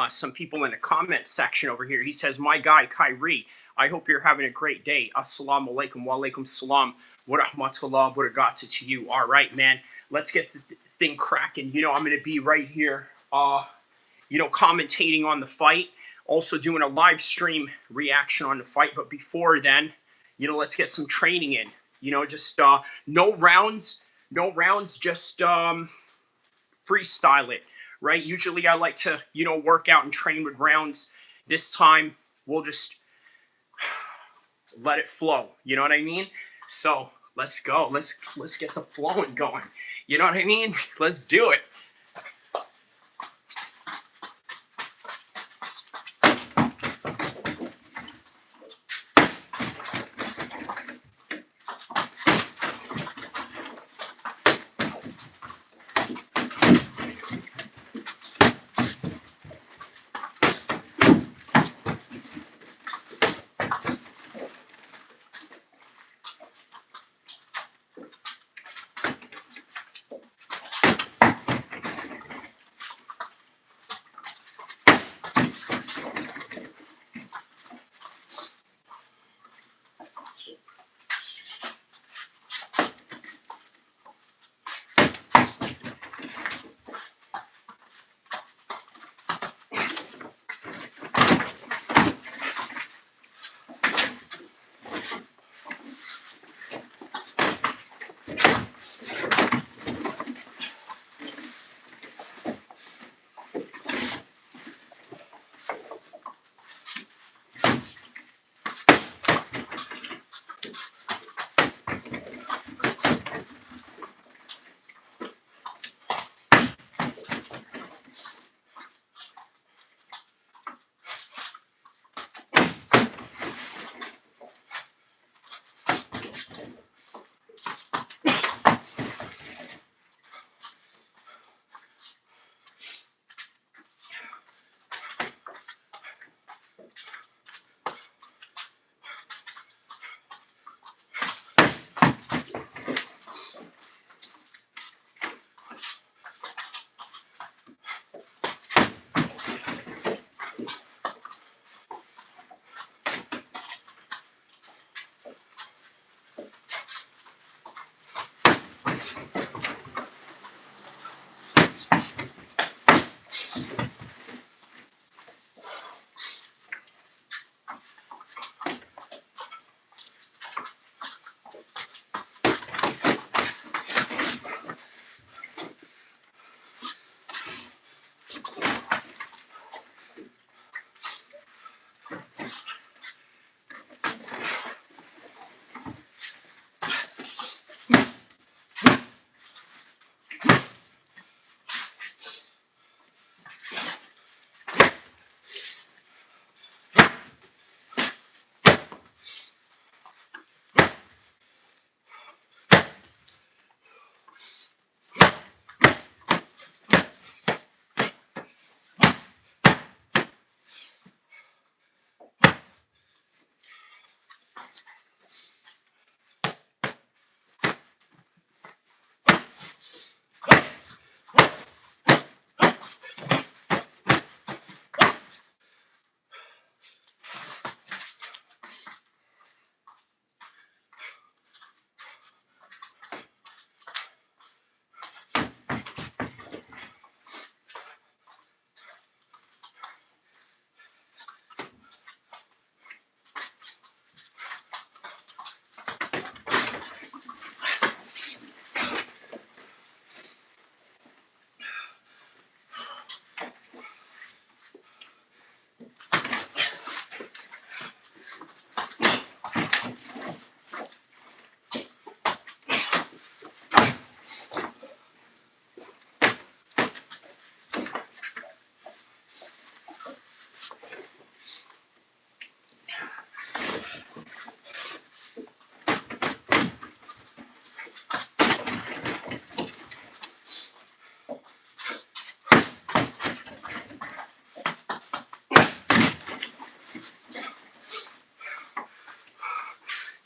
some people in the comment section over here. He says, my guy, Kyrie, I hope you're having a great day. Assalamu alaikum wa alaikum salam wa rahmatullah wa barakatuh to you. All right, man. Let's get this thing cracking. You know, I'm going to be right here, you know, commentating on the fight. Also doing a live stream reaction on the fight. But before then, you know, let's get some training in. You know, just no rounds, just freestyle it. Right? Usually I like to, you know, work out and train with rounds. This time we'll just let it flow. You know what I mean? So let's go. Let's get the flowing going. You know what I mean? Let's do it.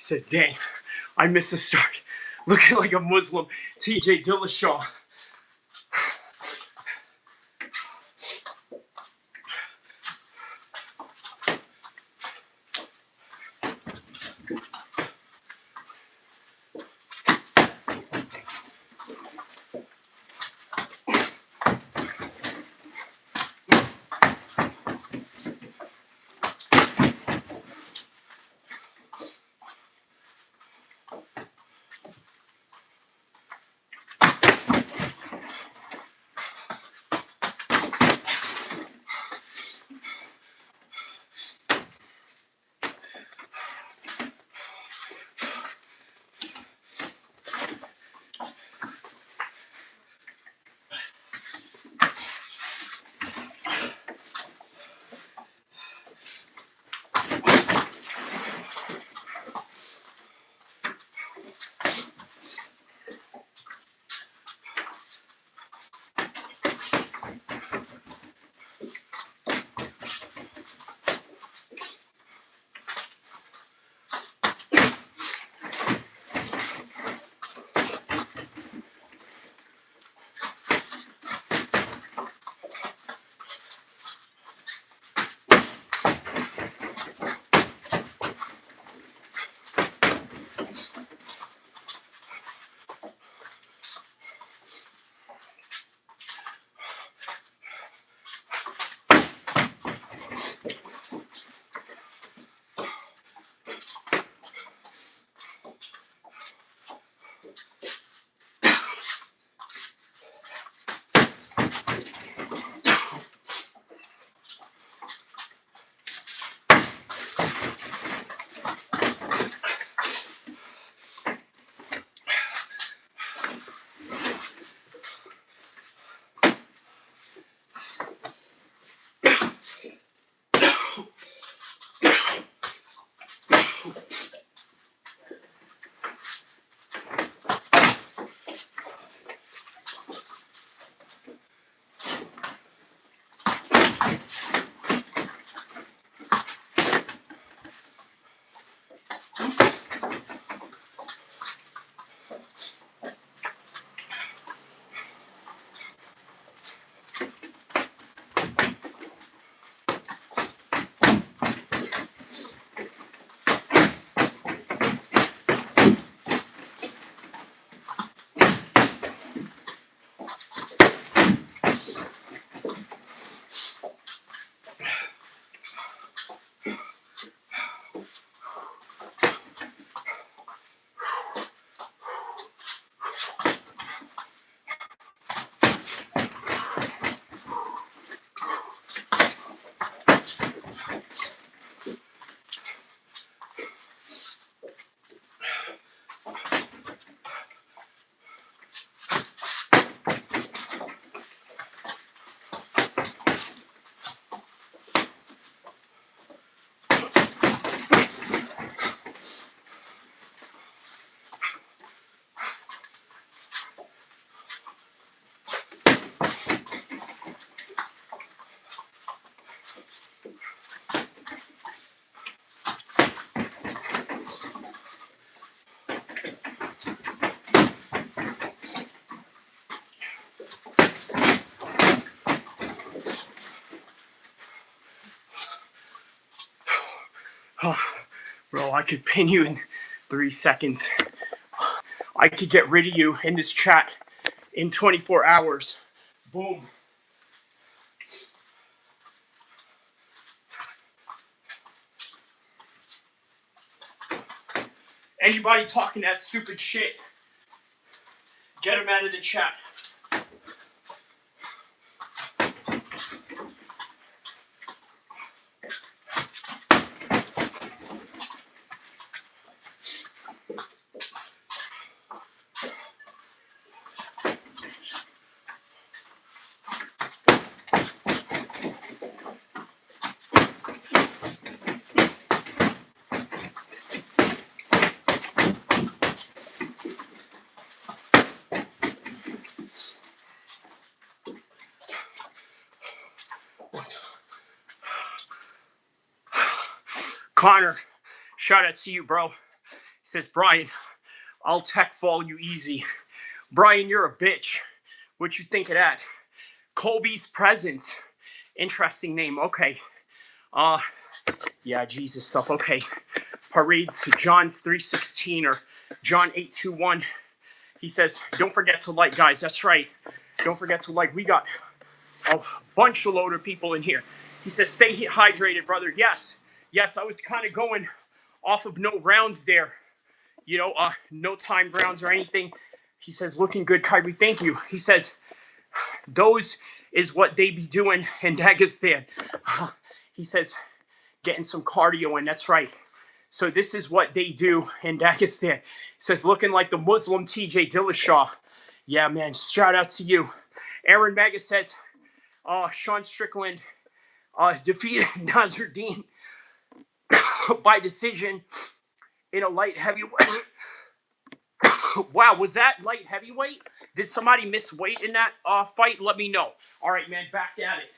Says, dang, I missed the start. Looking like a Muslim TJ Dillashaw. Oh, bro, I could pin you in 3 seconds. I could get rid of you in this chat in 24 hours. Boom. Anybody talking that stupid shit, get him out of the chat. Conor, shout out to you, bro. He says, Brian, I'll tech fall you easy. Brian, you're a bitch. What you think of that? Colby's Presence. Interesting name. Okay. Yeah, Jesus stuff. Okay. Parades John's 316 or John 821. He says, don't forget to like, guys. That's right. Don't forget to like. We got a bunch of load of people in here. He says, stay hydrated, brother. Yes. Yes, I was kind of going off of no rounds there. You know, no time rounds or anything. He says, looking good, Kyrie. Thank you. He says, those is what they be doing in Dagestan. He says, getting some cardio in. That's right. So this is what they do in Dagestan. He says, looking like the Muslim TJ Dillashaw. Yeah, man. Shout out to you. Aaron Maga says, Sean Strickland defeated Nasruddin by decision in a light heavyweight. Wow, was that light heavyweight? Did somebody miss weight in that fight? Let me know. All right, man, back at it.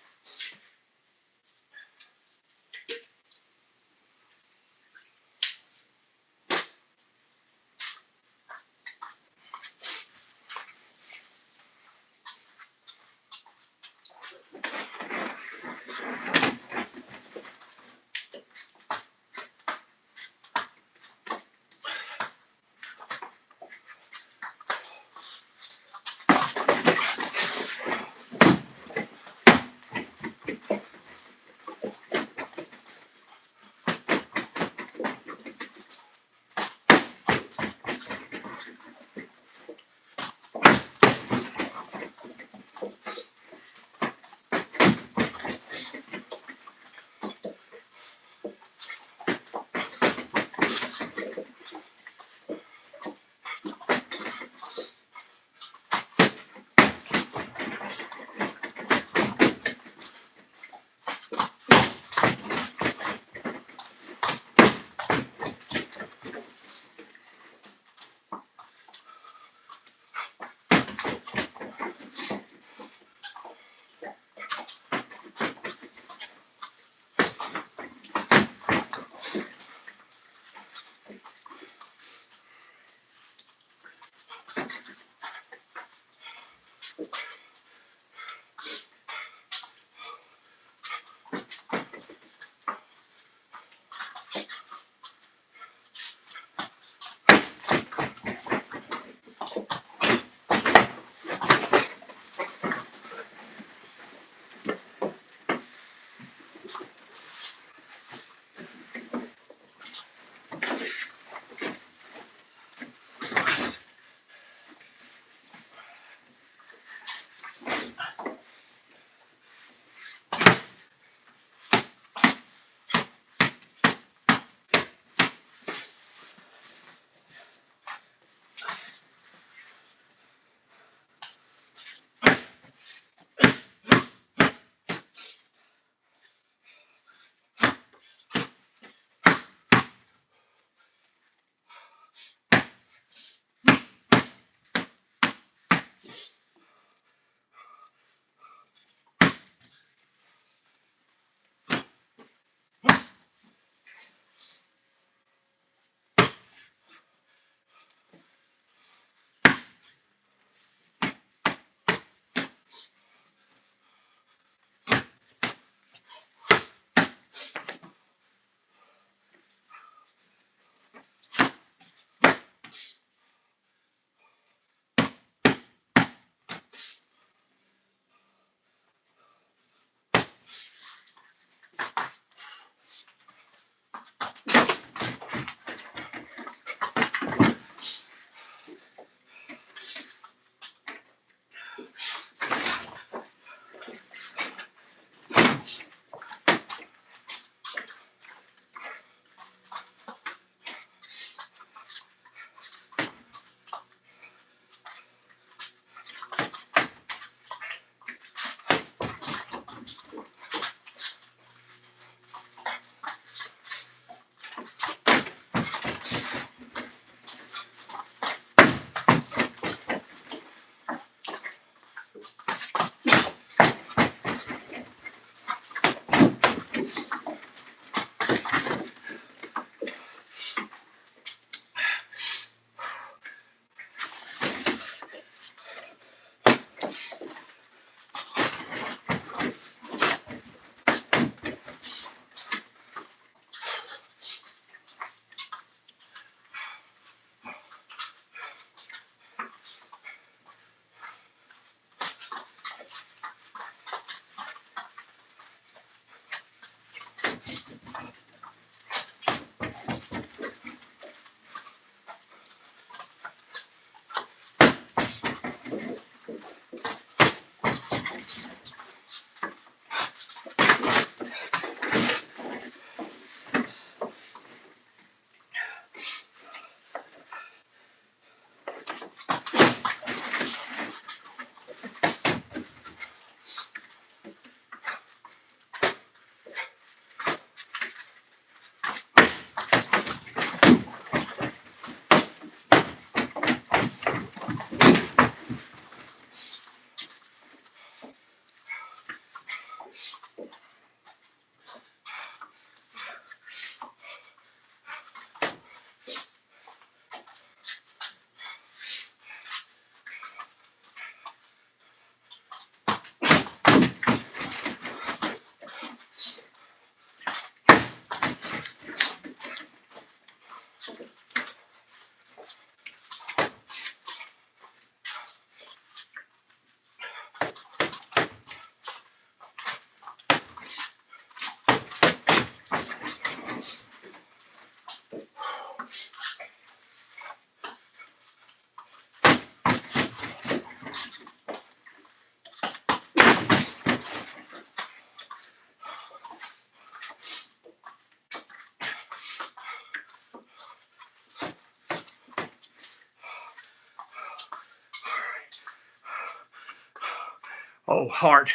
Oh, hard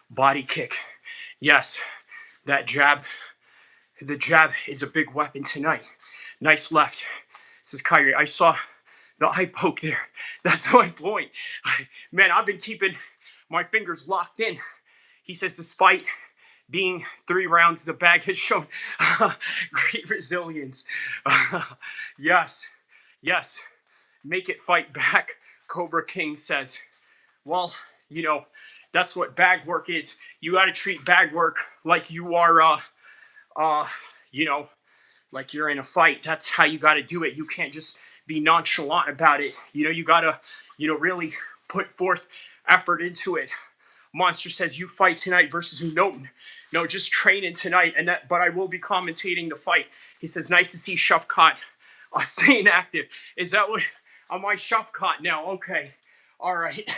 body kick. Yes, that jab. The jab is a big weapon tonight. Nice left. This is Kyrie. I saw the eye poke there. That's my point. Man, I've been keeping my fingers locked in. He says, despite being 3 rounds, the bag has shown great resilience. Yes, yes. Make it fight back, Cobra King says. Well, you know, that's what bag work is. You got to treat bag work like you are, you know, like you're in a fight. That's how you got to do it. You can't just be nonchalant about it. You know, you got to, you know, really put forth effort into it. Monster says, you fight tonight versus Unoten. No, just training tonight, and that. But I will be commentating the fight. He says, nice to see Shufkat staying active. Is that what? Am I Shufkat now? Okay. All right.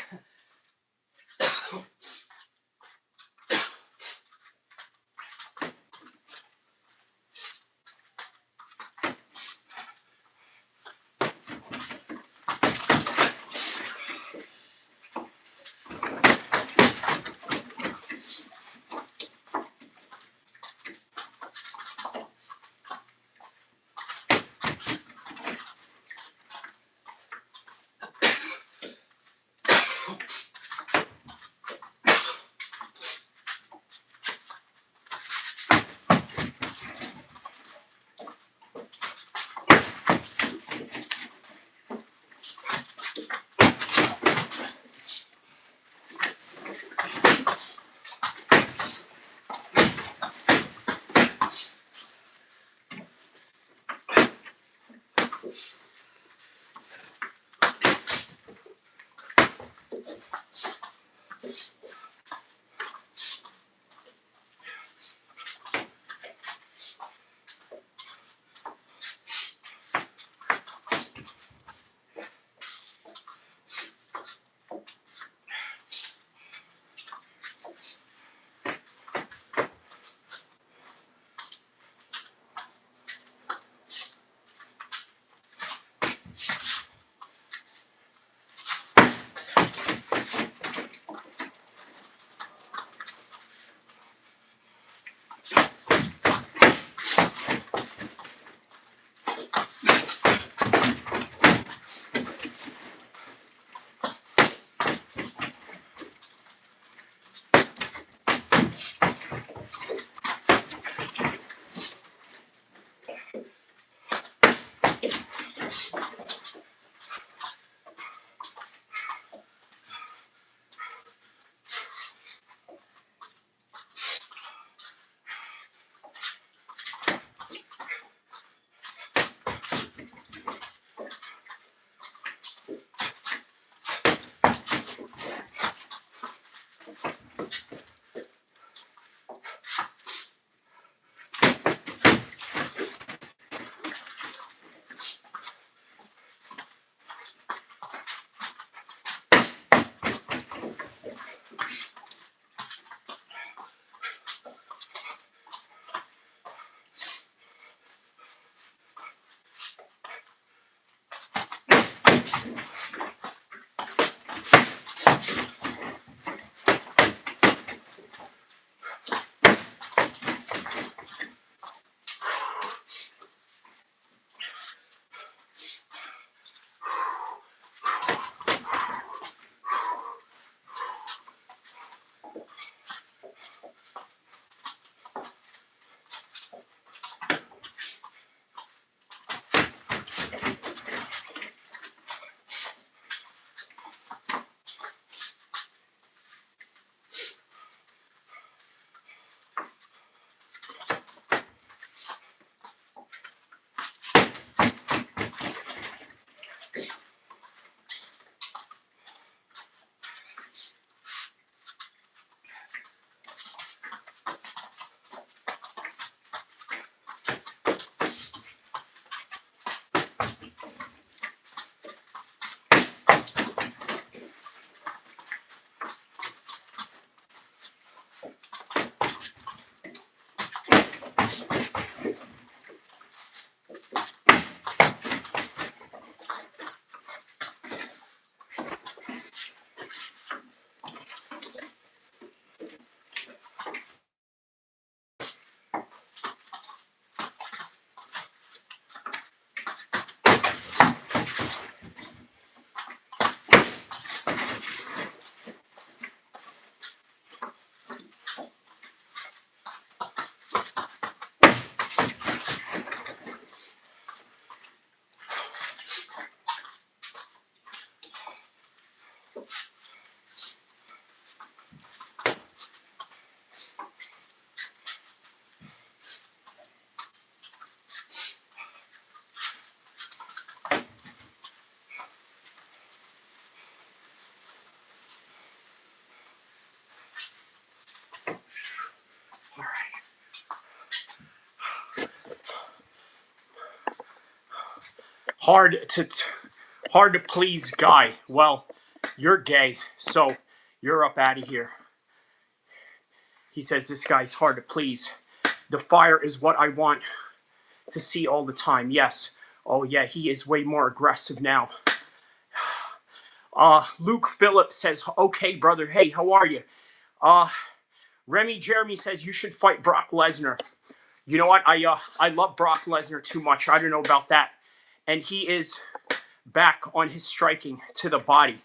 hard to please guy. Well, you're gay, so you're up out of here. He says this guy's hard to please. The fire is what I want to see all the time. Yes. Oh yeah, he is way more aggressive now. Luke Phillip says, okay, brother. Hey, how are you? Remy Jeremy says you should fight Brock Lesnar. You know what? I love Brock Lesnar too much. I don't know about that. And he is back on his striking to the body.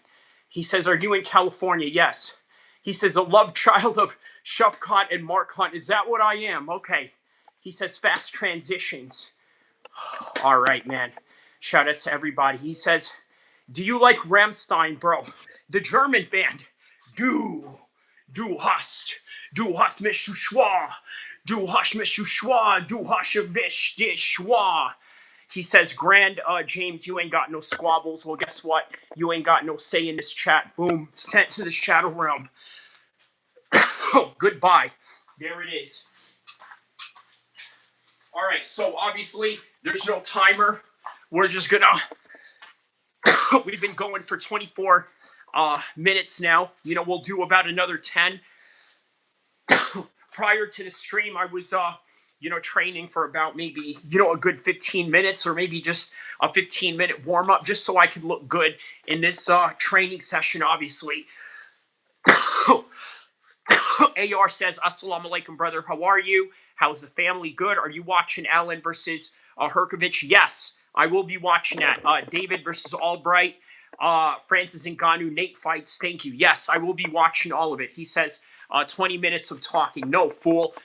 He says, are you in California? Yes. He says, a love child of Shufcott and Mark Hunt. Is that what I am? Okay. He says, fast transitions. All right, man. Shout out to everybody. He says, do you like Rammstein, bro? The German band. Du hast mich schwa. Du hast mich schwa. Du hast mich schwa. He says, Grand James, you ain't got no squabbles. Well, guess what? You ain't got no say in this chat. Boom. Sent to the shadow realm. Oh, goodbye. There it is. All right, so obviously there's no timer. We're just gonna... We've been going for 24 minutes now. You know, we'll do about another 10. Prior to the stream, I was, training for about maybe, a good 15 minutes or maybe just a 15-minute warm-up just so I could look good in this training session, obviously. AR says, Assalamu alaikum, brother. How are you? How's the family? Good. Are you watching Allen versus Hrgovic? Yes, I will be watching that. David versus Albright. Francis Ngannou, Nate fights. Thank you. Yes, I will be watching all of it. He says 20 minutes of talking. No, fool.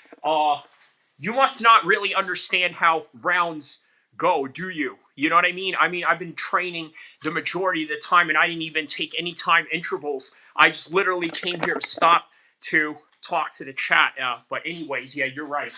You must not really understand how rounds go, do you? You know what I mean? I've been training the majority of the time, and I didn't even take any time intervals. I just literally came here to stop to talk to the chat. But anyways, yeah, you're right.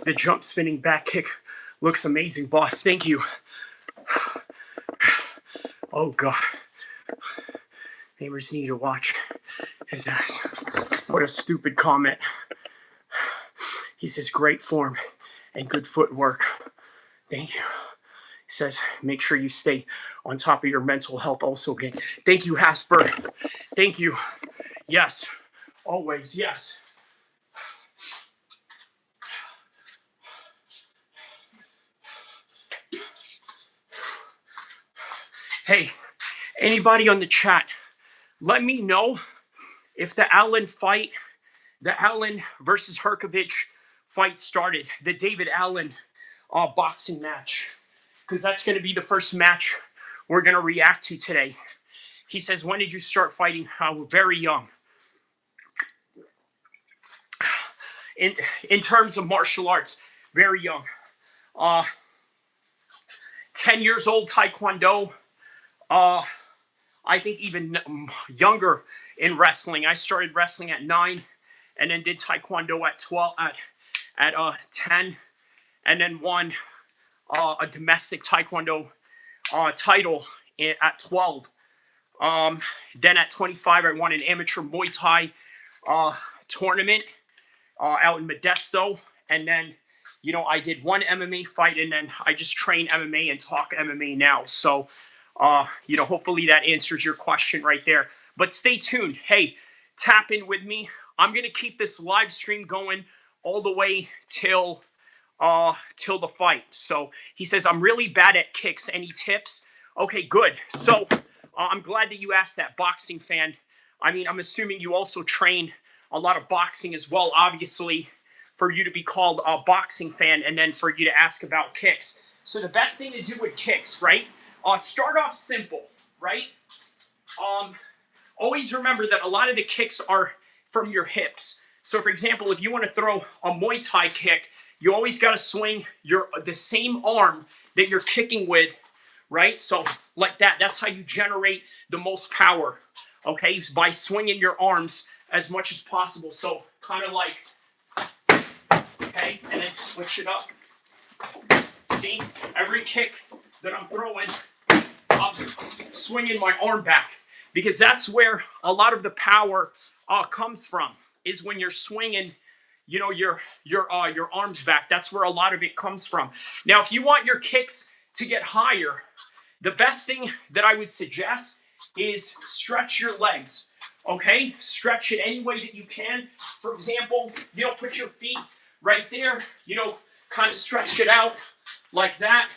The jump spinning back kick looks amazing, boss. Thank you. Oh, God. Neighbors need to watch his ass. What a stupid comment. He says, great form and good footwork. Thank you. He says, make sure you stay on top of your mental health also again. Thank you, Hasper. Thank you. Yes. Always, yes. Hey, anybody on the chat, let me know if the Allen versus Hrgovic fight started, the David Allen boxing match, because that's going to be the first match we're going to react to today. He says, when did you start fighting? Very young. In terms of martial arts, very young. 10 years old, Taekwondo. I think even younger in wrestling. I started wrestling at 9 and then did Taekwondo at 12, at 10, and then won a domestic Taekwondo title at 12. Then at 25, I won an amateur Muay Thai tournament out in Modesto. And then, you know, I did one MMA fight, and then I just train MMA and talk MMA now. So, you know, hopefully that answers your question right there. But stay tuned. Hey, tap in with me. I'm going to keep this live stream going all the way till the fight. So he says, I'm really bad at kicks. Any tips? Okay, good. So I'm glad that you asked that, boxing fan. I mean, I'm assuming you also train a lot of boxing as well, obviously, for you to be called a boxing fan and then for you to ask about kicks. So the best thing to do with kicks, right? Start off simple, right? Always remember that a lot of the kicks are from your hips. So for example, if you want to throw a Muay Thai kick, you always got to swing the same arm that you're kicking with, right? So like that, that's how you generate the most power, okay? By swinging your arms as much as possible. So kind of like, okay, and then switch it up. See, every kick that I'm throwing, I'm swinging my arm back, because that's where a lot of the power comes from, is when you're swinging, you know, your arms back. That's where a lot of it comes from. Now, if you want your kicks to get higher, the best thing that I would suggest is stretch your legs. Okay, stretch it any way that you can. For example, you know, put your feet right there. You know, kind of stretch it out like that.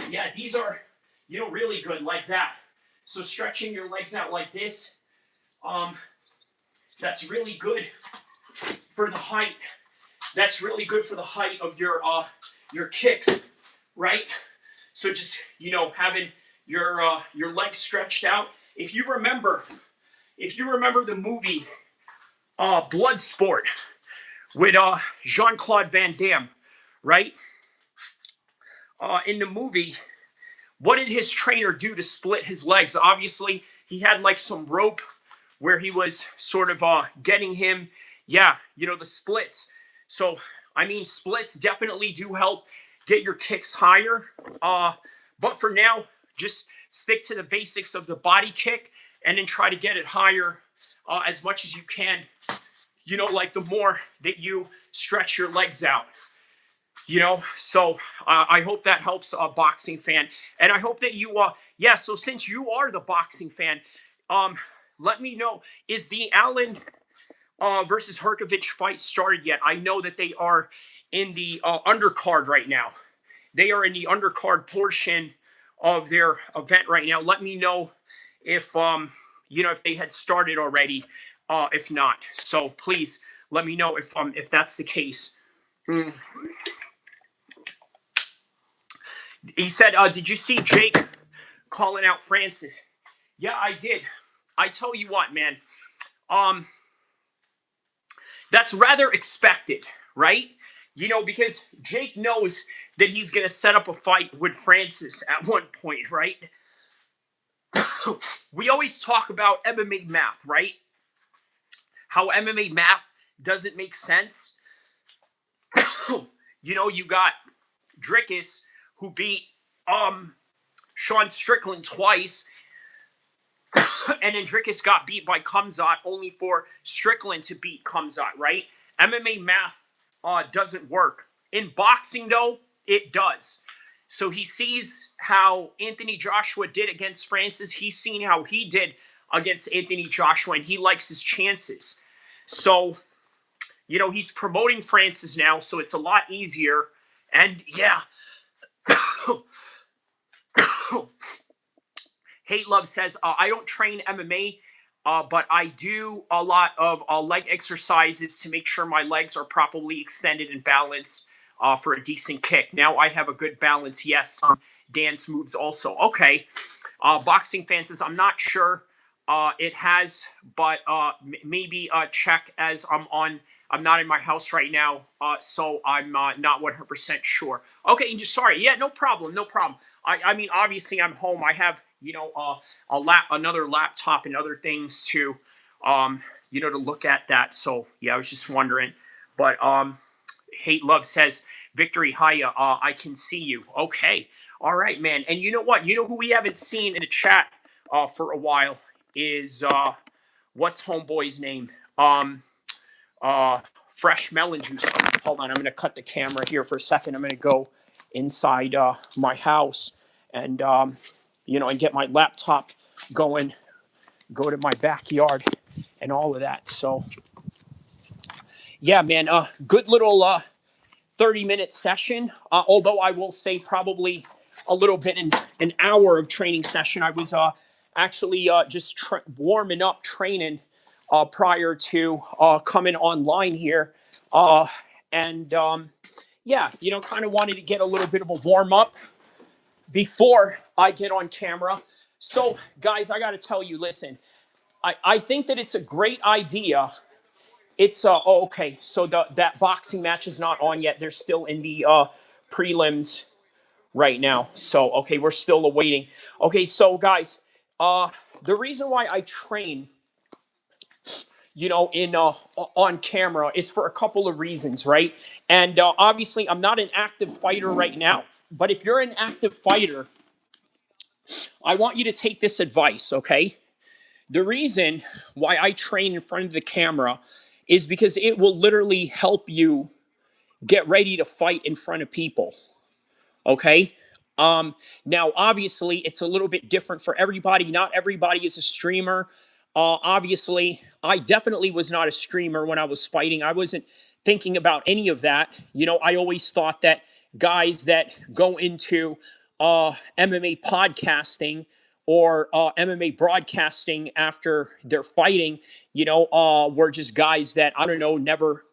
Yeah, these are, you know, really good like that. So stretching your legs out like this, that's really good for the height. That's really good for the height of your kicks, right? So just, you know, having your legs stretched out. If you remember the movie Bloodsport with Jean-Claude Van Damme, right? In the movie, what did his trainer do to split his legs? Obviously, he had like some rope where he was sort of getting him, yeah, you know, the splits. So, I mean, splits definitely do help get your kicks higher. But for now, just stick to the basics of the body kick and then try to get it higher as much as you can. You know, like the more that you stretch your legs out. You know, so I hope that helps a boxing fan. And I hope that you, yeah, so since you are the boxing fan, let me know, is the Allen versus Hrgovic fight started yet? I know that they are in the undercard right now. They are in the undercard portion of their event right now. Let me know if if they had started already. If not, so please let me know if that's the case. Mm. He said, "Did you see Jake calling out Francis?" Yeah, I did. I tell you what, man. That's rather expected, right? Because Jake knows that he's going to set up a fight with Francis at one point, right? We always talk about MMA math, right? How MMA math doesn't make sense. You got Dricus, who beat Sean Strickland twice, and then Dricus got beat by Khamzat only for Strickland to beat Khamzat, right? MMA math doesn't work. In boxing, though, it does. So he sees how Anthony Joshua did against Francis. He's seen how he did against Anthony Joshua, and he likes his chances. So, he's promoting Francis now, so it's a lot easier. And, yeah. Hate Love says, I don't train MMA, but I do a lot of leg exercises to make sure my legs are properly extended and balanced for a decent kick. Now I have a good balance. Yes, some dance moves also. Okay. Boxing fans says, I'm not sure it has, but maybe check as I'm not in my house right now, so I'm not 100% sure. Okay, sorry. Yeah, no problem. No problem. I mean, obviously, I'm home. I have, another laptop and other things to look at that. So, yeah, I was just wondering. But Hate Love says, Victory, hiya, I can see you. Okay. All right, man. And you know what? You know who we haven't seen in the chat for a while is, what's homeboy's name? Fresh melon juice. Hold on, I'm going to cut the camera here for a second. I'm going to go inside my house and and get my laptop going, go to my backyard and all of that. So yeah, man, good little 30-minute session. Although I will say probably a little bit in an hour of training session. I was actually just warming up training prior to coming online here. And yeah, kind of wanted to get a little bit of a warm up before I get on camera. So, guys, I got to tell you, listen, I think that it's a great idea. It's okay. So that boxing match is not on yet. They're still in the prelims right now. So okay, we're still awaiting. Okay, so guys, the reason why I train, in on camera is for a couple of reasons, right? And obviously, I'm not an active fighter right now. But if you're an active fighter, I want you to take this advice, okay? The reason why I train in front of the camera is because it will literally help you get ready to fight in front of people. Okay. Now, obviously, it's a little bit different for everybody. Not everybody is a streamer. Obviously, I definitely was not a streamer when I was fighting. I wasn't thinking about any of that. I always thought that guys that go into MMA podcasting or MMA broadcasting after they're fighting, were just guys that, I don't know, never,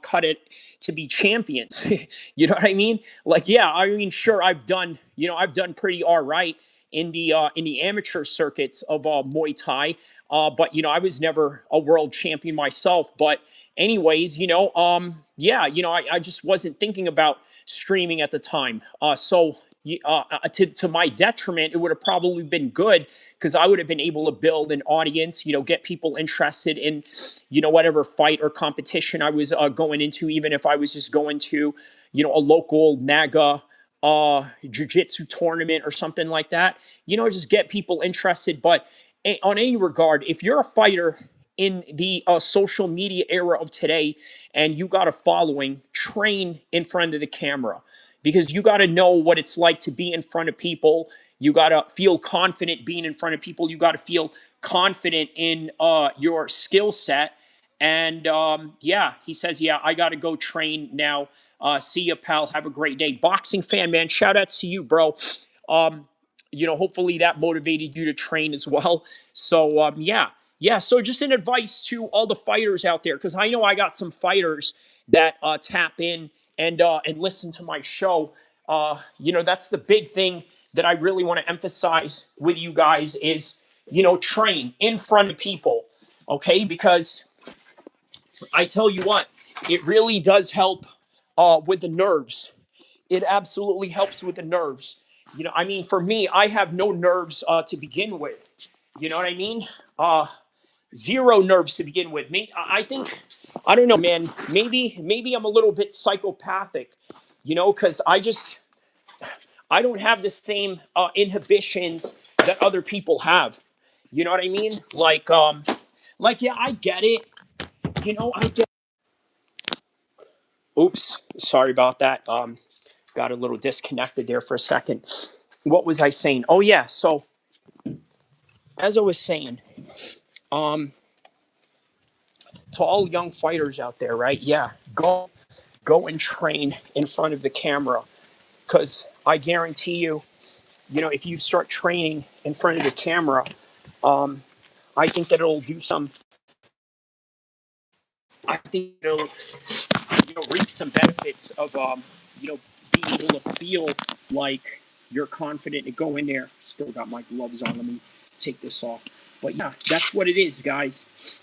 cut it to be champions. You know what I mean? Like, yeah, I mean, sure, I've done pretty all right in the amateur circuits of Muay Thai, but I was never a world champion myself. But anyways, yeah, I just wasn't thinking about streaming at the time. So to my detriment, it would have probably been good because I would have been able to build an audience, get people interested in, whatever fight or competition I was going into, even if I was just going to, a local NAGA jiu-jitsu tournament or something like that, just get people interested. But on any regard, if you're a fighter in the social media era of today and you got a following, train in front of the camera because you got to know what it's like to be in front of people. You got to feel confident being in front of people. You got to feel confident in your skill set. And yeah, he says, yeah, I got to go train now. See ya, pal. Have a great day. Boxing fan, man. Shout outs to you, bro. hopefully that motivated you to train as well. So, yeah. So just an advice to all the fighters out there, because I know I got some fighters that tap in and listen to my show. That's the big thing that I really want to emphasize with you guys is, train in front of people, okay? Because I tell you what, it really does help with the nerves. It absolutely helps with the nerves. I mean, for me, I have no nerves to begin with. You know what I mean? Zero nerves to begin with. Me, I think, I don't know, man. Maybe I'm a little bit psychopathic, because I don't have the same inhibitions that other people have. You know what I mean? Like, yeah, I get it. I get. Oops, sorry about that. Got a little disconnected there for a second. What was I saying? Oh yeah, so as I was saying, um, to all young fighters out there, right? Yeah, go and train in front of the camera, because I guarantee you, if you start training in front of the camera, I think that it'll do some. I think it'll reap some benefits of being able to feel like you're confident to go in there. Still got my gloves on. Let me take this off. But yeah, that's what it is, guys.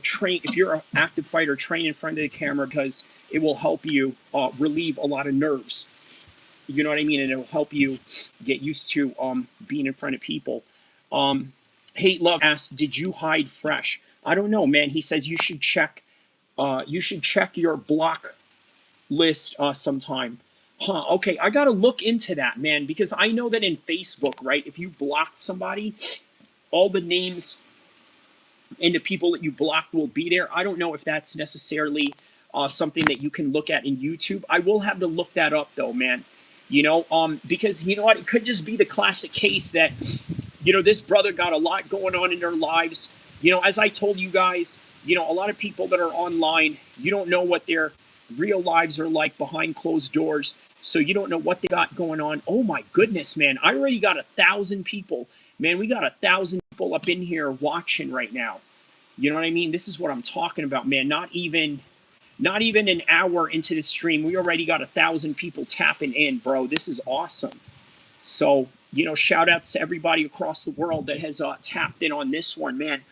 Train if you're an active fighter, train in front of the camera, because it will help you relieve a lot of nerves. You know what I mean? And it'll help you get used to being in front of people. Hate Love asks, did you hide fresh? I don't know, man. He says you should check. You should check your block list sometime. Huh? Okay, I gotta look into that, man, because I know that in Facebook, right? If you blocked somebody, all the names and the people that you blocked will be there. I don't know if that's necessarily something that you can look at in YouTube. I will have to look that up though, man. Because you know what, it could just be the classic case that this brother got a lot going on in their lives. As I told you guys, a lot of people that are online, you don't know what their real lives are like behind closed doors. So you don't know what they got going on. Oh my goodness, man. I already got 1,000 people. Man, we got 1,000 people up in here watching right now. You know what I mean? This is what I'm talking about, man. Not even an hour into the stream, we already got 1,000 people tapping in, bro. This is awesome. So, shout outs to everybody across the world that has tapped in on this one, man.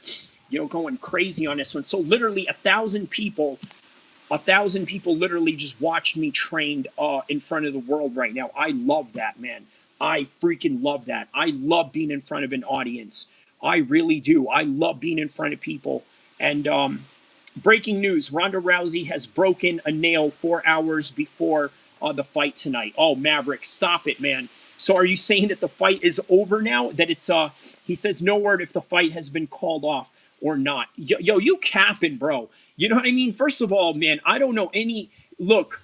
Going crazy on this one. So literally 1,000 people literally just watched me trained in front of the world right now. I love that, man. I freaking love that. I love being in front of an audience. I really do. I love being in front of people. And breaking news, Ronda Rousey has broken a nail 4 hours before the fight tonight. Oh, Maverick, stop it, man. So are you saying that the fight is over now? That it's, he says no word if the fight has been called off or not. Yo, you capping, bro. You know what I mean? First of all, man, I don't know any, look,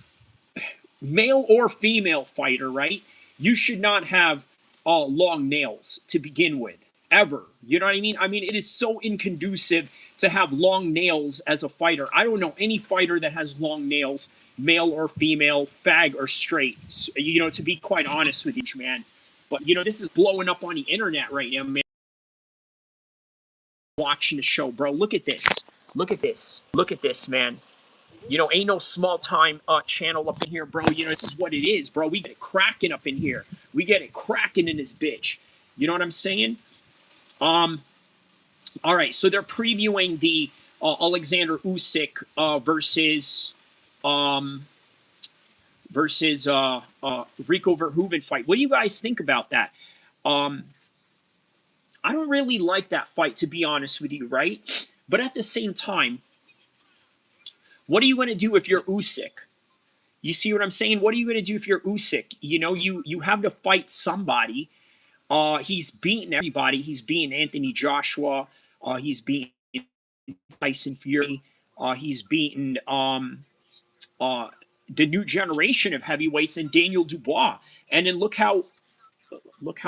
male or female fighter, right? You should not have long nails to begin with, ever. You know what I mean? I mean, it is so inconducive to have long nails as a fighter. I don't know any fighter that has long nails, male or female, fag or straight, to be quite honest with you, man. But, this is blowing up on the internet right now, man. Watching the show, bro. Look at this. Look at this. Look at this, man. Ain't no small time channel up in here, bro. This is what it is, bro. We get it cracking up in here. We get it cracking in this bitch. You know what I'm saying? All right, so they're previewing the Alexander Usyk versus Rico Verhoeven fight. What do you guys think about that? I don't really like that fight, to be honest with you, right? But at the same time, what are you going to do if you're Usyk? You see what I'm saying? What are you going to do if you're Usyk? You have to fight somebody. He's beaten everybody. He's beaten Anthony Joshua. He's beaten Tyson Fury. He's beaten the new generation of heavyweights and Daniel Dubois. And then look how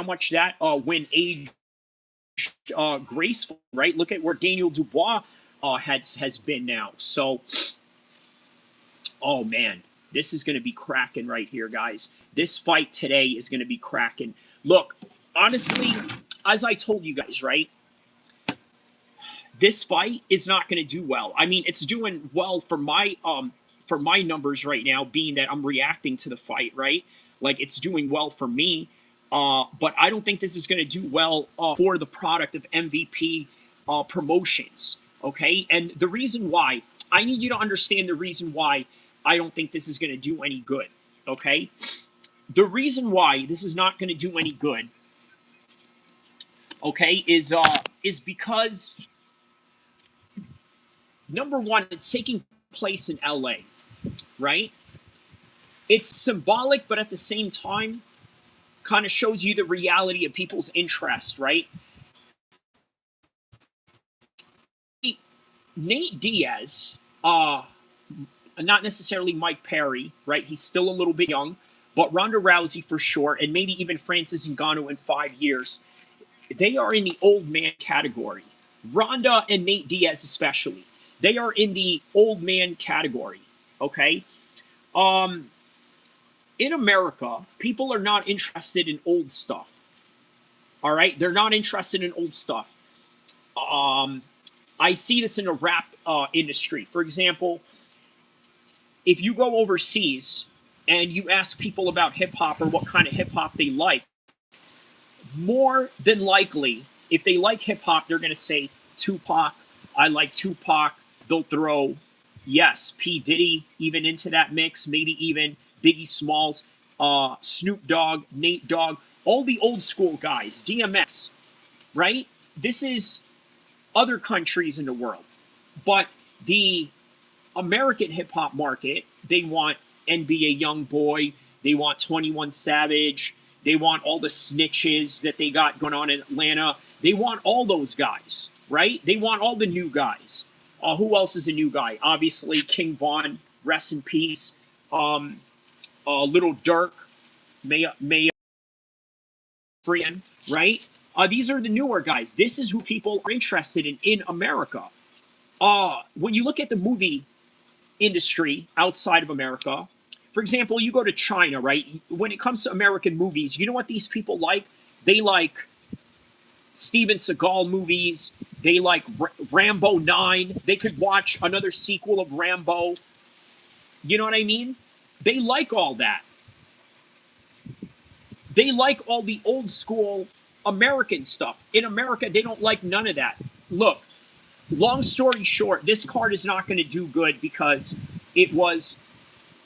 much that win aged graceful, right? Look at where Daniel Dubois has been now. So, oh man, this is going to be cracking right here, guys. This fight today is going to be cracking. Look, honestly, as I told you guys, right? This fight is not going to do well. I mean, it's doing well for my numbers right now, being that I'm reacting to the fight, right? Like it's doing well for me. But I don't think this is going to do well for the product of MVP promotions. Okay, and the reason why, I need you to understand the reason why I don't think this is going to do any good. Okay, the reason why this is not going to do any good, okay, is because number one, it's taking place in LA, right? It's symbolic, but at the same time, kind of shows you the reality of people's interest, right? Nate Diaz, not necessarily Mike Perry, right? He's still a little bit young, but Ronda Rousey for sure, and maybe even Francis Ngannou in 5 years. They are in the old man category. Ronda and Nate Diaz especially. They are in the old man category, okay? In America, people are not interested in old stuff. All right? They're not interested in old stuff. I see this in the rap industry. For example, if you go overseas and you ask people about hip hop or what kind of hip hop they like, more than likely, if they like hip hop, they're going to say Tupac. I like Tupac. They'll throw, yes, P. Diddy even into that mix, maybe even Biggie Smalls, Snoop Dogg, Nate Dogg, all the old school guys, DMX, right? This is other countries in the world. But the American hip hop market, they want NBA Youngboy, they want 21 Savage, they want all the snitches that they got going on in Atlanta. They want all those guys, right? They want all the new guys. Who else is a new guy? Obviously, King Von, rest in peace. Little Dirk, May Friend, right? These are the newer guys. This is who people are interested in America. When you look at the movie industry outside of America, for example, you go to China, right? When it comes to American movies, you know what these people like? They like Steven Seagal movies. They like Rambo 9. They could watch another sequel of Rambo. You know what I mean? They like all that. They like all the old school American stuff. In America, they don't like none of that. Look, long story short, this card is not going to do good because it was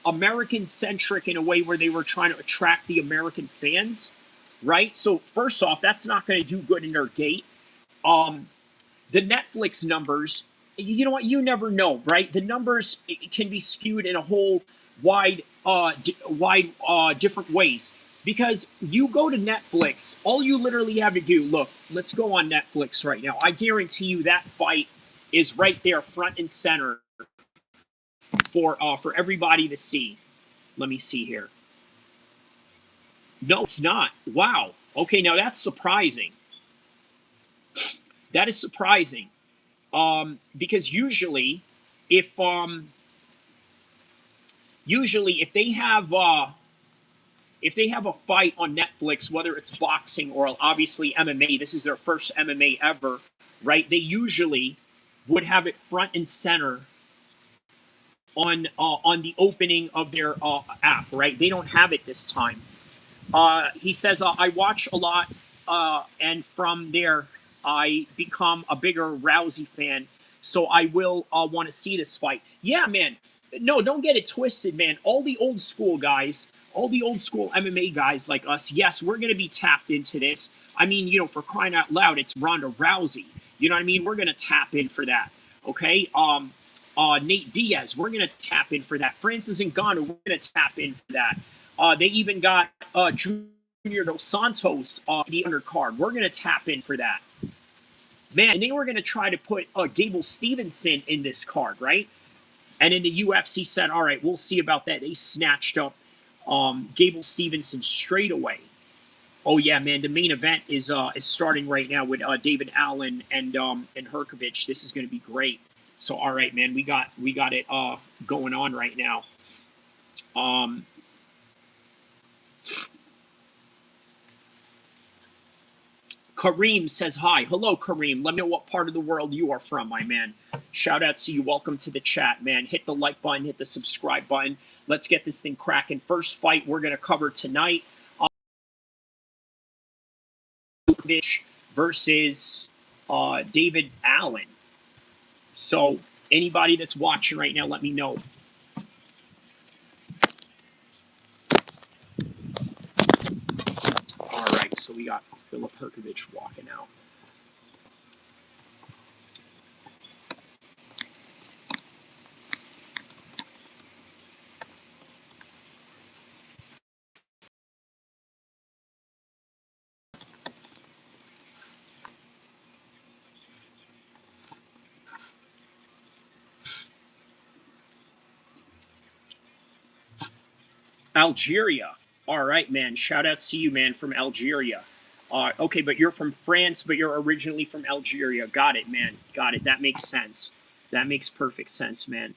American centric in a way where they were trying to attract the American fans, right? So first off, that's not going to do good in their gate. The Netflix numbers, you know what? You never know, right? The numbers can be skewed in a whole wide different ways. Because you go to Netflix, all you literally have to do, look, let's go on Netflix right now. I guarantee you that fight is right there front and center for everybody to see. Let me see here. No, it's not. Wow. Okay, now that's surprising. That is surprising. Because usually if they have a fight on Netflix, whether it's boxing or obviously MMA, this is their first MMA ever, right? They usually would have it front and center on the opening of their app, right? They don't have it this time. He says, I watch a lot, and from there, I become a bigger Rousey fan, so I will want to see this fight. Yeah, man. No, don't get it twisted, man. All the old school guys, all the old school MMA guys like us, yes, we're going to be tapped into this. I mean, you know, for crying out loud, it's Ronda Rousey. You know what I mean? We're going to tap in for that, okay? Nate Diaz, we're going to tap in for that. Francis Ngannou, we're going to tap in for that. They even got Junior Dos Santos the undercard. We're going to tap in for that. Man, and they were going to try to put Gable Stevenson in this card, right? And then the UFC said, all right, we'll see about that. They snatched up Gable Stevenson straight away. Oh, yeah, man, the main event is starting right now with David Allen and Hrgovic. This is going to be great. So, all right, man, we got it going on right now. Kareem says hi. Hello, Kareem. Let me know what part of the world you are from, my man. Shout out to you. Welcome to the chat, man. Hit the like button, hit the subscribe button. Let's get this thing cracking. First fight we're going to cover tonight. Hrgovic versus David Allen. So anybody that's watching right now, let me know. All right, so we got Filip Hrgovic walking out. Algeria. All right, man. Shout out to you, man, from Algeria. Okay, but you're from France, but you're originally from Algeria. Got it, man. Got it. That makes sense. That makes perfect sense, man.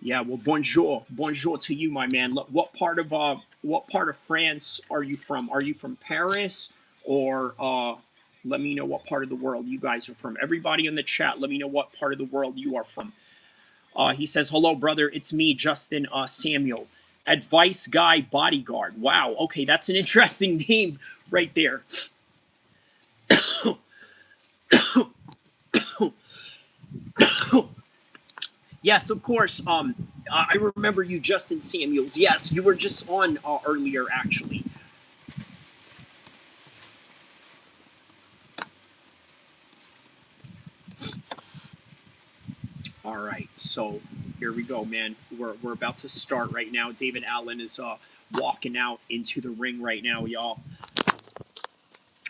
Yeah. Well, bonjour, bonjour to you, my man. What part of France are you from? Are you from Paris, or let me know what part of the world you guys are from. Everybody in the chat, let me know what part of the world you are from. He says, hello, brother. It's me, Justin Samuel. Advice Guy Bodyguard. Wow. Okay, that's an interesting name right there. Yes, of course. I remember you, Justin Samuels. Yes, you were just on earlier, actually. All right, so here we go, man. We're about to start right now. David Allen is walking out into the ring right now, y'all.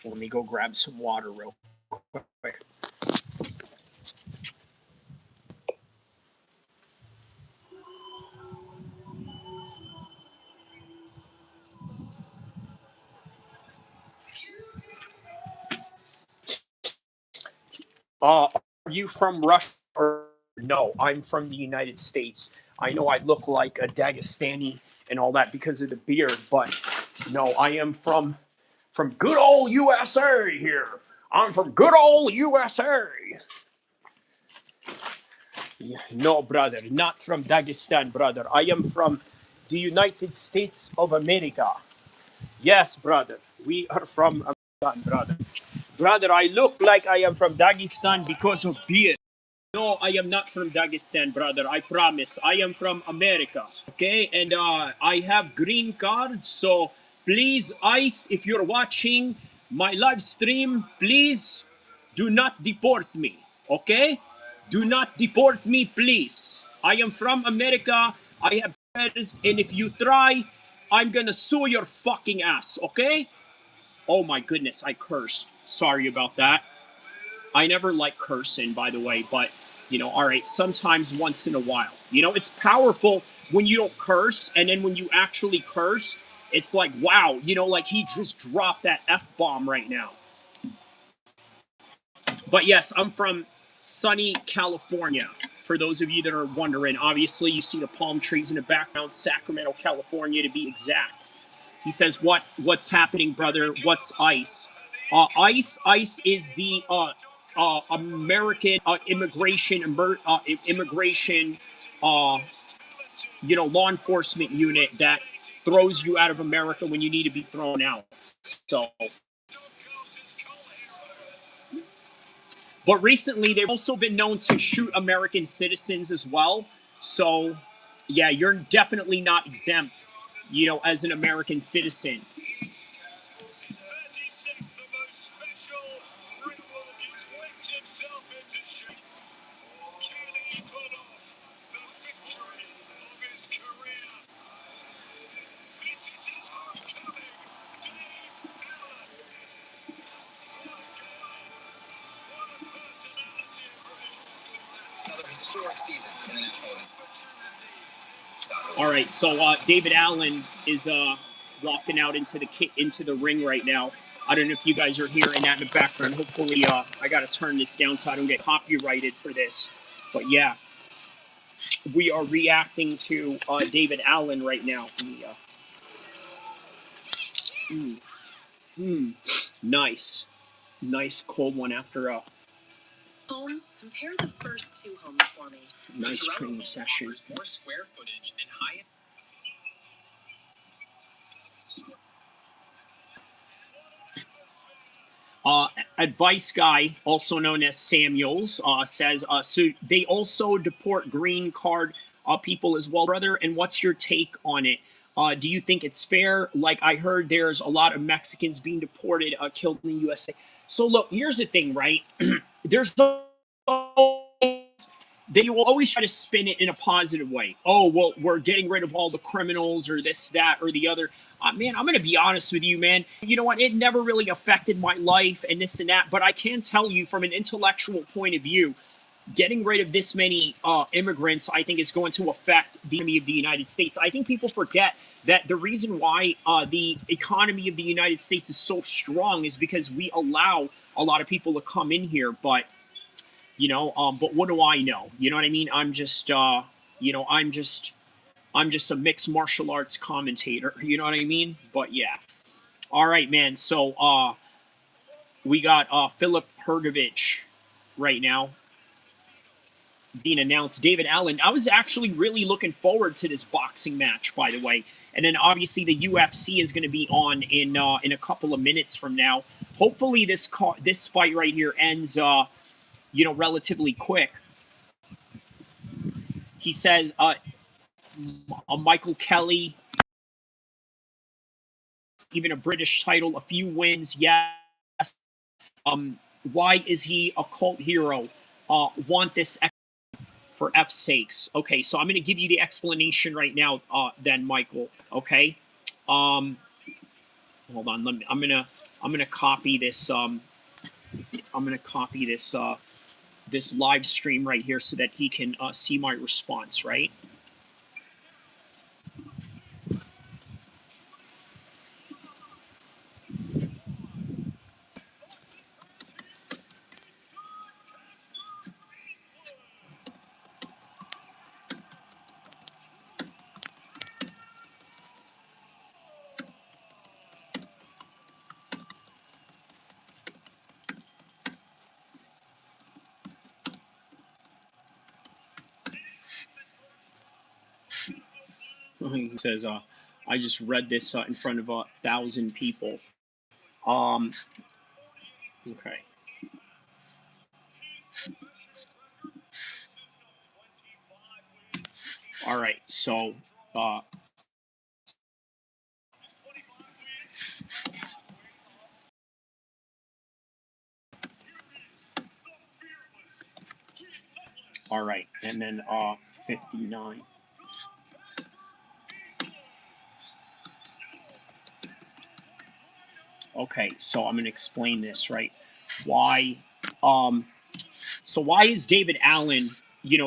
Let me go grab some water real quick. Are you from Russia or no? I'm from the United States. I know I look like a Dagestani and all that because of the beard, but no, I am from good old USA here. I'm from good old USA. No, brother, not from Dagestan, brother. I am from the United States of America. Yes, brother. We are from Afghanistan, brother. Brother, I look like I am from Dagestan because of beard. No, I am not from Dagestan, brother. I promise. I am from America. Okay, and I have green card. So please, ICE, if you're watching my live stream, please do not deport me. Okay, do not deport me, please. I am from America. I have papers, and if you try, I'm gonna sue your fucking ass. Okay? Oh my goodness, I cursed. Sorry about that. I never like cursing, by the way, but all right, sometimes once in a while. It's powerful when you don't curse, and then when you actually curse, it's like, wow, like he just dropped that F bomb right now. But yes, I'm from sunny California. For those of you that are wondering, obviously you see the palm trees in the background, Sacramento, California to be exact. He says, what's happening, brother? What's ICE? ICE is the American immigration law enforcement unit that throws you out of America when you need to be thrown out. So, but recently they've also been known to shoot American citizens as well. So, yeah, you're definitely not exempt, as an American citizen. All right, so David Allen is walking out into the ring right now. I don't know if you guys are hearing that in the background. Hopefully, I got to turn this down so I don't get copyrighted for this. But yeah, we are reacting to David Allen right now. Nice. Nice cold one after a Holmes, compare the first two homes for me. nice training session. More square footage and high. Advice guy, also known as Samuels, says, so they also deport green card people as well, brother. And what's your take on it? Do you think it's fair? Like I heard there's a lot of Mexicans being deported, killed in the USA. So look, here's the thing, right? There's they will always try to spin it in a positive way. Oh, well, we're getting rid of all the criminals or this, that, or the other. Man, I'm going to be honest with you, man. You know what? It never really affected my life and this and that. But I can tell you from an intellectual point of view, getting rid of this many immigrants, I think, is going to affect the economy of the United States. I think people forget that the reason why the economy of the United States is so strong is because we allow a lot of people to come in here. But but what do I know? You know what I mean? I'm just, I'm just a mixed martial arts commentator. You know what I mean? But yeah. All right, man. So, we got Philip Hrgovic right now being announced. David Allen. I was actually really looking forward to this boxing match, by the way. And then obviously the UFC is going to be on in a couple of minutes from now. Hopefully this fight right here ends relatively quick. He says, Michael Kelly, even a British title, a few wins, yes. Why is he a cult hero? Want this for F's sakes. Okay, so I'm going to give you the explanation right now, then, Michael. Okay, hold on. I'm gonna copy this. I'm gonna copy this. This live stream right here so that he can see my response, right? He says, I just read this in front of 1,000 people. Okay. All right, so all right, and then 59. Okay, so I'm gonna explain this, right? Why so why is David Allen,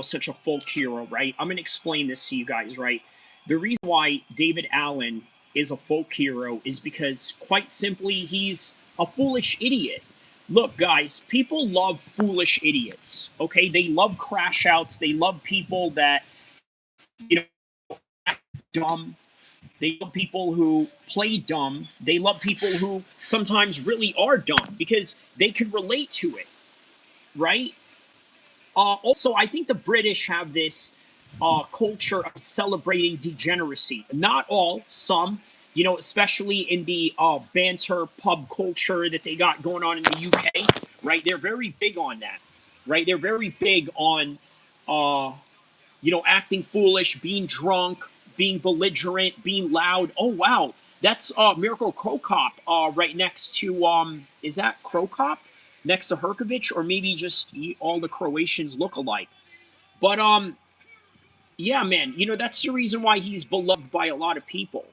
such a folk hero, right? I'm gonna explain this to you guys, right? The reason why David Allen is a folk hero is because, quite simply, he's a foolish idiot. Look, guys, people love foolish idiots. Okay, they love crash outs. They love people that act dumb. They love people who play dumb. They love people who sometimes really are dumb because they can relate to it, right? Also, I think the British have this culture of celebrating degeneracy. Not all, some, especially in the banter pub culture that they got going on in the UK, right? They're very big on that, right? They're very big on, acting foolish, being drunk, being belligerent, being loud. Oh, wow. That's Miracle Crow Cop right next to, is that Crow Cop? Next to Hrgovic, or maybe just all the Croatians look alike. But yeah, man, that's the reason why he's beloved by a lot of people.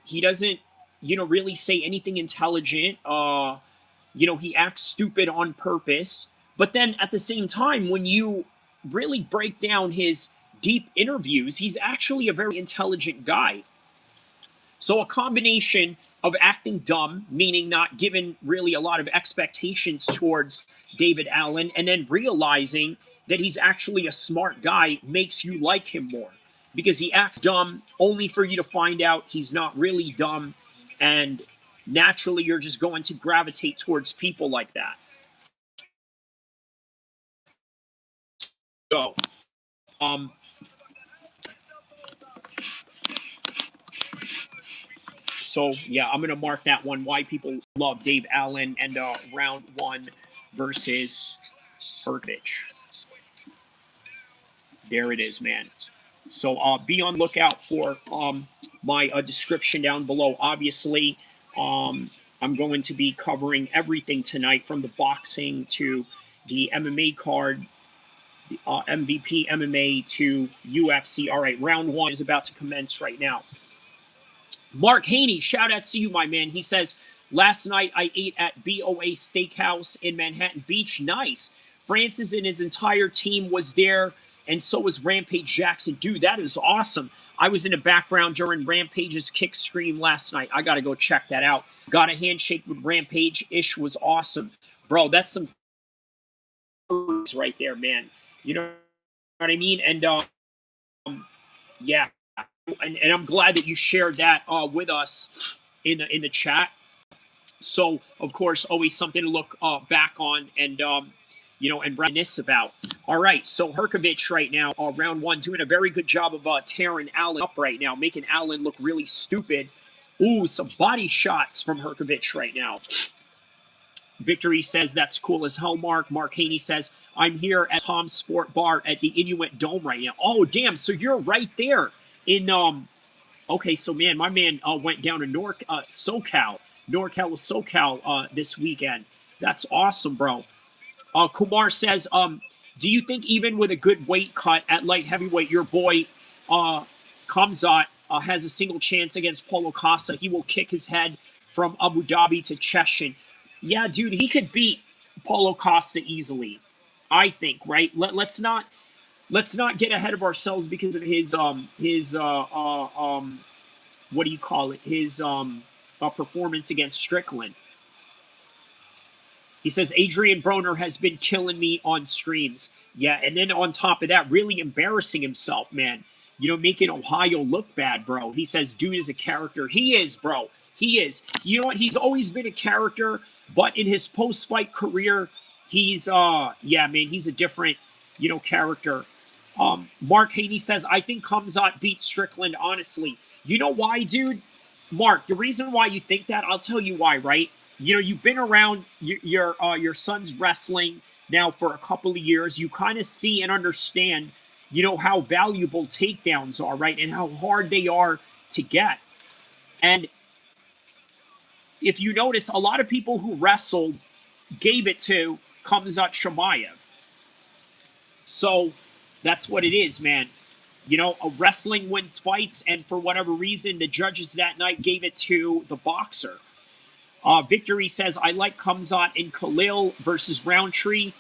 He doesn't, really say anything intelligent. He acts stupid on purpose. But then at the same time, when you really break down his deep interviews, he's actually a very intelligent guy. So a combination of acting dumb, meaning not given really a lot of expectations towards David Allen, and then realizing that he's actually a smart guy makes you like him more. Because he acts dumb only for you to find out he's not really dumb. And naturally you're just going to gravitate towards people like that. So, so yeah, I'm gonna mark that one. Why people love Dave Allen and round 1 versus Hrgovic. There it is, man. So be on lookout for my description down below. Obviously, I'm going to be covering everything tonight, from the boxing to the MMA card, MVP MMA to UFC. All right, round 1 is about to commence right now. Mark Haney, shout out to you, my man. He says, last night I ate at BOA Steakhouse in Manhattan Beach. Nice. Francis and his entire team was there, and so was Rampage Jackson. Dude, that is awesome. I was in the background during Rampage's kick stream last night. I got to go check that out. Got a handshake with Rampage. Ish was awesome. Bro, that's some right there, man. You know what I mean? And yeah. And I'm glad that you shared that with us in the chat. So, of course, always something to look back on and and reminisce about. All right, so Hrgovic right now, round 1, doing a very good job of tearing Allen up right now, making Allen look really stupid. Ooh, some body shots from Hrgovic right now. Victory says, that's cool as hell, Mark. Mark Haney says, I'm here at Tom's Sport Bar at the Inuit Dome right now. Oh, damn, so you're right there in, okay, so man, my man went down to SoCal, this weekend. That's awesome, bro. Kumar says, do you think even with a good weight cut at light heavyweight, your boy Khamzat has a single chance against Paulo Costa? He will kick his head from Abu Dhabi to Chechen. Yeah, dude, he could beat Paulo Costa easily, I think, right? Let's not get ahead of ourselves because of his what do you call it? His performance against Strickland. He says, Adrian Broner has been killing me on streams. Yeah, and then on top of that, really embarrassing himself, man. You know, making Ohio look bad, bro. He says, dude is a character. He is, bro. He is. You know what? He's always been a character, but in his post-fight career, he's, yeah, man, he's a different, character. Mark Haney says, I think Khamzat beats Strickland, honestly. You know why, dude? Mark, the reason why you think that, I'll tell you why, right? You know, you've been around your son's wrestling now for a couple of years. You kind of see and understand, how valuable takedowns are, right? And how hard they are to get. And if you notice, a lot of people who wrestled gave it to Khamzat Chimaev. So that's what it is, man. A wrestling wins fights, and for whatever reason, the judges that night gave it to the boxer. Victory says, I like Khamzat and Khalil versus Roundtree.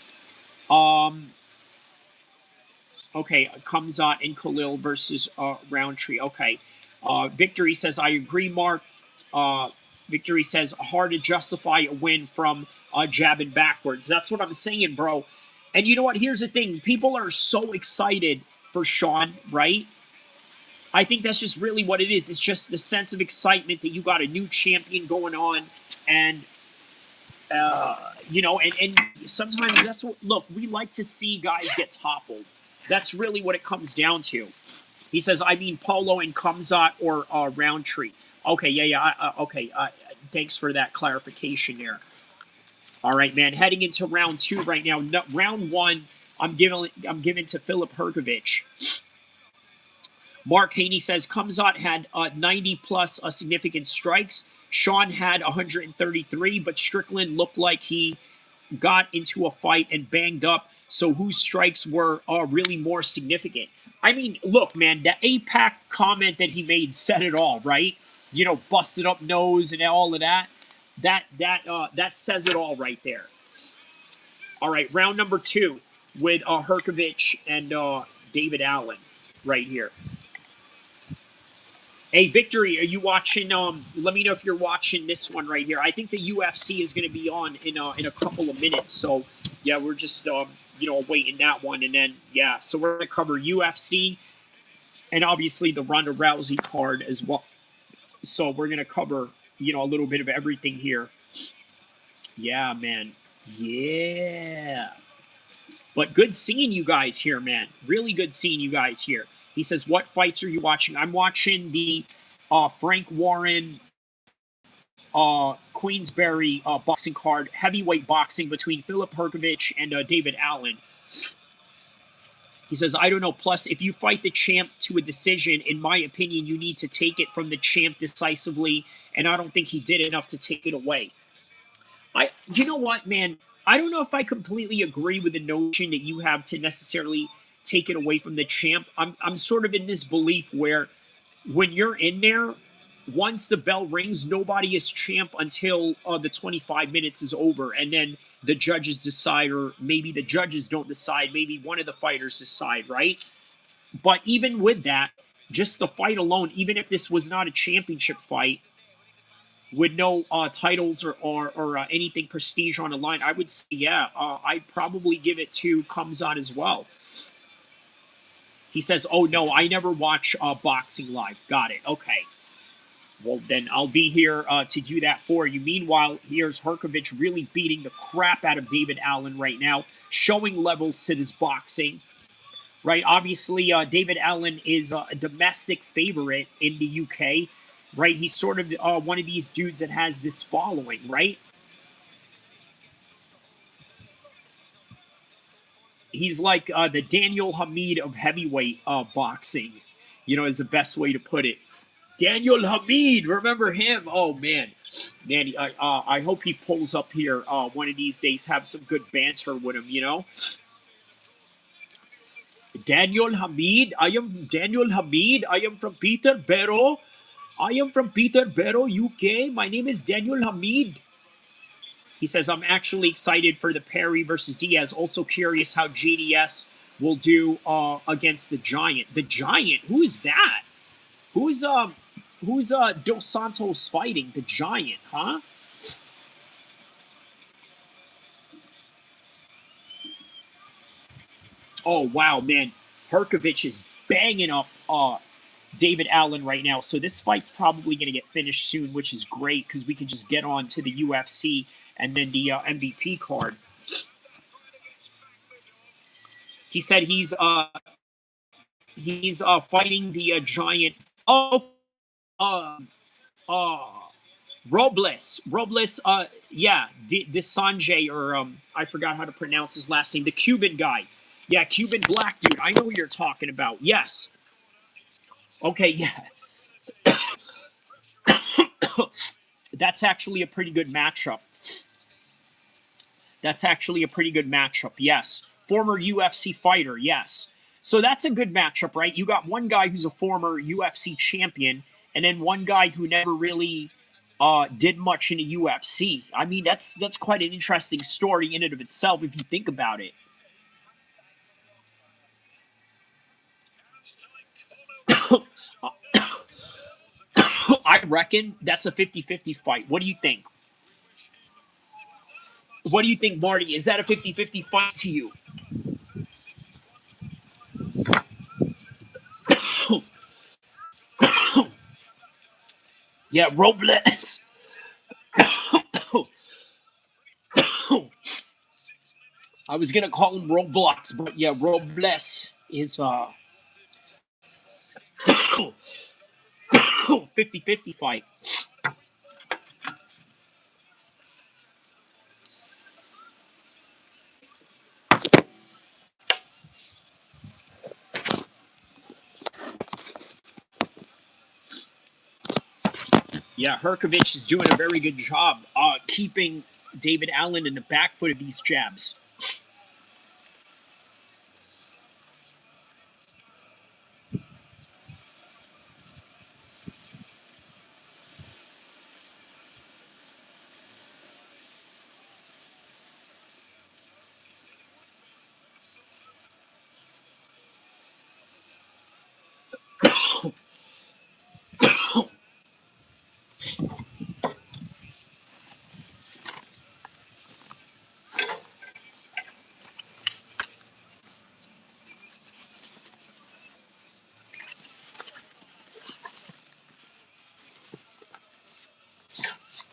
Okay, Khamzat and Khalil versus Roundtree. Okay. Victory says, I agree, Mark. Victory says, hard to justify a win from jabbing backwards. That's what I'm saying, bro. And you know what? Here's the thing. People are so excited for Sean, right? I think that's just really what it is. It's just the sense of excitement that you got a new champion going on. And, and sometimes that's what, look, we like to see guys get toppled. That's really what it comes down to. He says, I mean, Paulo and Khamzat or Roundtree. Okay, yeah. Okay, thanks for that clarification there. All right, man. Heading into round 2 right now. No, round 1, I'm giving to Filip Hrgovic. Mark Haney says Khamzat had 90 plus significant strikes. Sean had 133, but Strickland looked like he got into a fight and banged up. So whose strikes were really more significant? I mean, look, man, the APAC comment that he made said it all, right? Busted up nose and all of that. That says it all right there. All right, round number 2 with Hrgovic and David Allen right here. Hey, Victory, are you watching? Let me know if you're watching this one right here. I think the UFC is going to be on in a couple of minutes. So, yeah, we're just, waiting that one. And then, yeah, so we're going to cover UFC and obviously the Ronda Rousey card as well. So we're going to cover, a little bit of everything here. Yeah, man. Yeah. But good seeing you guys here, man. Really good seeing you guys here. He says, what fights are you watching? I'm watching the Frank Warren Queensberry boxing card, heavyweight boxing between Filip Hrgovic and David Allen. He says, I don't know. Plus, if you fight the champ to a decision, in my opinion, you need to take it from the champ decisively, and I don't think he did enough to take it away. You know what, man? I don't know if I completely agree with the notion that you have to necessarily take it away from the champ. I'm sort of in this belief where when you're in there, once the bell rings, nobody is champ until the 25 minutes is over, and then the judges decide, or maybe the judges don't decide, maybe one of the fighters decide, right? But even with that, just the fight alone, even if this was not a championship fight, with no titles or anything prestige on the line, I would say, yeah, I'd probably give it to Kamzat as well. He says, oh, no, I never watch boxing live. Got it. Okay. Well, then I'll be here to do that for you. Meanwhile, here's Hrgovic really beating the crap out of David Allen right now, showing levels to this boxing. Right, obviously, David Allen is a domestic favorite in the UK. Right, he's sort of one of these dudes that has this following, right? He's like the Daniel Hamid of heavyweight boxing, is the best way to put it. Daniel Hamid, remember him? Oh, man. Man, I hope he pulls up here one of these days, have some good banter with him. Daniel Hamid, I am Daniel Hamid. I am from Peterborough. I am from Peterborough, UK. My name is Daniel Hamid. He says, I'm actually excited for the Perry versus Diaz. Also curious how JDS will do against the Giant. The Giant? Who is that? Who's Dos Santos fighting? The Giant, huh? Oh, wow, man. Hrgovic is banging up David Allen right now. So this fight's probably going to get finished soon, which is great because we can just get on to the UFC and then the MVP card. He said he's fighting the Giant. Oh, Robles. Yeah, Sanjay, or I forgot how to pronounce his last name. The Cuban guy. Yeah, Cuban black dude. I know who you're talking about. Yes. Okay. Yeah. That's actually a pretty good matchup. Yes. Former UFC fighter. Yes. So that's a good matchup, right? You got one guy who's a former UFC champion, and then one guy who never really did much in the UFC. I mean, that's quite an interesting story in and of itself if you think about it. I reckon that's a 50-50 fight. What do you think? What do you think, Marty? Is that a 50-50 fight to you? Yeah, Robles. I was gonna call him Roblox, but yeah, Robles is 50-50 fight. Yeah, Hrgovic is doing a very good job keeping David Allen in the back foot of these jabs.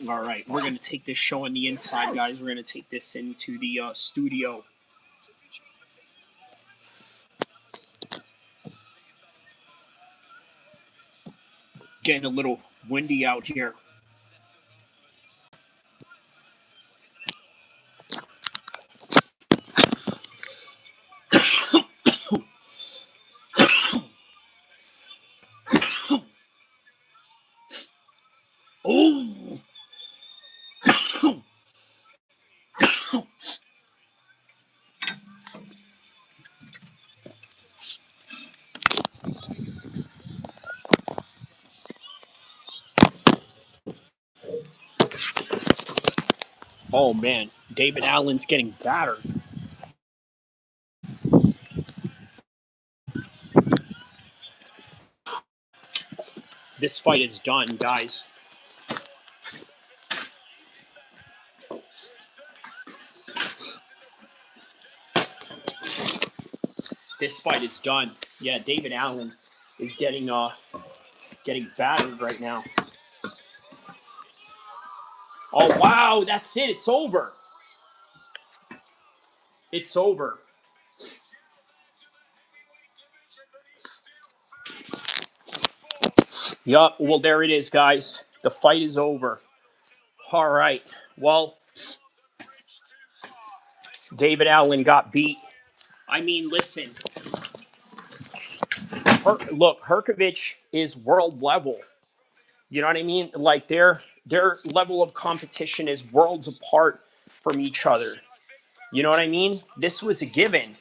All right, we're going to take this show on the inside, guys. We're going to take this into the studio. Getting a little windy out here. Oh! Oh, man. David Allen's getting battered. This fight is done, guys. This fight is done. Yeah, David Allen is getting battered right now. Oh, wow, that's it. It's over. It's over. Yup, well, there it is, guys. The fight is over. All right. Well, David Allen got beat. I mean, listen. Look, Hrgovic is world level. You know what I mean? Like their level of competition is worlds apart from each other. You know what I mean? This was a given.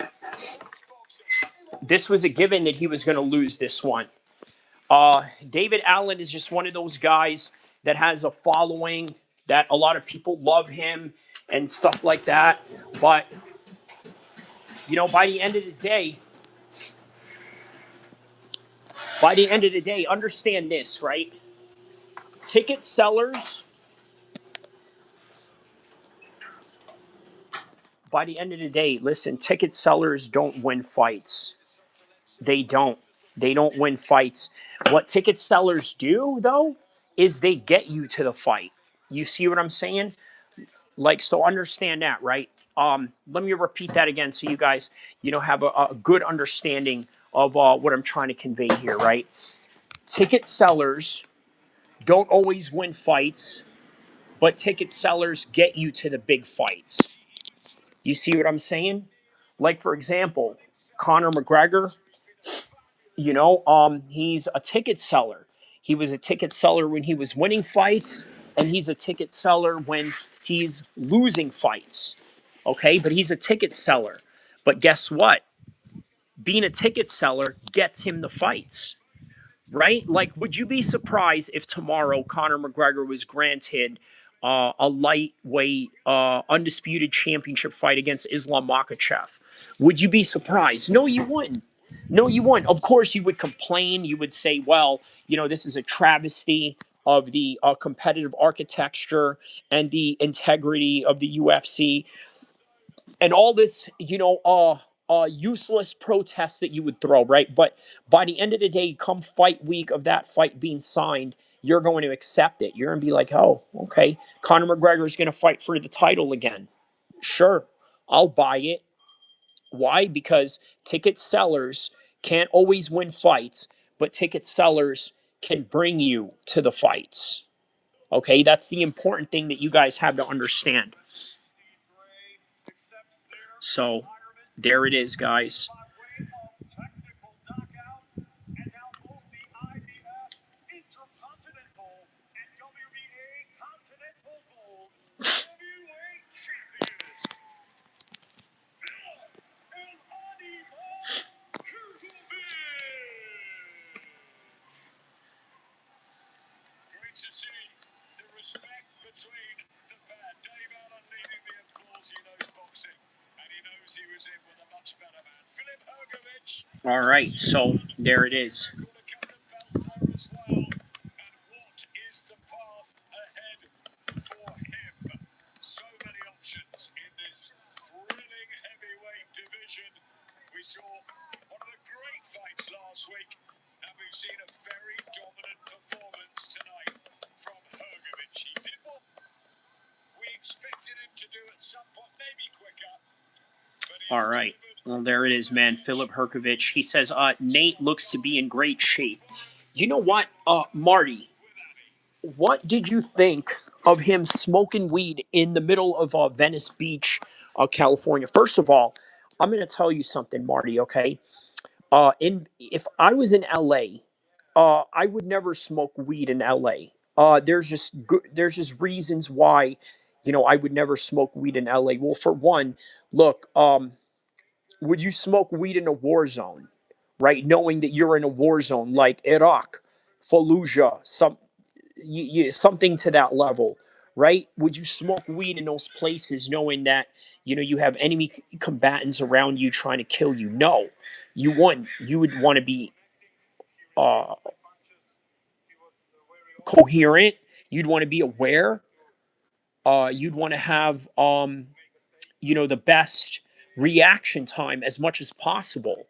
This was a given that he was going to lose this one. David Allen is just one of those guys that has a following, that a lot of people love him and stuff like that. But, you know, by the end of the day, understand this, right? Ticket sellers, by the end of the day, listen, ticket sellers don't win fights. They don't. They don't win fights. What ticket sellers do, though, is they get you to the fight. You see what I'm saying? Like, so understand that, right? Let me repeat that again so you guys, you know, have a good understanding of what I'm trying to convey here, right? Ticket sellers don't always win fights, but ticket sellers get you to the big fights. You see what I'm saying? Like, for example, Conor McGregor, you know, he's a ticket seller. He was a ticket seller when he was winning fights, and he's a ticket seller when he's losing fights. Okay, but he's a ticket seller. But guess what? Being a ticket seller gets him the fights, right? Like, would you be surprised if tomorrow Conor McGregor was granted a lightweight undisputed championship fight against Islam Makhachev? Would you be surprised? No, you wouldn't. No, you wouldn't. Of course, you would complain. You would say, well, you know, this is a travesty of the competitive architecture and the integrity of the UFC and all this, you know, useless protests that you would throw, right? But by the end of the day, come fight week of that fight being signed, you're going to accept it. You're going to be like, oh, okay, Conor McGregor is going to fight for the title again. Sure, I'll buy it. Why? Because ticket sellers can't always win fights, but ticket sellers can bring you to the fights. Okay, that's the important thing that you guys have to understand. So, there it is, guys. To see the respect between the pair. Dave Allen leading the applause. He knows boxing, and he knows he was in with a much better man. Hrgovic. All right, so there it is. Banter as well. And what is the path ahead for him? So many options in this thrilling heavyweight division. We saw one of the great fights last week, and we've seen a very dominant performance tonight from Hrgovic. He did what maybe quicker, but he's All right. Well, there it is, man. Philip Hrgovic. He says, Nate looks to be in great shape. You know what, Marty? What did you think of him smoking weed in the middle of Venice Beach, California? First of all, I'm going to tell you something, Marty. Okay, if I was in LA, I would never smoke weed in LA. There's just reasons why, I would never smoke weed in LA. Well, for one, look, would you smoke weed in a war zone, right? Knowing that you're in a war zone like Iraq, Fallujah, something to that level, right? Would you smoke weed in those places knowing that, you have enemy combatants around you trying to kill you? No, you wouldn't. You would want to be uh, coherent. You'd want to be aware. You'd want to have, the best reaction time as much as possible.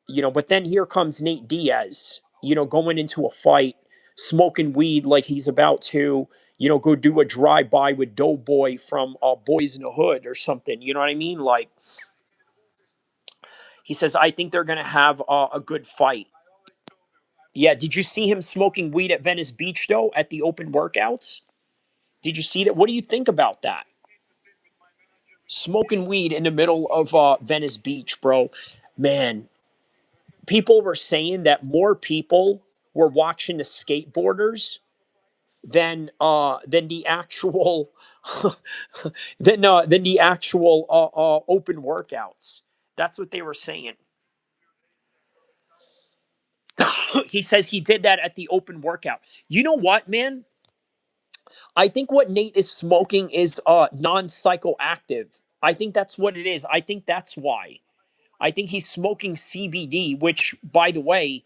But then here comes Nate Diaz, going into a fight, smoking weed like he's about to, go do a drive-by with Doughboy from Boys in the Hood or something. You know what I mean? Like, he says, I think they're going to have a good fight. Yeah, did you see him smoking weed at Venice Beach, though, at the open workouts? Did you see that? What do you think about that? Smoking weed in the middle of Venice Beach, bro. Man, people were saying that more people were watching the skateboarders than the actual than the actual open workouts. That's what they were saying. He says he did that at the open workout. You know what, man? I think what Nate is smoking is non-psychoactive. I think that's what it is. I think that's why. I think he's smoking CBD, which, by the way,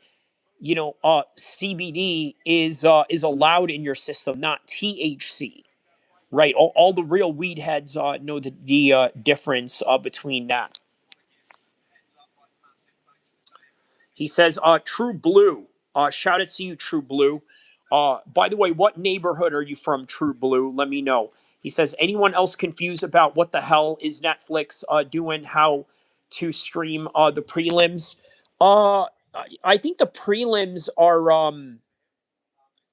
CBD is allowed in your system, not THC. Right. All the real weed heads know the difference between that. He says, True Blue. Shout out to you, True Blue. By the way, what neighborhood are you from, True Blue? Let me know. He says, anyone else confused about what the hell is Netflix doing, how to stream the prelims? Uh, I think the prelims are,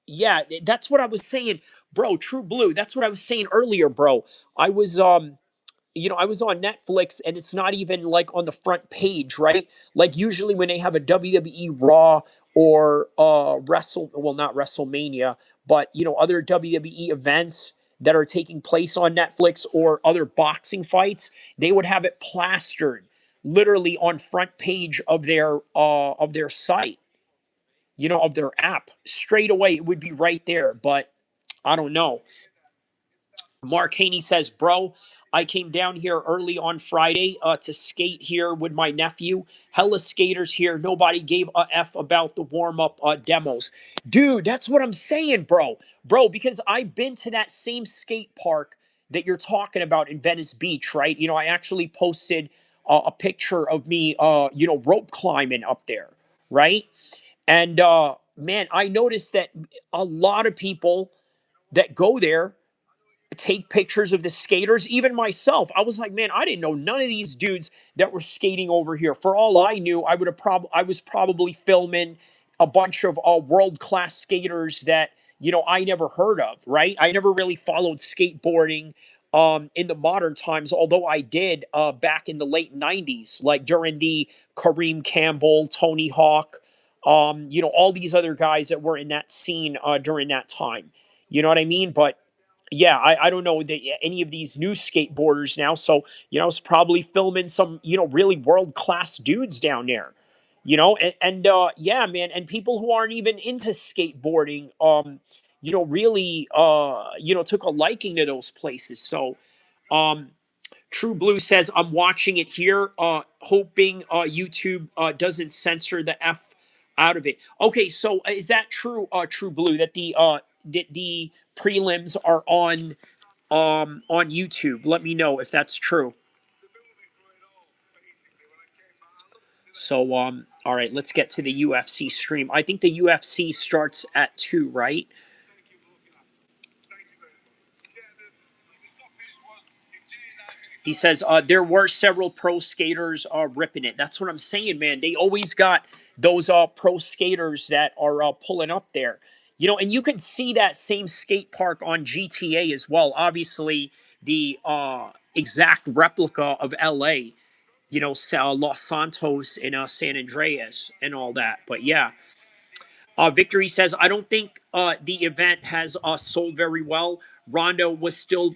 yeah, that's what I was saying, bro. True Blue. That's what I was saying earlier, bro. I was, I was on Netflix and it's not even like on the front page, right? Like usually when they have a WWE Raw or not WrestleMania, but other WWE events that are taking place on Netflix or other boxing fights, they would have it plastered literally on front page of their site, of their app. Straight away it would be right there, but I don't know. Mark Haney says, bro, I came down here early on Friday to skate here with my nephew. Hella skaters here. Nobody gave a F about the warm up demos. Dude, that's what I'm saying, bro. Bro, because I've been to that same skate park that you're talking about in Venice Beach, right? I actually posted a picture of me, rope climbing up there, right? And man, I noticed that a lot of people that go there take pictures of the skaters, even myself. I was like, man, I didn't know none of these dudes that were skating over here. For all I knew, I was probably filming a bunch of world class skaters that I never heard of. Right? I never really followed skateboarding in the modern times, although I did back in the late '90s, like during the Kareem Campbell, Tony Hawk, all these other guys that were in that scene during that time. You know what I mean? But yeah, I don't know any of these new skateboarders now. So, it's probably filming some, really world class dudes down there, yeah, man. And people who aren't even into skateboarding, really, took a liking to those places. So, um, True Blue says, I'm watching it here, hoping YouTube doesn't censor the F out of it. Okay, so is that true, True Blue, that the prelims are on YouTube? Let me know if that's true. So all right, let's get to the UFC stream. I think the UFC starts at 2, right? He says there were several pro skaters ripping it. That's what I'm saying, man. They always got those pro skaters that are pulling up there. You know, and you can see that same skate park on GTA as well. Obviously, the exact replica of LA, you know, Los Santos and San Andreas and all that. But yeah, Victory says, I don't think the event has sold very well. Ronda was still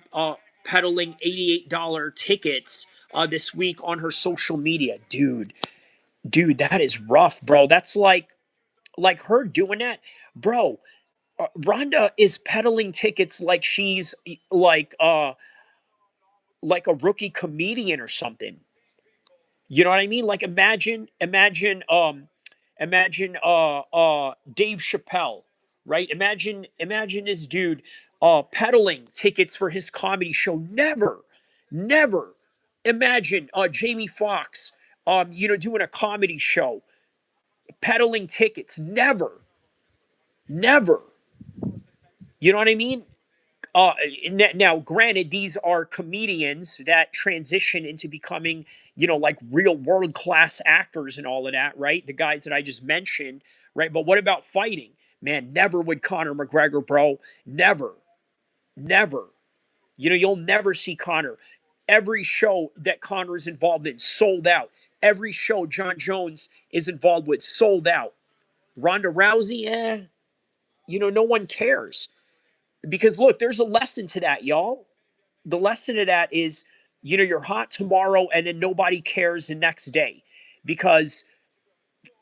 peddling $88 tickets this week on her social media. Dude, that is rough, bro. That's like her doing that. Bro, Ronda is peddling tickets like she's like a rookie comedian or something. You know what I mean? Like imagine Dave Chappelle, right? Imagine this dude peddling tickets for his comedy show. Never imagine Jamie Foxx you know, doing a comedy show, peddling tickets. Never. You know what I mean? uh Now granted, these are comedians that transition into becoming, you know, like real world class actors and all of that, right? The guys that I just mentioned, right? But what about fighting? Man, never would Conor McGregor, bro. Never. You know, you'll never see Conor. Every show that Conor is involved in sold out. Every show John Jones is involved with sold out. Ronda Rousey, you know, no one cares. Because look, there's a lesson to that, y'all. The lesson of that is, you know, you're hot tomorrow and then nobody cares the next day. Because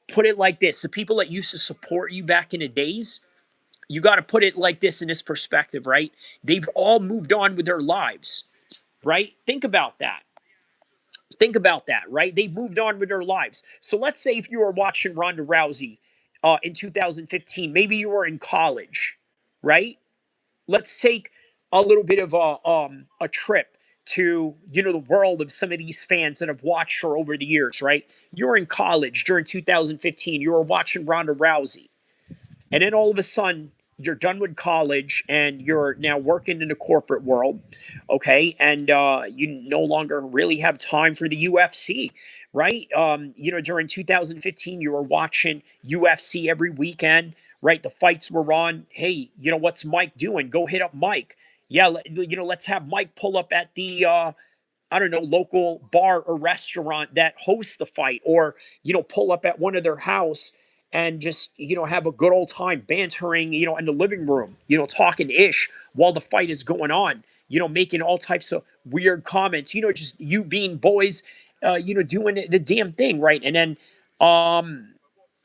put it like this, the people that used to support you back in the days, you got to put it like this in this perspective, right? They've all moved on with their lives, right? Think about that, right? They've moved on with their lives. So let's say if you were watching Ronda Rousey in 2015, maybe you were in college, right? Let's take a little bit of a trip to, you know, the world of some of these fans that have watched her over the years, right? You're in college during 2015. You were watching Ronda Rousey. And then all of a sudden, you're done with college and you're now working in the corporate world, okay? And you no longer really have time for the UFC, right? You know, during 2015, you were watching UFC every weekend, right? The fights were on. Hey, you know, what's Mike doing? Go hit up Mike. Yeah, you know, let's have Mike pull up at the I don't know, local bar or restaurant that hosts the fight, or, you know, pull up at one of their house and just, you know, have a good old time bantering, you know, in the living room, you know, talking ish while the fight is going on, you know, making all types of weird comments, you know, just you being boys, you know, doing the damn thing, right? And then,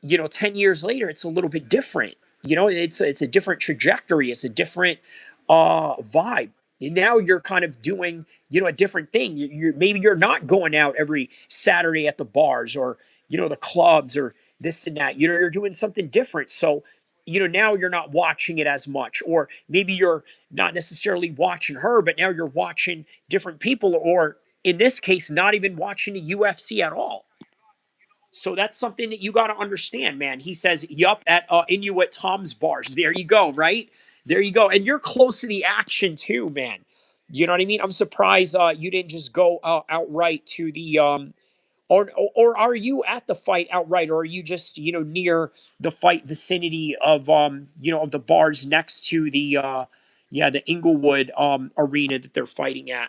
you know, 10 years later, it's a little bit different. You know, it's a different trajectory. It's a different vibe. And now you're kind of doing, you know, a different thing. Maybe you're not going out every Saturday at the bars or, you know, the clubs or this and that. You know, you're doing something different. So, you know, now you're not watching it as much. Or maybe you're not necessarily watching her, but now you're watching different people, or in this case, not even watching the UFC at all. So that's something that you got to understand, man. He says, yup, at Inuit Tom's bars. There you go, right? There you go. And you're close to the action too, man. You know what I mean? I'm surprised you didn't just go outright to the or are you at the fight outright, or are you just, you know, near the fight vicinity of you know, of the bars next to the yeah, the Inglewood arena that they're fighting at?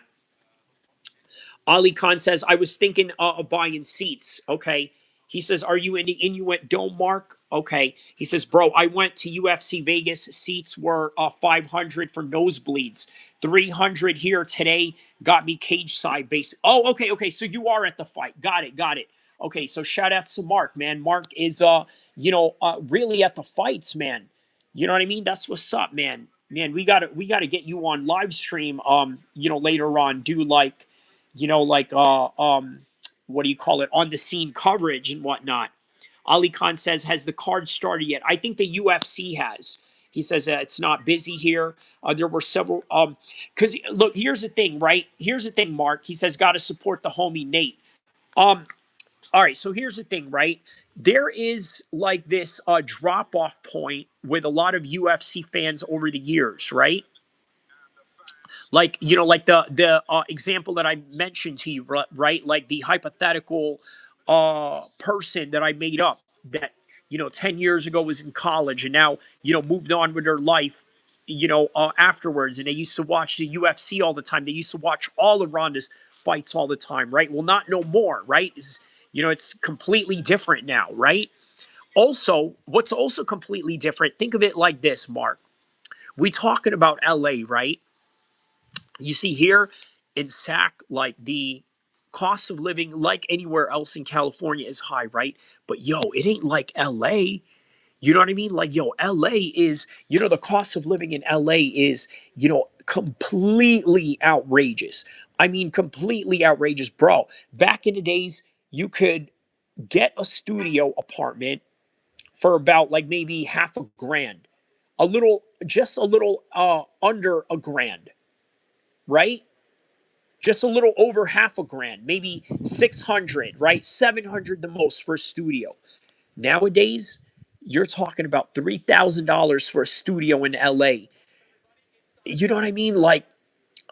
Ali Khan says, I was thinking of buying seats. Okay. He says, are you in the Inuit Dome, Mark? Okay. He says, bro, I went to UFC Vegas. Seats were 500 for nosebleeds. 300 here today. Got me cage side base. Oh, okay. So you are at the fight. Got it. Okay. So shout out to Mark, man. Mark is, you know, really at the fights, man. You know what I mean? That's what's up, man. Man, we gotta get you on live stream, you know, later on. Do like, you know, like what do you call it, on the scene coverage and whatnot. Ali Khan says, has the card started yet? I think the UFC has. He says it's not busy here. There were several because look, here's the thing, right? Here's the thing, Mark. He says, gotta support the homie Nate. All right, so here's the thing, right? There is like this drop off point with a lot of UFC fans over the years, right? Like, like the example that I mentioned to you, right? Like the hypothetical person that I made up that 10 years ago was in college and now moved on with their life afterwards, and they used to watch the UFC all the time. They used to watch all of Ronda's fights all the time, right? Well, not no more, right? It's completely different now, right? Also, what's also completely different, think of it like this, Mark. We talking about LA, right? You see here in SAC, like the cost of living, like anywhere else in California, is high, right? But yo, it ain't like LA. You know what I mean? Like, yo, LA is, the cost of living in LA is, completely outrageous. I mean, completely outrageous, bro. Back in the days, you could get a studio apartment for about like maybe half a grand, just a little under a grand, right? Just a little over half a grand, maybe 600, right? 700 the most for a studio. Nowadays, you're talking about $3,000 for a studio in LA. You know what I mean? Like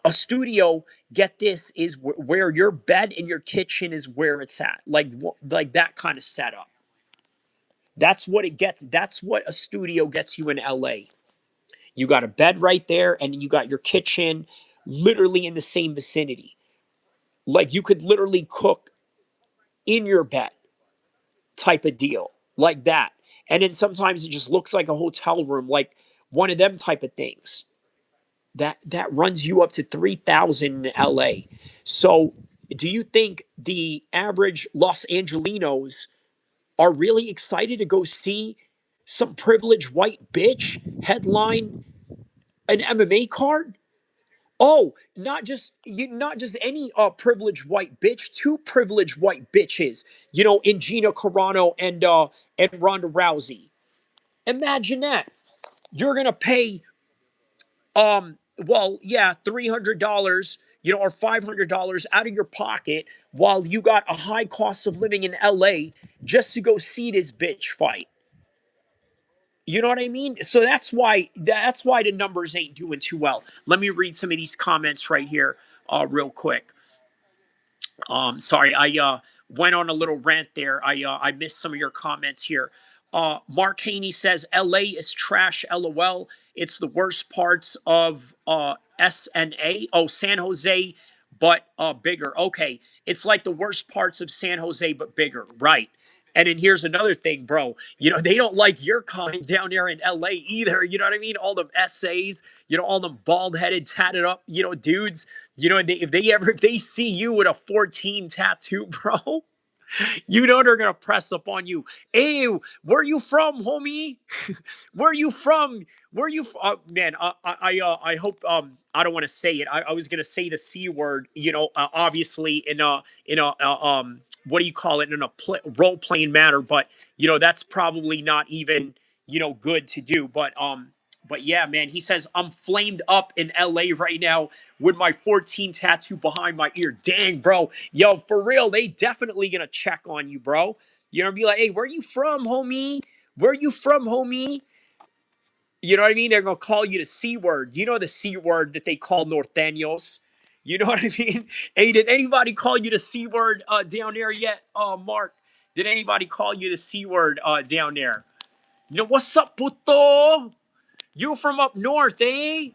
a studio, get this, is where your bed and your kitchen is where it's at. Like that kind of setup. That's what it gets. That's what a studio gets you in LA. You got a bed right there and you got your kitchen literally in the same vicinity. Like you could literally cook in your bed type of deal, like that. And then sometimes it just looks like a hotel room, like one of them type of things. That runs you up to 3,000 in LA. So, do you think the average Los Angelinos are really excited to go see some privileged white bitch headline an MMA card? Oh, not just any privileged white bitch, two privileged white bitches, in Gina Carano and Ronda Rousey. Imagine that. You're gonna pay well, yeah, $300, or $500 out of your pocket while you got a high cost of living in LA just to go see this bitch fight. You know what I mean? So that's why the numbers ain't doing too well. Let me read some of these comments right here, real quick. Sorry, I went on a little rant there. I missed some of your comments here. Mark Haney says LA is trash. LOL. It's the worst parts of SNA. Oh, San Jose, but bigger. Okay, it's like the worst parts of San Jose, but bigger. Right. And then here's another thing, bro. They don't like your kind down there in LA either. You know what I mean? All them essays, all them bald headed, tatted up, dudes. If they see you with a 14 tattoo, bro, they're gonna press up on you. Hey, where you from, homie? Where you from? Man, I hope I don't want to say it. I was gonna say the c word. Obviously in a what do you call it, in a role playing manner, but that's probably not even good to do. But yeah, man, he says I'm flamed up in LA right now with my 14 tattoo behind my ear. Dang, bro. Yo, for real, they definitely gonna check on you, bro. Be like, hey, where you from, homie? Where you from, homie? You know what I mean? They're gonna call you the C word. You know the C word that they call Norteños. You know what I mean? Hey, did anybody call you the C word down there yet? Mark, did anybody call you the C word down there? What's up, puto? You from up north, eh?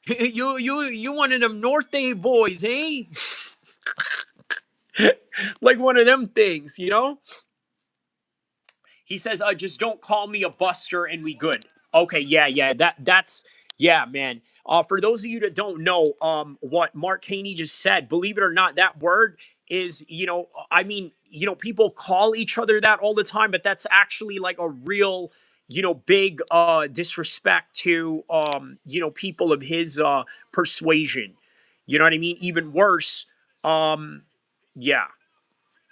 You one of them Norte boys, eh? Like one of them things. He says, just don't call me a buster and we good. Okay, yeah. That's yeah, man. For those of you that don't know what Mark Haney just said, believe it or not, that word is, I mean, people call each other that all the time, but that's actually like a real, big disrespect to people of his persuasion. You know what I mean? Even worse, yeah,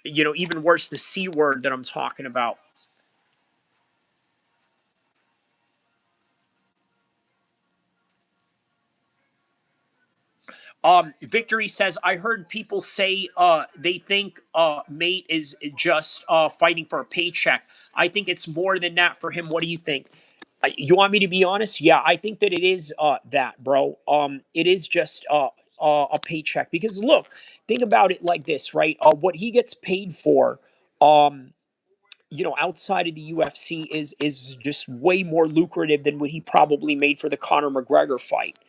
even worse, the C word that I'm talking about. Victory says, I heard people say they think Mate is just fighting for a paycheck. I think it's more than that for him. What do you think? You want me to be honest? Yeah, I think that it is that, bro. It is just a paycheck because look, think about it like this, right? What he gets paid for, um, outside of the UFC is just way more lucrative than what he probably made for the Conor McGregor fight.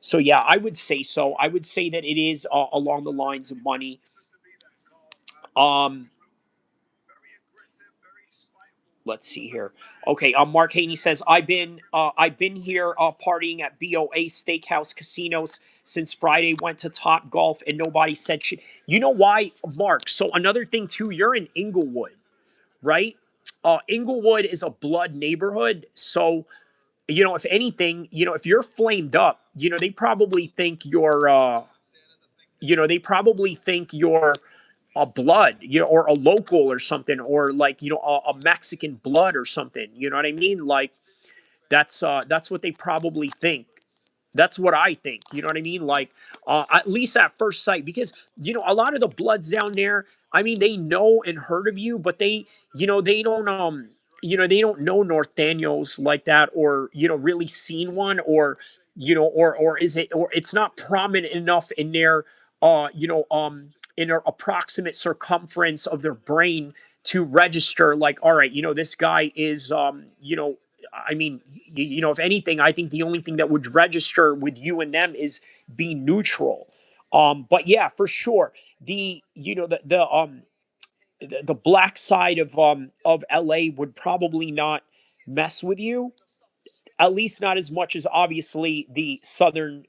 So yeah, I would say so. I would say that it is along the lines of money. Um, let's see here. Okay, Mark Haney says I've been here partying at BOA Steakhouse casinos since Friday. Went to Top Golf and nobody said shit. You know why, Mark? So another thing too, you're in Inglewood, right? Inglewood is a blood neighborhood, so if anything, if you're flamed up, they probably think you're a blood, or a local or something, or like a Mexican blood or something. You know what I mean? Like that's what they probably think. That's what I think. You know what I mean? Like, at least at first sight, because a lot of the bloods down there. I mean, they know and heard of you, but they don't they don't know North Daniels like that, or really seen one, or or is it, or it's not prominent enough in their in their approximate circumference of their brain to register, like, all right, this guy is I mean, if anything, I think the only thing that would register with you and them is be neutral. But yeah, for sure, the black side of LA would probably not mess with you, at least not as much as obviously the southern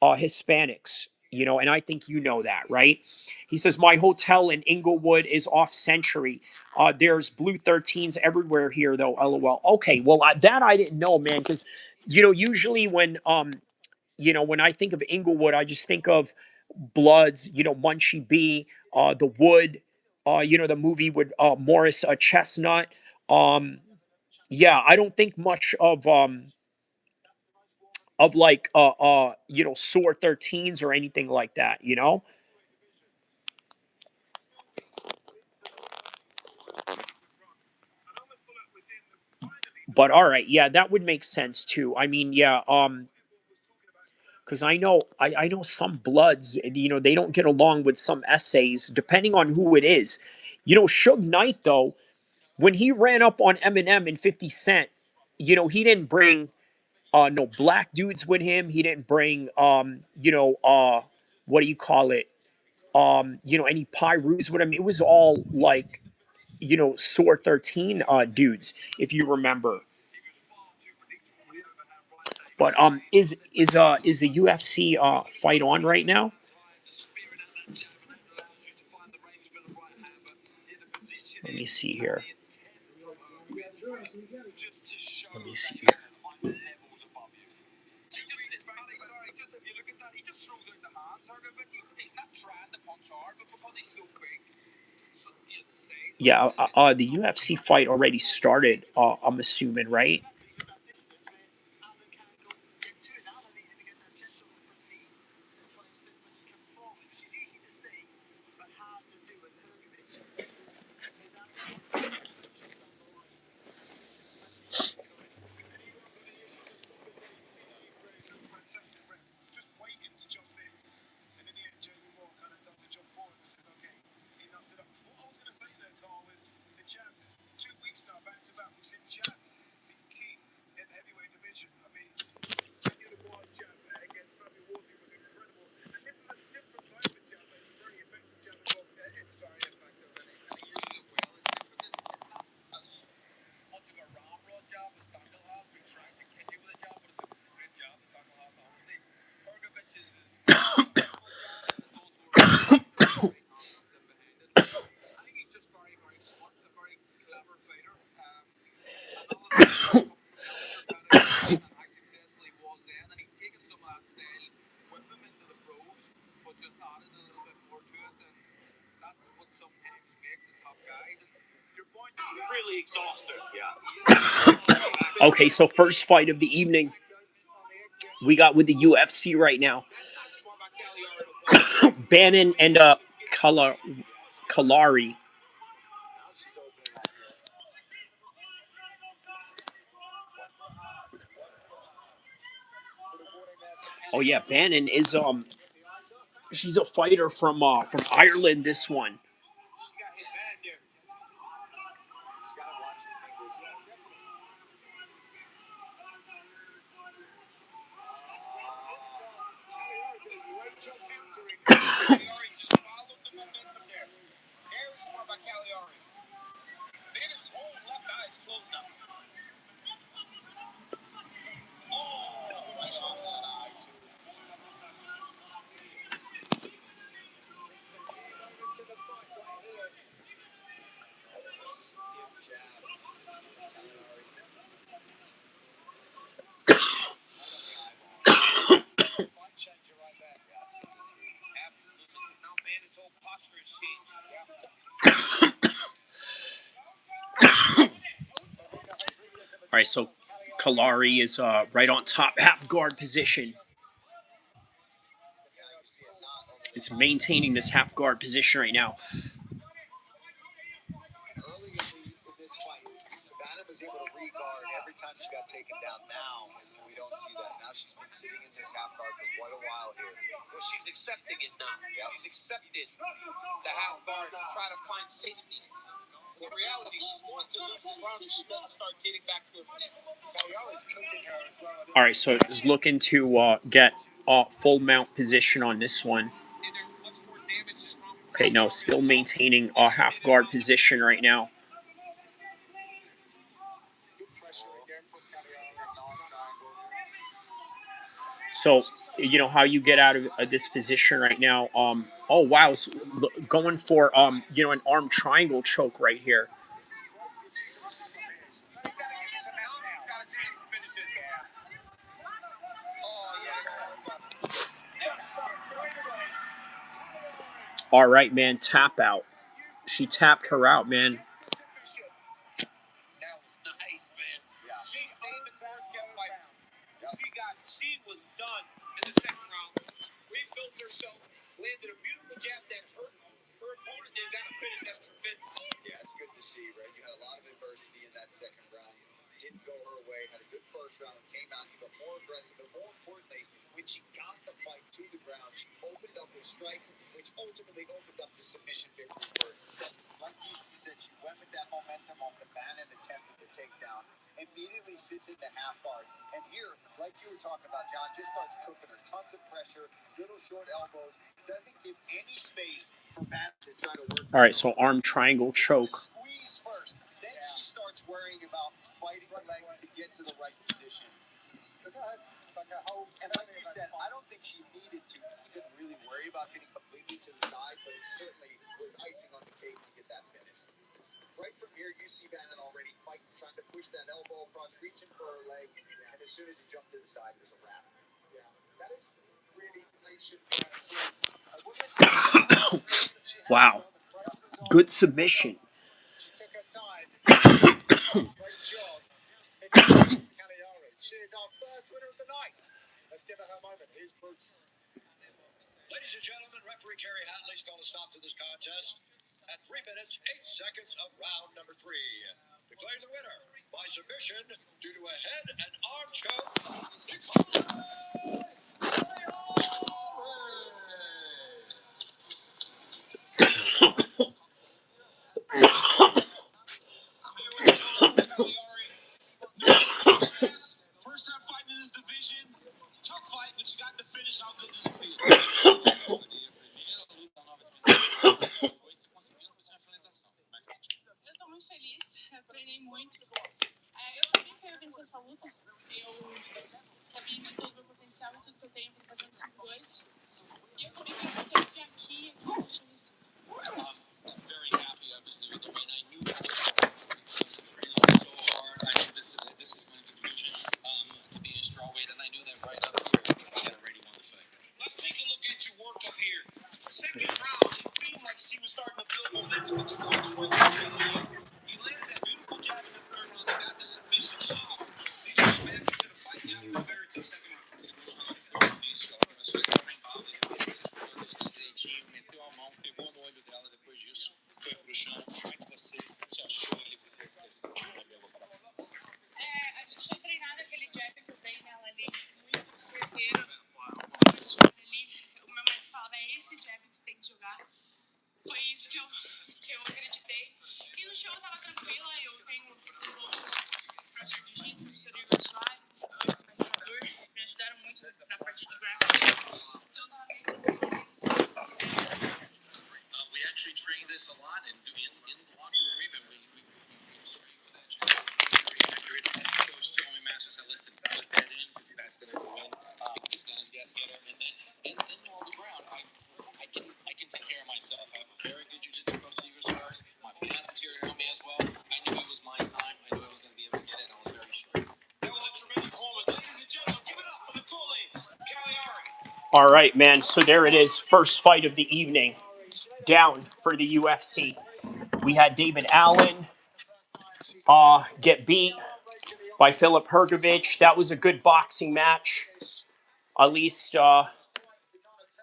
Hispanics. And I think that, right? He says, my hotel in Inglewood is off Century. There's Blue 13s everywhere here, though, LOL. Okay, well, that I didn't know, man, because, usually when I think of Inglewood, I just think of Bloods, Munchie B, The Wood, the movie with Morris Chestnut. Um, yeah, I don't think much of like SOAR 13s or anything like that. But all right, yeah, that would make sense too. I mean, yeah, because I know some Bloods, they don't get along with some essays, depending on who it is. Suge Knight, though, when he ran up on Eminem and 50 Cent, he didn't bring no black dudes with him. He didn't bring what do you call it? Any Pyrus with him. It was all like, SOAR 13 dudes, if you remember. But is the UFC fight on right now? Let me see here. Let me see here. Yeah, the UFC fight already started. I'm assuming, right? Okay, so first fight of the evening we got with the UFC right now. Bannon and Kalari. Oh yeah, Bannon is she's a fighter from Ireland. This one. All right, so Kalari is right on top, half guard position. It's maintaining this half guard position right now. Early in this fight, Bannon was able to re-guard every time she got taken down. Now we don't see that. Now she's been sitting in this half guard for quite a while here. Well, she's accepting it now. Yep. She's accepted the half guard to try to find safety. In reality, she's going to lose this round if she doesn't start getting back to her feet. All right, so is looking to get full mount position on this one. Okay, no, still maintaining a half guard position right now. So, you know how you get out of this position right now. Oh wow, going for you know, an arm triangle choke right here. All right, man, tap out. She tapped her out, man. That was nice, man. She stayed the course, kept fighting. She was done in the second round. Rebuilt herself, landed a beautiful jab that hurt her opponent, then got a finish. That's tremendous. Yeah, it's good to see, right? You had a lot of adversity in that second round. Didn't go her way. Had a good first round. Came out even more aggressive. But more importantly, when she got the fight to the ground, she opened up with strikes, which ultimately opened up the submission victory for her. Like DC said, she went with that momentum on the Bannon attempt at the takedown. Immediately sits in the half guard. And here, like you were talking about, John, just starts cooking her. Tons of pressure, little short elbows. Doesn't give any space for Bannon to try to work. All right, so arm triangle choke. Squeeze first. Then she starts worrying about fighting her leg to get to the right position. And like you said, I don't think she needed to even really worry about getting completely to the side, but it certainly was icing on the cake to get that finish. Right from here, you see Bannon already fighting, trying to push that elbow across, reaching for her leg, and as soon as he jumped to the side, there's a wrap. Yeah, that is really nice. Wow, good submission. She took her time. Great job. She is our first winner of the night. Let's give her her moment. Here's Bruce. Ladies and gentlemen, referee Kerry Hatley's called a stop to this contest at 3 minutes, 8 seconds of round number 3. Declaring the winner by submission due to a head and arm choke. First time fighting in this division. Tough fight, but you got the finish. How good does it feel? Eu tô muito feliz, eu treinei muito. Eu sabia que eu ia vencer essa luta. Eu sabia de todo o meu potencial e tudo Foi isso que eu acreditei. E no show eu tava tranquila, eu tenho professor de jiu-jitsu, professor universitário, maestrador, me ajudaram muito na parte de grappling. Então eu tava bem tranquila. We actually train this a lot, and in the locker room even we screen for that. Very accurate. Coach told me, Master said, listen, put that in because that's going to go in. He's going to get it, and then on the ground, I can take care of myself. I have a very good jiu-jitsu coach, superstars. My fans here to help me as well. I knew it was my time. I knew I was going to be able to get it. And I was very sure. That was a tremendous performance, ladies and gentlemen. Give it up for the bully, Cagliari. All right, man. So there it is. First fight of the evening. Down for the UFC. We had David Allen get beat by Filip Hrgovic. That was a good boxing match. At least,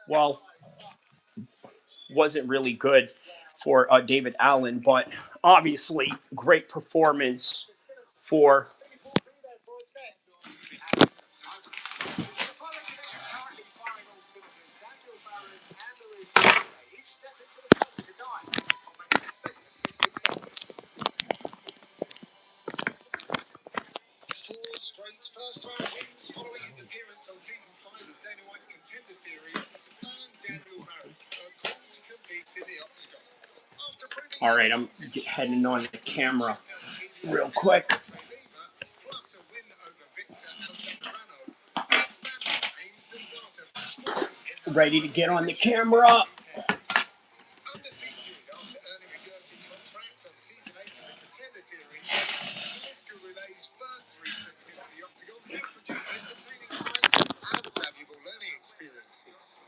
well, wasn't really good for David Allen, but obviously great performance for. First round wins following his appearance on season 5 of Dana White's Contender Series, and Daniel Barrett called to compete in the octagon. After proving All right, I'm heading on the camera real quick. plus a win over Victor Carano, Banter aims to start a Ready to get on the camera. undefeated after earning a guaranteed contract on season 8 of the Contender Series. This Gouroulet's first 3 trips into the octagon have produced entertaining fights and valuable learning experiences.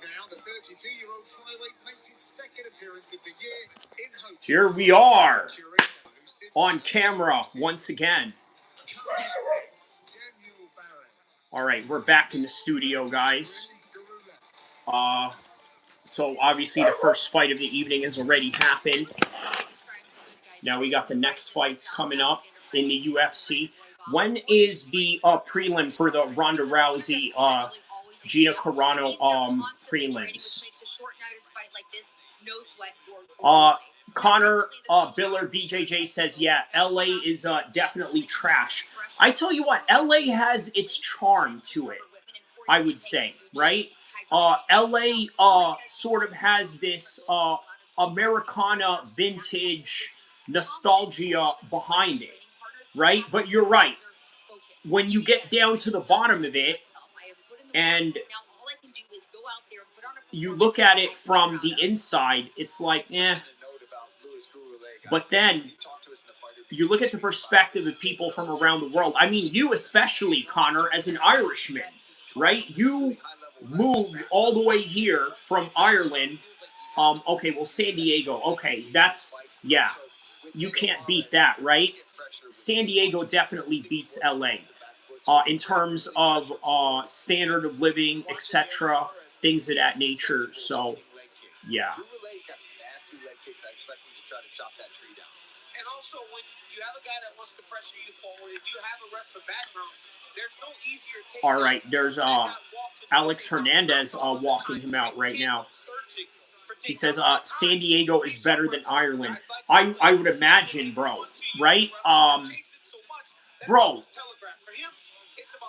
Now the 32-year-old flyweight makes his second appearance of the year in hopes. Here we are on camera once again. All right, we're back in the studio, guys. So obviously the first fight of the evening has already happened. Now we got the next fights coming up in the UFC. When is the prelims for the Ronda Rousey, Gina Carano prelims? Conor Biller BJJ says, yeah, LA is definitely trash. I tell you what, LA has its charm to it, I would say, right? LA sort of has this Americana vintage nostalgia behind it, right? But you're right. When you get down to the bottom of it and you look at it from the inside, it's like, eh. But then you look at the perspective of people from around the world. I mean, you especially, Conor, as an Irishman, right? You moved all the way here from Ireland. Okay, well, San Diego. Okay, that's, yeah. You can't beat that, right? San Diego definitely beats LA in terms of standard of living, etc., things of that nature. So, yeah. And also, when you have a guy that wants to pressure you forward, if you have a wrestler background, there's no easier takedown. All right, there's Alex Hernandez walking him out right now. He says San Diego is better than Ireland. I would imagine, bro. Right? Bro,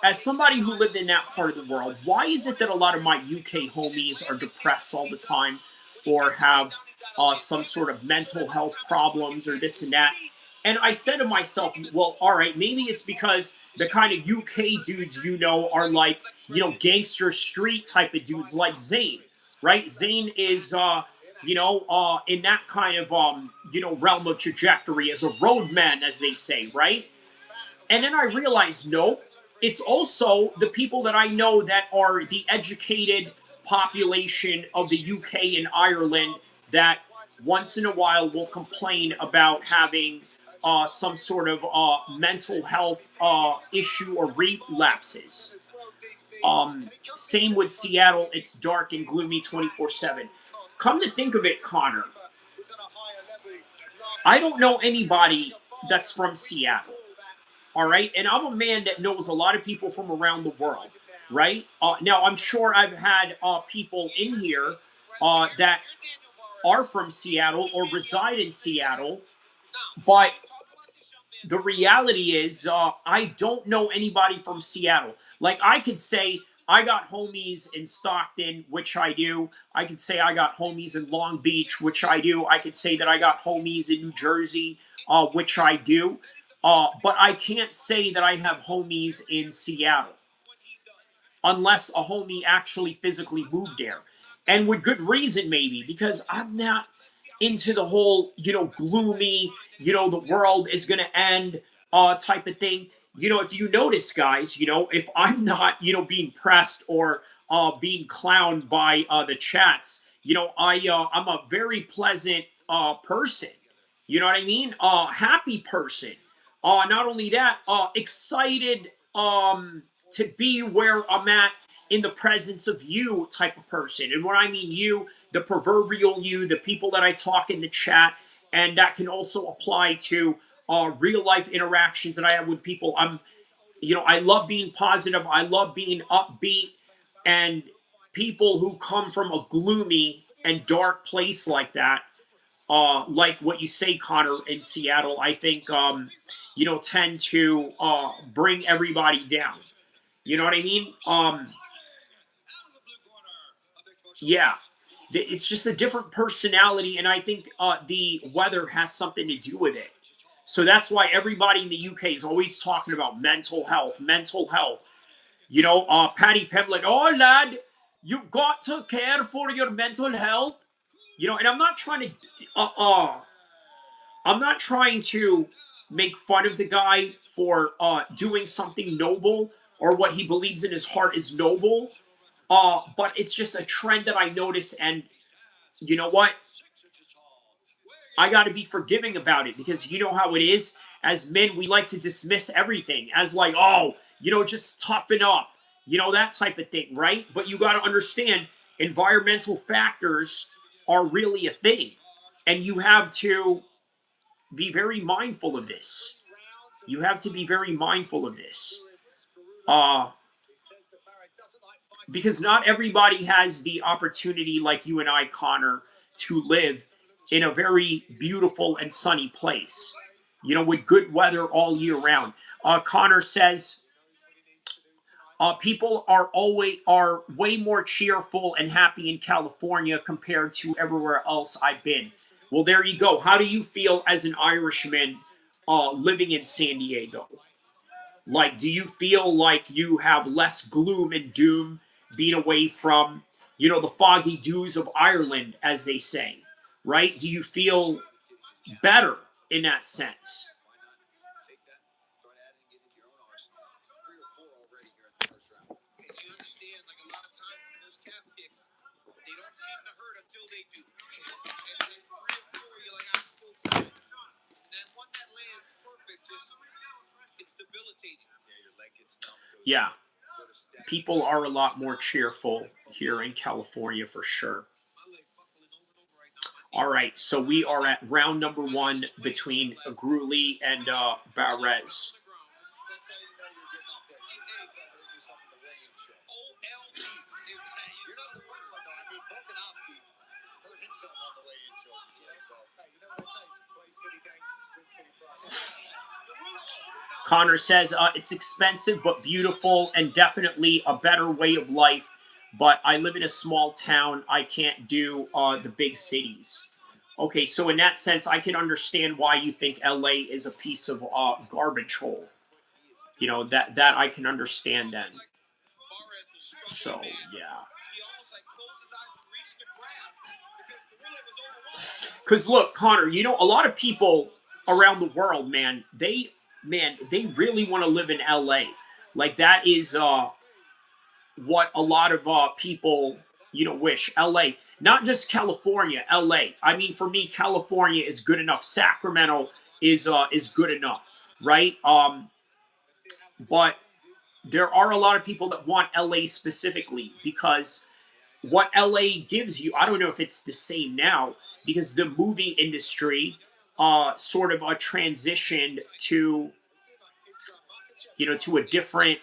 as somebody who lived in that part of the world, why is it that a lot of my UK homies are depressed all the time or have some sort of mental health problems or this and that? And I said to myself, well, all right, maybe it's because the kind of UK dudes you know are like, you know, gangster street type of dudes like Zayn, right? Zayn is, you know, in that kind of, you know, realm of trajectory as a roadman, as they say, right? And then I realized, no, it's also the people that I know that are the educated population of the UK and Ireland that once in a while will complain about having some sort of mental health issue or relapses. Same with Seattle. It's dark and gloomy 24/7. Come to think of it, Conor, I don't know anybody that's from Seattle. All right, and I'm a man that knows a lot of people from around the world, right? Now, I'm sure I've had people in here that are from Seattle or reside in Seattle, but the reality is I don't know anybody from Seattle. Like, I could say I got homies in Stockton, which I do. I could say I got homies in Long Beach, which I do. I could say that I got homies in New Jersey, which I do. But I can't say that I have homies in Seattle unless a homie actually physically moved there. And with good reason, maybe, because I'm not into the whole, gloomy, the world is going to end type of thing. If you notice, guys, if I'm not, being pressed or being clowned by the chats, I'm a very pleasant person. You know what I mean? Happy person. Not only that, excited to be where I'm at in the presence of you type of person. And when I mean you, the proverbial you, the people that I talk in the chat, and that can also apply to real life interactions that I have with people. I love being positive. I love being upbeat, and people who come from a gloomy and dark place like that, like what you say, Conor, in Seattle, I think, tend to bring everybody down. You know what I mean? Yeah. It's just a different personality, and I think the weather has something to do with it. So that's why everybody in the UK is always talking about mental health, mental health. Paddy Pimblett, oh, lad, you've got to care for your mental health. And I'm not trying to make fun of the guy for doing something noble or what he believes in his heart is noble. But it's just a trend that I notice, and you know what? I got to be forgiving about it, because you know how it is. As men, we like to dismiss everything as like, oh, just toughen up, that type of thing, right? But you got to understand, environmental factors are really a thing, and you have to be very mindful of this. You have to be very mindful of this. Because not everybody has the opportunity like you and I, Conor, to live in a very beautiful and sunny place, with good weather all year round. Conor says, people are way more cheerful and happy in California compared to everywhere else I've been. Well, there you go. How do you feel as an Irishman living in San Diego? Like, do you feel like you have less gloom and doom being away from, the foggy dews of Ireland, as they say, right? Do you feel better in that sense? Yeah, people are a lot more cheerful here in California for sure. All right, so we are at round number 1 between Gruely and Barres. Conor says, it's expensive but beautiful and definitely a better way of life. But I live in a small town. I can't do the big cities. Okay, so in that sense, I can understand why you think LA is a piece of garbage hole. That I can understand then. So, yeah. Because look, Conor, a lot of people around the world, man, they really want to live in LA. Like, that is what a lot of people, wish. LA, not just California, LA. I mean, for me, California is good enough. Sacramento is good enough, right? But there are a lot of people that want LA specifically, because what LA gives you, I don't know if it's the same now, because the movie industry sort of transitioned to, to a different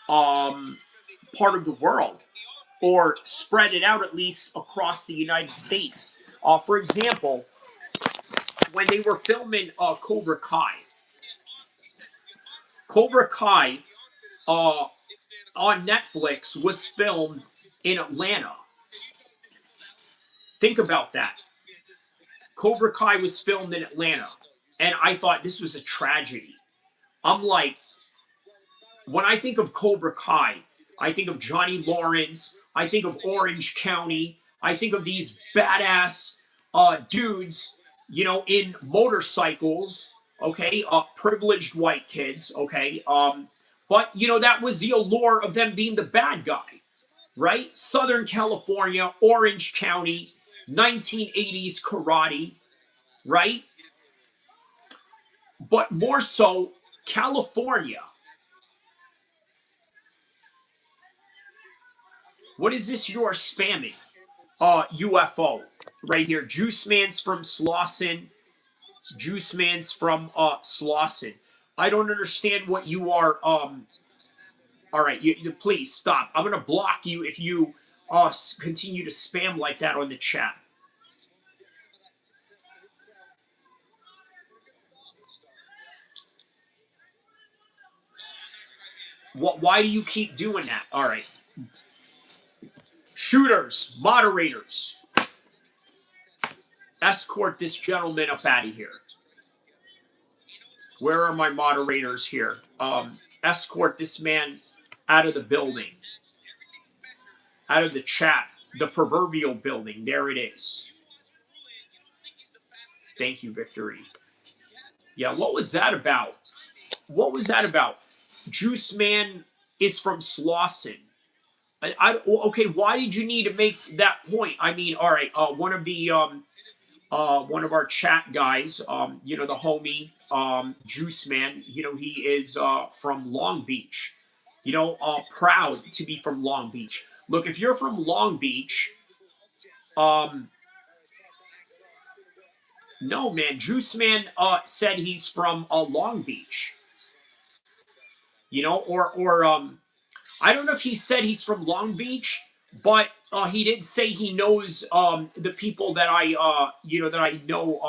part of the world, or spread it out at least across the United States. For example, when they were filming Cobra Kai, on Netflix was filmed in Atlanta. Think about that. Cobra Kai was filmed in Atlanta. And I thought this was a tragedy. I'm like, when I think of Cobra Kai, I think of Johnny Lawrence. I think of Orange County. I think of these badass dudes, in motorcycles. Okay, privileged white kids. Okay, but that was the allure of them being the bad guy, right? Southern California, Orange County, 1980s karate, right? But more so, California. What is this you are spamming? UFO. Right here. Juice Man's from Slauson. Juice Man's from Slauson. I don't understand what you are. All right, please stop. I'm going to block you if you continue to spam like that on the chat. Why do you keep doing that? All right. Shooters, moderators, escort this gentleman up out of here. Where are my moderators here? Escort this man out of the building. Out of the chat. The proverbial building. There it is. Thank you, Victory. Yeah, what was that about? What was that about? Juice Man is from Slauson. Okay, why did you need to make that point? I mean, all right, one of our chat guys, the homie, Juice Man, he is from Long Beach. Proud to be from Long Beach. Look, if you're from Long Beach, no, man, Juice Man said he's from Long Beach. I don't know if he said he's from Long Beach, but he did say he knows the people that I know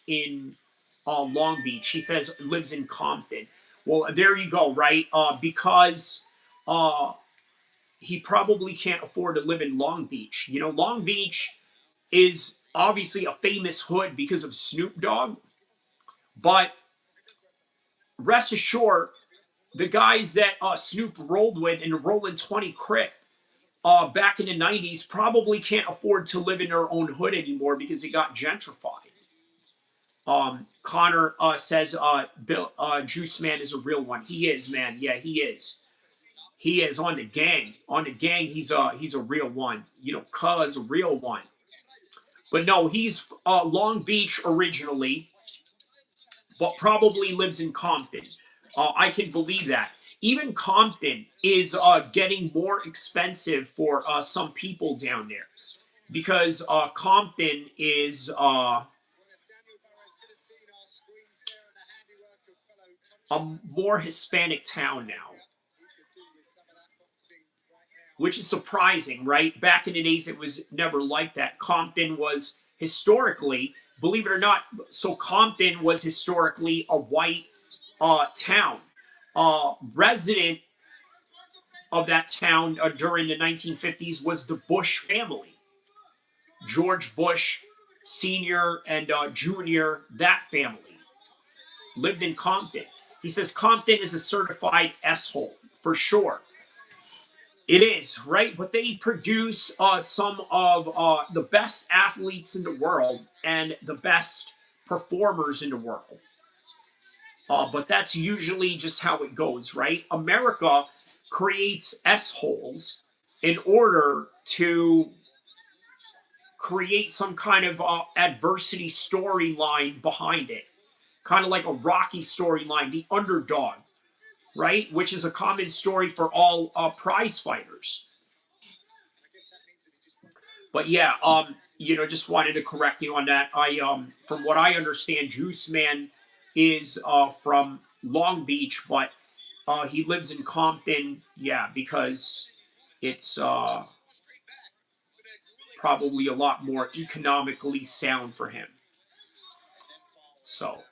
in Long Beach. He says lives in Compton. Well, there you go, right? Because he probably can't afford to live in Long Beach. Long Beach is obviously a famous hood because of Snoop Dogg, but rest assured, the guys that Snoop rolled with in the Rollin' 20 Crip back in the 90s probably can't afford to live in their own hood anymore because it got gentrified. Conor says Bill Juice Man is a real one. He is, man. Yeah, he is. He is on the gang. On the gang, he's a real one. Cuz a real one. But no, he's Long Beach originally, but probably lives in Compton. I can believe that. Even Compton is getting more expensive for some people down there because Compton is a more Hispanic town now, which is surprising, right? Back in the days, it was never like that. Compton was historically, believe it or not, so Compton was historically a white town. Resident of that town during the 1950s was the Bush family. George Bush Sr. and Jr., that family, lived in Compton. He says Compton is a certified S-hole, for sure. It is, right? But they produce some of the best athletes in the world and the best performers in the world. But that's usually just how it goes, right? America creates S-holes in order to create some kind of adversity storyline behind it. Kind of like a Rocky storyline, the underdog, right? Which is a common story for all prize fighters. But yeah, just wanted to correct you on that. From what I understand, Juice Man is from Long Beach, but he lives in Compton, yeah, because it's probably a lot more economically sound for him. So,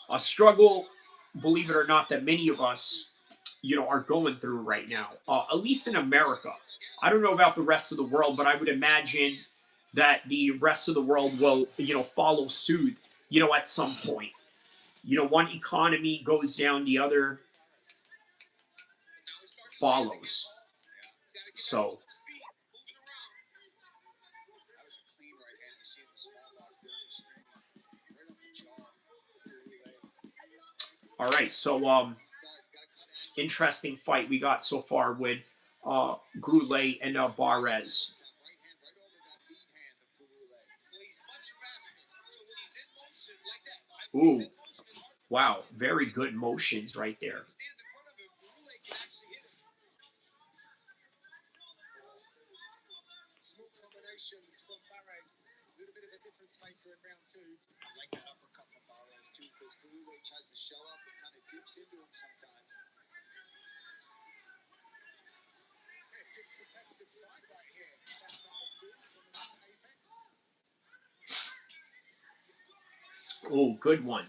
a struggle, believe it or not, that many of us, are going through right now, at least in America. I don't know about the rest of the world, but I would imagine that the rest of the world will, follow suit, at some point. One economy goes down, the other follows. So, all right. So, interesting fight we got so far with Goulet and Barres. Ooh, wow, very good motions right there. Oh, good one.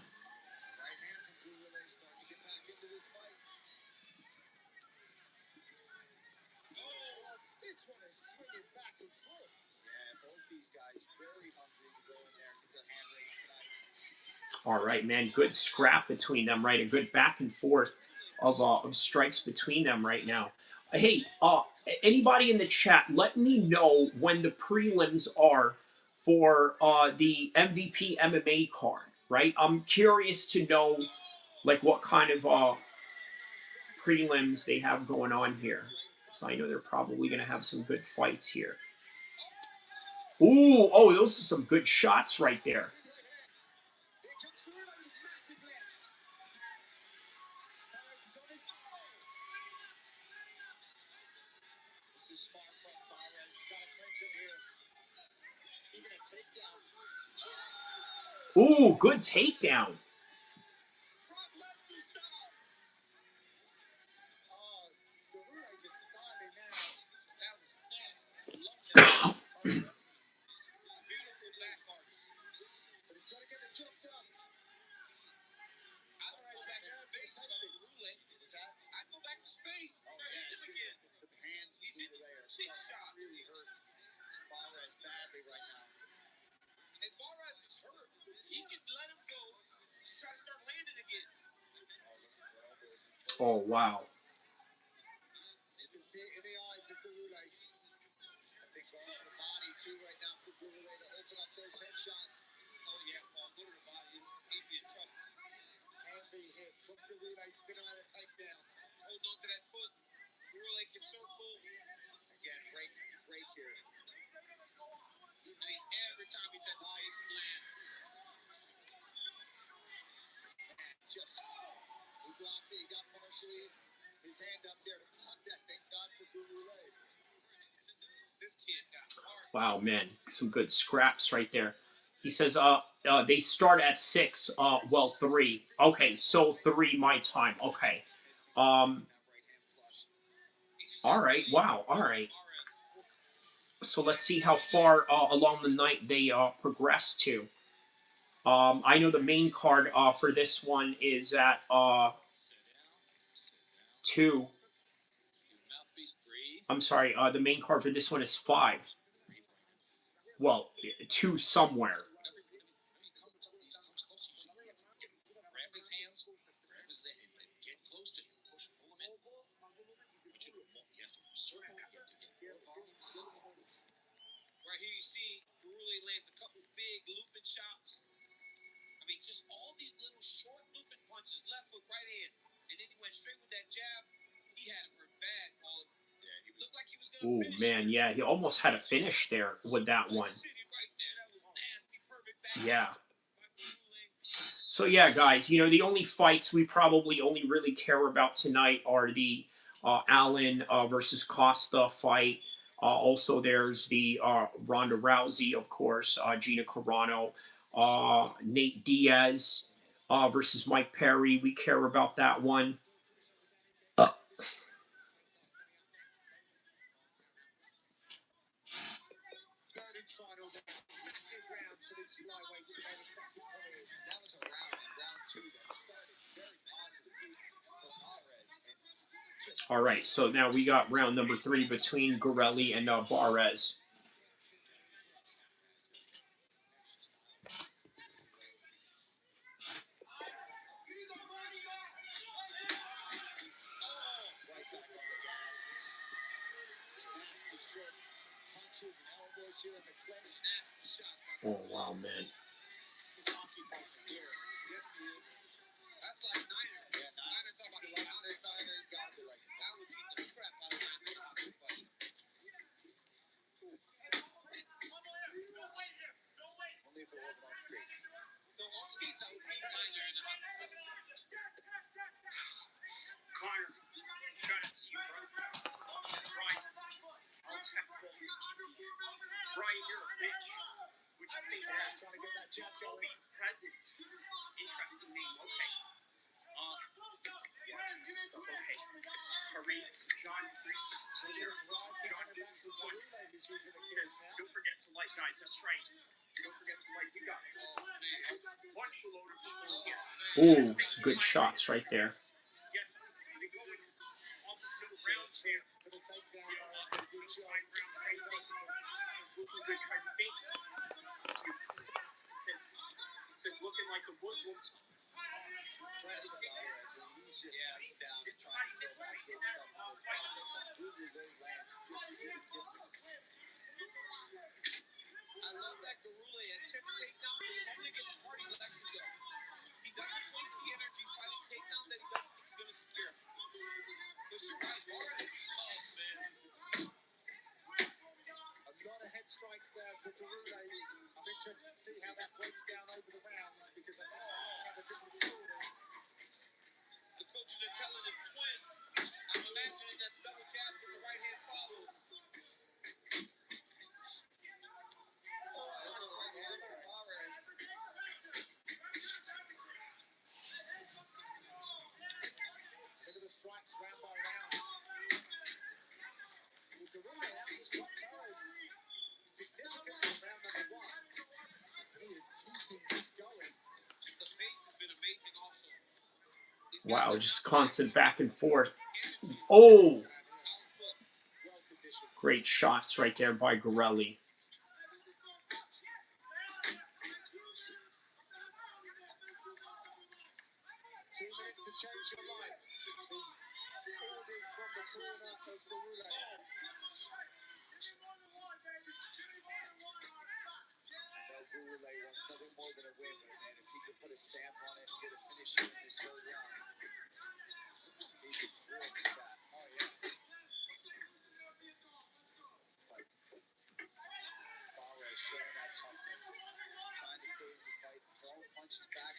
All right, man. Good scrap between them, right? A good back and forth of strikes between them right now. Hey, anybody in the chat, let me know when the prelims are for the MVP MMA card, right? I'm curious to know, like, what kind of prelims they have going on here. So I know they're probably going to have some good fights here. Ooh, oh, those are some good shots right there. Ooh, good takedown. Oh, wow. Wow, man, some good scraps right there. He says, they start at 6. Well, 3. Okay, so 3 my time. Okay. All right. Wow. All right. So let's see how far along the night they progress to. I know the main card for this one is at 2. I'm sorry. The main card for this one is 5. Well, 2 somewhere. Right here, you see Rousey lands a couple big looping shots. I mean, just all these little short looping punches, left hook, right hand, and then he went straight with that jab. He had him hurt bad, Paul. Yeah, he looked like he was going to finish. Oh, man, yeah, he almost had a finish there with that one. Yeah. So, yeah, guys, the only fights we probably only really care about tonight are the Allen versus Costa fight. Also, there's the Ronda Rousey, of course, Gina Carano, Nate Diaz versus Mike Perry. We care about that one. huge final, massive round for these flyweights in their respective careers. That was a round two that started very positively for Alvarez. All right, so now we got round number 3 between Gorelli and Barres. Oh, wow, man. He's hockey fighting here. Yes, he is. That's like Niner. Yeah, Niner talking about the Niner. He's got to be like that. Would beat the crap out of Niner in a hockey fight. Only if it wasn't on skates. No, on skates, I would beat Niner in a hockey fight. Conor, shout out to you, bro. Brian, I'll tap for you. Brian, you're a bitch. Which I think Trying to get that jab going. Kobe's presence. Interesting name. Okay. Yeah, okay. Paris, John's 316. John beats the one. Says, don't forget to like, guys. That's right. Don't forget to like. We got a bunch of load of people here. Ooh, some good shots right there. Yes, we're going off of no rounds here. For the takedown. Says looking like the Muslims. I love that Garula attempts takedown, but only gets hard, he lets it go. He doesn't waste the energy fighting takedown that he doesn't think he's going to secure. But you're right, Barres is tough, man. A lot of head strikes there for Garula. I'm interested to see how that breaks down over the rounds because I think I have a different story. The coaches are telling him twins. I'm imagining that's double jab with the right hand follows. Look at the strikes round by round. Garula outstruck Barres significantly in round number 1. He is keeping that going. The pace has been amazing also. Wow, just constant back and forth. Oh! Great shots right there by Gorelli. 2 minutes to change your life. The orders from the corner of Garula. Garula wants nothing more than a win, man. If he could put a stamp on it and get a finish in this third round, he could throw it back. Oh, yeah. Barres showing that toughness. Trying to stay in the fight, throwing punches back.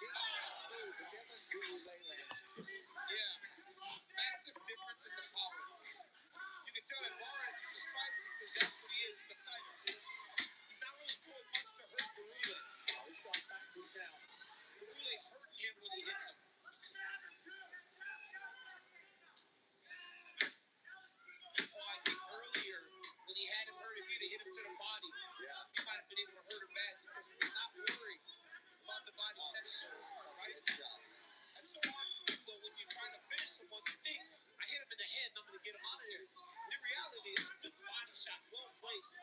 Get through, but then when Garula lands. Yeah. Massive difference in the power. You can tell that Barres is a fighter because that's what he is. He's a fighter. He's not really throwing much to hurt Garula. Oh, he's going backwards now. Garula's hurting him when he hits him. Oh, I think earlier when he had him hurt, if he'd have hit him to the body, he might have been able to hurt him bad because he was not worried about the body pressure, right? That's so hard to do, though, when you're trying to finish someone. You think, I hit him in the head, and I'm going to get him out of here. In reality, it's a good body shot, well placed.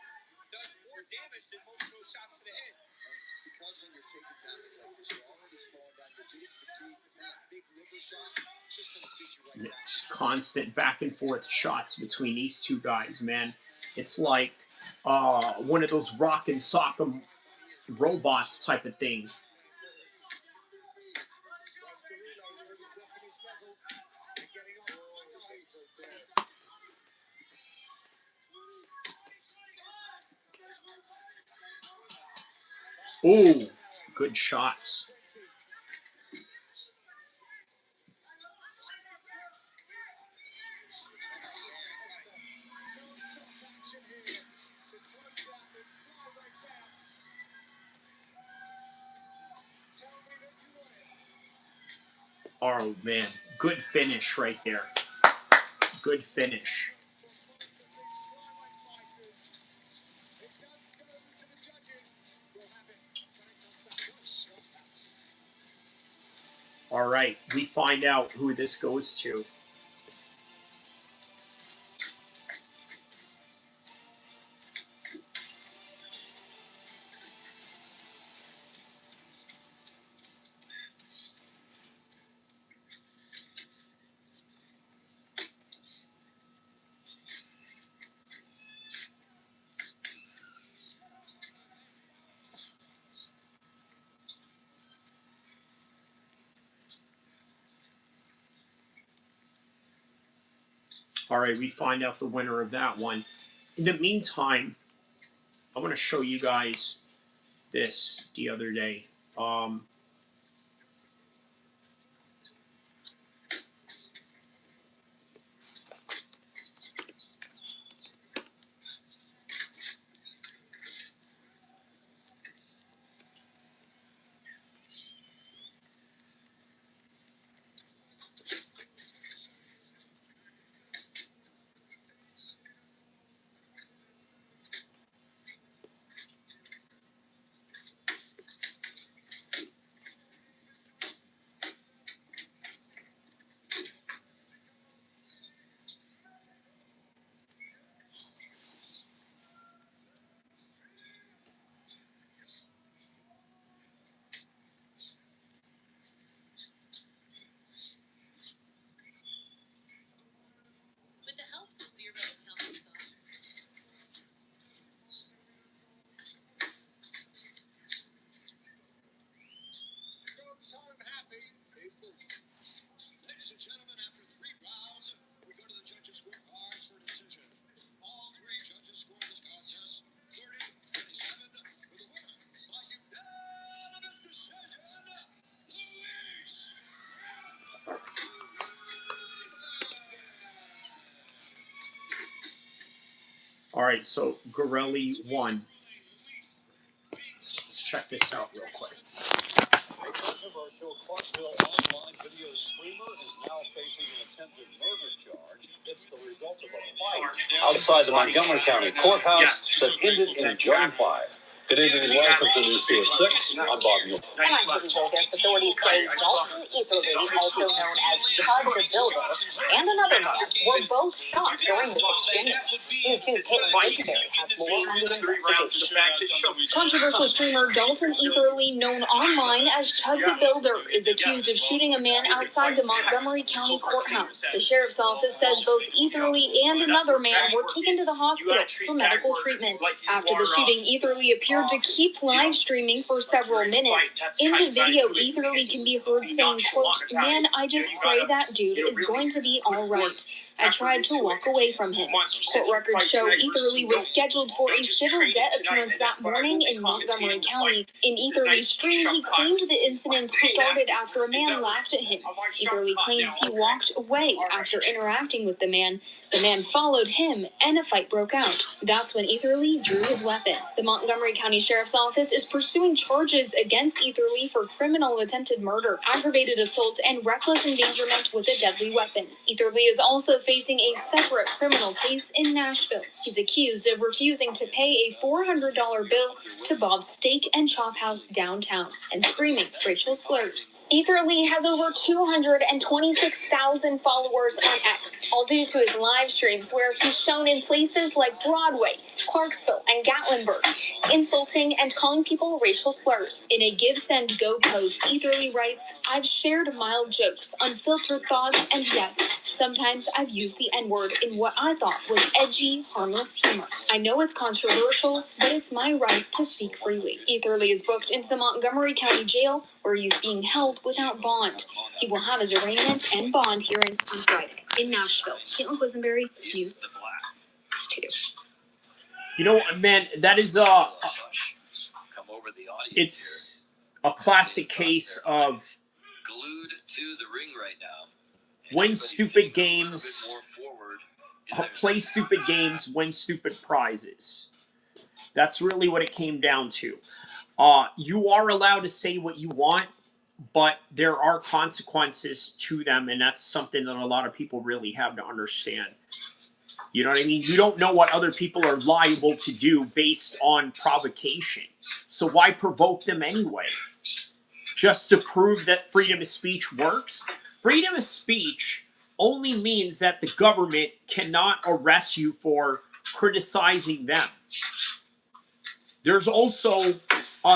Does more damage than most of those shots to the head. Because when you're taking damage like this, you're already slowing down, you're getting fatigued, and that big liver shot, it's just going to sit you right down. It's constant back and forth shots between these two guys, man. It's like one of those rock and sock'em robots type of thing. Ooh, good shots. Oh, man. Good finish right there. Good finish. All right, we find out who this goes to. All right, we find out the winner of that one. In the meantime, I want to show you guys this the other day. Ladies and gentlemen, after 3 rounds, we go to the judges' scorecards for decisions. All 3 judges scored this contest 30-27 with a winner by unanimous decision, Luis. All right, so Gorelli won. Let's check this out real quick. A controversial Clarksville online video streamer is now facing an attempted murder charge. It's the result of a fight outside the Montgomery County courthouse that ended in a gunfight. Good evening and welcome to News 2 at 6. I'm Bob Mueller. And I'm Judy Vegas. Authorities say Dalton Etherly, also known as Chud the Builder, and another man were both shot during this exchange. News 2's Caitlin Weisberry has more on the investigation. Controversial streamer Dalton Etherly, known online as Chud the Builder, is accused of shooting a man outside the Montgomery County courthouse. The sheriff's office says both Etherly and another man were taken to the hospital for medical treatment. After the shooting, Etherly appeared to keep live streaming for several minutes. In the video, Etherly can be heard saying, quote, "Man, I just pray that dude is going to be all right. I tried to walk away from him." Court records show Etherly was scheduled for a civil debt appearance that morning in Montgomery County. In Etherly's stream, he claimed the incident started after a man laughed at him. Etherly claims he walked away after interacting with the man. The man followed him, and a fight broke out. That's when Etherly drew his weapon. The Montgomery County Sheriff's Office is pursuing charges against Etherly for criminal attempted murder, aggravated assault, and reckless endangerment with a deadly weapon. Etherly is also facing a separate criminal case in Nashville. He's accused of refusing to pay a $400 bill to Bob's Steak and Chop House downtown and screaming racial slurs. Etherly has over 226,000 followers on X, all due to his live streams where he's shown in places like Broadway, Clarksville, and Gatlinburg, insulting and calling people racial slurs. In a Give, Send, Go post, Etherly writes, "I've shared mild jokes, unfiltered thoughts, and yes, sometimes I've used the N-word in what I thought was edgy, harmless humor. I know it's controversial, but it's my right to speak freely." Etherly is booked into the Montgomery County Jail, where he's being held without bond. He will have his arraignment and bond hearing on Friday in Nashville. Caitlin Quisenberry, News 2. You know, man, that is it's a classic case of Glued to the ring right now. win stupid games, play stupid games, win stupid prizes. That's really what it came down to. You are allowed to say what you want, but there are consequences to them, and that's something that a lot of people really have to understand. You know what I mean? You don't know what other people are liable to do based on provocation. So why provoke them anyway? just to prove that freedom of speech works. Freedom of speech only means that the government cannot arrest you for criticizing them. There's also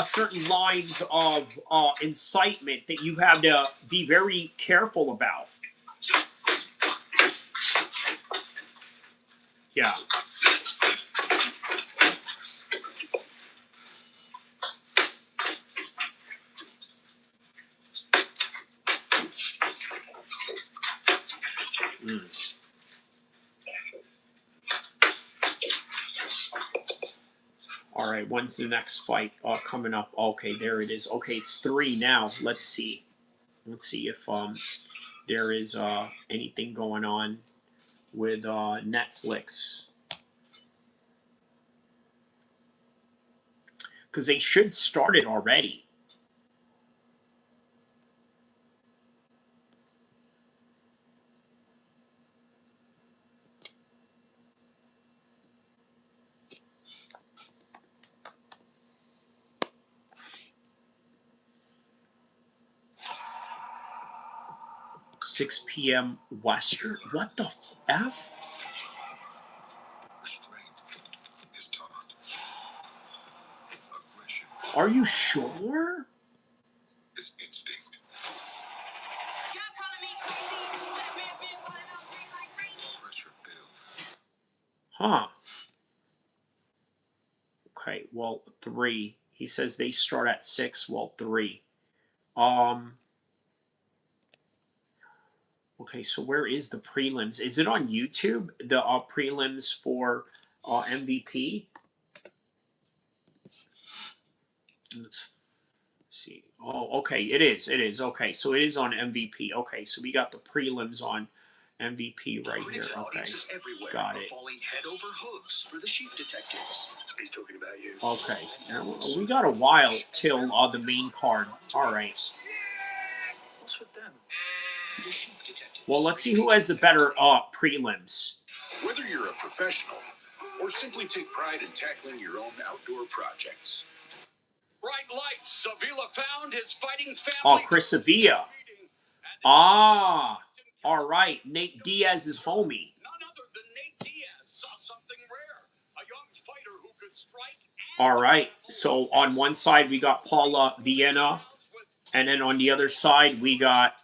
certain lines of incitement that you have to be very careful about. Yeah. All right, when's the next fight coming up? Okay, there it is. Okay, it's 3 now. Let's see. Let's see if there is anything going on with Netflix. Because they should start it already. Six p.m. Western. What the F? Are you sure? Huh. Okay, well, 3. He says they start at 6, well, 3. Okay, so where is the prelims? Is it on YouTube? The prelims for MVP? Let's see. Oh, okay, it is. It is. Okay, so it is on MVP. Okay, so we got the prelims on MVP right here. Okay, got it. Head over hooves for the sheep detectives. He's talking about you. Okay, now, we got a while till the main card. All right. What's with them? Well, let's see who has the better prelims. Whether you're a professional or simply take pride in tackling your own outdoor projects. Bright lights. Sevilla found his fighting family. Oh, Chris Sevilla. Ah, all right. Nate Diaz's homie. None other than Nate Diaz saw something rare. A young fighter who could strike. All right. So on one side we got Paula Vienna, and then on the other side we got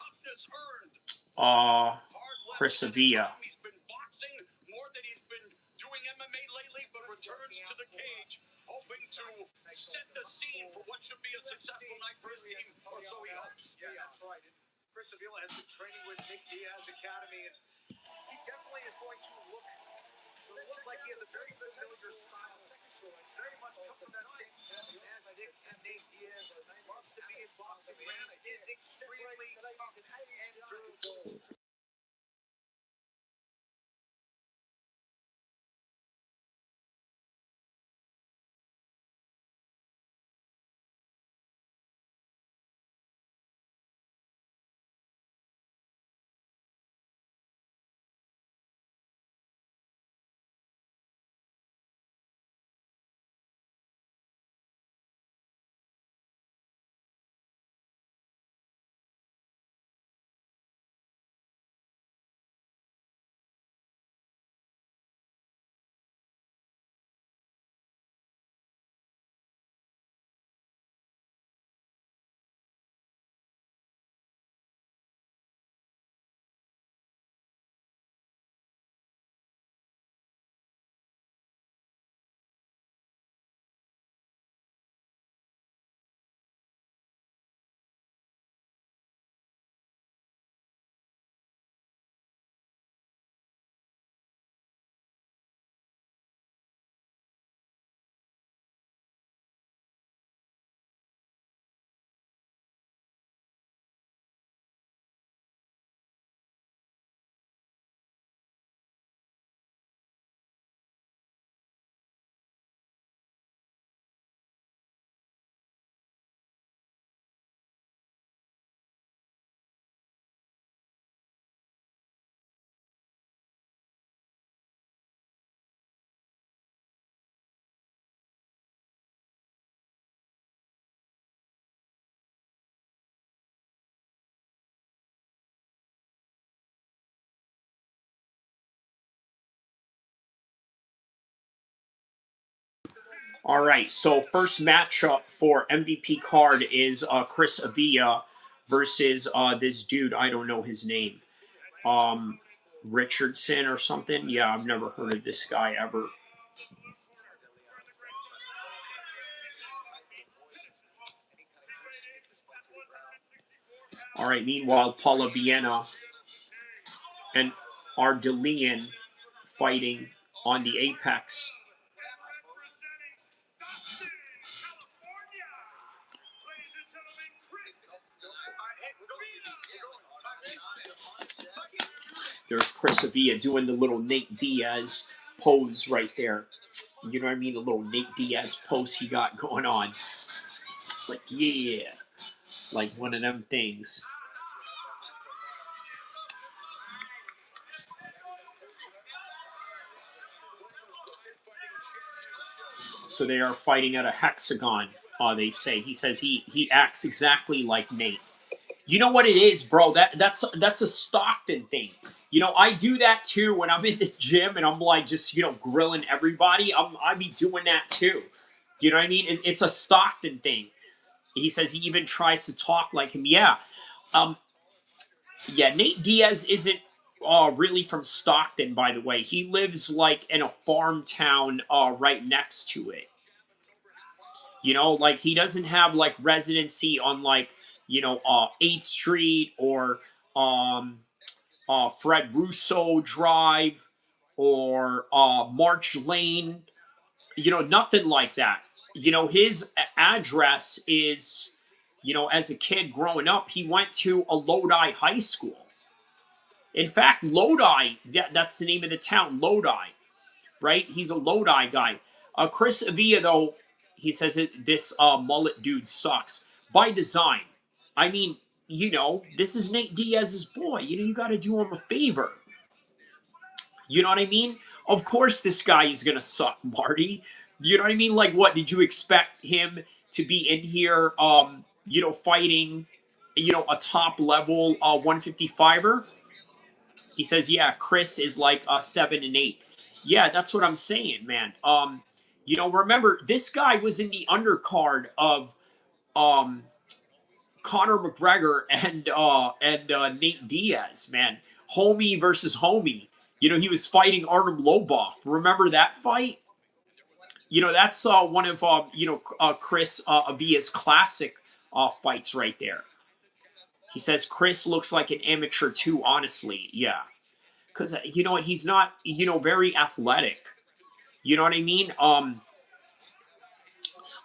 Chris Sevilla. He's been boxing more than he's been doing MMA lately, but returns to the cage, hoping to set the scene for what should be a successful night for his team, or so he hopes. Yeah, that's right. Chris Sevilla has been training with Nick Diaz Academy, and he definitely is going to look like he has a very familiar style. Very much come from that same as Nick and Nate Diaz. Loves to be in boxing, is extremely tough and durable. All right, so first matchup for MVP card is Chris Avila versus this dude. I don't know his name. Richardson or something. Yeah, I've never heard of this guy ever. All right, meanwhile, Paula Vienna and Ardelian fighting on the Apex. There's Chris Avila doing the little Nate Diaz pose right there. You know what I mean? The little Nate Diaz pose he got going on. Like, yeah. Like one of them things. So they are fighting at a hexagon, they say. He says he acts exactly like Nate. You know what it is, bro? That's a Stockton thing. You know, I do that too when I'm in the gym and I'm like just, you know, grilling everybody. I be doing that too. You know what I mean? It's a Stockton thing. He says he even tries to talk like him. Yeah. Um, yeah, Nate Diaz isn't really from Stockton, by the way. He lives like in a farm town right next to it. You know, like he doesn't have like residency on like, you know, 8th Street or Fred Russo Drive or March Lane. You know, nothing like that. You know, his address is, you know, as a kid growing up, he went to a Lodi high school. In fact, Lodi, that's the name of the town, Lodi, right? He's a Lodi guy. Chris Avila, though, he says this mullet dude sucks by design. I mean, you know, this is Nate Diaz's boy. You know, you got to do him a favor. You know what I mean? Of course, this guy is going to suck, Marty. You know what I mean? Like, what? Did you expect him to be in here, you know, fighting, you know, a top level 155er? He says, yeah, Chris is like 7 and 8. Yeah, that's what I'm saying, man. You know, remember this guy was in the undercard of um Conor McGregor and Nate Diaz, man. Homie versus homie. You know, he was fighting Artem Lobov. Remember that fight? You know, that's one of you know, Chris Avila's classic fights right there. He says Chris looks like an amateur too, honestly. Yeah. Because you know what, he's not, you know, very athletic. You know what I mean?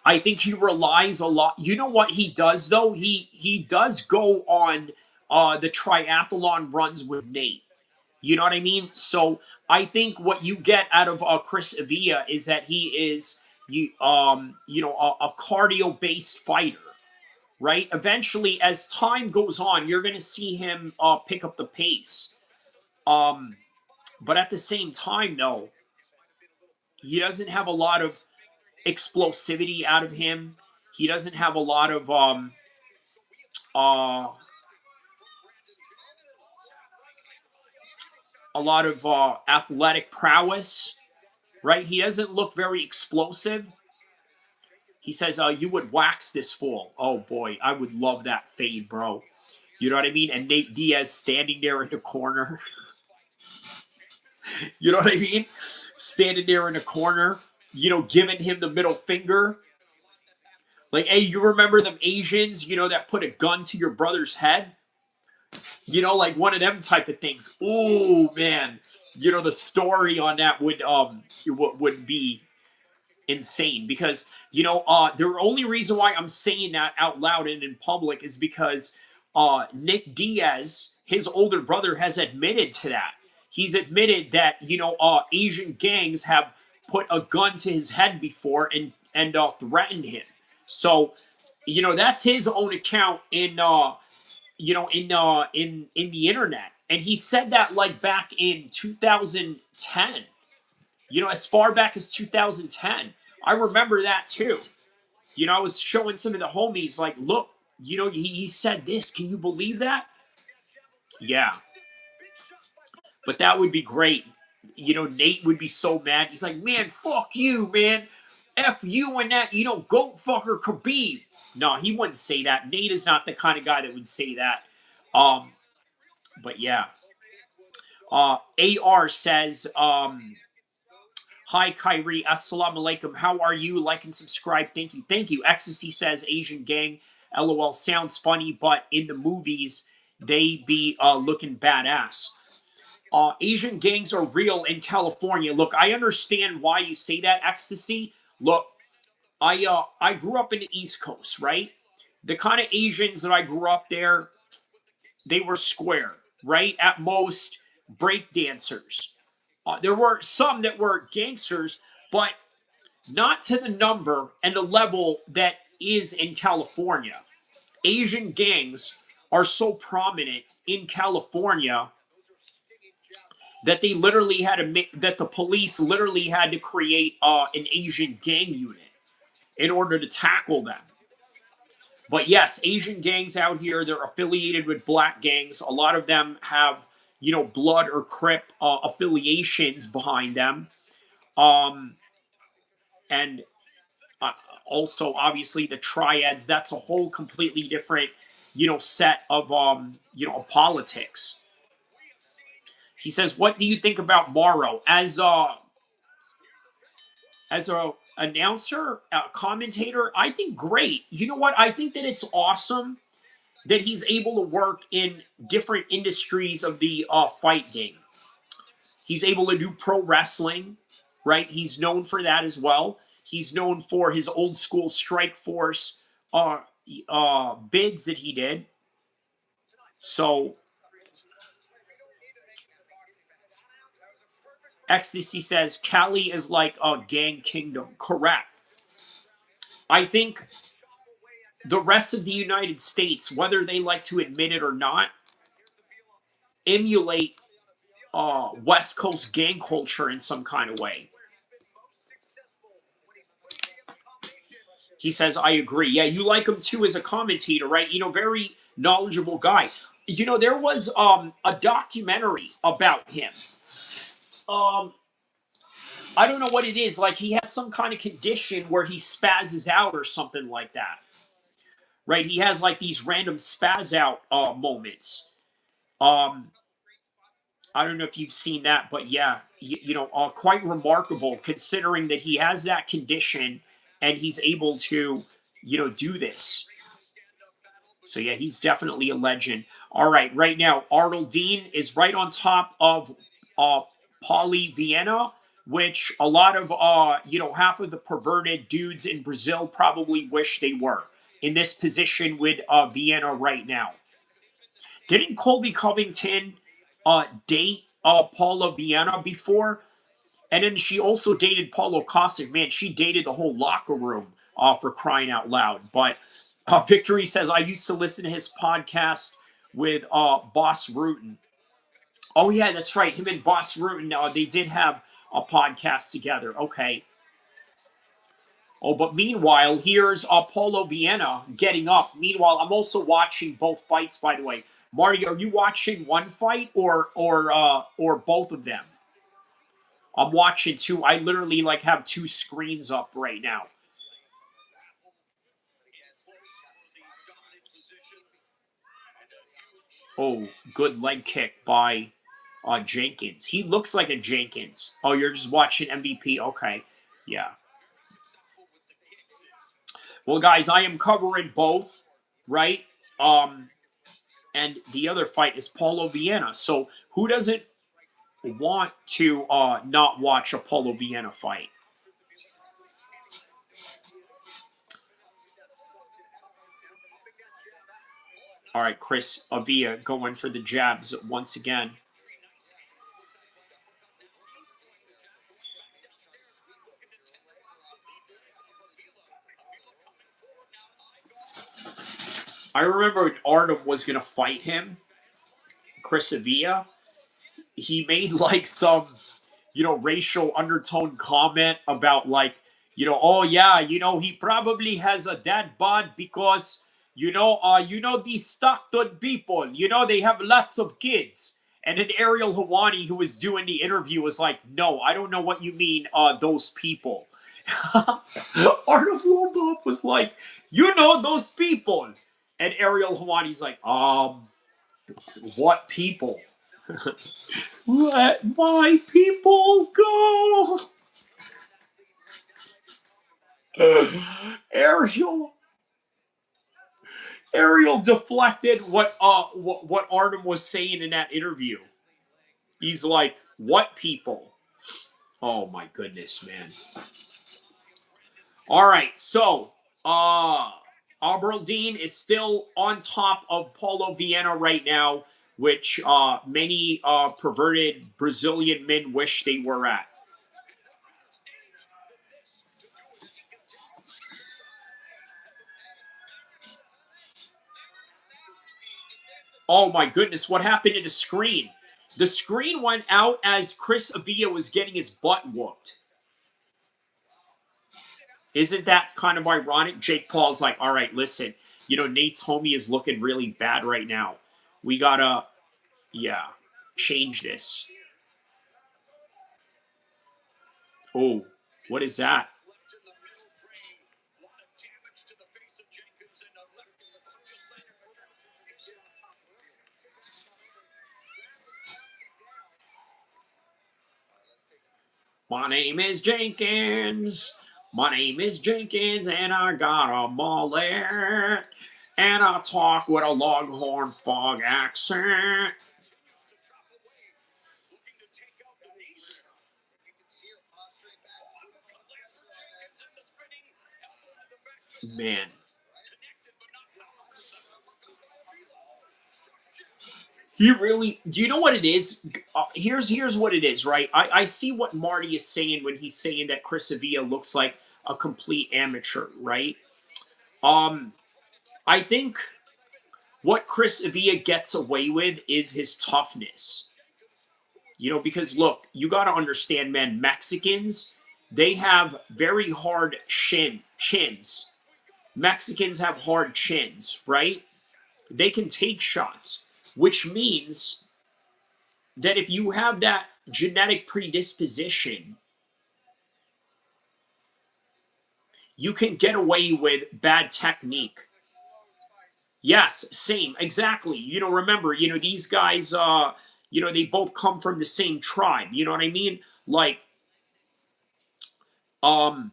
I think he relies a lot. You know what he does though? He does go on the triathlon runs with Nate. You know what I mean? So I think what you get out of Chris Avila is that he is you know, a cardio based fighter, right? Eventually, as time goes on, you're going to see him pick up the pace. But at the same time, though, he doesn't have a lot of explosivity out of him. He doesn't have a lot of uh, athletic prowess, right? He doesn't look very explosive. He says, you would wax this fool. Oh boy, I would love that fade, bro. You know what I mean? And Nate Diaz standing there in the corner. You know what I mean? Standing there in the corner, you know, giving him the middle finger. Like, hey, you remember them Asians, you know, that put a gun to your brother's head? You know, like one of them type of things. Oh man, you know, the story on that would be insane because you know the only reason why I'm saying that out loud and in public is because Nick Diaz, his older brother, has admitted to that. He's admitted that, you know, Asian gangs have put a gun to his head before and threatened him. So, you know, that's his own account in you know, in the internet, and he said that like back in 2010. You know, as far back as 2010. I remember that too. You know, I was showing some of the homies, like, look, you know, he said this. Can you believe that? Yeah. But that would be great. You know, Nate would be so mad. He's like, man, fuck you, man. F you and that, goat fucker Khabib. No, he wouldn't say that. Nate is not the kind of guy that would say that. But yeah. AR says, hi Kyrie, assalamu alaikum. How are you? Like and subscribe. Thank you. Thank you. Ecstasy says Asian gang. LOL sounds funny, but in the movies, they be looking badass. Asian gangs are real in California. Look, I understand why you say that, Ecstasy. Look, I grew up in the East Coast, right? The kind of Asians that I grew up there, they were square, right? At most, break dancers. There were some that were gangsters, but not to the number and the level that is in California. Asian gangs are so prominent in California that they literally had to make, that the police literally had to create an Asian gang unit in order to tackle them. But yes, Asian gangs out here, they're affiliated with black gangs. A lot of them have, blood or Crip affiliations behind them. And also, obviously, the triads, that's a whole completely different, set of, politics. He says, what do you think about Morrow? As a announcer, a commentator, I think great. You know what? I think that it's awesome that he's able to work in different industries of the fight game. He's able to do pro wrestling, right? He's known for that as well. He's known for his old school Strike Force bids that he did. So, Ecstasy says Cali is like a gang kingdom. Correct. I think the rest of the United States, whether they like to admit it or not, emulate West Coast gang culture in some kind of way. He says, I agree. Yeah, you like him too as a commentator, right? Very knowledgeable guy. There was a documentary about him. I don't know what it is. Like, he has some kind of condition where he spazzes out or something like that. Right? He has like these random spaz out moments. I don't know if you've seen that, but yeah, quite remarkable considering that he has that condition and he's able to, do this. So yeah, he's definitely a legend. All right, right now, Arnold Dean is right on top of Paulie Viana, which a lot of, half of the perverted dudes in Brazil probably wish they were in this position with Viana right now. Didn't Colby Covington date Paula Viana before? And then she also dated Paulo Costa. Man, she dated the whole locker room for crying out loud. But Victory says, I used to listen to his podcast with Boss Rutan. Oh, yeah, that's right. Him and Boss Rutan, they did have a podcast together. Okay. Oh, but meanwhile, here's Paulo Viana getting up. Meanwhile, I'm also watching both fights, by the way. Marty, are you watching one fight or both of them? I'm watching two. I literally have two screens up right now. Oh, good leg kick by Jenkins. He looks like a Jenkins. Oh, you're just watching MVP. Okay, yeah. Well, guys, I am covering both, right? And the other fight is Paulo Viana. So who doesn't want to not watch a Paulo Viana fight? All right, Chris Avila going for the jabs once again. I remember when Artem was going to fight him, Chris Avila, he made some, racial undertone comment about oh yeah, he probably has a dad bod because, these Stockton people, they have lots of kids. And then Ariel Hawani, who was doing the interview, was like, no, I don't know what you mean, those people. Arnold Lomboff was like, you know those people. And Ariel Hawani's like, what people? Let my people go. Ariel deflected what Artem was saying in that interview. He's like, what people? Oh my goodness, man. All right, so Aberdeen is still on top of Paulo Viana right now, which many perverted Brazilian men wish they were at. Oh my goodness, what happened to the screen? The screen went out as Chris Avila was getting his butt whooped. Isn't that kind of ironic? Jake Paul's like, all right, listen, you know, Nate's homie is looking really bad right now. We gotta, yeah, change this. Oh, what is that? My name is Jenkins. My name is Jenkins, and I got a mullet. And I talk with a Longhorn Fog accent. Man. He really, do you know what it is? Here's what it is, right? I see what Marty is saying when he's saying that Chris Avila looks like a complete amateur, right? I think what Chris Avila gets away with is his toughness. You know, because look, you got to understand, man, Mexicans, they have very hard chins. Mexicans have hard chins, right? They can take shots, which means that if you have that genetic predisposition, you can get away with bad technique. Yes, same, exactly. You know, remember, you know, these guys, you know, they both come from the same tribe. You know what I mean? Like, when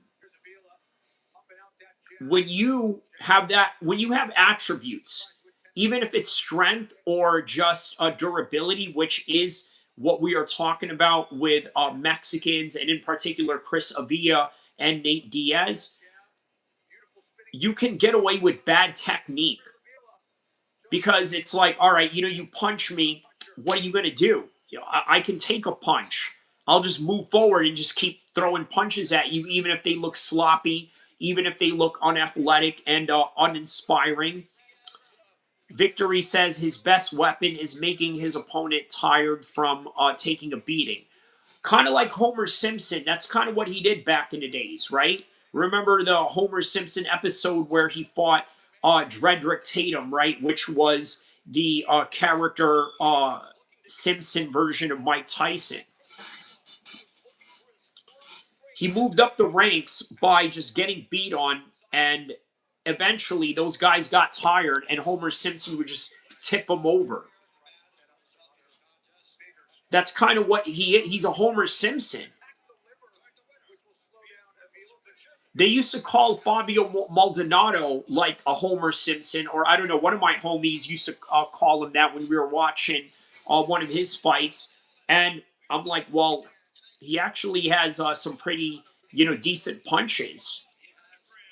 you have that, when you have attributes, even if it's strength or just durability, which is what we are talking about with Mexicans and in particular Chris Avila and Nate Diaz, you can get away with bad technique because it's like, all right, you know, you punch me, what are you going to do? You know, I can take a punch. I'll just move forward and just keep throwing punches at you, even if they look sloppy, even if they look unathletic and uninspiring. Victory says his best weapon is making his opponent tired from taking a beating. Kind of like Homer Simpson. That's kind of what he did back in the days, right? Remember the Homer Simpson episode where he fought Dredrick Tatum, right? Which was the character Simpson version of Mike Tyson. He moved up the ranks by just getting beat on, and eventually those guys got tired, and Homer Simpson would just tip them over. That's kind of what he's a Homer Simpson. They used to call Fabio Maldonado like a Homer Simpson, or I don't know, one of my homies used to call him that when we were watching one of his fights. And I'm like, well, he actually has some pretty, you know, decent punches.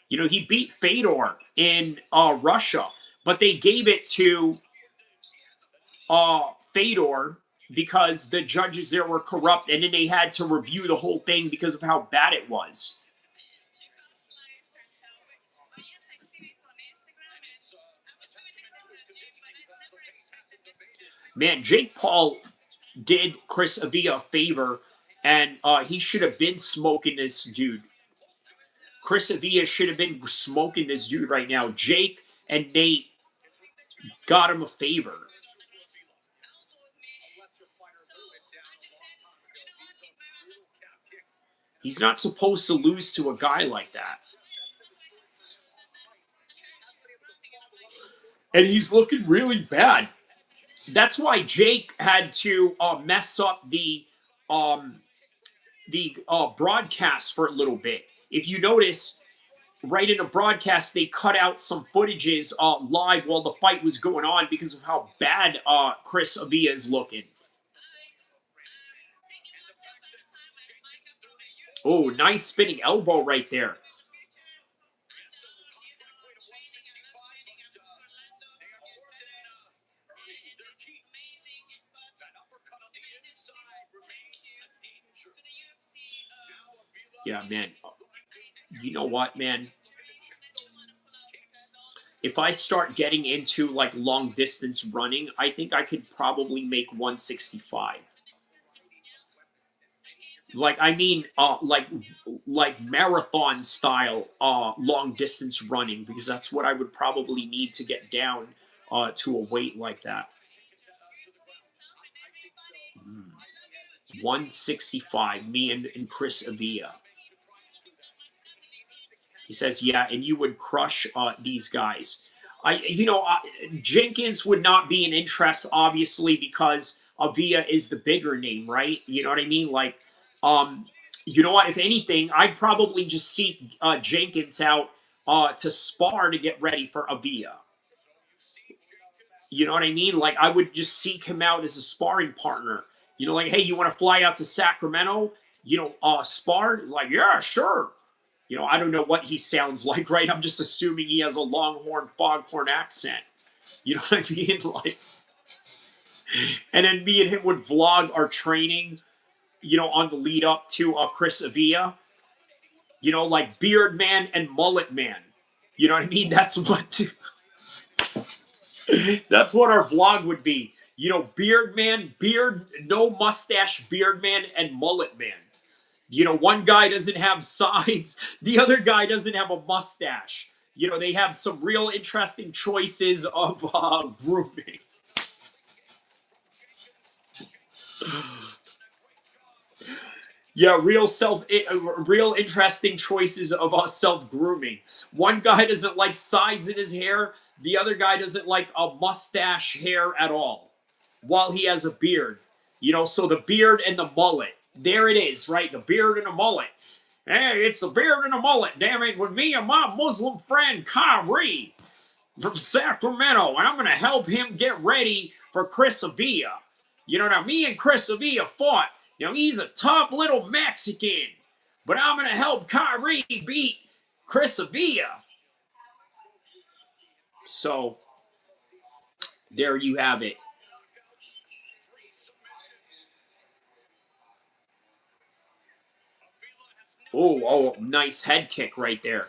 You know, he beat Fedor in Russia, but they gave it to Fedor because the judges there were corrupt, and then they had to review the whole thing because of how bad it was. Man, Jake Paul did Chris Avila a favor, and he should have been smoking this dude. Chris Avila should have been smoking this dude right now. Jake and Nate got him a favor. He's not supposed to lose to a guy like that. And he's looking really bad. That's why Jake had to mess up the broadcast for a little bit. If you notice, right in the broadcast, they cut out some footages live while the fight was going on because of how bad Chris Avila is looking. Oh, nice spinning elbow right there. Yeah, man. You know what, man? If I start getting into like long distance running, I think I could probably make 165. Like I mean, like marathon style long distance running, because that's what I would probably need to get down to a weight like that. 165, me and Chris Avila. He says, yeah, and you would crush these guys. Jenkins would not be an interest, obviously, because Avila is the bigger name, right? You know what I mean? Like, you know what? If anything, I'd probably just seek Jenkins out to spar to get ready for Avila. You know what I mean? Like, I would just seek him out as a sparring partner. You know, like, hey, you want to fly out to Sacramento? Spar? Like, yeah, sure. I don't know what he sounds like, right? I'm just assuming he has a Longhorn, Foghorn accent. You know what I mean? Like, and then me and him would vlog our training, on the lead up to Chris Avila. Like Beard Man and Mullet Man. You know what I mean? That's what that's what our vlog would be. Beard Man, no mustache, Beard Man, and Mullet Man. One guy doesn't have sides, the other guy doesn't have a mustache. They have some real interesting choices of grooming. Yeah, real interesting choices of self grooming. One guy doesn't like sides in his hair. The other guy doesn't like a mustache hair at all, while he has a beard. So the beard and the mullet. There it is, right? The beard and the mullet. Hey, it's the beard and the mullet, damn it, with me and my Muslim friend Kyrie from Sacramento, and I'm going to help him get ready for Chris Avila. Now me and Chris Avila fought. Now he's a tough little Mexican, but I'm going to help Kyrie beat Chris Avila. So, there you have it. Oh, nice head kick right there.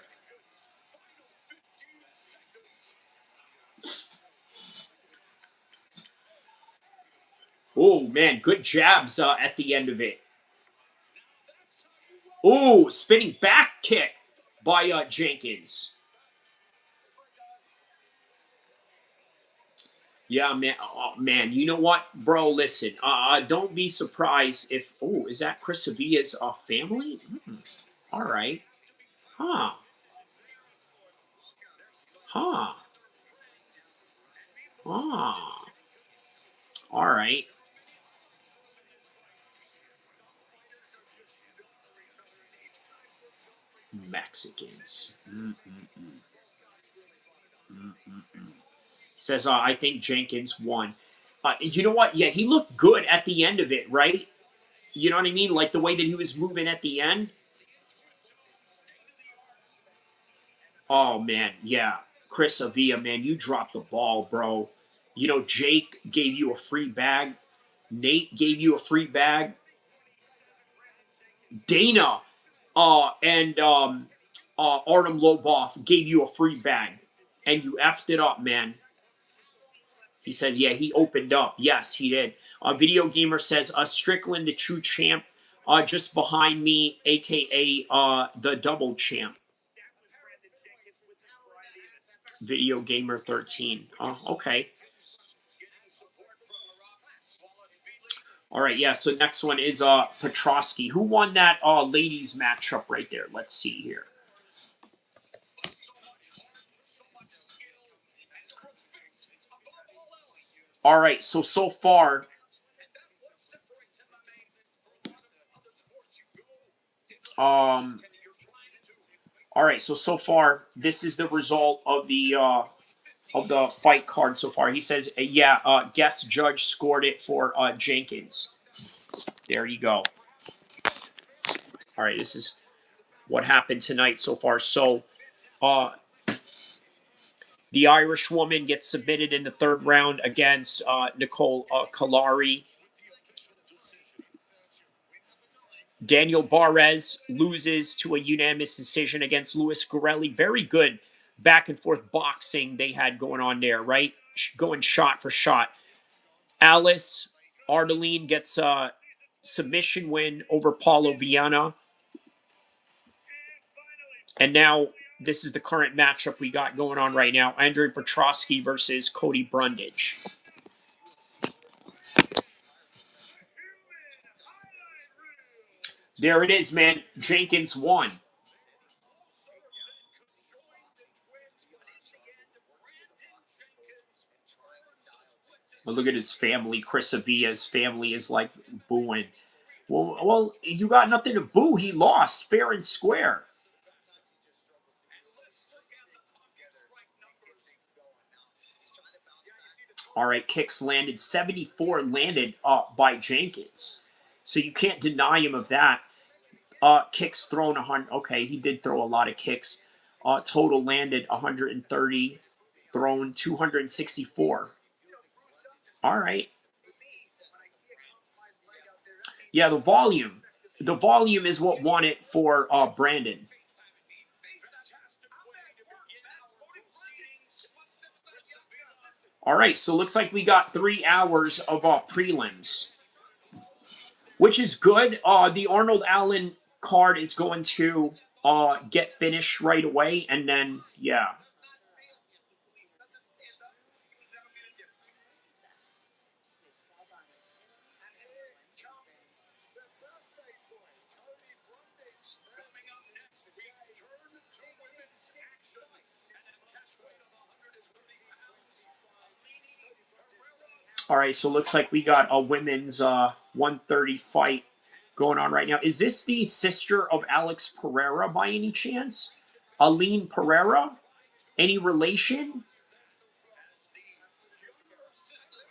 Oh, man, good jabs at the end of it. Oh, spinning back kick by Jenkins. Yeah, man. Oh, man, you know what, bro? Listen, don't be surprised if... Oh, is that Chris Avila's family? All right. Huh. Huh. Ah. All right. Mexicans. He says, I think Jenkins won. You know what? Yeah, he looked good at the end of it, right? You know what I mean? Like the way that he was moving at the end. Oh, man. Yeah. Chris Avila, man, you dropped the ball, bro. Jake gave you a free bag. Nate gave you a free bag. Dana and Artem Lobov gave you a free bag. And you effed it up, man. He said, yeah, he opened up. Yes, he did. Video Gamer says, Strickland, the true champ, just behind me, a.k.a. The double champ. Video Gamer 13. Okay. All right, yeah. So next one is Petrosky. Who won that ladies matchup right there? Let's see here. All right, so far, all right, so far this is the result of the fight card so far. He says, yeah, guest judge scored it for Jenkins. There you go. All right, this is what happened tonight so far. So, the Irish woman gets submitted in the third round against Nicole Kalari. Daniel Barres loses to a unanimous decision against Louis Gorelli. Very good back and forth boxing they had going on there, right? Going shot for shot. Alice Ardeline gets a submission win over Paulo Viana. And now this is the current matchup we got going on right now. Andrei Petrosky versus Cody Brundage. There it is, man. Jenkins won. Look at his family. Chris Avia's family is like booing. Well, you got nothing to boo. He lost fair and square. All right, kicks landed. 74 landed by Jenkins. So you can't deny him of that. Kicks thrown 100. Okay, he did throw a lot of kicks. Total landed 130. Thrown 264. All right. Yeah, the volume. The volume is what won it for Brandon. All right, so looks like we got 3 hours of prelims, which is good. The Arnold Allen card is going to get finished right away, and then, yeah. All right, so looks like we got a women's 130 fight going on right now. Is this the sister of Alex Pereira by any chance? Aline Pereira? Any relation?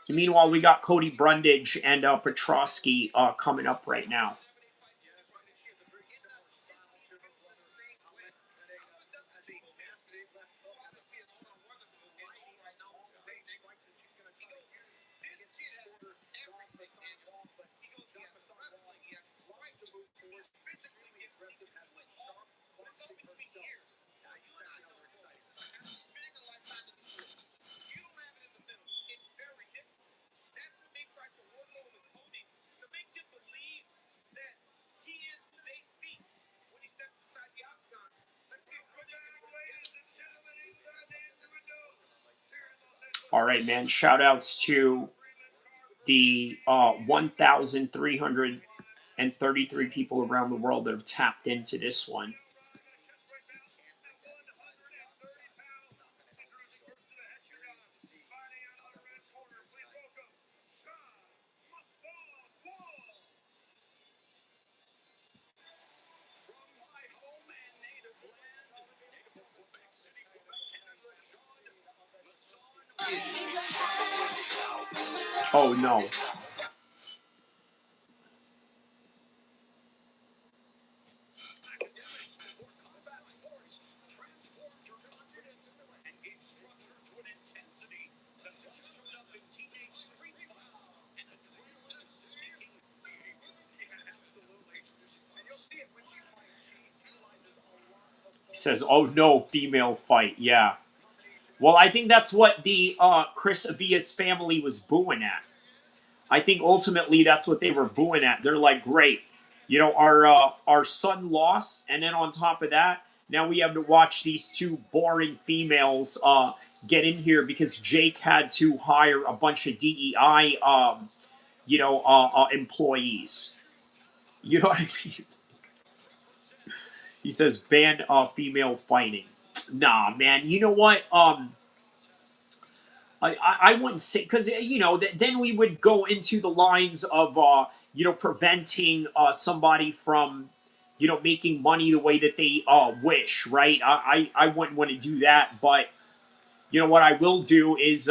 Meanwhile, we got Cody Brundage and Petrosky coming up right now. All right, man. Shout outs to the 1,333 people around the world that have tapped into this one. Oh, no. He says, oh, no, female fight. Yeah. Well, I think that's what the Chris Avia's family was booing at. I think ultimately that's what they were booing at. They're like, great, you know, our son lost, and then on top of that, now we have to watch these two boring females get in here because Jake had to hire a bunch of DEI, employees. You know what I mean? He says ban female fighting. Nah, man. You know what? I wouldn't say, because then we would go into the lines of preventing somebody from making money the way that they wish, right? I wouldn't want to do that, but what I will do is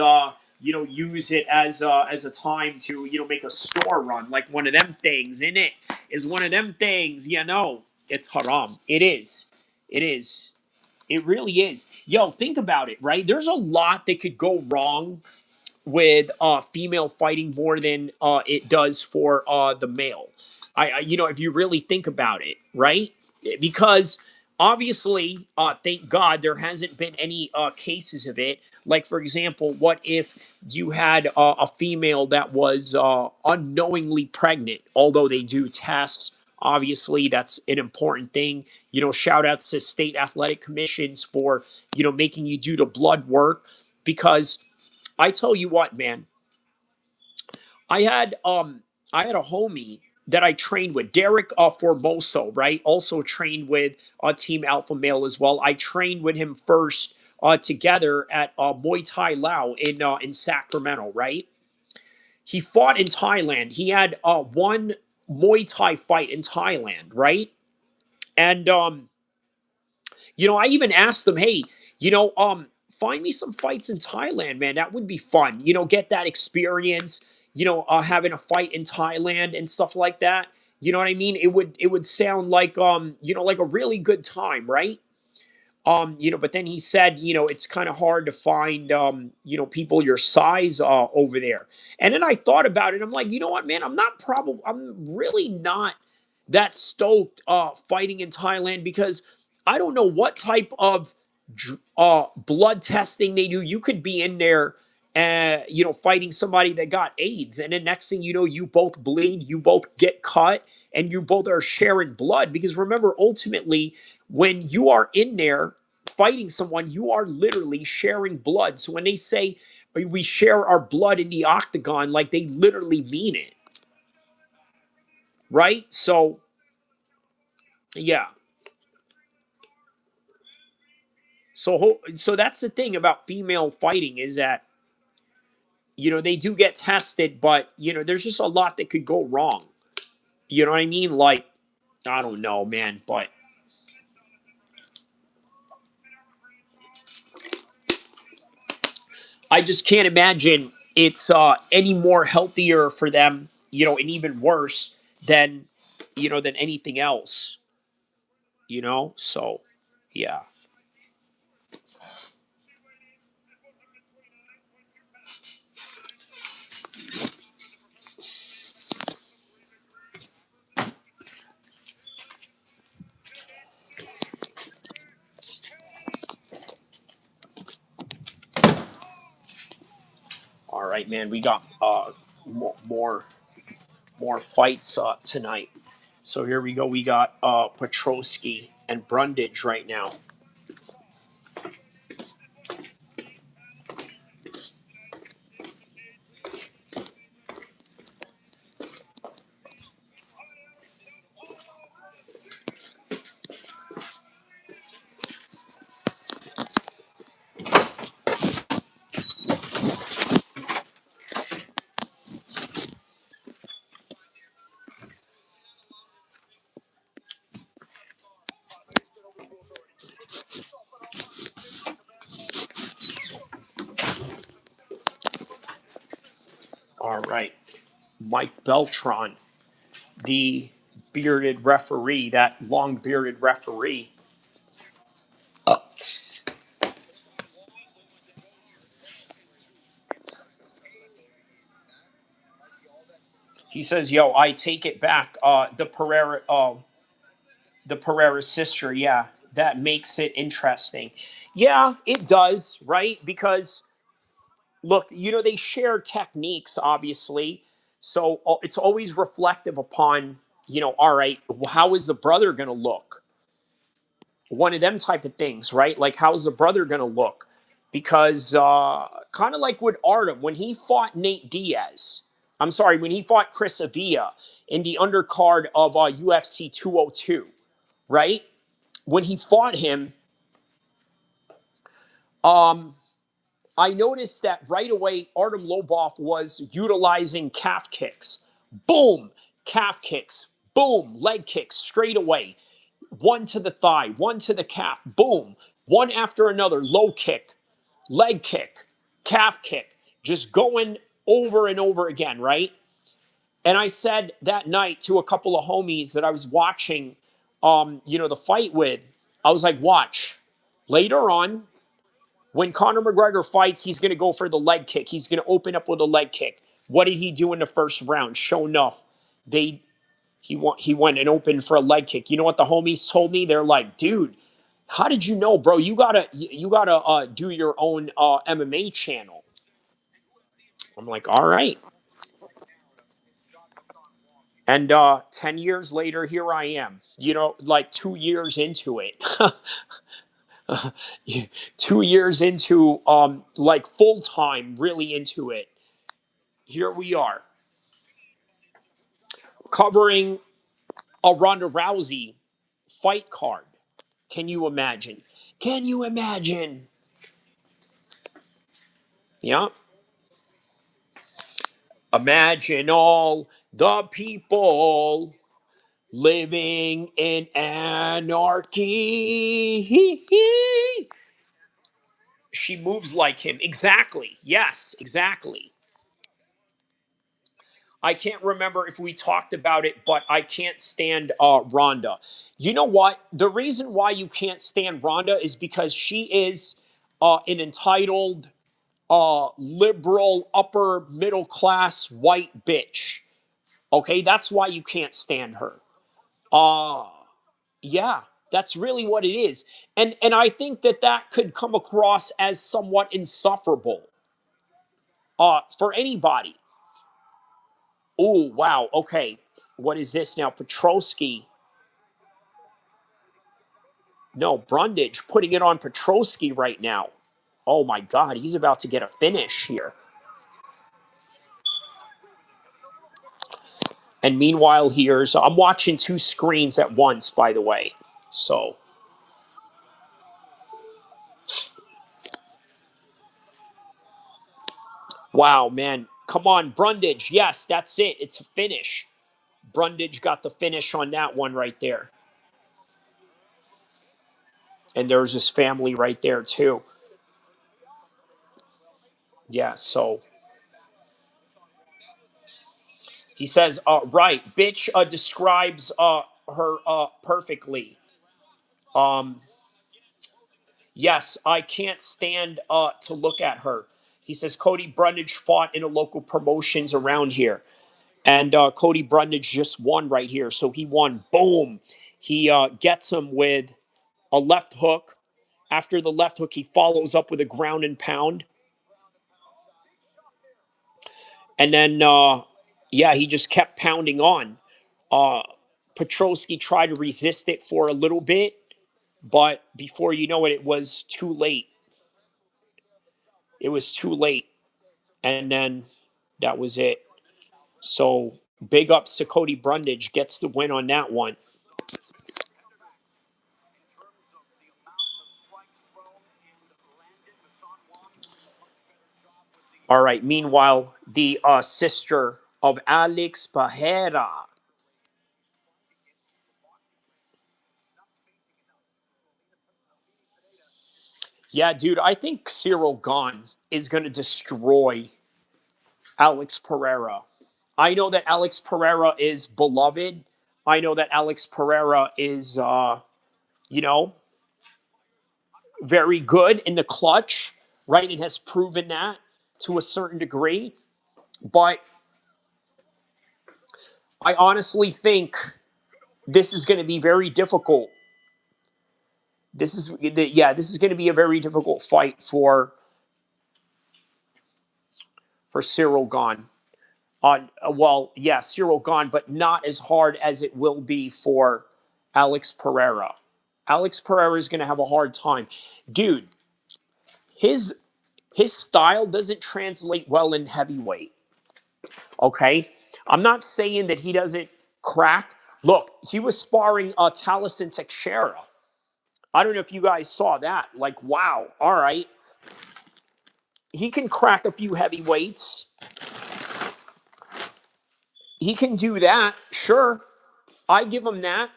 use it as a time to make a store run, like one of them things. In it is one of them things. It's haram. It is. It really is. Yo, think about it, right? There's a lot that could go wrong with female fighting more than it does for the male. If you really think about it, right? Because obviously, thank God, there hasn't been any cases of it. Like, for example, what if you had a female that was unknowingly pregnant? Although they do tests, obviously, that's an important thing. Shout outs to state athletic commissions for making you do the blood work, because I tell you what, man. I had I had a homie that I trained with, Derek Formoso, right? Also trained with Team Alpha Male as well. I trained with him first together at Muay Thai Lao in Sacramento, right? He fought in Thailand. He had one Muay Thai fight in Thailand, right? And I even asked them, hey, find me some fights in Thailand, man. That would be fun. Get that experience, having a fight in Thailand and stuff like that. You know what I mean? It would sound like like a really good time, right? But then he said, it's kind of hard to find people your size over there. And then I thought about it. I'm like, you know what, man? I'm really not that stoked fighting in Thailand, because I don't know what type of blood testing they do. You could be in there, fighting somebody that got AIDS, and then next thing you know, you both bleed, you both get cut, and you both are sharing blood. Because remember, ultimately, when you are in there fighting someone, you are literally sharing blood. So when they say we share our blood in the octagon, like they literally mean it, right? So yeah. So that's the thing about female fighting, is that they do get tested, but there's just a lot that could go wrong. You know what I mean? Like, I don't know, man, but I just can't imagine it's any more healthier for them, and even worse than than anything else. So yeah. All right, man. We got more fights tonight. So here we go. We got Petrosky and Brundage right now. All right. Mike Beltran, the bearded referee, that long bearded referee. He says, "Yo, I take it back. The Pereira sister. Yeah, that makes it interesting. Yeah, it does, right? Because look, they share techniques, obviously. So it's always reflective upon, all right, how is the brother going to look? One of them type of things, right? Like, how's the brother going to look? Because kind of like with Artem, when he fought Nate Diaz, I'm sorry, when he fought Chris Avila in the undercard of UFC 202, right? When he fought him, I noticed that right away Artem Lobov was utilizing calf kicks. Boom, calf kicks. Boom, leg kicks straight away. One to the thigh, one to the calf. Boom, one after another. Low kick, leg kick, calf kick. Just going over and over again, right? And I said that night to a couple of homies that I was watching, the fight with, I was like, watch. Later on, when Conor McGregor fights, he's going to go for the leg kick. He's going to open up with a leg kick. What did he do in the first round? Sure enough, he went and opened for a leg kick. You know what the homies told me? They're like, dude, how did you know, bro? You gotta do your own MMA channel. I'm like, all right. And 10 years later, here I am. Like 2 years into it. 2 years into like full time, really into it. Here we are covering a Ronda Rousey fight card. Can you imagine? Can you imagine? Yeah. Imagine all the people living in anarchy. She moves like him. Exactly. Yes, exactly. I can't remember if we talked about it, but I can't stand Ronda. You know what? The reason why you can't stand Ronda is because she is an entitled, liberal, upper middle class white bitch. Okay, that's why you can't stand her. Uh yeah, that's really what it is. And I think that could come across as somewhat insufferable for anybody. Oh, wow. Okay. What is this now? Petrosky. No, Brundage putting it on Petrosky right now. Oh my God, he's about to get a finish here. And meanwhile, so I'm watching two screens at once, by the way. So, wow, man. Come on, Brundage. Yes, that's it. It's a finish. Brundage got the finish on that one right there. And there's his family right there, too. Yeah, so he says, right, bitch describes her perfectly. Um, yes, I can't stand to look at her. He says Cody Brundage fought in a local promotions around here. And Cody Brundage just won right here. So he won. Boom. He gets him with a left hook. After the left hook, he follows up with a ground and pound. And then, yeah, he just kept pounding on. Uh, Petrosky tried to resist it for a little bit, but before you know it, it was too late. It was too late. And then that was it. So big ups to Cody Brundage, gets the win on that one. All right. Meanwhile, the sister of Alex Pereira. Yeah, dude, I think Cyril Gahn is going to destroy Alex Pereira. I know that Alex Pereira is beloved. I know that Alex Pereira is, you know, very good in the clutch, right? It has proven that to a certain degree. But I honestly think this is going to be very difficult. This is going to be a very difficult fight for Cyril Gahn. Well, yeah, Cyril Gahn, but not as hard as it will be for Alex Pereira. Alex Pereira is going to have a hard time, dude. His style doesn't translate well in heavyweight. Okay? I'm not saying that he doesn't crack. Look, he was sparring Taliesin Teixeira. I don't know if you guys saw that. Like, wow, all right. He can crack a few heavyweights. He can do that, sure. I give him that.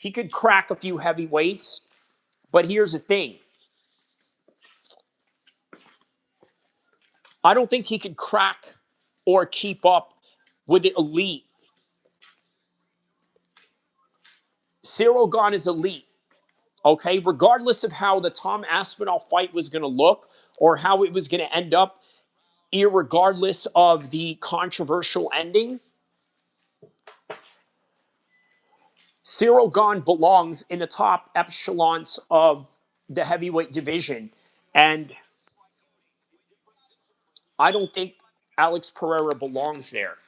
He could crack a few heavyweights. But here's the thing. I don't think he could crack or keep up with the elite. Cyril Gane is elite. Okay, regardless of how the Tom Aspinall fight was going to look or how it was going to end up, irregardless of the controversial ending, Cyril Gane belongs in the top echelons of the heavyweight division. And I don't think Alex Pereira belongs there.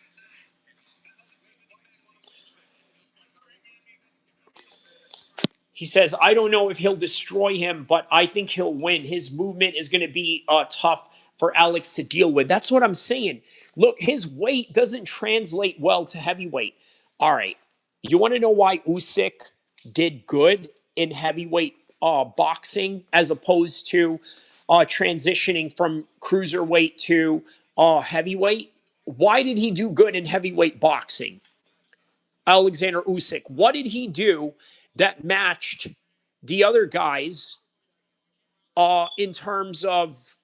He says, I don't know if he'll destroy him, but I think he'll win. His movement is going to be tough for Alex to deal with. That's what I'm saying. Look, his weight doesn't translate well to heavyweight. All right. You want to know why Usyk did good in heavyweight boxing as opposed to transitioning from cruiserweight to heavyweight? Why did he do good in heavyweight boxing? Alexander Usyk. What did he do that matched the other guys in terms of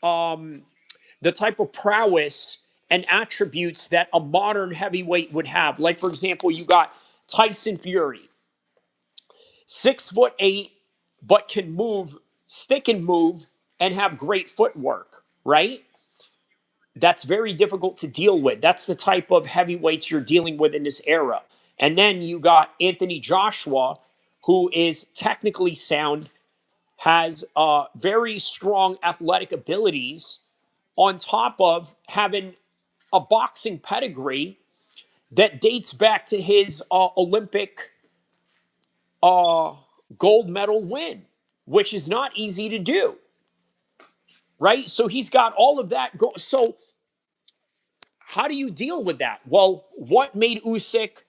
the type of prowess and attributes that a modern heavyweight would have? Like, for example, you got Tyson Fury, 6'8", but can move, stick and move, and have great footwork, right? That's very difficult to deal with. That's the type of heavyweights you're dealing with in this era. And then you got Anthony Joshua, who is technically sound, has very strong athletic abilities, on top of having a boxing pedigree that dates back to his Olympic gold medal win, which is not easy to do, right? So he's got all of that. So how do you deal with that? Well, what made Usyk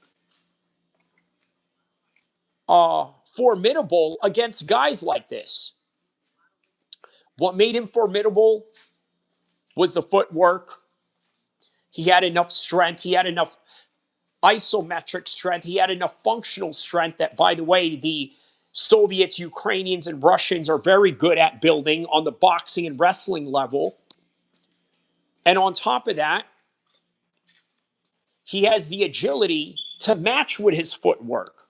formidable against guys like this? What made him formidable was the footwork. He had enough strength. He had enough isometric strength. He had enough functional strength that, by the way, the Soviets, Ukrainians, and Russians are very good at building on the boxing and wrestling level. And on top of that, he has the agility to match with his footwork.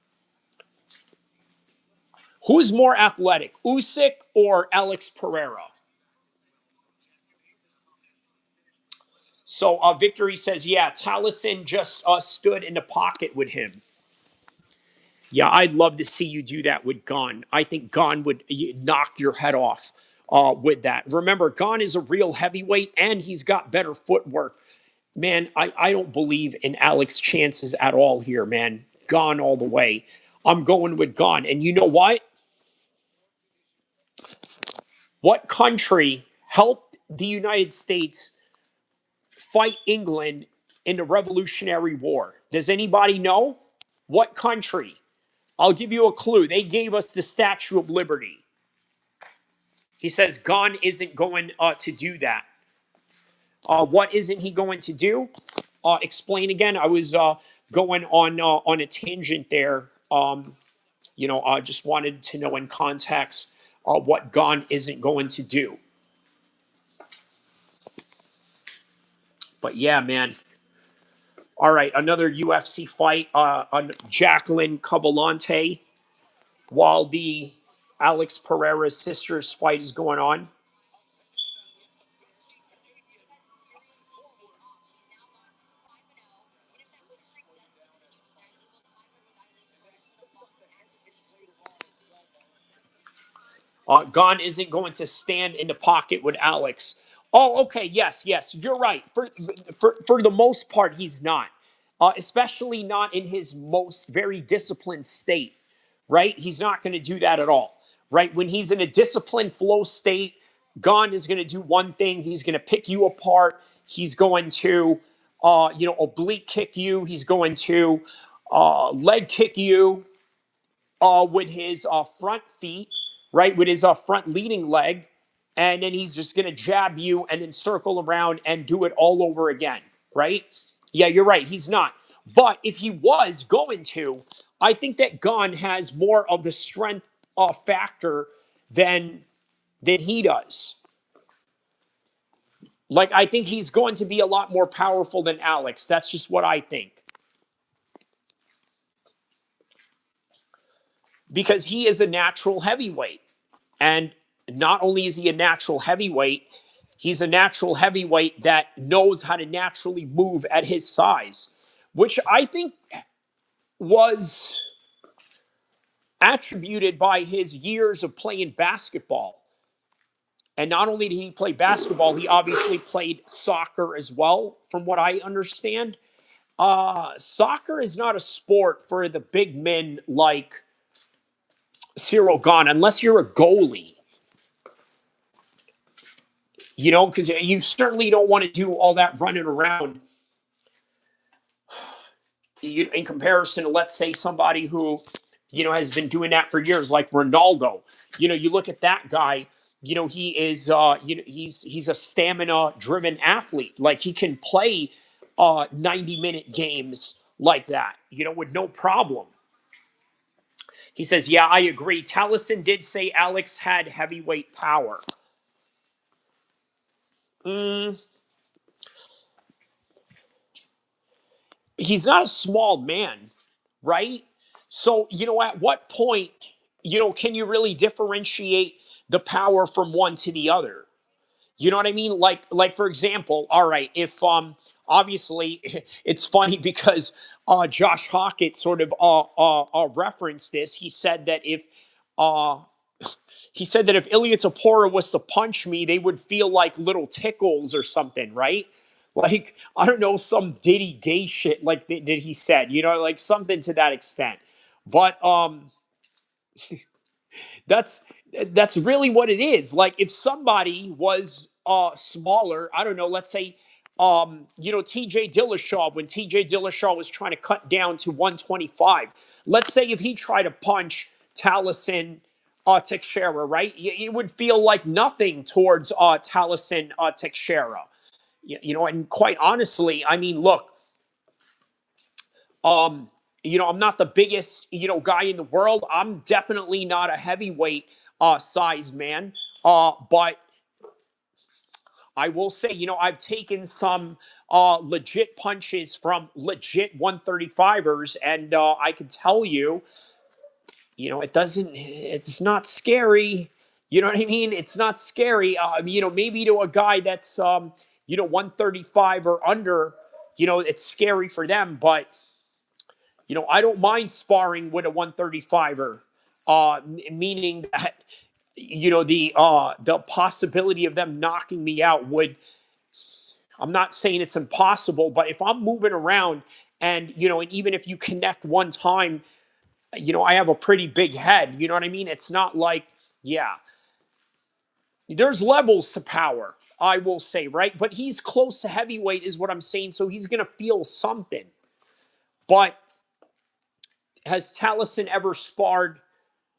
Who's more athletic, Usyk or Alex Pereira? So Victory says, yeah, Taliesin just stood in the pocket with him. Yeah, I'd love to see you do that with Gane. I think Gane would knock your head off with that. Remember, Gane is a real heavyweight, and he's got better footwork. Man, I don't believe in Alex's chances at all here, man. Gane all the way. I'm going with Gane. And you know what? What country helped the United States fight England in the Revolutionary War? Does anybody know? What country? I'll give you a clue. They gave us the Statue of Liberty. He says Gane isn't going to do that. What isn't he going to do? Explain again. I was going on a tangent there. I just wanted to know in context what Gane isn't going to do. But yeah, man. All right, another UFC fight on Jacqueline Cavalante while the Alex Pereira's sister's fight is going on. Gane isn't going to stand in the pocket with Alex. Oh, okay. Yes, you're right. For the most part, he's not. Especially not in his most very disciplined state, right? He's not going to do that at all, right? When he's in a disciplined flow state, Gane is going to do one thing. He's going to pick you apart. He's going to oblique kick you. He's going to leg kick you with his front feet, right? With his front leading leg. And then he's just going to jab you and then circle around and do it all over again, right? Yeah, you're right. He's not. But if he was going to, I think that Gunn has more of the strength factor than he does. Like, I think he's going to be a lot more powerful than Alex. That's just what I think. Because he is a natural heavyweight. And not only is he a natural heavyweight, he's a natural heavyweight that knows how to naturally move at his size, which I think was attributed by his years of playing basketball. And not only did he play basketball, he obviously played soccer as well, from what I understand. Soccer is not a sport for the big men like Cyril Gahn, unless you're a goalie. Because you certainly don't want to do all that running around in comparison to, let's say, somebody who, has been doing that for years, like Ronaldo. You look at that guy, he is, he's a stamina-driven athlete. Like, he can play 90-minute games like that, with no problem. He says, yeah, I agree. Taliesin did say Alex had heavyweight power. He's not a small man, right? So, at what point, can you really differentiate the power from one to the other? You know what I mean? Like for example, all right, if obviously it's funny because Josh Hockett sort of referenced this. Uh he said that if Ilya Tapora was to punch me, they would feel like little tickles or something, right? Like, I don't know, some Diddy gay shit like that he said, like something to that extent. But that's really what it is. Like, if somebody was smaller, I don't know, let's say TJ Dillashaw, when TJ Dillashaw was trying to cut down to 125. Let's say if he tried to punch Taliesin Teixeira, right? It would feel like nothing towards Taliesin Teixeira. And quite honestly, I mean, look, I'm not the biggest, guy in the world. I'm definitely not a heavyweight size man. But I will say, I've taken some legit punches from legit 135ers, and I can tell you, it's not scary. You know what I mean? It's not scary. Maybe to a guy that's, 135 or under, it's scary for them, but I don't mind sparring with a 135er, meaning that the possibility of them knocking me out would. I'm not saying it's impossible, but if I'm moving around and and even if you connect one time, I have a pretty big head. You know what I mean? It's not like, yeah, there's levels to power, I will say, right? But he's close to heavyweight, is what I'm saying. So he's gonna feel something, but. Has Taliesin ever sparred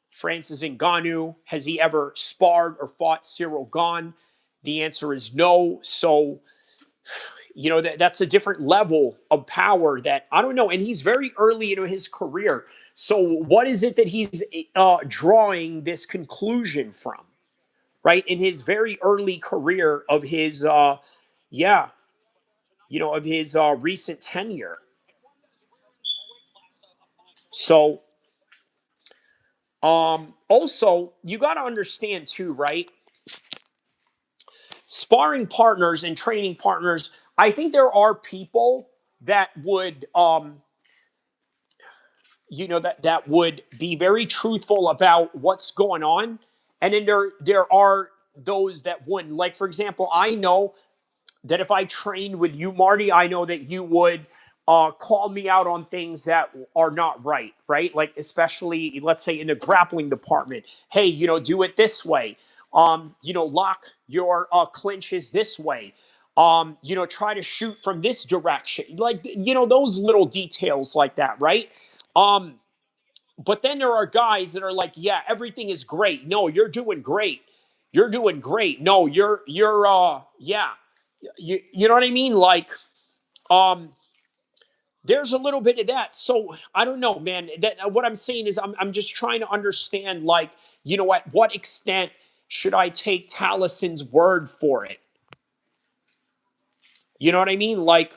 Francis Ngannou? Has he ever sparred or fought Cyril Gahn? The answer is no. So, that's a different level of power that I don't know. And he's very early into his career. So, what is it that he's drawing this conclusion from, right? In his very early career of his, of his recent tenure. So, also, you got to understand too, right? Sparring partners and training partners, I think there are people that would, that would be very truthful about what's going on, and then there are those that wouldn't. Like, for example, I know that if I trained with you, Marty, I know that you would call me out on things that are not right, right? Like, especially, let's say, in the grappling department. Hey, do it this way. Lock your clinches this way. You know, try to shoot from this direction. Like, you know, those little details like that, right? But then there are guys that are like, yeah, everything is great. No, you're doing great. You're doing great. No, yeah. You know what I mean? Like, um, there's a little bit of that. So I don't know, man. That what I'm saying is I'm just trying to understand, like, you know, at what extent should I take Talison's word for it? You know what I mean? Like,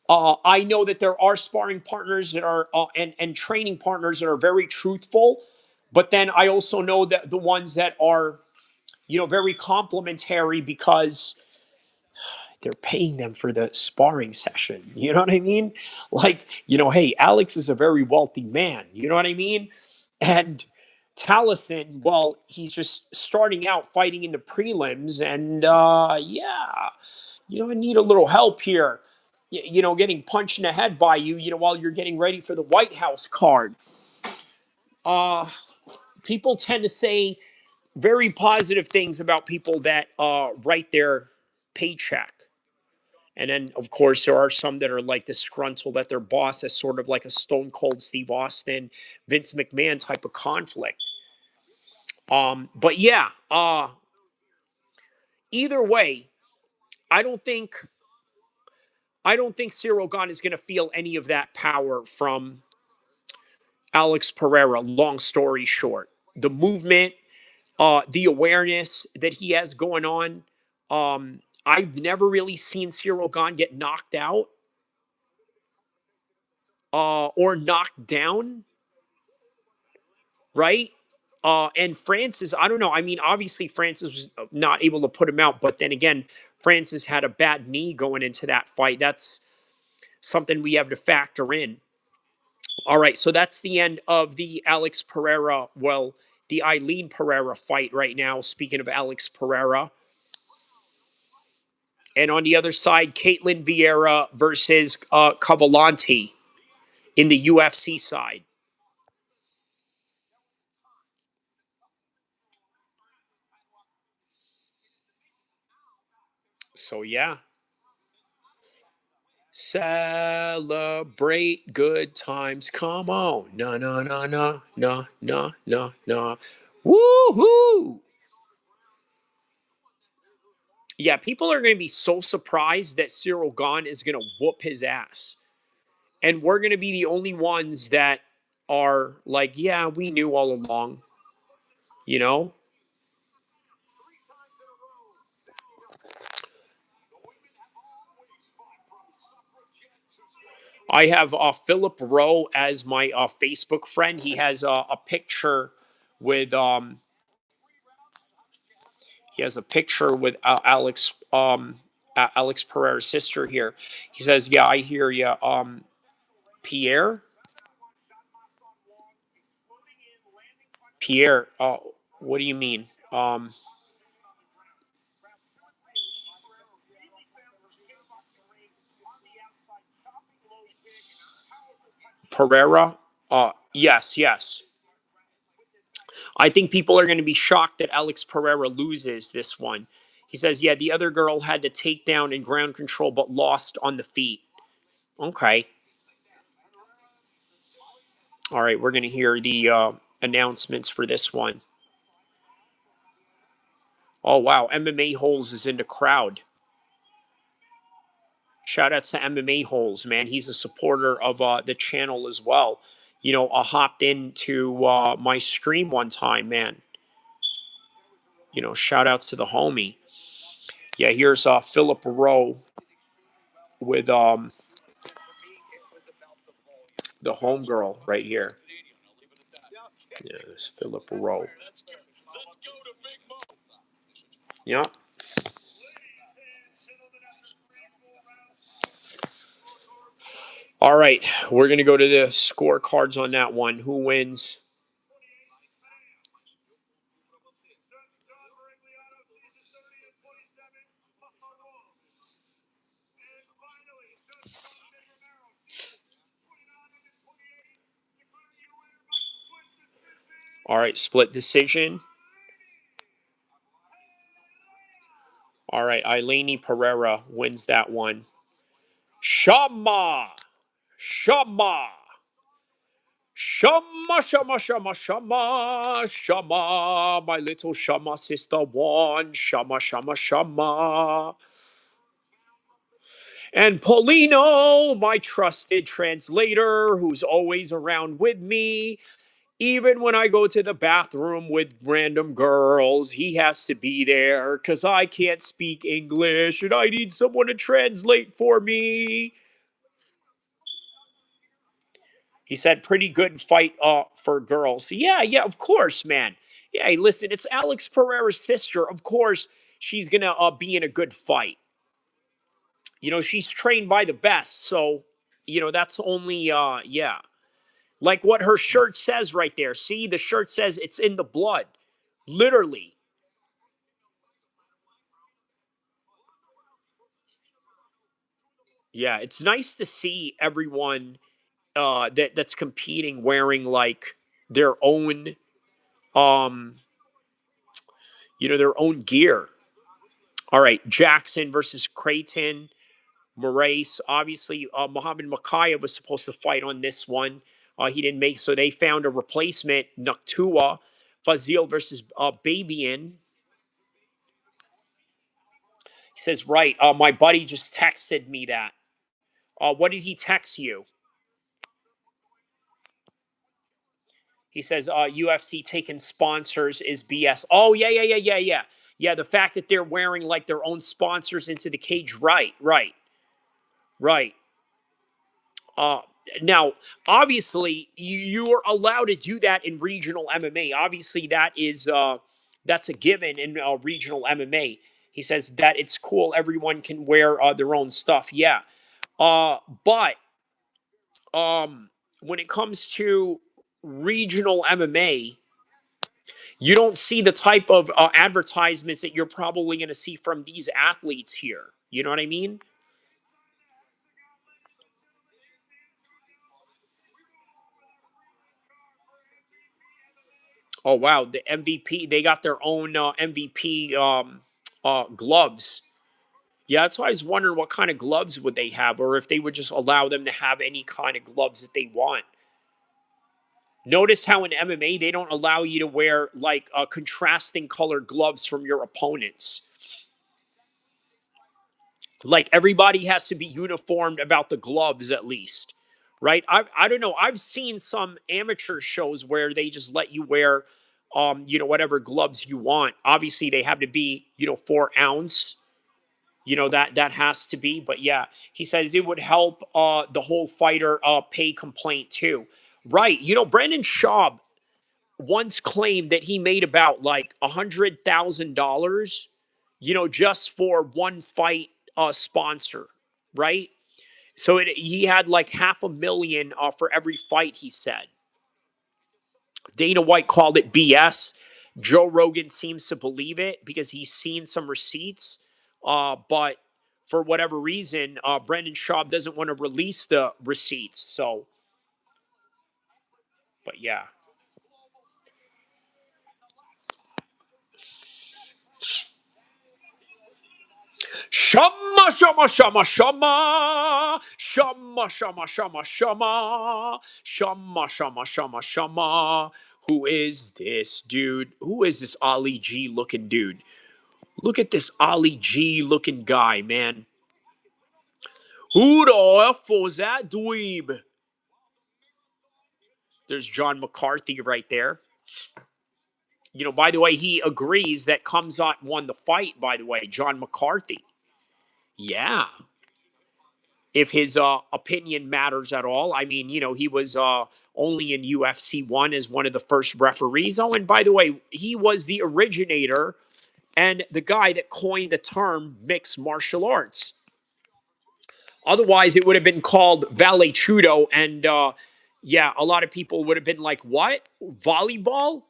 I know that there are sparring partners that are and training partners that are very truthful, but then I also know that the ones that are, you know, very complimentary because they're paying them for the sparring session. You know what I mean? Like, you know, hey, Alex is a very wealthy man. You know what I mean? And Taliesin, well, he's just starting out fighting in the prelims, and yeah, you know, I need a little help here. You know, getting punched in the head by you, you know, while you're getting ready for the White House card. Uh, People tend to say very positive things about people that write their paycheck. And then, of course, there are some that are like disgruntled at their boss as sort of like a Stone Cold Steve Austin, Vince McMahon type of conflict. But yeah, either way, I don't think Cyril Gane is going to feel any of that power from Alex Pereira. Long story short, the movement, the awareness that he has going on. I've never really seen Cyril Gane get knocked out or knocked down, right? And Francis, I don't know. I mean, obviously Francis was not able to put him out, but then again, Francis had a bad knee going into that fight. That's something we have to factor in. All right, so that's the end of the Alex Pereira, well, the Eileen Pereira fight right now. Speaking of Alex Pereira. And on the other side, Caitlin Vieira versus Cavallanti in the UFC side. So yeah. Celebrate good times. Come on. No, no, no, no, no, no, no, no. Woohoo! Yeah, people are going to be so surprised that Cyril Gane is going to whoop his ass. And we're going to be the only ones that are like, yeah, we knew all along, you know? I have Philip Rowe as my Facebook friend. He has a picture with Alex Alex Pereira's sister here. He says, "Yeah, I hear you, Pierre. Pierre, what do you mean? Pereira? Yes, yes. I think people are going to be shocked that Alex Pereira loses this one. He says, yeah, the other girl had to take down and ground control, but lost on the feet. Okay. All right, we're going to hear the announcements for this one. Oh, wow. MMA Holes is in the crowd. Shout outs to MMA Holes, man. He's a supporter of the channel as well. You know, I hopped into my stream one time, man. You know, shout outs to the homie. Yeah, here's Philip Rowe with the homegirl right here. Yeah, this Philip Rowe. Yeah. All right, we're going to go to the scorecards on that one. Who wins? All right, split decision. All right, Eileni Pereira wins that one. Shama! Shama! Shama, Shama, Shama, Shama, Shama, my little Shama sister one, Shama, Shama, Shama. And Paulino, my trusted translator, who's always around with me. Even when I go to the bathroom with random girls, he has to be there because I can't speak English and I need someone to translate for me. He said, pretty good fight for girls. Yeah, of course, man. Yeah, hey, listen, it's Alex Pereira's sister. Of course, she's going to be in a good fight. You know, she's trained by the best. So, you know, that's only, yeah. Like what her shirt says right there. See, the shirt says it's in the blood. Literally. Yeah, it's nice to see everyone that's competing wearing like their own, um, you know, their own gear. All right, Jackson versus Creighton. Moraes, obviously, Muhammad Makayev was supposed to fight on this one. He didn't make, so they found a replacement, Noctua. Fazil versus Babian. He says, right, my buddy just texted me that. What did he text you? He says, UFC taking sponsors is BS. Oh, yeah. Yeah, the fact that they're wearing like their own sponsors into the cage. Right. Uh, Now, obviously, you are allowed to do that in regional MMA. Obviously, that's a given in regional MMA. He says that it's cool. Everyone can wear their own stuff. Yeah, but when it comes to regional MMA, you don't see the type of advertisements that you're probably going to see from these athletes here. You know what I mean? Oh wow, the MVP. They got their own MVP gloves. Yeah, that's why I was wondering what kind of gloves would they have, or if they would just allow them to have any kind of gloves that they want. Notice how in MMA they don't allow you to wear like contrasting colored gloves from your opponents. Like everybody has to be uniformed about the gloves at least, right? I don't know. I've seen some amateur shows where they just let you wear, you know, whatever gloves you want. Obviously, they have to be, you know, 4 ounce. You know that has to be. But yeah, he says it would help the whole fighter pay complaint too. Right. You know, Brendan Schaub once claimed that he made about like $100,000, you know, just for one fight sponsor, right? So he had like 500,000 for every fight. He said Dana White called it BS. Joe Rogan seems to believe it because he's seen some receipts, but for whatever reason, Brendan Schaub doesn't want to release the receipts. So, but yeah. Shama, shama, shama, shama. Shama, shama, shama, shama. Shama, shama, shama, shama. Who is this dude? Who is this Ali G looking dude? Look at this Ali G looking guy, man. Who the F was that dweeb? There's John McCarthy right there. You know, by the way, he agrees that Khamzat won the fight, by the way, John McCarthy. Yeah. If his opinion matters at all. I mean, you know, he was only in UFC 1 as one of the first referees. Oh, and by the way, he was the originator and the guy that coined the term mixed martial arts. Otherwise, it would have been called Vale Chudo. And yeah, a lot of people would have been like, what? Volleyball?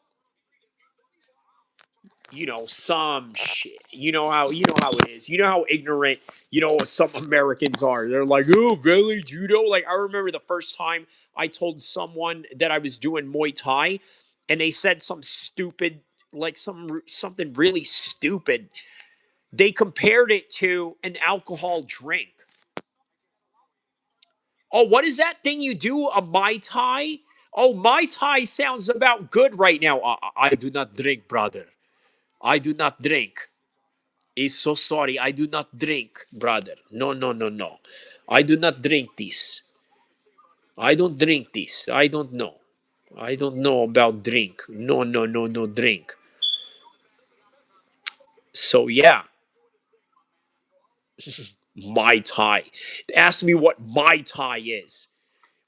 You know, some shit. You know how it is. You know how ignorant, you know, some Americans are. They're like, oh, really, judo? Like, I remember the first time I told someone that I was doing Muay Thai, and they said some stupid, like something really stupid. They compared it to an alcohol drink. Oh, what is that thing you do? A Mai Tai? Oh, Mai Tai sounds about good right now. I do not drink, brother. I do not drink. He's so sorry. I do not drink, brother. No, no, no, no. I do not drink this. I don't drink this. I don't know. I don't know about drink. No, no, no, no drink. So yeah, Mai Tai. Ask me what Mai Tai is.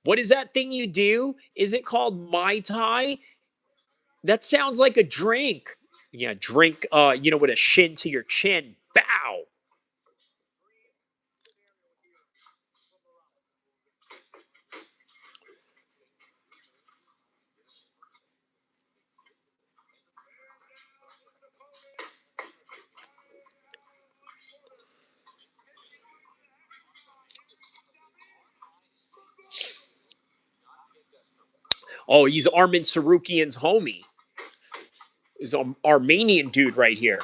What is that thing you do? Is it called Mai Tai? That sounds like a drink. Yeah, drink, with a shin to your chin. Bow. Oh, he's Armin Sarukian's homie. Is an Armenian dude right here.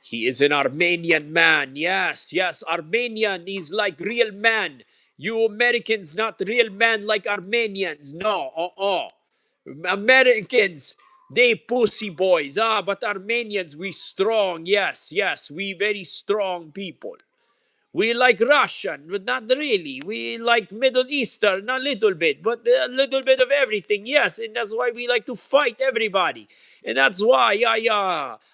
He is an Armenian man. Yes, yes, Armenian is like real man. You Americans not real man like Armenians. No, Americans, they pussy boys. But Armenians, we strong. Yes, yes, we very strong people. We like Russian, but not really. We like Middle Eastern, a little bit, but a little bit of everything. Yes, and that's why we like to fight everybody. And that's why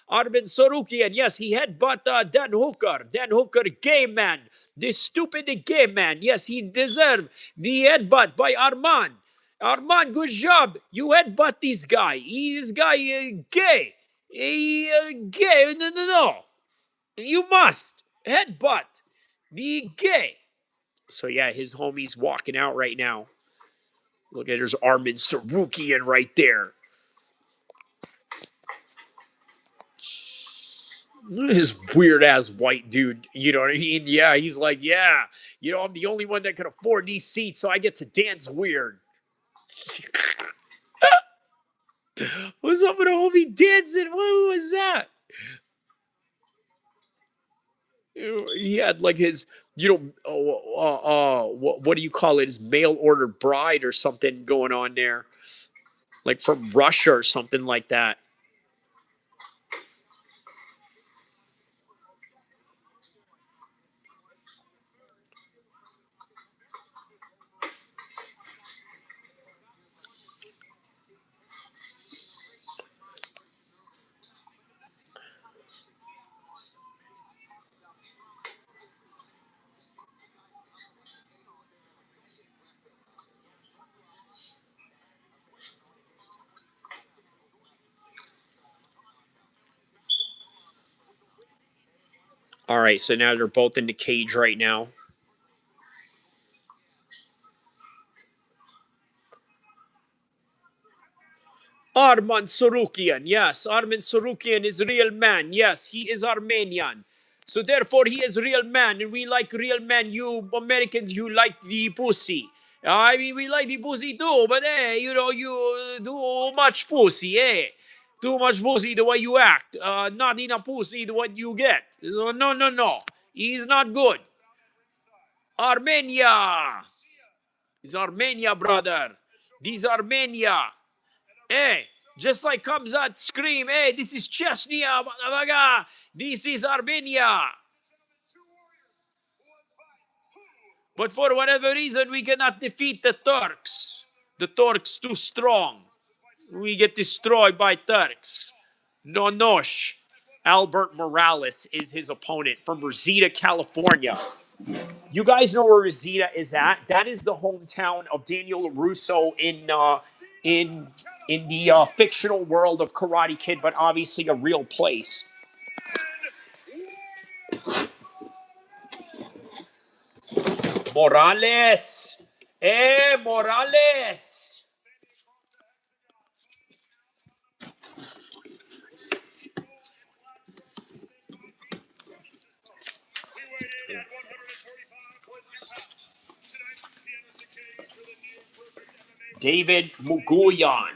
Armin Sorukian, yes, he headbutt Dan Hooker. Dan Hooker, gay man. The stupid gay man. Yes, he deserved the headbutt by Arman. Arman, good job. You headbutt this guy. This guy gay. He gay. No, no, no. You must headbutt the gay. So yeah, his homie's walking out right now. Look at there's Armin Sarukian right there. This weird ass white dude, you know what I mean? Yeah, he's like, yeah, I'm the only one that can afford these seats, so I get to dance weird. What's up with a homie dancing? What was that? He had like his, what do you call it? His mail order bride or something going on there, like from Russia or something like that. All right, so now they're both in the cage right now. Arman Sarukian, yes, Arman Sarukian is a real man. Yes, he is Armenian. So therefore, he is real man, and we like real men. You Americans, you like the pussy. I mean, we like the pussy too, but you do much pussy, Too much pussy the way you act. Not enough pussy the what you get. No, no, no, no. He's not good. Armenia. It's Armenia, brother. This Armenia. Hey, just like Kamzat scream, hey, this is Chechnya, motherfucker. This is Armenia. But for whatever reason, we cannot defeat the Turks. The Turks too strong. We get destroyed by Turks. Nonosh. Albert Morales is his opponent from Rosita, California. You guys know where Rosita is at? That is the hometown of Daniel LaRusso in the fictional world of Karate Kid, but obviously a real place. Morales, Morales. David Muguyan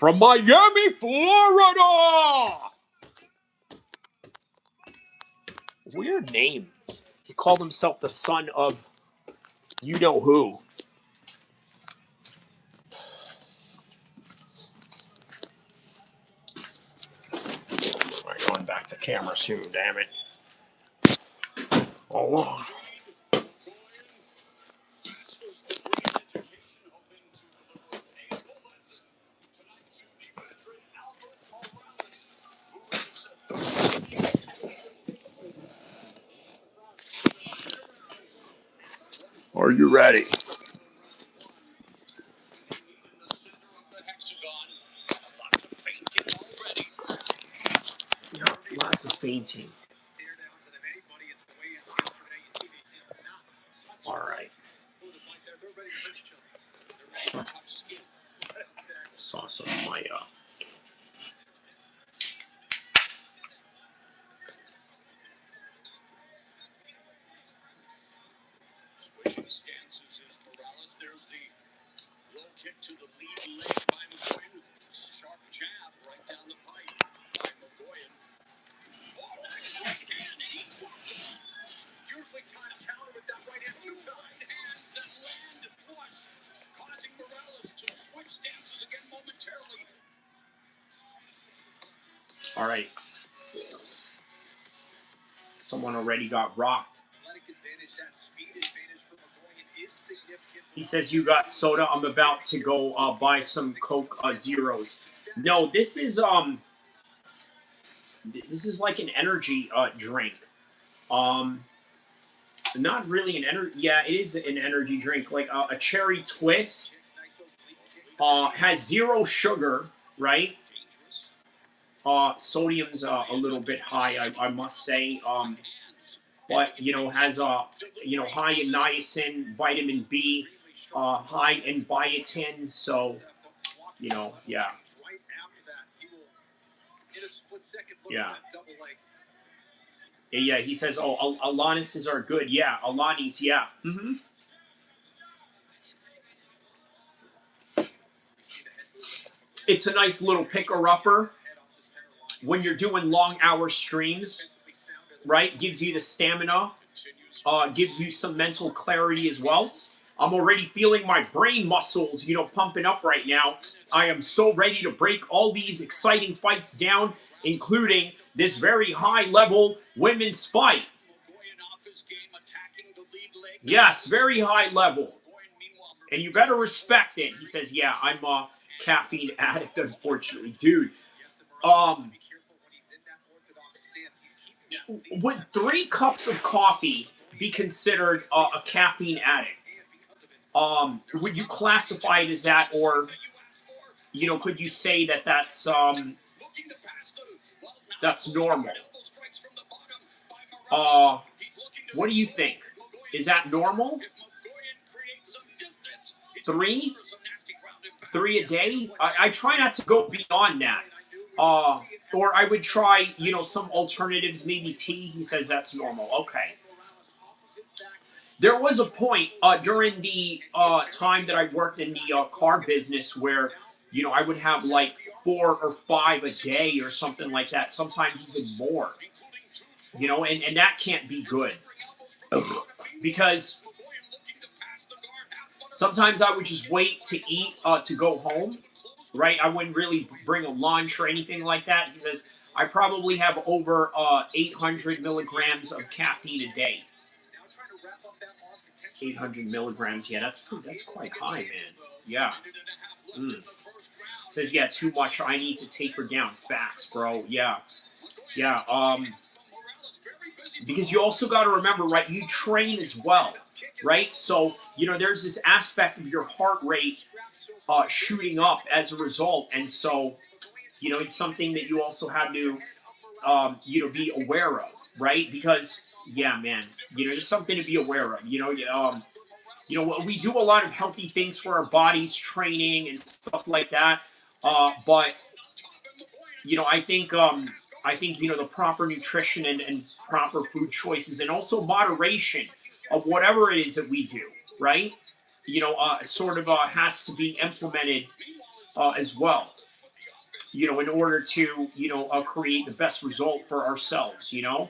from Miami, Florida. Weird name. He called himself the son of you know who. All right, going back to camera soon, damn it. Hold on. Are you ready? Yeah, lots of fainting. All right. Saw some of my Switching stances is Morales. There's the low kick to the lead leg by Mcgregor. Sharp jab right down the pipe by Mcgregor. Oh, nice right hand. And he blocked it. Beautifully timed counter with that right hand 2 times. Hands that land flush, causing Morales to switch stances again momentarily. all right. Someone already got rocked. He says, you got soda? I'm about to go buy some Coke Zeros. No, this is like an energy drink. Not really an energy. Yeah, it is an energy drink, like a cherry twist. Has 0 sugar, right? Sodium's a little bit high, I must say. But you know, has high in niacin, vitamin B, high in biotin. So, you know, yeah. Yeah. Yeah, he says, oh, Alanis's are good. Yeah, Alani's, yeah. Mm-hmm. It's a nice little picker-upper when you're doing long-hour streams, right? Gives you the stamina, gives you some mental clarity as well. I'm already feeling my brain muscles, you know, pumping up right now. I am so ready to break all these exciting fights down, including this very high-level women's fight. Yes, very high level. And you better respect it. He says, yeah, I'm a caffeine addict, unfortunately. Dude, would 3 cups of coffee be considered a caffeine addict? Would you classify it as that, or, you know, could you say that that's normal? What do you think? Is that normal? 3? 3 a day? I try not to go beyond that. Or I would try, you know, some alternatives, maybe tea. He says that's normal. Okay. There was a point during the time that I worked in the car business where, you know, I would have like 4 or 5 a day or something like that, sometimes even more. You know, and that can't be good. Because sometimes I would just wait to eat to go home, right? I wouldn't really bring a lunch or anything like that. He says, I probably have over 800 milligrams of caffeine a day. 800 milligrams, yeah, that's quite high, man. Yeah. Says, yeah, too much. I need to taper down. Facts, bro. Yeah. Yeah. Because you also got to remember, right, you train as well, right? So, you know, there's this aspect of your heart rate shooting up as a result. And so, you know, it's something that you also have to, you know, be aware of, right? Because, yeah, man, you know, there's something to be aware of. You know, we do a lot of healthy things for our bodies, training and stuff like that. But, you know, I think, you know, the proper nutrition and proper food choices and also moderation of whatever it is that we do, right? You know, sort of has to be implemented as well. you know, in order to, you know, create the best result for ourselves, you know.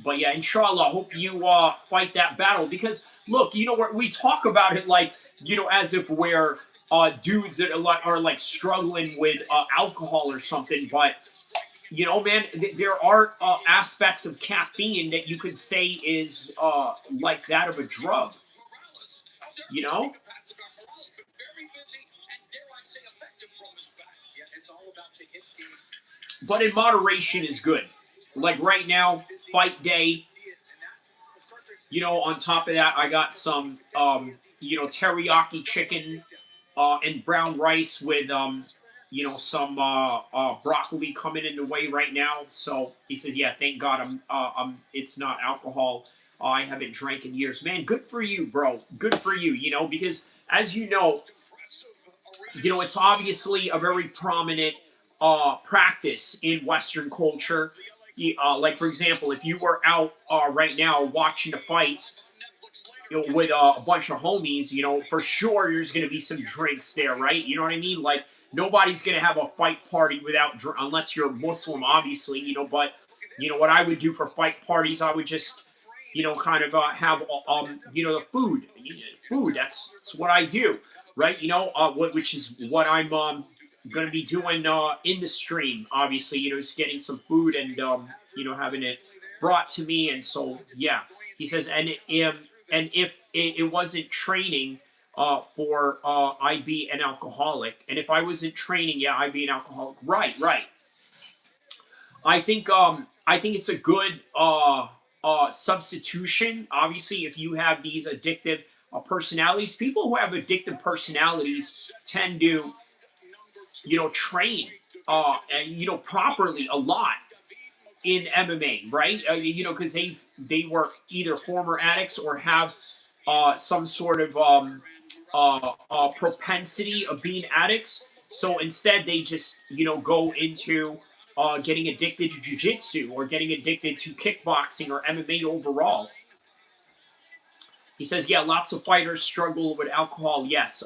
But yeah, inshallah, hope you fight that battle, because look, you know, we talk about it like, you know, as if we're dudes that are like struggling with alcohol or something, but you know, man, there are aspects of caffeine that you could say is like that of a drug, you know. But in moderation is good. Like right now, fight day. You know, on top of that, I got some, you know, teriyaki chicken and brown rice with, you know, some broccoli coming in the way right now. So he says, yeah, thank God it's not alcohol. I haven't drank in years. Man, good for you, bro. Good for you, you know, because as you know, it's obviously a very prominent practice in Western culture. Like, for example, if you were out right now watching the fights, you know, with a bunch of homies, you know, for sure there's going to be some drinks there, right? You know what I mean? Like, nobody's going to have a fight party without unless you're Muslim, obviously, you know. But, you know, what I would do for fight parties, I would just, you know, kind of have, you know, the food. Food, that's what I do, right? You know, which is what I'm going to be doing in the stream, obviously, you know, just getting some food and, you know, having it brought to me. And so, yeah, he says, and if it wasn't training for I'd be an alcoholic. And if I wasn't training, yeah, I'd be an alcoholic. Right, right. I think it's a good substitution. Obviously, if you have these addictive personalities, people who have addictive personalities tend to, you know, train and, you know, properly a lot in MMA, right? You know, because they were either former addicts or have some sort of propensity of being addicts. So instead, they just, you know, go into getting addicted to jiu-jitsu or getting addicted to kickboxing or MMA overall. He says, yeah, lots of fighters struggle with alcohol. Yes.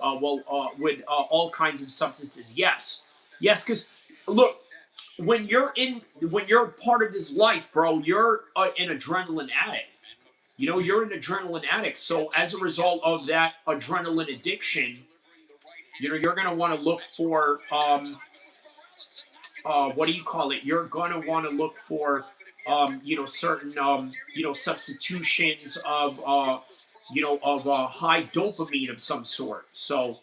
With all kinds of substances. Yes. Yes, because look, when you're part of this life, bro, you're an adrenaline addict. You know, you're an adrenaline addict. So as a result of that adrenaline addiction, you know, you're going to want to look for, what do you call it? You're going to want to look for, you know, certain, you know, substitutions of, you know, of high dopamine of some sort. So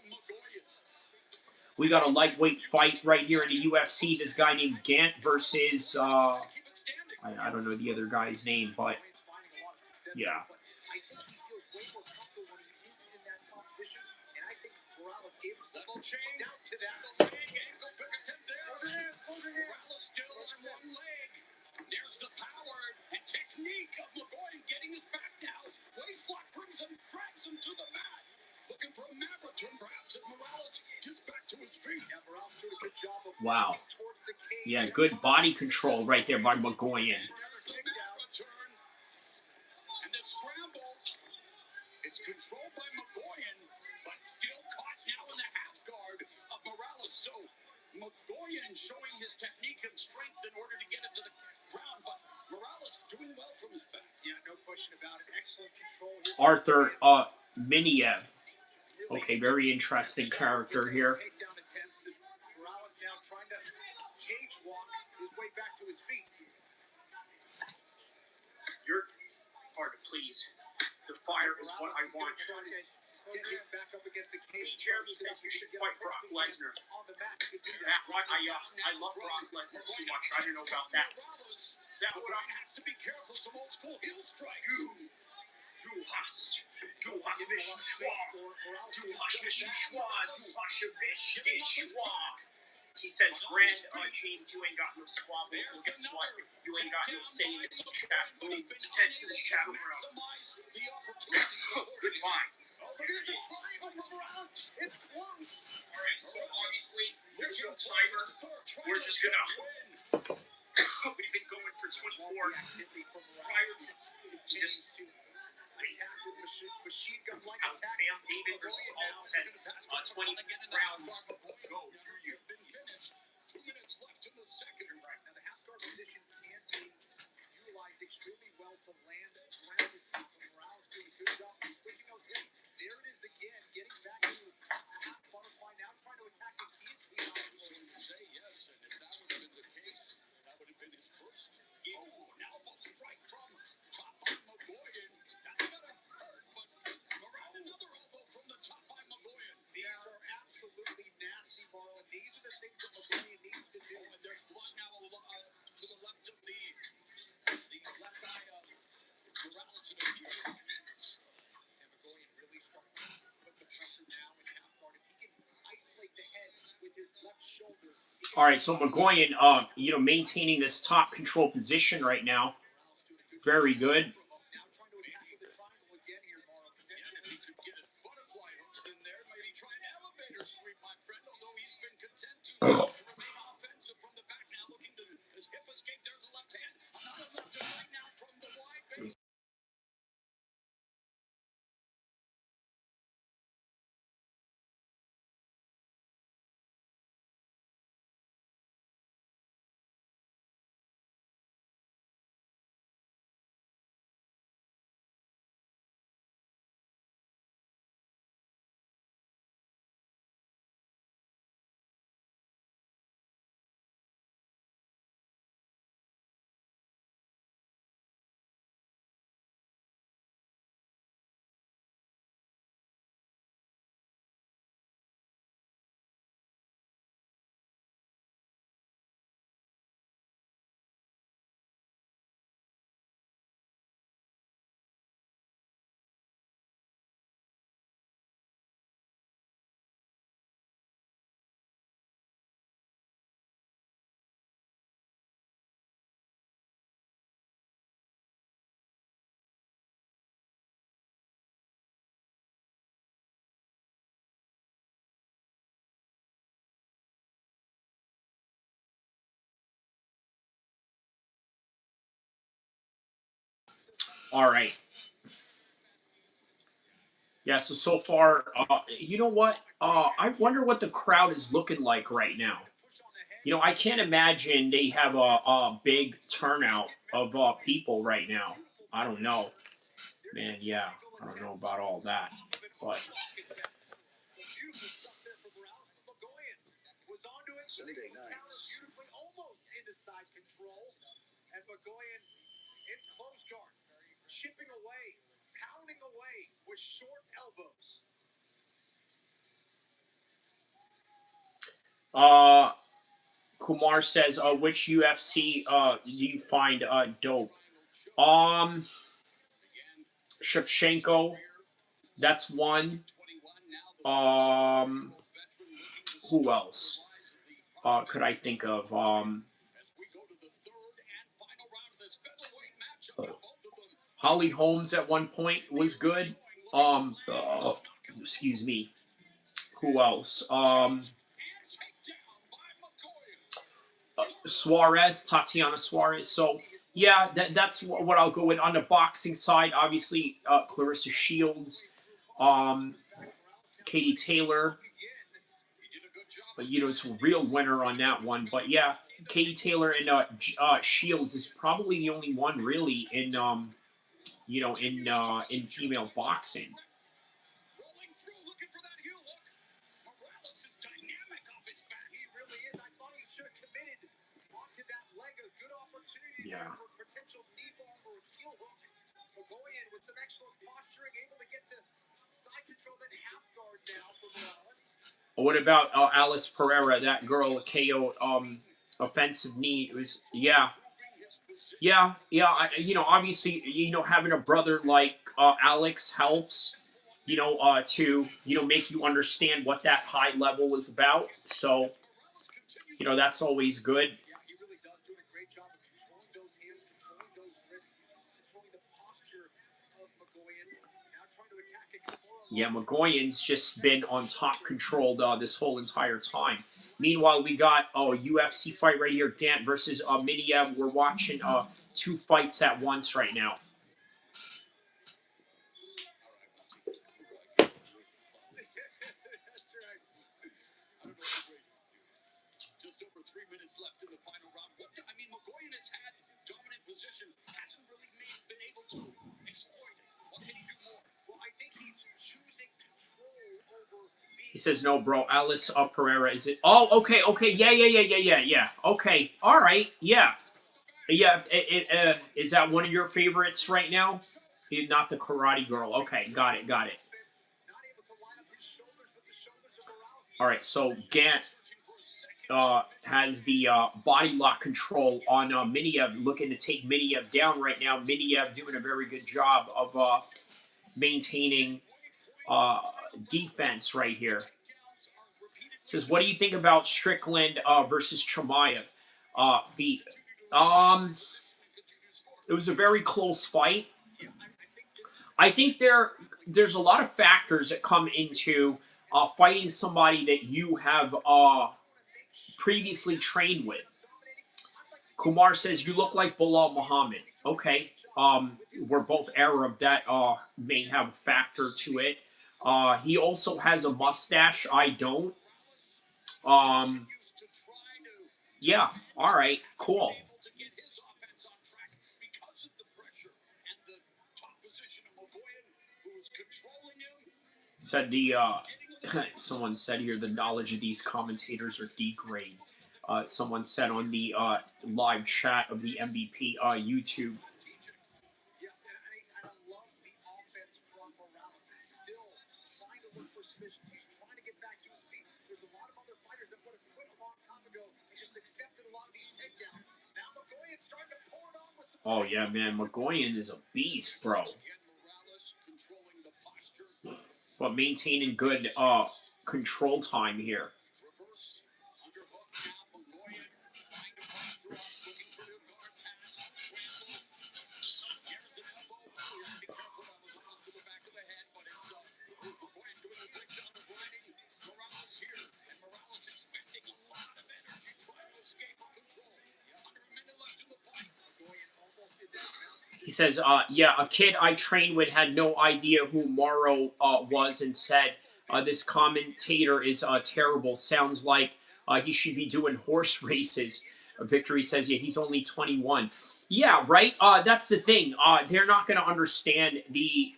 we got a lightweight fight right here in the UFC. This guy named Gant versus, I don't know the other guy's name, but yeah. There's the power and technique of McGregor getting his back now. Waistlock brings him, drags him to the mat. Looking for a mat return, perhaps, if Morales gets back to his feet. Yeah, Morales did a good job of wow. towards the cage. Yeah, good body control right there by McGregor. And the scramble, it's controlled by McGregor, but still caught now in the half guard of Morales. So McGregor showing his technique and strength in order to get it to the ground, but Morales doing well from his back. Yeah, no question about it. Excellent control here. Arthur Miniev. Okay, very interesting character here. Morales now trying to cage walk his way back to his feet. You're hard to please. The fire is what I want. Get his back up against the cage. Jeremy says you should fight Brock Lesnar. I love Brock Lesnar too much. I don't know about that. That has to be careful. Some old school heel strikes. Du hast mich geschworen. Du hast mich geschworen. Du hast mich geschworen. He says, Grand James, you ain't got no squabbles. Well, guess what? You ain't got no say in this chat. Send to the chat room. Goodbye. Here's a triangle for Morales. It's close. All right, so obviously there's no timer. We're just gonna. We've been going for 24 prior to just attack with machine gun-like attacks. Bam David versus Alves has 20 rounds go through you. 2 minutes left in the second. Right. Now, the half-guard position can be utilized extremely well to land grounded people. Morales doing a good job of switching those hips. There it is again, getting back to a half butterfly, now trying to attack the guillotine. Say yes, and if that would have been the case, that would have been his first. Oh, now a strike from top by Magoyan. That's gonna hurt, but around another elbow from the top by Magoyan. These are absolutely nasty, Marlon. These are the things that Magoyan needs to do. And there's blood now to the left of the left eye of Morales and Diaz. And Magoyan really starting to put the pressure now in half guard. If he can isolate the head with his left shoulder. All right, so Magoyan, maintaining this top control position right now. Very good. Now trying to attack with the triangle again here, Marlon. Potentially. If he could get his butterfly hooks in there, maybe try an elevator sweep, my friend, although he's been content to remain offensive from the back now, looking to his hip escape. There's a left hand. Another left and right now from the wide base. All right. Yeah, so far, you know what? I wonder what the crowd is looking like right now. I can't imagine they have a big turnout of people right now. I don't know. Man, yeah, I don't know about all that. But Sunday nights. Beautifully, almost into side control. And Magoyan in close guard, chipping away, pounding away with short elbows. Kumar says, which UFC do you find dope? Shevchenko, that's one. Who else could I think of? Holly Holmes at one point was good. Excuse me. Who else? Suarez, Tatiana Suarez. So yeah, that's what I'll go with. On the boxing side, obviously Clarissa Shields, Katie Taylor. But it's a real winner on that one. But yeah, Katie Taylor and Shields is probably the only one really in female boxing. Yeah. Potential knee bar or heel hook. Magoyan with some excellent posturing, able to get to side control, then half guard now for Morales. What about Alice Pereira? That girl KO offensive knee. It was yeah. Obviously, having a brother like Alex helps. To make you understand what that high level is about. So, that's always good. Yeah, he really does do a great job of controlling those hands, controlling those wrists, controlling the posture of Magoyan. Now trying to attack it. Yeah, Magoyan's just been on top controlled this whole entire time. Meanwhile, we got UFC fight right here, Dant versus Miniev. We're watching two fights at once right now. 3 minutes left in the final round. I mean, Mcgregor has had dominant position, hasn't really been able to exploit it. What can he do more? Well, I think he's choosing control over being. He says, no, bro. Alice Pereira, is it? Oh, okay, okay. Yeah. Okay, all right, yeah. Yeah, is that one of your favorites right now? Not the Karate Girl. Okay, got it. All right, so Gant has the body lock control on Miniev, looking to take Miniev down right now. Miniev doing a very good job of maintaining defense right here. Says, what do you think about Strickland versus Chimaev feat? It was a very close fight. I think there's a lot of factors that come into fighting somebody that you have previously trained with. Kumar says, you look like Bilal Muhammad. Okay. We're both Arab. That may have a factor to it. He also has a mustache. I don't. Yeah. All right. Cool. Said the someone said here the knowledge of these commentators are D-grade. Someone said on the live chat of the MVP YouTube. Yes, and I love the offense from Morales. He's still trying to look for submissions. He's trying to get back to his feet. There's a lot of other fighters that would have quit a long time ago and just accepted a lot of these takedowns. Now Mcgregor's starting to pull it on with some. Oh yeah, man, Mcgregor is a beast, bro. But maintaining good control time here. He says, yeah, a kid I trained with had no idea who Morrow was and said, this commentator is terrible. Sounds like he should be doing horse races. Victory says, yeah, he's only 21. Yeah, right? That's the thing. They're not going to understand the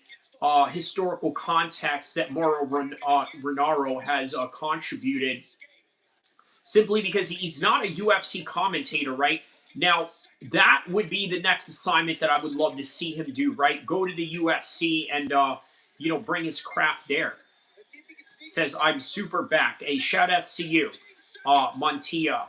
historical context that Mauro Renaro has contributed simply because he's not a UFC commentator, right? Now, that would be the next assignment that I would love to see him do, right? Go to the UFC and, you know, bring his craft there. Says, I'm super back. A shout out to you, Montoya.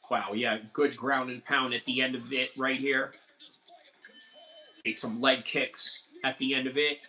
Wow, yeah, good ground and pound at the end of it right here. Okay, some leg kicks at the end of it.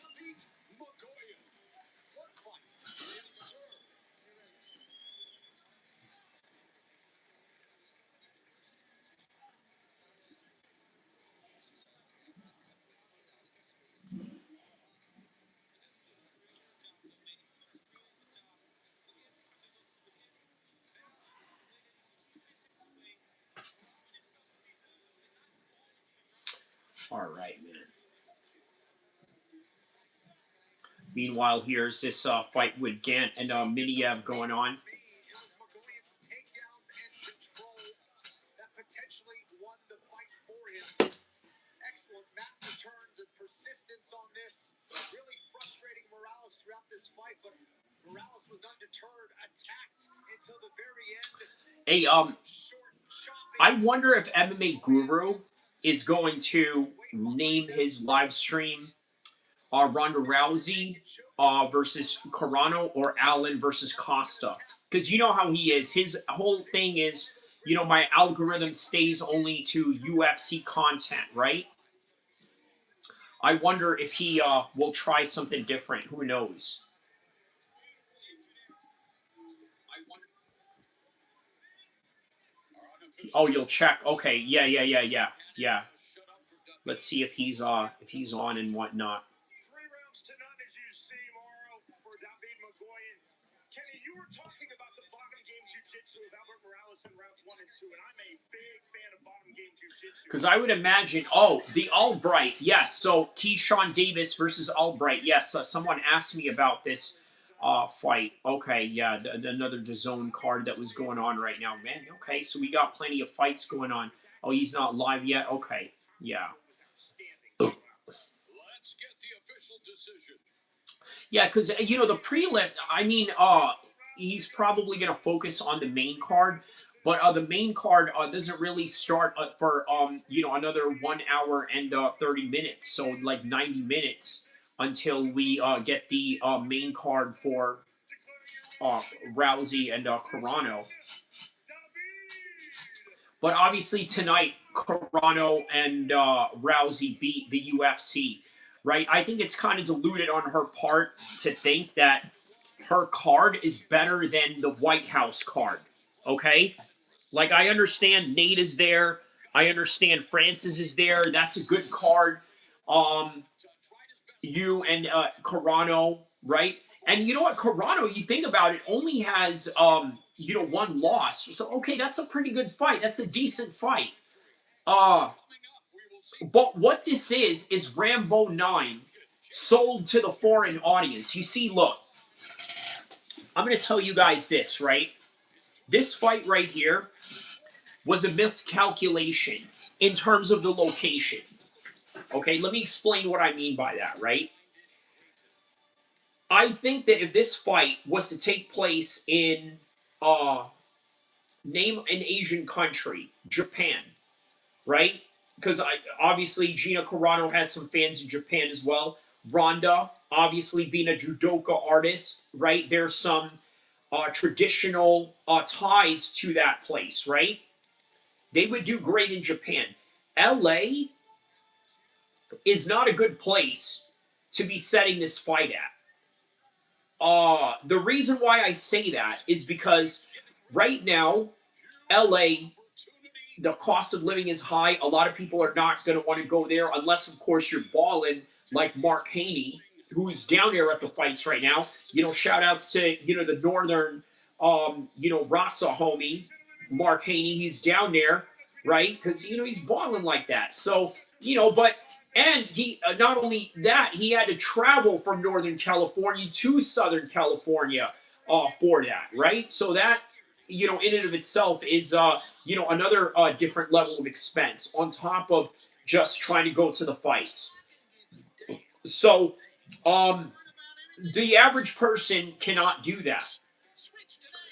All right, man. Meanwhile, here's this fight with Gant and Miniev going on. Excellent mat returns and persistence on this. Really frustrating Morales throughout this fight, but Morales was undeterred, attacked until the very end. Hey, I wonder if MMA Guru is going to name his live stream Ronda Rousey versus Carano or Allen versus Costa. Because you know how he is. His whole thing is, you know, my algorithm stays only to UFC content, right? I wonder if he will try something different. Who knows? Oh, you'll check. Okay, yeah. Let's see if he's on and whatnot. 3 rounds to none, as you see, Morrow, for David Mcgregor. Kenny, you were talking about the boxing game Because I would imagine, oh, the Albright, yes. So Keyshawn Davis versus Albright, yes. Someone asked me about this fight. Okay, yeah, another DAZN card that was going on right now, man. Okay, so we got plenty of fights going on. Oh, he's not live yet. Okay, yeah. Let's get the official decision. Yeah, because the prelim. I mean, he's probably gonna focus on the main card, but the main card doesn't really start for another 1 hour and 30 minutes. So like 90 minutes until we get the main card for Rousey and Carano. But obviously tonight, Carano and Rousey beat the UFC, right? I think it's kind of deluded on her part to think that her card is better than the White House card, okay? Like, I understand Nate is there. I understand Francis is there. That's a good card. You and Carano, right? And you know what? Carano, you think about it, only has one loss. So okay, that's a pretty good fight. That's a decent fight. But what this is Rambo 9 sold to the foreign audience. You see, look, I'm gonna tell you guys this, right? This fight right here was a miscalculation in terms of the location. Okay, let me explain what I mean by that, right? I think that if this fight was to take place in name an Asian country, Japan, right? Because obviously Gina Carano has some fans in Japan as well. Ronda, obviously being a judoka artist, right? There's some traditional ties to that place, right? They would do great in Japan. LA is not a good place to be setting this fight at. The reason why I say that is because right now, LA, the cost of living is high. A lot of people are not going to want to go there unless, of course, you're balling like Mark Haney, who's down there at the fights right now. Shout outs to, the northern, Rasa homie, Mark Haney. He's down there, right? Because, he's balling like that. So, and he, not only that, he had to travel from Northern California to Southern California for that, right? So that, in and of itself is, another different level of expense on top of just trying to go to the fights. So, the average person cannot do that.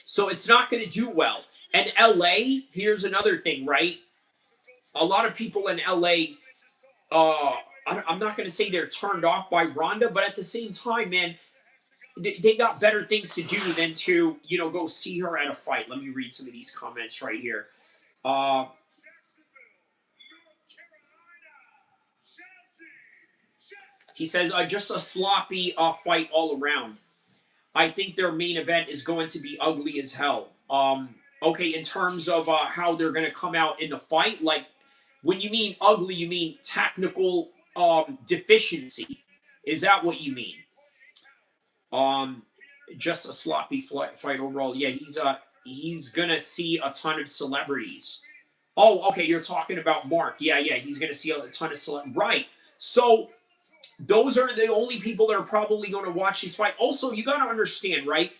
So it's not going to do well. And LA, here's another thing, right? A lot of people in LA, I'm not going to say they're turned off by Ronda, but at the same time, man, they got better things to do than to, go see her at a fight. Let me read some of these comments right here. He says, just a sloppy fight all around. I think their main event is going to be ugly as hell. Okay, in terms of how they're going to come out in the fight, like, when you mean ugly, you mean technical deficiency. Is that what you mean? Just a sloppy fight overall. Yeah, he's gonna see a ton of celebrities. Oh, okay, you're talking about Mark. Yeah, he's gonna see a ton of celebrities. Right. So those are the only people that are probably going to watch this fight. Also, you got to understand, right?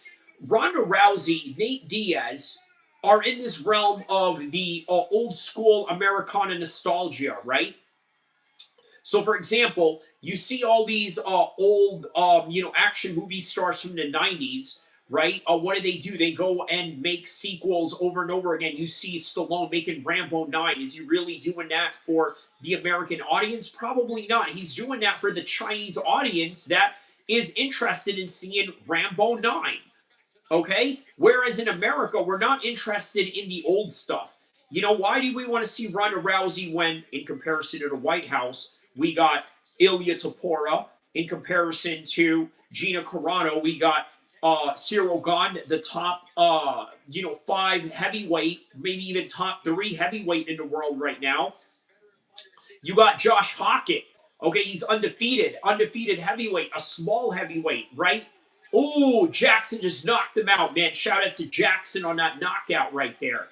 Ronda Rousey, Nate Diaz are in this realm of the old school Americana nostalgia, right? So, for example, you see all these old, action movie stars from the 90s, right? What do? They go and make sequels over and over again. You see Stallone making Rambo 9. Is he really doing that for the American audience? Probably not. He's doing that for the Chinese audience that is interested in seeing Rambo 9. Okay? Whereas in America, we're not interested in the old stuff. Why do we want to see Ronda Rousey when, in comparison to the White House, we got Ilya Tapora? In comparison to Gina Carano, we got Cyril Gane, the top, 5 heavyweight, maybe even top 3 heavyweight in the world right now. You got Josh Hockett. Okay, he's undefeated heavyweight, a small heavyweight, right? Oh, Jackson just knocked him out, man. Shout out to Jackson on that knockout right there.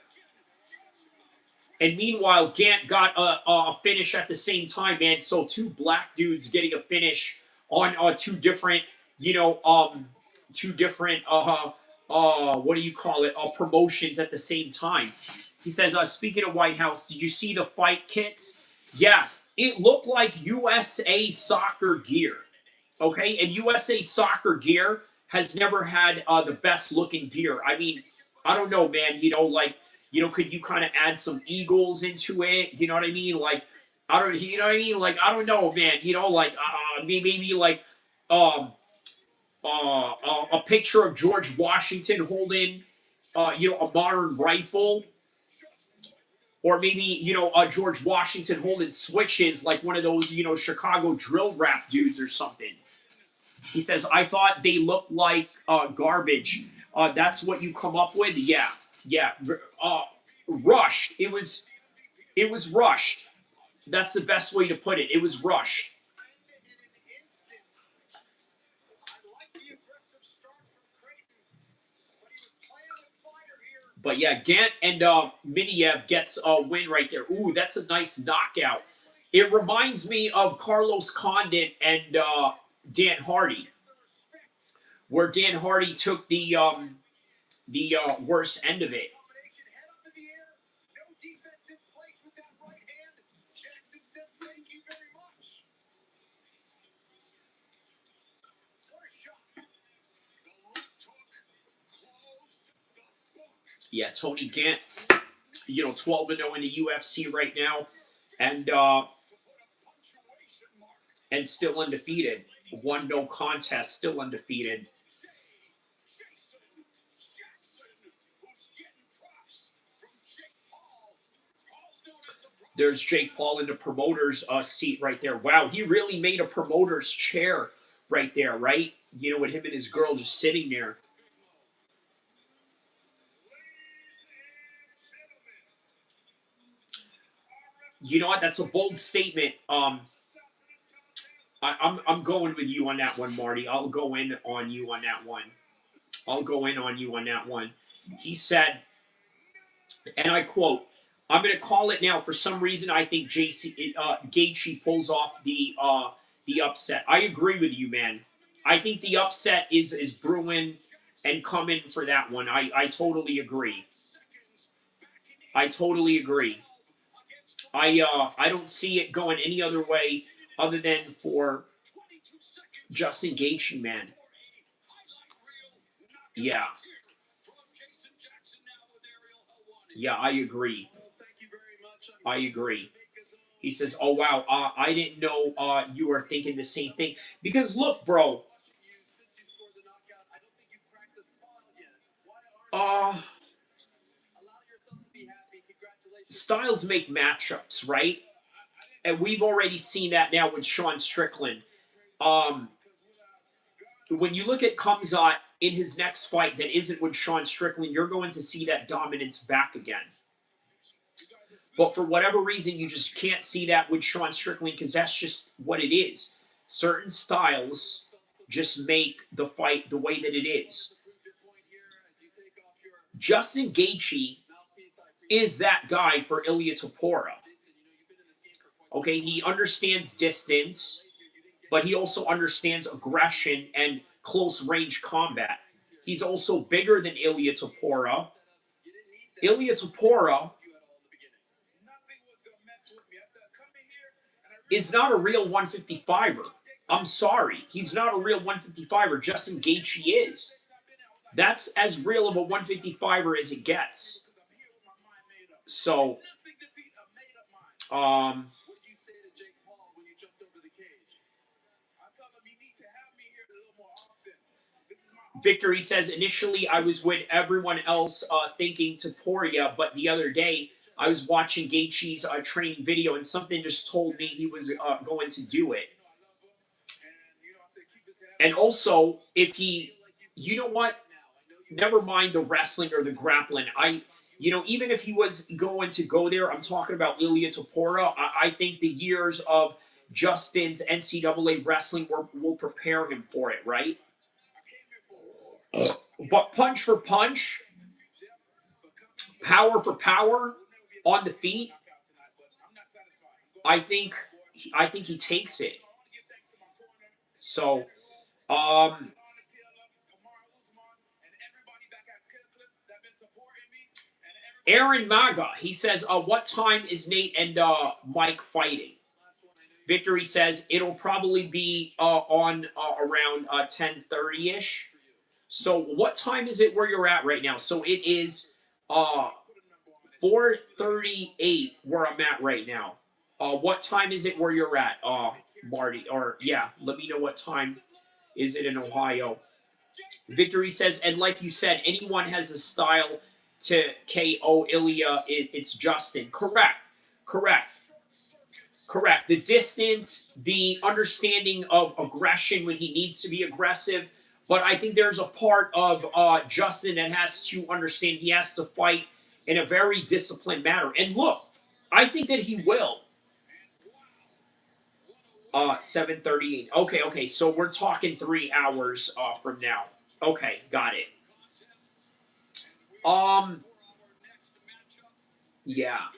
And meanwhile, Gant got a finish at the same time, man. So two black dudes getting a finish on two different, you know, two different, what do you call it, promotions at the same time. He says, speaking of White House, did you see the fight kits? Yeah, it looked like USA Soccer gear. Okay, and USA Soccer gear has never had the best looking gear. I mean, I don't know, man. You know, like, you know, could you kind of add some eagles into it? You know what I mean? Like, I don't, you know what I mean? Like, I don't know, man. You know, like, maybe like, um, a picture of George Washington holding, you know, a modern rifle, or maybe, you know, George Washington holding switches like one of those, you know, Chicago drill rap dudes or something. He says, I thought they looked like garbage. That's what you come up with? Yeah. Yeah. Rushed. It was rushed. That's the best way to put it. It was rushed. But yeah, Gant and Miniev gets a win right there. Ooh, that's a nice knockout. It reminds me of Carlos Condit and Dan Hardy, where Dan Hardy took the worst end of it. Yeah, Tony Gant, you know, 12-0 in the UFC right now, and still undefeated. One no contest, still undefeated. There's Jake Paul in the promoter's seat right there. Wow, he really made a promoter's chair right there, right? You know, with him and his girl just sitting there. You know what? That's a bold statement. I'm going with you on that one, Marty. I'll go in on you on that one. I'll go in on you on that one. He said, and I quote, I'm going to call it now. For some reason, I think Gaethje pulls off the upset. I agree with you, man. I think the upset is brewing and coming for that one. I totally agree. I totally agree. I don't see it going any other way other than for Justin Gaethje, man. Yeah. Yeah, I agree. I agree. He says, "Oh wow, I didn't know you were thinking the same thing." Because look, bro. Styles make matchups, right? And we've already seen that now with Sean Strickland. When you look at Khamzat in his next fight that isn't with Sean Strickland, you're going to see that dominance back again. But for whatever reason, you just can't see that with Sean Strickland because that's just what it is. Certain styles just make the fight the way that it is. Justin Gaethje is that guy for Ilia Topuria. Okay, he understands distance, but he also understands aggression and close-range combat. He's also bigger than Ilia Topuria. Ilia Topuria is not a real 155er. I'm sorry. He's not a real 155er. Justin Gaethje is. That's as real of a 155er as it gets. So, Victory says, initially I was with everyone else thinking Topuria, but the other day I was watching Gaethje's training video and something just told me he was going to do it. And also, if he, you know what? Never mind the wrestling or the grappling. Even if he was going to go there, I'm talking about Ilia Topuria. I think the years of Justin's NCAA wrestling will prepare him for it, right? But punch for punch, power for power on the feet, I think he takes it. So, Aaron Maga, he says, what time is Nate and Mike fighting? Victory says it'll probably be on around 10:30ish. So what time is it where you're at right now? So it is 4:38 where I'm at right now. What time is it where you're at, Marty? Or yeah, let me know what time is it in Ohio. Victory says, and like you said, anyone has a style to KO Ilya. It's Justin. Correct. Correct. Correct. The distance, the understanding of aggression when he needs to be aggressive. But I think there's a part of Justin that has to understand he has to fight in a very disciplined manner. And look, I think that he will. 7:38. Okay. So we're talking 3 hours from now. Okay, got it. Yeah.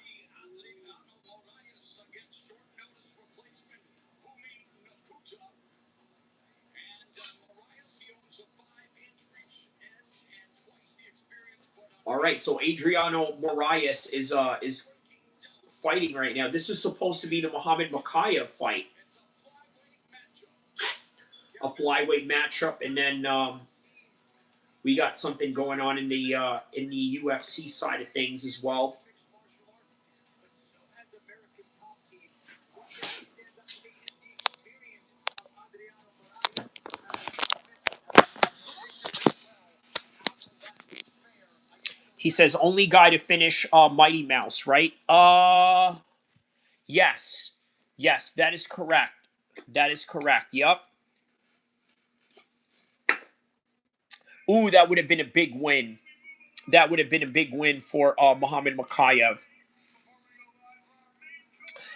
All right, so Adriano Moraes is fighting right now. This is supposed to be the Muhammad Makayev fight, a flyweight matchup, and then we got something going on in the UFC side of things as well. He says only guy to finish Mighty Mouse, right? Yes. Yes, that is correct. That is correct. Yep. Ooh, that would have been a big win. That would have been a big win for Muhammad Makayev.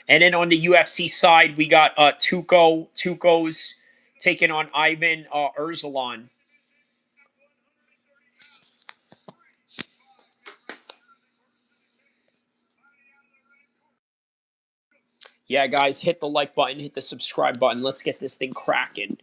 And then on the UFC side, we got Tuco. Tuco's taking on Ivan Erzalan. Yeah, guys, hit the like button, hit the subscribe button. Let's get this thing cracking.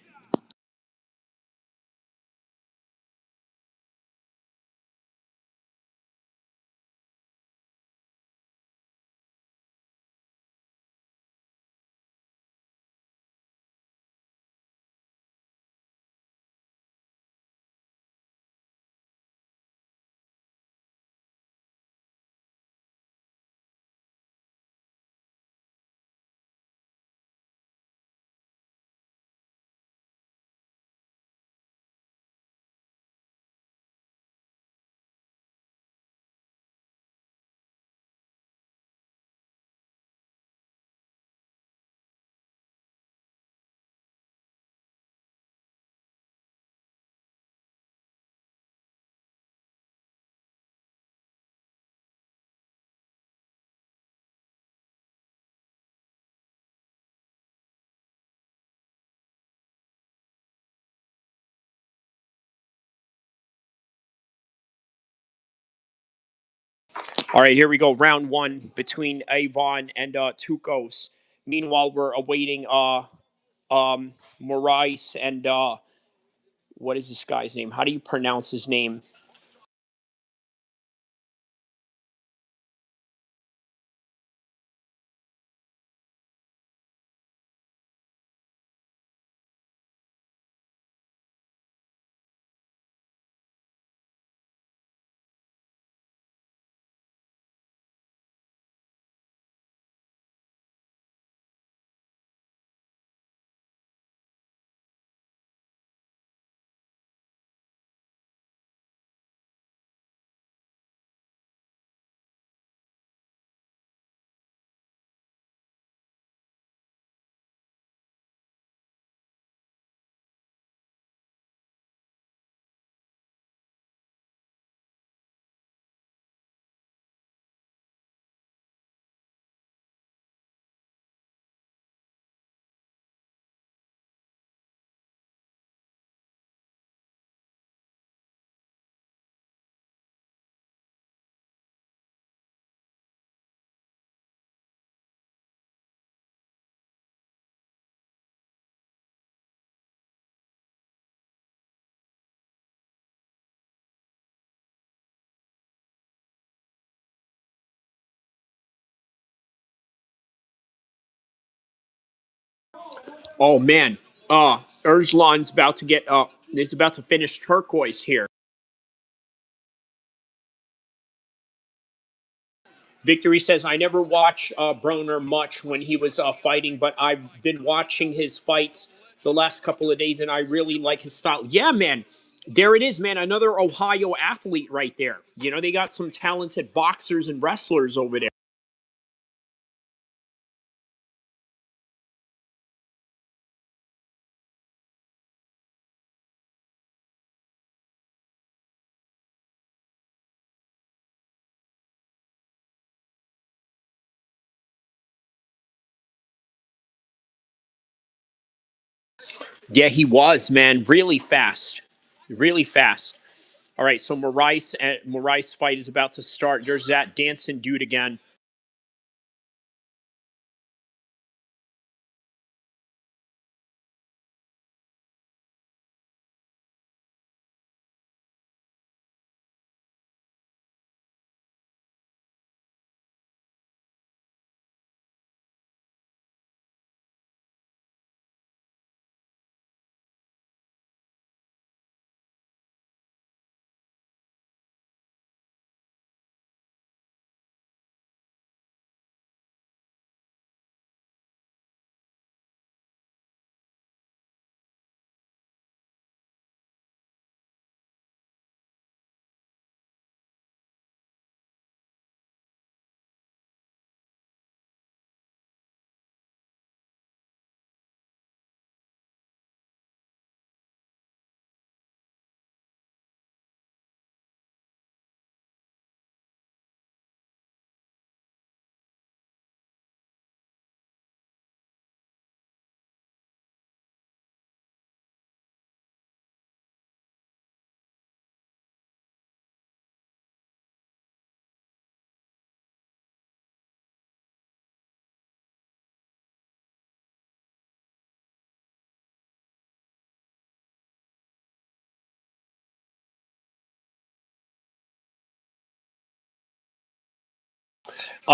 All right, here we go. Round one between Avon and Tukos. Meanwhile, we're awaiting Moraes and what is this guy's name? How do you pronounce his name? Oh man, Erzlan's about to get is about to finish turquoise here. Victory says, I never watched Broner much when he was fighting, but I've been watching his fights the last couple of days, and I really like his style. Yeah, man. There it is, man. Another Ohio athlete right there. You know, they got some talented boxers and wrestlers over there. Yeah, he was, man. Really fast. Really fast. All right, so Moraes fight is about to start. There's that dancing dude again.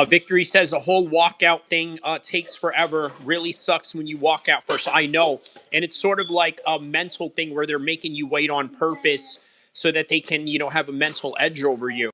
Victory says the whole walkout thing takes forever. Really sucks when you walk out first. I know. And it's sort of like a mental thing where they're making you wait on purpose so that they can, you know, have a mental edge over you.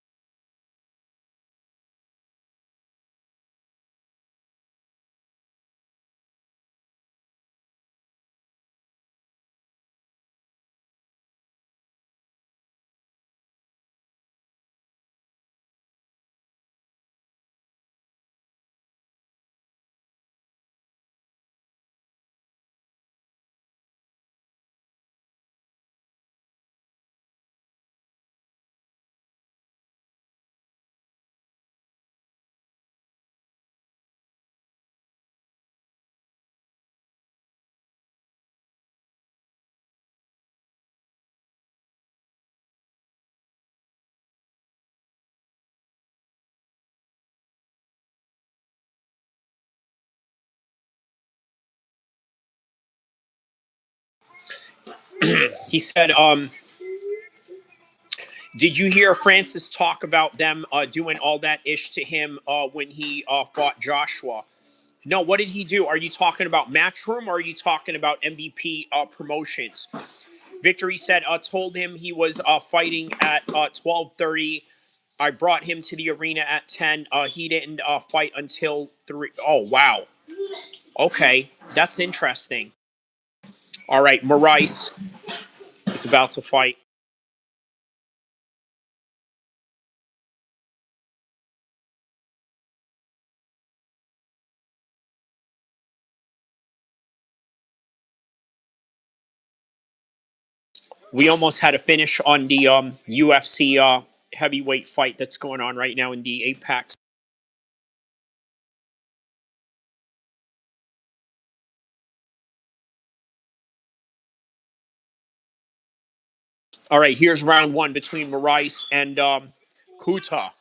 He said, did you hear Francis talk about them doing all that ish to him when he fought Joshua? No, what did he do? Are you talking about Matchroom or are you talking about MVP promotions? Victory said, told him he was fighting at 12:30. I brought him to the arena at 10. He didn't fight until 3. Oh, wow. Okay, that's interesting. All right, Moraes is about to fight. We almost had a finish on the UFC heavyweight fight that's going on right now in the Apex. All right, here's round one between Moraes and Kuta.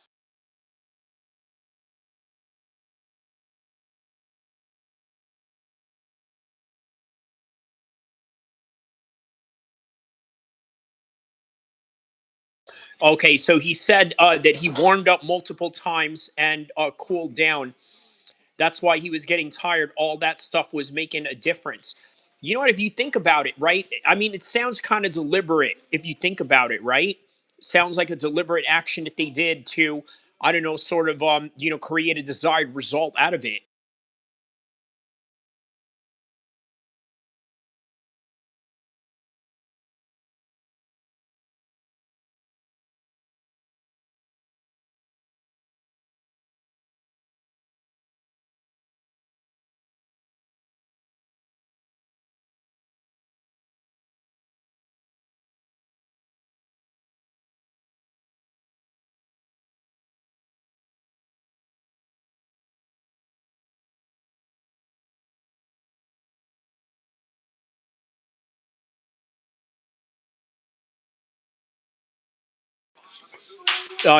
Okay, so he said that he warmed up multiple times and cooled down. That's why he was getting tired. All that stuff was making a difference. You know what? If you think about it, right? I mean, it sounds kind of deliberate if you think about it, right? Sounds like a deliberate action that they did to, I don't know, sort of, create a desired result out of it.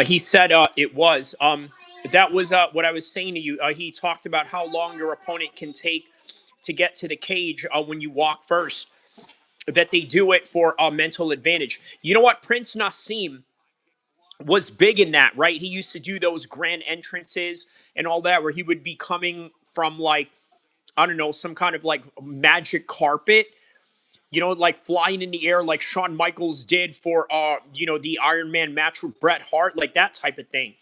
He said it was. That was what I was saying to you. He talked about how long your opponent can take to get to the cage when you walk first. That they do it for a mental advantage. You know what? Prince Nassim was big in that, right? He used to do those grand entrances and all that, where he would be coming from like, I don't know, some kind of like magic carpet, like flying in the air, like Shawn Michaels did for, the Iron Man match with Bret Hart, like that type of thing.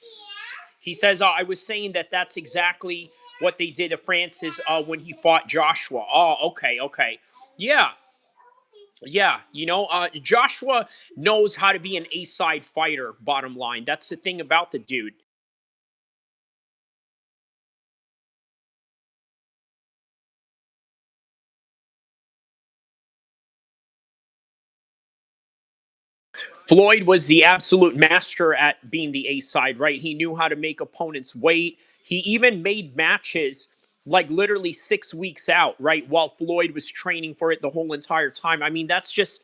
He says, I was saying that that's exactly what they did to Francis when he fought Joshua. Oh, okay, okay. Yeah, yeah. Joshua knows how to be an A-side fighter, bottom line. That's the thing about the dude. Floyd was the absolute master at being the A side, right? He knew how to make opponents wait. He even made matches like literally 6 weeks out, right? While Floyd was training for it the whole entire time. I mean, that's just,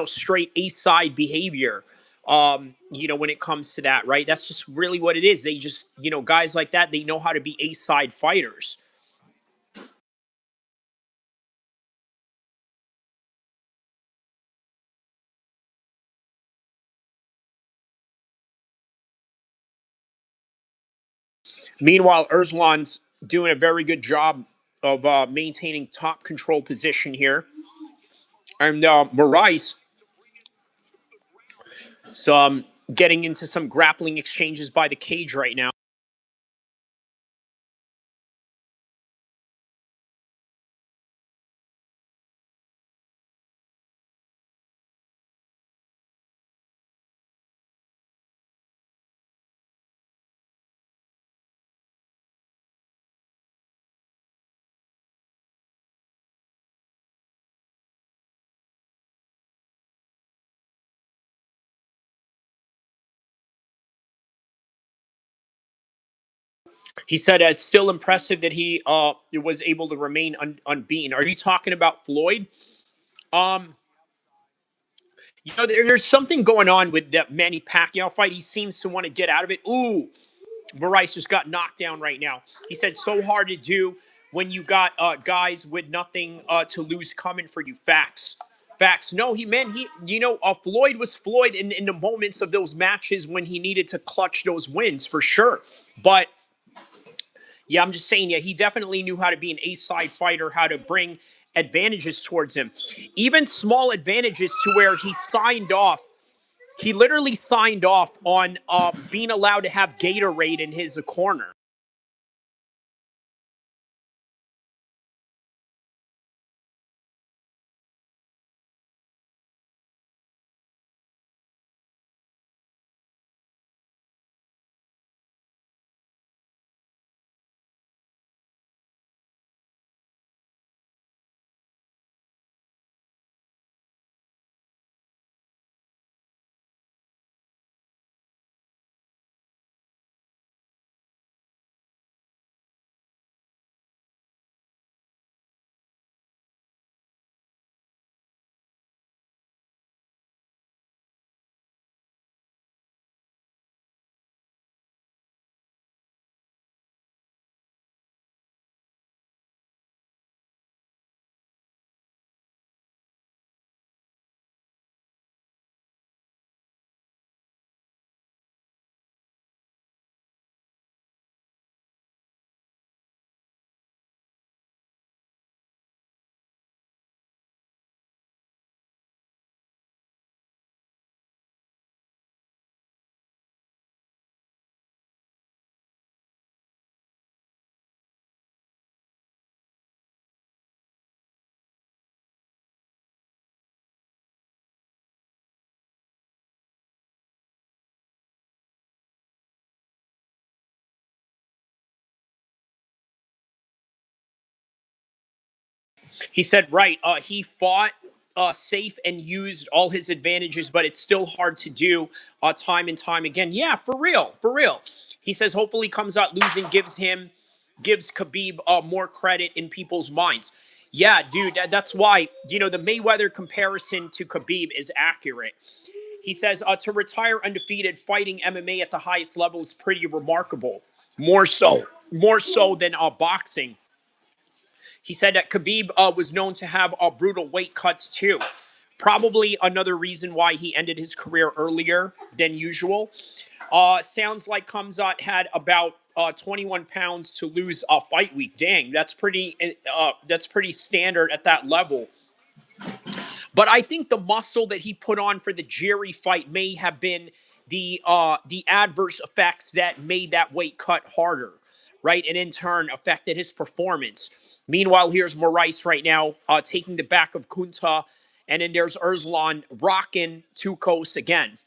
straight A side behavior. When it comes to that, right? That's just really what it is. They just, guys like that, they know how to be A side fighters. Meanwhile, Erzlan's doing a very good job of maintaining top control position here. And Moraes, so getting into some grappling exchanges by the cage right now. He said it's still impressive that he was able to remain unbeaten. Are you talking about Floyd? Um, there's something going on with that Manny Pacquiao fight. He seems to want to get out of it. Ooh, Moraes just got knocked down right now. He said so hard to do when you got guys with nothing to lose coming for you. Facts. Facts. No, he meant Floyd was Floyd in the moments of those matches when he needed to clutch those wins for sure. But yeah, I'm just saying, yeah, he definitely knew how to be an A-side fighter, how to bring advantages towards him. Even small advantages to where he signed off. He literally signed off on being allowed to have Gatorade in his corner. He said, right, he fought safe and used all his advantages, but it's still hard to do time and time again. Yeah, for real, for real. He says, hopefully comes out losing, gives Khabib more credit in people's minds. Yeah, dude, that's why, the Mayweather comparison to Khabib is accurate. He says, to retire undefeated fighting MMA at the highest level is pretty remarkable. More so than boxing. He said that Khabib was known to have brutal weight cuts too. Probably another reason why he ended his career earlier than usual. Sounds like Khamzat had about 21 pounds to lose a fight week. Dang, that's pretty standard at that level. But I think the muscle that he put on for the Jerry fight may have been the adverse effects that made that weight cut harder, right? And in turn affected his performance. Meanwhile, here's Moraes right now taking the back of Kunta, and then there's Erzlan rocking two coasts again.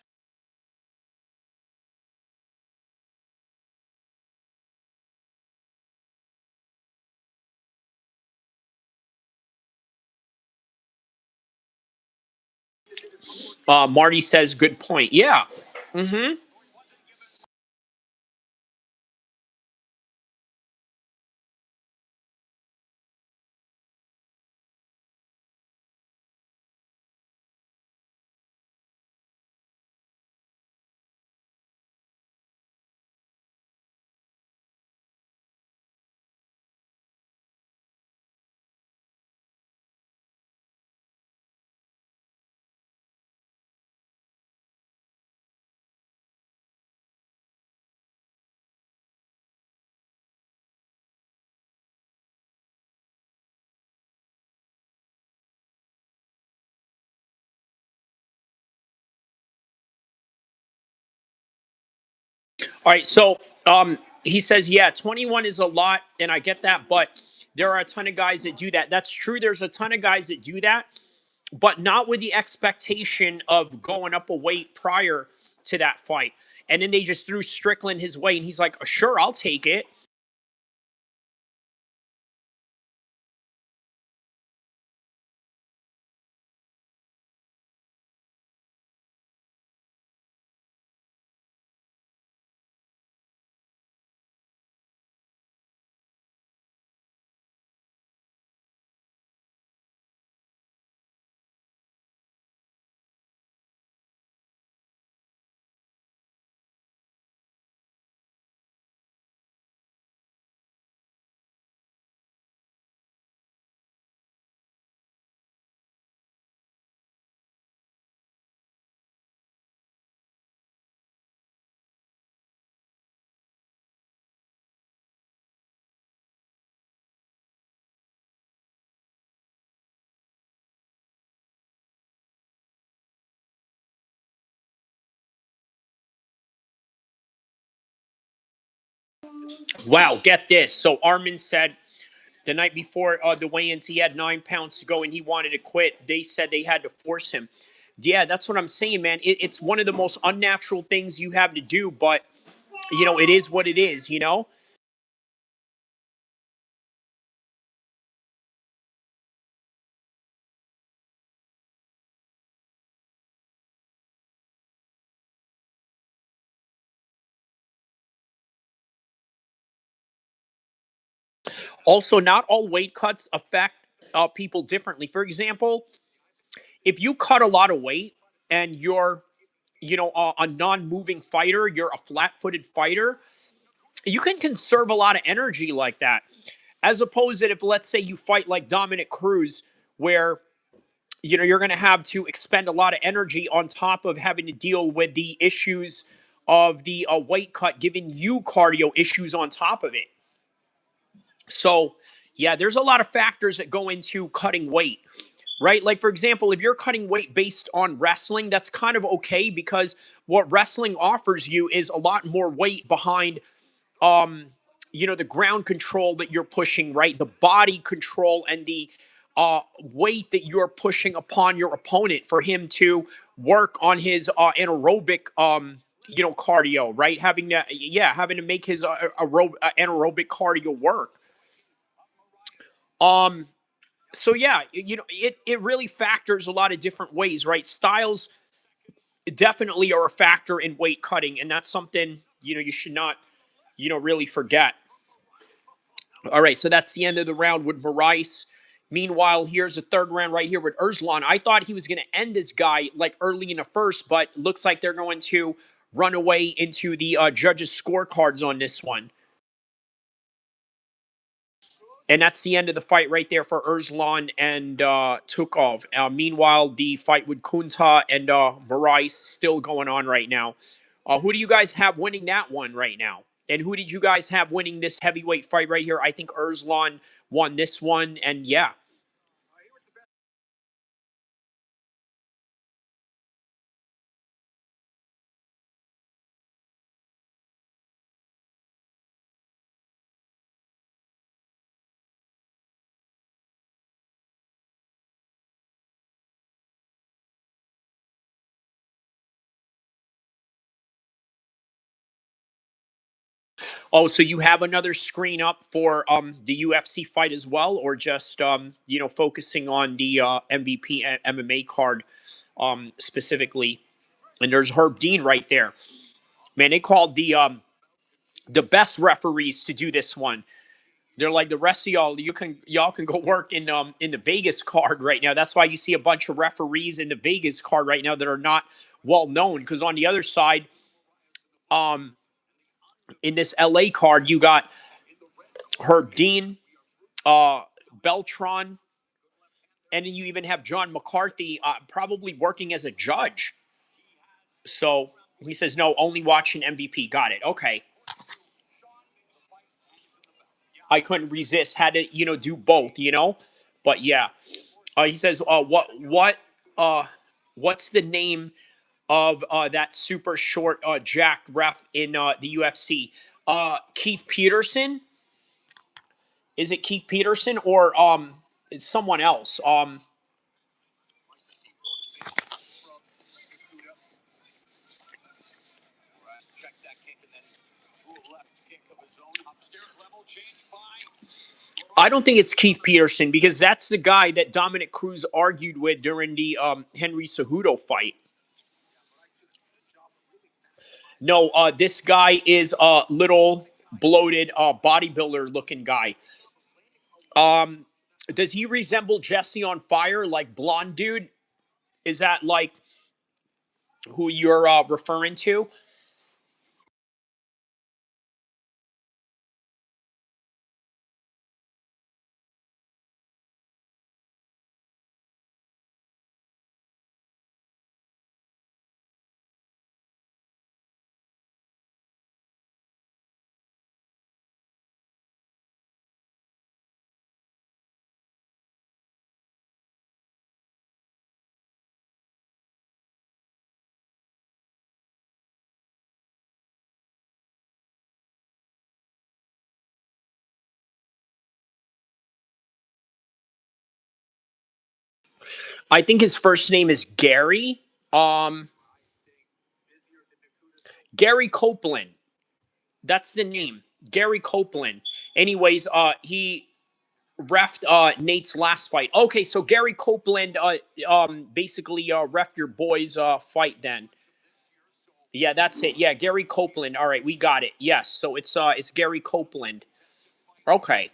Marty says, good point. Yeah. Mm-hmm. All right, so he says, yeah, 21 is a lot, and I get that, but there are a ton of guys that do that. That's true. There's a ton of guys that do that, but not with the expectation of going up a weight prior to that fight. And then they just threw Strickland his way, and he's like, sure, I'll take it. Wow, get this. So Armin said the night before the weigh-ins, he had 9 pounds to go and he wanted to quit. They said they had to force him. Yeah, that's what I'm saying, man. It's one of the most unnatural things you have to do, but it is what it is. Also, not all weight cuts affect people differently. For example, if you cut a lot of weight and you're, a non-moving fighter, you're a flat-footed fighter, you can conserve a lot of energy like that. As opposed to if, let's say, you fight like Dominic Cruz, where you're going to have to expend a lot of energy on top of having to deal with the issues of the weight cut, giving you cardio issues on top of it. So, yeah, there's a lot of factors that go into cutting weight, right? Like, for example, if you're cutting weight based on wrestling, that's kind of okay because what wrestling offers you is a lot more weight behind, um, the ground control that you're pushing, right? The body control and the weight that you're pushing upon your opponent for him to work on his anaerobic, cardio, right? Having to make his anaerobic cardio work. Um, So yeah, it really factors a lot of different ways, right? Styles definitely are a factor in weight cutting, and that's something you should not really forget. All right, so that's the end of the round with Moraes. Meanwhile, here's a third round right here with Erzlan. I thought he was going to end this guy like early in the first, but looks like they're going to run away into the judges' scorecards on this one. And that's the end of the fight right there for Erzlan and Tukov. Meanwhile, the fight with Kunta and Moraes still going on right now. Who do you guys have winning that one right now? And who did you guys have winning this heavyweight fight right here? I think Erzlan won this one. And yeah. Oh, so you have another screen up for the UFC fight as well, or just focusing on the MVP MMA card specifically? And there's Herb Dean right there. Man, they called the best referees to do this one. They're like the rest of y'all. Y'all can go work in the Vegas card right now. That's why you see a bunch of referees in the Vegas card right now that are not well known. Because on the other side, um, in this LA card, you got Herb Dean, uh, Beltron, and then you even have John McCarthy probably working as a judge. So he says no, only watching MVP. Got it. Okay, I couldn't resist. Had to do both. But yeah. He says, uh, what's the name of that super short jacked ref in the UFC? Keith Peterson? Is it Keith Peterson or it's someone else? I don't think it's Keith Peterson because that's the guy that Dominic Cruz argued with during the Henry Cejudo fight. No, this guy is a little bloated bodybuilder looking guy. Um, does he resemble Jesse on Fire, like blonde dude? Is that like who you're referring to? I think his first name is Gary. Um, Gary Copeland. That's the name, Gary Copeland. Anyways, he refed Nate's last fight. Okay, so Gary Copeland basically refed your boy's fight then. Yeah, that's it. Yeah, Gary Copeland. All right, we got it. Yes, so it's Gary Copeland. Okay.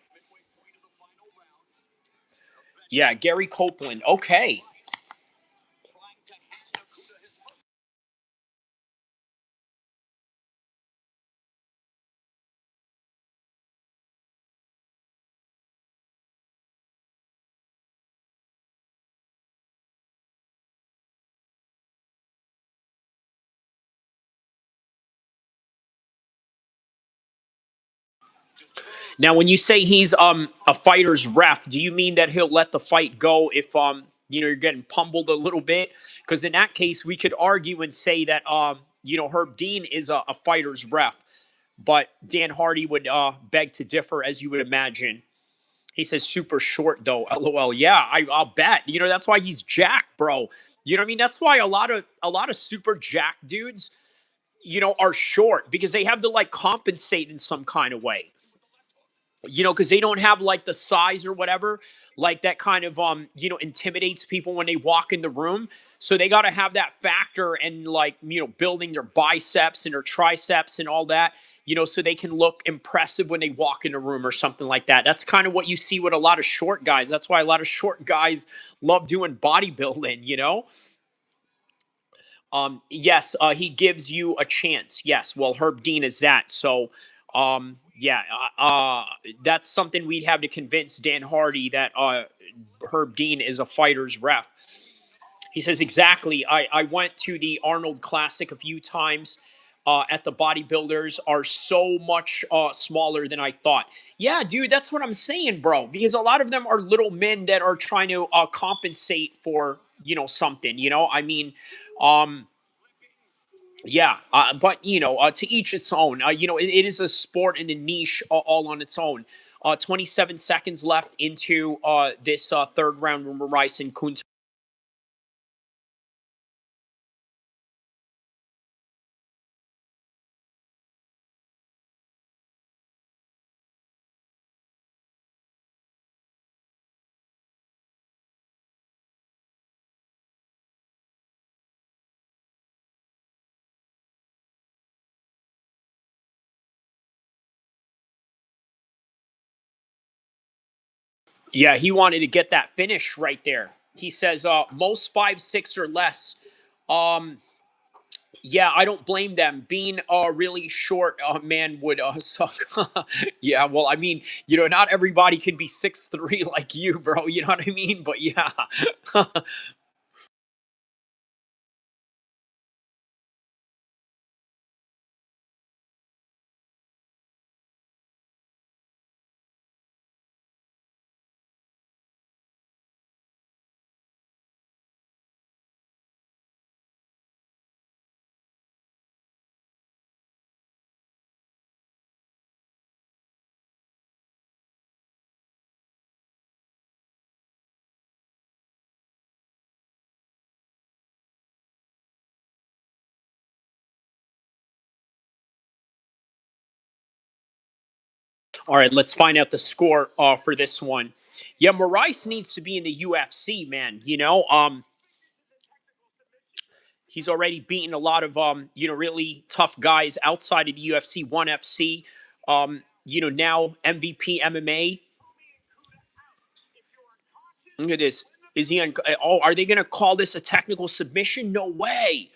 Yeah, Gary Copeland. Okay. Now, when you say he's a fighter's ref, do you mean that he'll let the fight go if you're getting pummeled a little bit? Because in that case, we could argue and say that Herb Dean is a fighter's ref, but Dan Hardy would beg to differ, as you would imagine. He says super short though. LOL. Yeah, I'll bet. That's why he's jacked, bro. You know what I mean? That's why a lot of super jacked dudes, are short because they have to like compensate in some kind of way. you know, because they don't have like the size or whatever, like that kind of you know, intimidates people when they walk in the room. So they got to have that factor and like, you know, building their biceps and their triceps and all that, you know, so they can look impressive when they walk in a room or something like that. That's kind of what you see with a lot of short guys. That's why a lot of short guys love doing bodybuilding, you know. Yes, he gives you a chance. Yes, well, Herb Dean is that. So, yeah, that's something we'd have to convince Dan Hardy that Herb Dean is a fighter's ref. He says exactly. I went to the Arnold Classic a few times. At the bodybuilders are so much smaller than I thought. Yeah, dude, that's what I'm saying, bro. Because a lot of them are little men that are trying to compensate for, you know, something. You know, I mean, um, yeah, but you know, to each its own. You know, it is a sport and a niche all on its own. 27 seconds left into this third round. Rumor Rice and Kunt. Yeah, he wanted to get that finish right there. He says most 5'6" or less. Um, yeah, I don't blame them. Being a really short man would suck. Yeah, well, I mean, you know, not everybody can be 6'3" like you, bro. You know what I mean? But yeah. All right, let's find out the score for this one. Yeah, Maurice needs to be in the UFC, man. You know, he's already beaten a lot of you know, really tough guys outside of the UFC, ONE FC. You know, now MVP MMA. Look at this. Is he on? Oh, are they going to call this a technical submission? No way.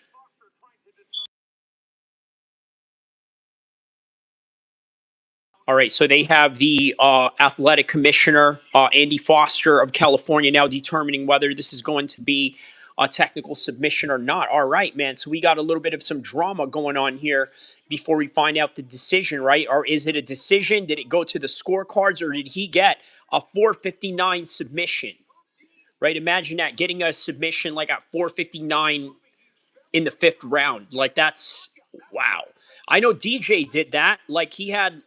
All right, so they have the athletic commissioner, Andy Foster of California, now determining whether this is going to be a technical submission or not. All right, man. So we got a little bit of some drama going on here before we find out the decision, right? Or is it a decision? Did it go to the scorecards, or did he get a 459 submission? Right? Imagine that, getting a submission like at 459 in the fifth round. Like, that's wow. I know DJ did that. Like, he had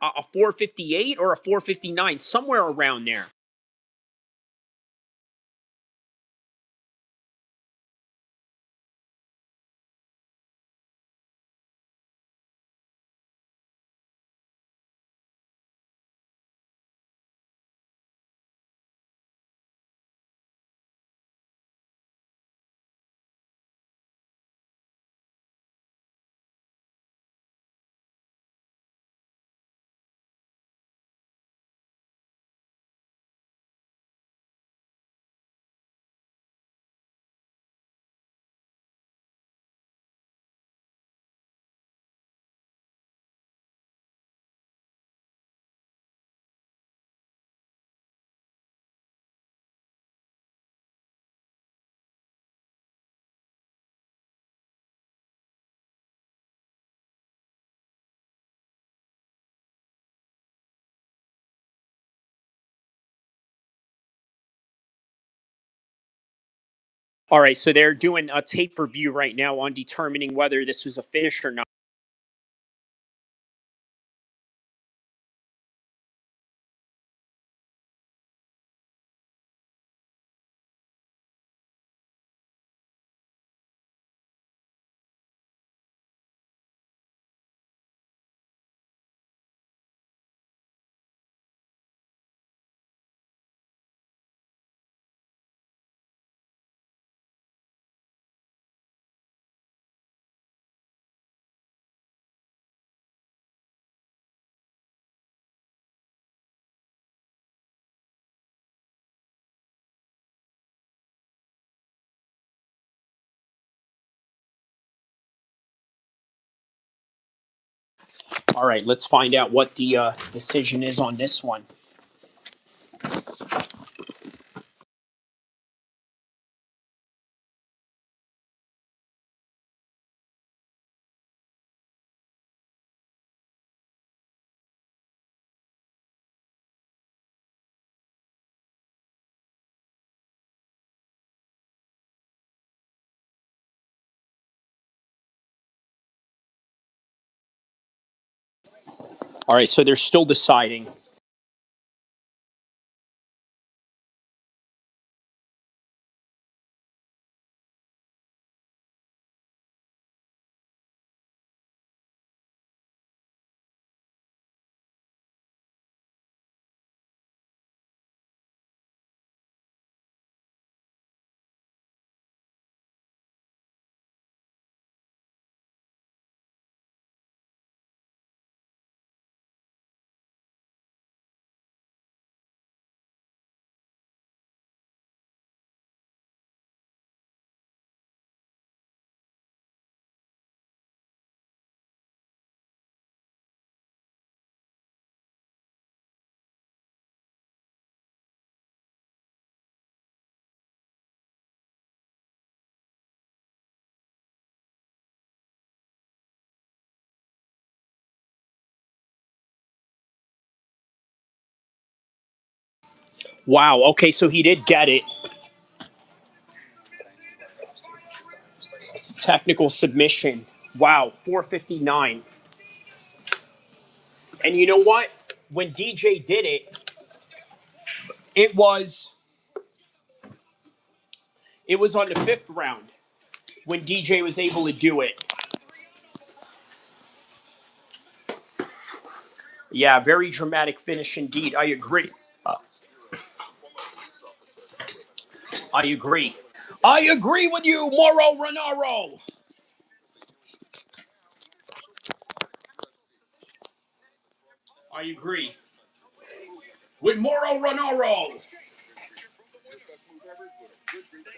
a 458 or a 459, somewhere around there. All right, so they're doing a tape review right now on determining whether this was a finish or not. All right, let's find out what the decision is on this one. All right, so they're still deciding. Wow, okay, so he did get it. Technical submission. Wow, 459. And you know what? When DJ did it, it was on the 5th round when DJ was able to do it. Yeah, very dramatic finish indeed. I agree. I agree. I agree with you, Moro Renaro. I agree. With Moro Renaro. Thank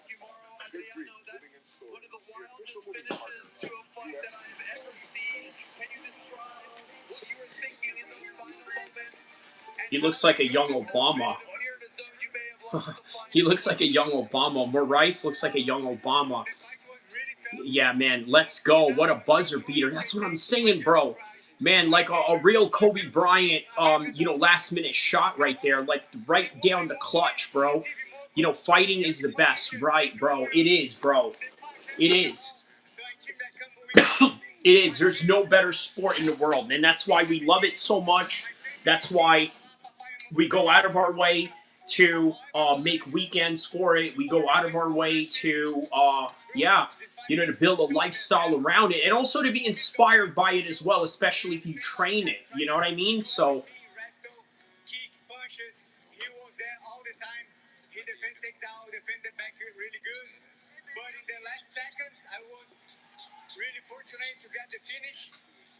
you, Mauro. Adriano, that's one of the wildest finishes to a fight that I have ever seen. Can you describe what you were thinking in those final moments? He looks like a young Obama. He looks like a young Obama. Maurice looks like a young Obama. Yeah, man, let's go. What a buzzer beater. That's what I'm saying, bro. Man, like a real Kobe Bryant, last minute shot right there. Like right down the clutch, bro. You know, fighting is the best, right, bro? It is, bro. It is. It is. There's no better sport in the world. And that's why we love it so much. That's why we go out of our way to make weekends for it. We go out of our way to, to build a lifestyle around it and also to be inspired by it as well, especially if you train it. You know what I mean? So. He was there all the time. He defended takedown, defended back really good. But in the last seconds, I was really fortunate to get the finish.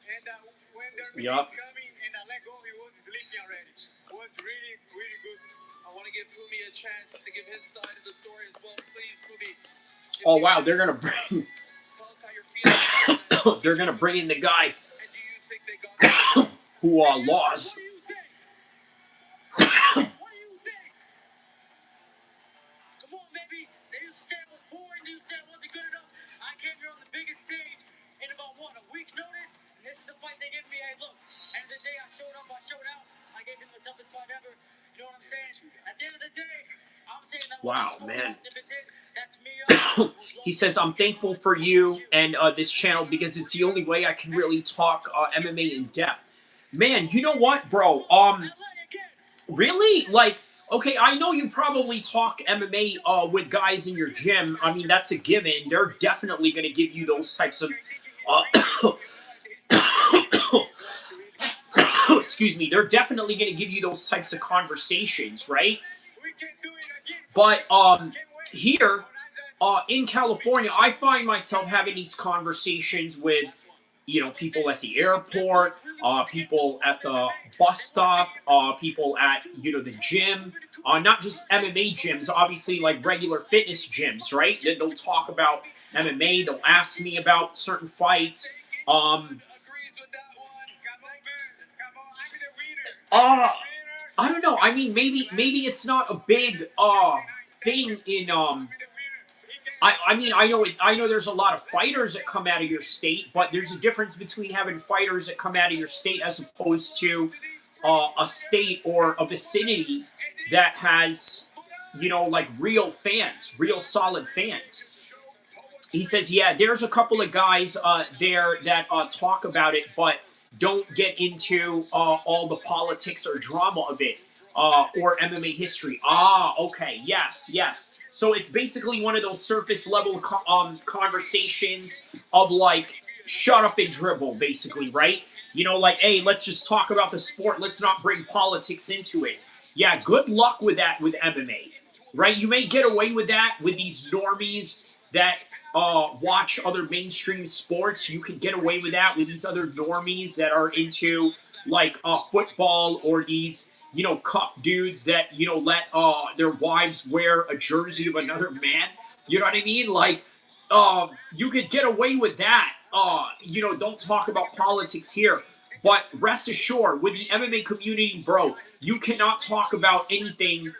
And when the was coming and I let go, he was sleeping already. It was really, really good. I want to give Fumi a chance to give his side of the story as well. Please, Fumi. Oh, wow, they're going to bring... Tell us how you're feeling. They're going to bring in the guy And do you think they got who lost. What do you think? Come on, baby. They used to say I was boring. They used to say I wasn't good enough. I came here on the biggest stage in about, a week's notice? And this is the fight they gave me. Hey, look, end of the day, I showed up, I showed out. I gave him the toughest fight ever. You know what I'm saying? At the end of the day, I'm saying that wow, man. If it did, that's me. He says, I'm thankful for you and this channel because it's the only way I can really talk MMA in depth. Man, you know what, bro? Really? Like, okay, I know you probably talk MMA with guys in your gym. I mean, that's a given. They're definitely going to give you those types of... excuse me. They're definitely going to give you those types of conversations, right? But here in California, I find myself having these conversations with, people at the airport, people at the bus stop, people at, the gym, not just MMA gyms, obviously like regular fitness gyms, right? They'll talk about MMA, they'll ask me about certain fights. I don't know. I mean, maybe it's not a big thing in I mean, I know there's a lot of fighters that come out of your state, but there's a difference between having fighters that come out of your state as opposed to a state or a vicinity that has, you know, like real fans, real solid fans. He says, yeah, there's a couple of guys there that talk about it, but don't get into all the politics or drama of it or MMA history. Ah, okay, yes, yes. So it's basically one of those surface level conversations of like, shut up and dribble, basically, right? You know, like, hey, let's just talk about the sport. Let's not bring politics into it. Yeah, good luck with that with MMA, right? You may get away with that with these normies that watch other mainstream sports. You could get away with that with these other normies that are into like football, or these, you know, cup dudes that, you know, let their wives wear a jersey of another man. You know what I mean? Like, you could get away with that. You know, don't talk about politics here. But rest assured, with the MMA community, bro, you cannot talk about anything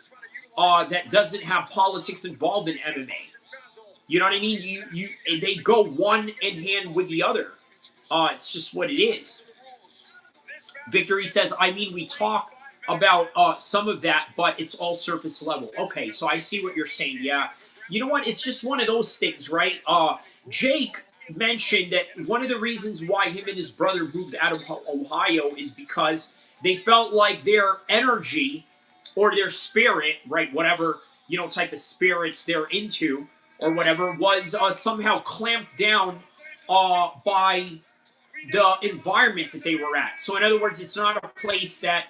that doesn't have politics involved in MMA. You know what I mean? They go one in hand with the other. It's just what it is. Victory says, I mean, we talk about some of that, but it's all surface level. Okay, so I see what you're saying. Yeah. You know what? It's just one of those things, right? Jake mentioned that one of the reasons why him and his brother moved out of Ohio is because they felt like their energy or their spirit, right, whatever, you know, type of spirits they're into or whatever, was somehow clamped down by the environment that they were at. So in other words, it's not a place that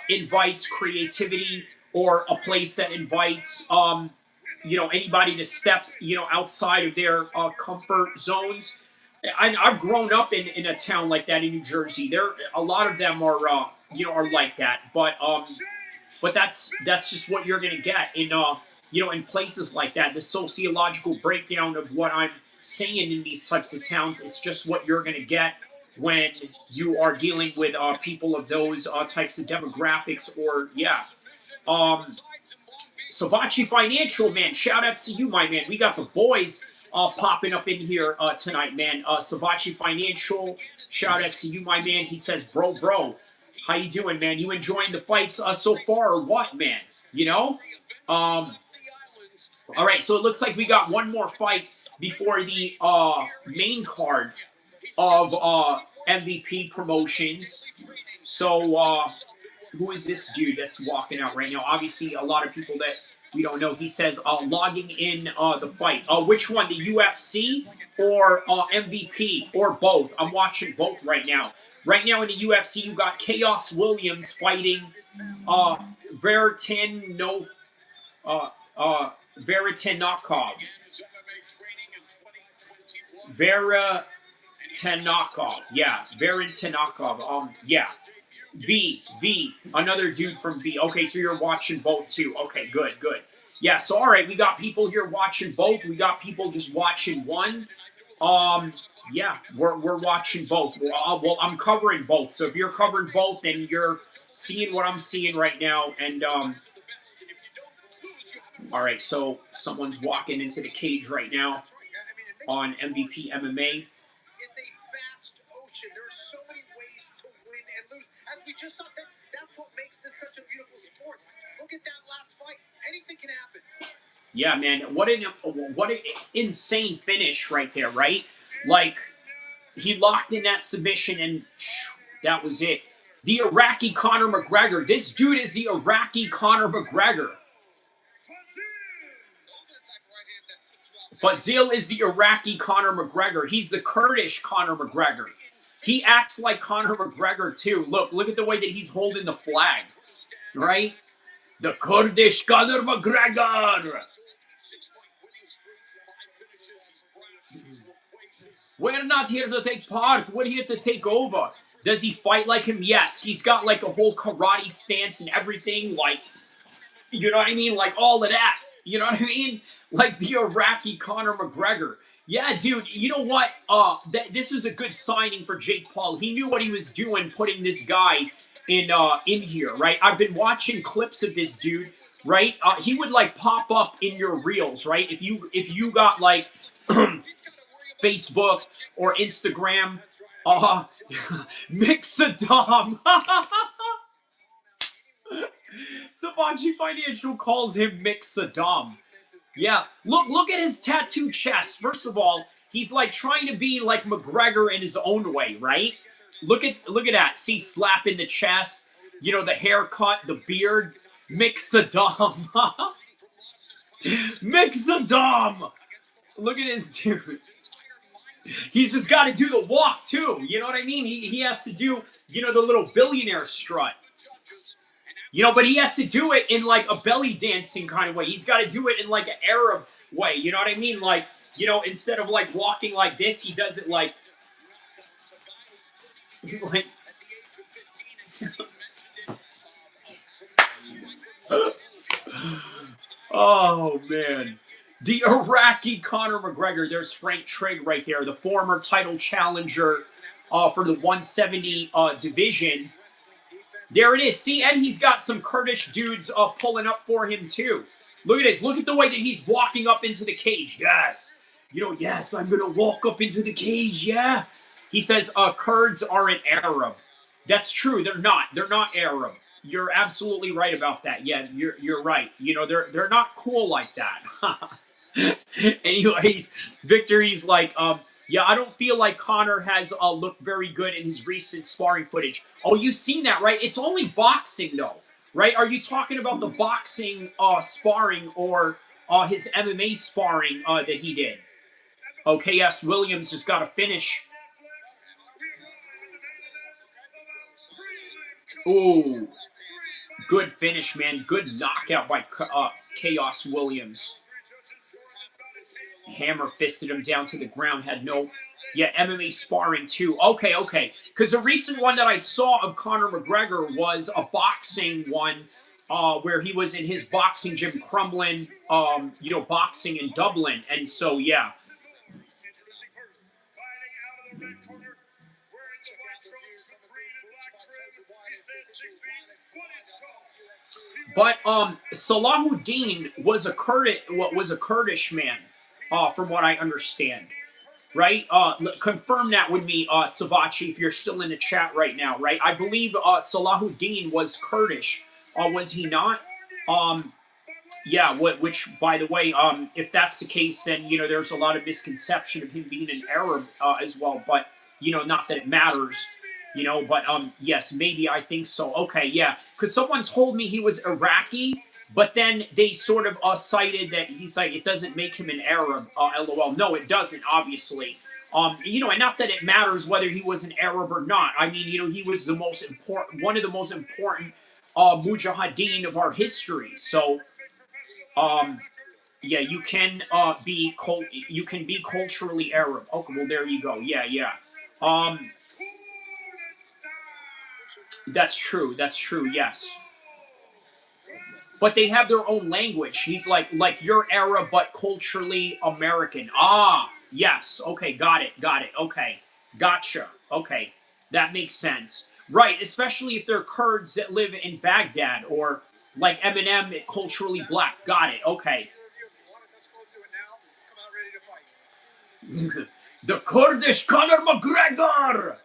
invites creativity, or a place that invites you know, anybody to step, you know, outside of their comfort zones. I've grown up in a town like that in New Jersey. There, a lot of them are you know, are like that. But that's just what you're gonna get in you know, in places like that. The sociological breakdown of what I'm saying in these types of towns is just what you're gonna get when you are dealing with people of those types of demographics. Or yeah, Savachi Financial, man, shout out to you, my man. We got the boys popping up in here tonight, man. Savachi Financial, shout out to you, my man. He says, bro, how you doing, man? You enjoying the fights so far, or what, man? You know? All right, so it looks like we got one more fight before the main card of MVP Promotions. So, who is this dude that's walking out right now? Obviously, a lot of people that we don't know. He says logging in the fight. Which one, the UFC or MVP, or both? I'm watching both right now. Right now in the UFC, you got Chaos Williams fighting Veritin Veritinakov. Veritinakov. Yeah, Veritinakov. Yeah. V, another dude from V. Okay, so you're watching both too. Okay, good. Yeah, so all right, we got people here watching both. We got people just watching one. Yeah, we're watching both. Well, I'm covering both. So if you're covering both, then you're seeing what I'm seeing right now. And all right, so someone's walking into the cage right now on MVP MMA. It's a vast ocean. There are so many ways to win and lose. As we just saw, that's what makes this such a beautiful sport. Look at that last fight. Anything can happen. Yeah, man. What an insane finish right there, right? Like, he locked in that submission and that was it. The Iraqi Conor McGregor. This dude is the Iraqi Conor McGregor. Fazil is the Iraqi Conor McGregor. He's the Kurdish Conor McGregor. He acts like Conor McGregor too. Look at the way that he's holding the flag, right? The Kurdish Conor McGregor. We're not here to take part. We're here to take over. Does he fight like him? Yes. He's got like a whole karate stance and everything. Like, you know what I mean? Like all of that. You know what I mean? Like the Iraqi Conor McGregor. Yeah, dude, you know what? This was a good signing for Jake Paul. He knew what he was doing, putting this guy in here, right? I've been watching clips of this dude, right? He would like pop up in your reels, right? If you got like Facebook or Instagram, Mixadom. Sabachi Financial calls him Mixadom. Yeah, look at his tattooed chest. First of all, he's like trying to be like McGregor in his own way, right? Look at that. See, slap in the chest. You know, the haircut, the beard. Mixadom. Mixadom. Look at his dude. He's just got to do the walk too. You know what I mean? He has to do, you know, the little billionaire strut. You know, but he has to do it in like a belly dancing kind of way. He's got to do it in like an Arab way. You know what I mean? Like, you know, instead of like walking like this, he does it like oh man. The Iraqi Conor McGregor. There's Frank Trigg right there, the former title challenger for the 170 division. There it is. See, and he's got some Kurdish dudes pulling up for him too. Look at this. Look at the way that he's walking up into the cage. Yes. You know, yes, I'm going to walk up into the cage. Yeah. He says Kurds aren't Arab. That's true. They're not. They're not Arab. You're absolutely right about that. Yeah, you're right. You know, they're not cool like that. Anyways, Victor, he's like, yeah, I don't feel like Conor has looked very good in his recent sparring footage. Oh, you've seen that, right? It's only boxing, though, right? Are you talking about the boxing sparring or his MMA sparring that he did? Okay, yes, Williams just got a finish. Ooh, good finish, man. Good knockout by Chaos Williams. Hammer fisted him down to the ground. Had no, yeah, MMA sparring too. Okay. Because the recent one that I saw of Conor McGregor was a boxing one, where he was in his boxing gym, Crumlin, you know, boxing in Dublin, and so yeah. But Salahuddin was a Kurdish man, from what I understand, right? Confirm that with me, Savachi, if you're still in the chat right now, right? I believe Salahuddin was Kurdish, was he not? Yeah, which, by the way, if that's the case, then, you know, there's a lot of misconception of him being an Arab as well, but, you know, not that it matters. You know, but yes, maybe I think so. Okay, yeah, because someone told me he was Iraqi, but then they sort of cited that he's like, it doesn't make him an Arab. LOL. No, it doesn't. Obviously, you know, and not that it matters whether he was an Arab or not. I mean, you know, he was the most important, one of the most important mujahideen of our history. So, yeah, you can be culturally Arab. Okay, well, there you go. Yeah. That's true. Yes. But they have their own language. He's like you're Arab, but culturally American. Ah, yes. Okay, got it. Okay, gotcha. Okay, that makes sense. Right, especially if they're Kurds that live in Baghdad or like Eminem, culturally black. Got it. Okay. The Kurdish Conor McGregor.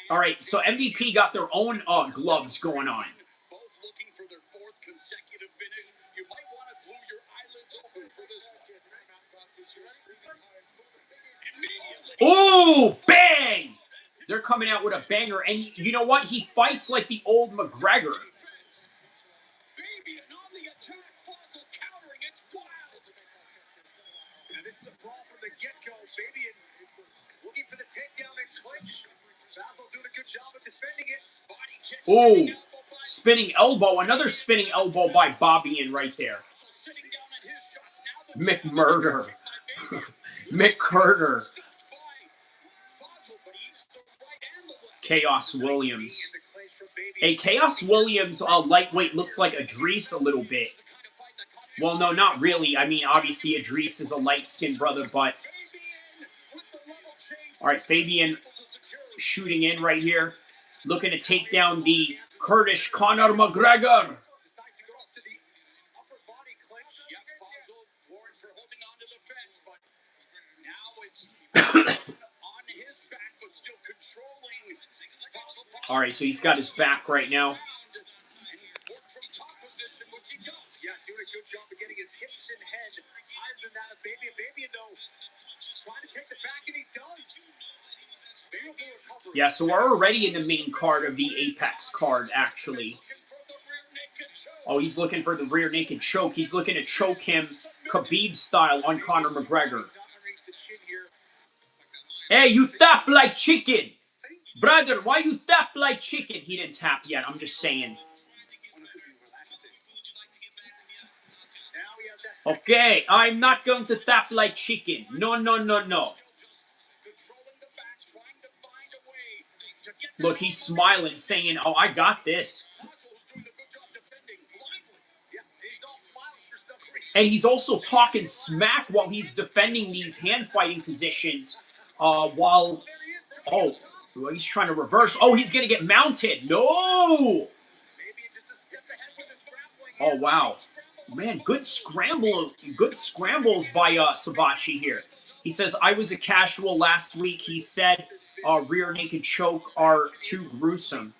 All right, so MVP got their own gloves going on. Both looking for their fourth consecutive finish. You might want to glue your eyelids open for this one. Ooh, bang! They're coming out with a banger, and you know what? He fights like the old McGregor. Baby, and on the attack, Fossil countering. It's wild. Now this is a brawl from the get-go, baby, and looking for the takedown and clinch. Basil doing a good job of defending it. Body kick, spinning elbow. Another spinning elbow by Bobby right there. McMurder. McCurder. Chaos Williams. Hey, Chaos Williams, lightweight, looks like Idris a little bit. Well, no, not really. I mean, obviously, Idris is a light-skinned brother, but... All right, Fabian shooting in right here. Looking to take down the Kurdish Conor McGregor. Decides to go up to the upper body clinch. Yep, Fazal warned for holding on to the fence, but now it's on his back, but still controlling. All right, so he's got his back right now. And he worked from top position, which he does. Yeah, doing a good job of getting his hips and head higher than that of Baby. Baby, though, trying to take the back, and he does. Beautiful recovery. Yeah, so we're already in the main card of the Apex card, actually. Oh, he's looking for the rear naked choke. He's looking to choke him Khabib style on Conor McGregor. Hey, you tap like chicken. Brother, why you tap like chicken? He didn't tap yet, I'm just saying. Okay, I'm not going to tap like chicken. No, no, no, no. Look, he's smiling, saying, oh, I got this. And he's also talking smack while he's defending these hand-fighting positions. While... Oh, he's trying to reverse. Oh, he's going to get mounted. No! Oh, wow. Man, good scramble. Good scrambles by Savachi here. He says, I was a casual last week. He said, rear naked choke are too gruesome.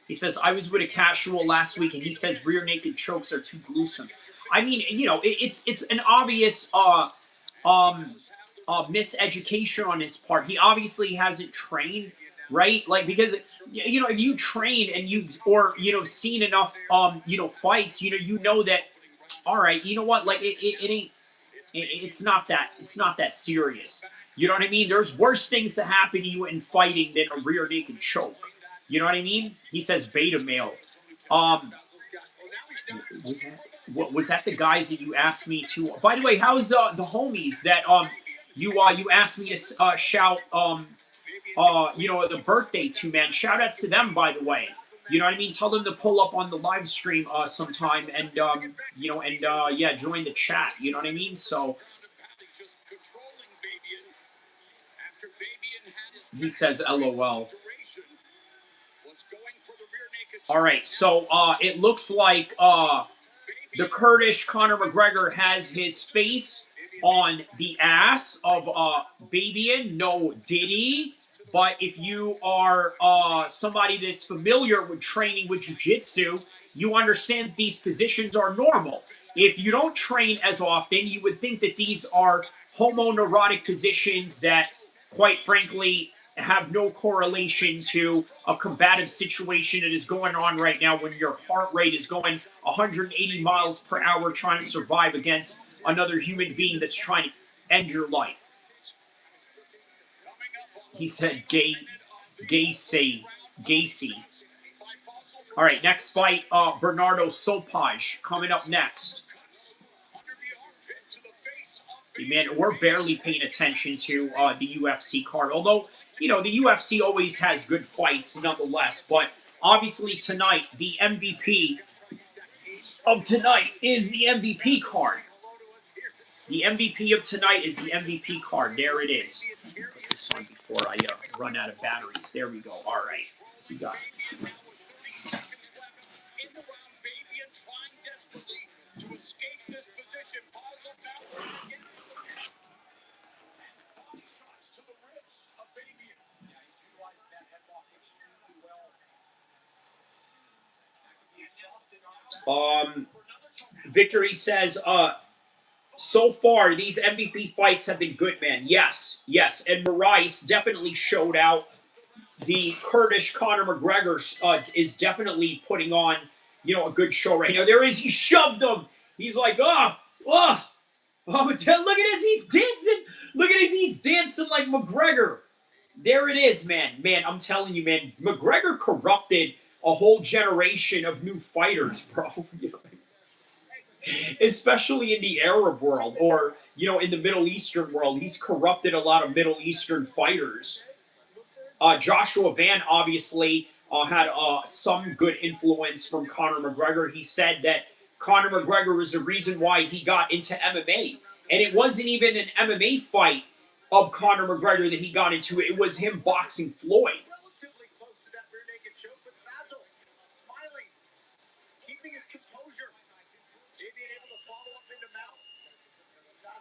He says, I was with a casual last week, and he says rear naked chokes are too gruesome. I mean, you know, it's an obvious miseducation on his part. He obviously hasn't trained, right? Like, because, you know, if you train and seen enough, fights, you know that, all right, you know what, like, it's not that serious. You know what I mean? There's worse things to happen to you in fighting than a rear naked choke. You know what I mean? He says beta male. Was that the guys that you asked me to? By the way, how's the homies that you asked me to shout the birthday to, man? Shout outs to them, by the way. You know what I mean? Tell them to pull up on the live stream sometime and join the chat. You know what I mean? So he says LOL. All right, so it looks like the Kurdish Conor McGregor has his face on the ass of Babian. No Diddy. But if you are somebody that's familiar with training with jiu-jitsu, you understand that these positions are normal. If you don't train as often, you would think that these are homoneurotic positions that, quite frankly, have no correlation to a combative situation that is going on right now when your heart rate is going 180 miles per hour trying to survive against another human being that's trying to end your life. He said Gacy. All right, next fight, Bernardo Sopaj coming up next. Man, we're barely paying attention to the UFC card, although, you know, the UFC always has good fights nonetheless. But obviously tonight, the MVP of tonight is the MVP card. The MVP of tonight is the MVP card. There it is. Put this on before I run out of batteries. There we go. All right. We got it. Victory says, so far, these MVP fights have been good, man. Yes. And Marais definitely showed out. The Kurdish Conor McGregor is definitely putting on, a good show right now. There is, he shoved him. He's like, look at this, he's dancing. Look at this, he's dancing like McGregor. There it is, man. Man, I'm telling you, man, McGregor corrupted a whole generation of new fighters, bro. Especially in the Arab world or, in the Middle Eastern world. He's corrupted a lot of Middle Eastern fighters. Joshua Van obviously had some good influence from Conor McGregor. He said that Conor McGregor was the reason why he got into MMA. And it wasn't even an MMA fight of Conor McGregor that he got into. It was him boxing Floyd.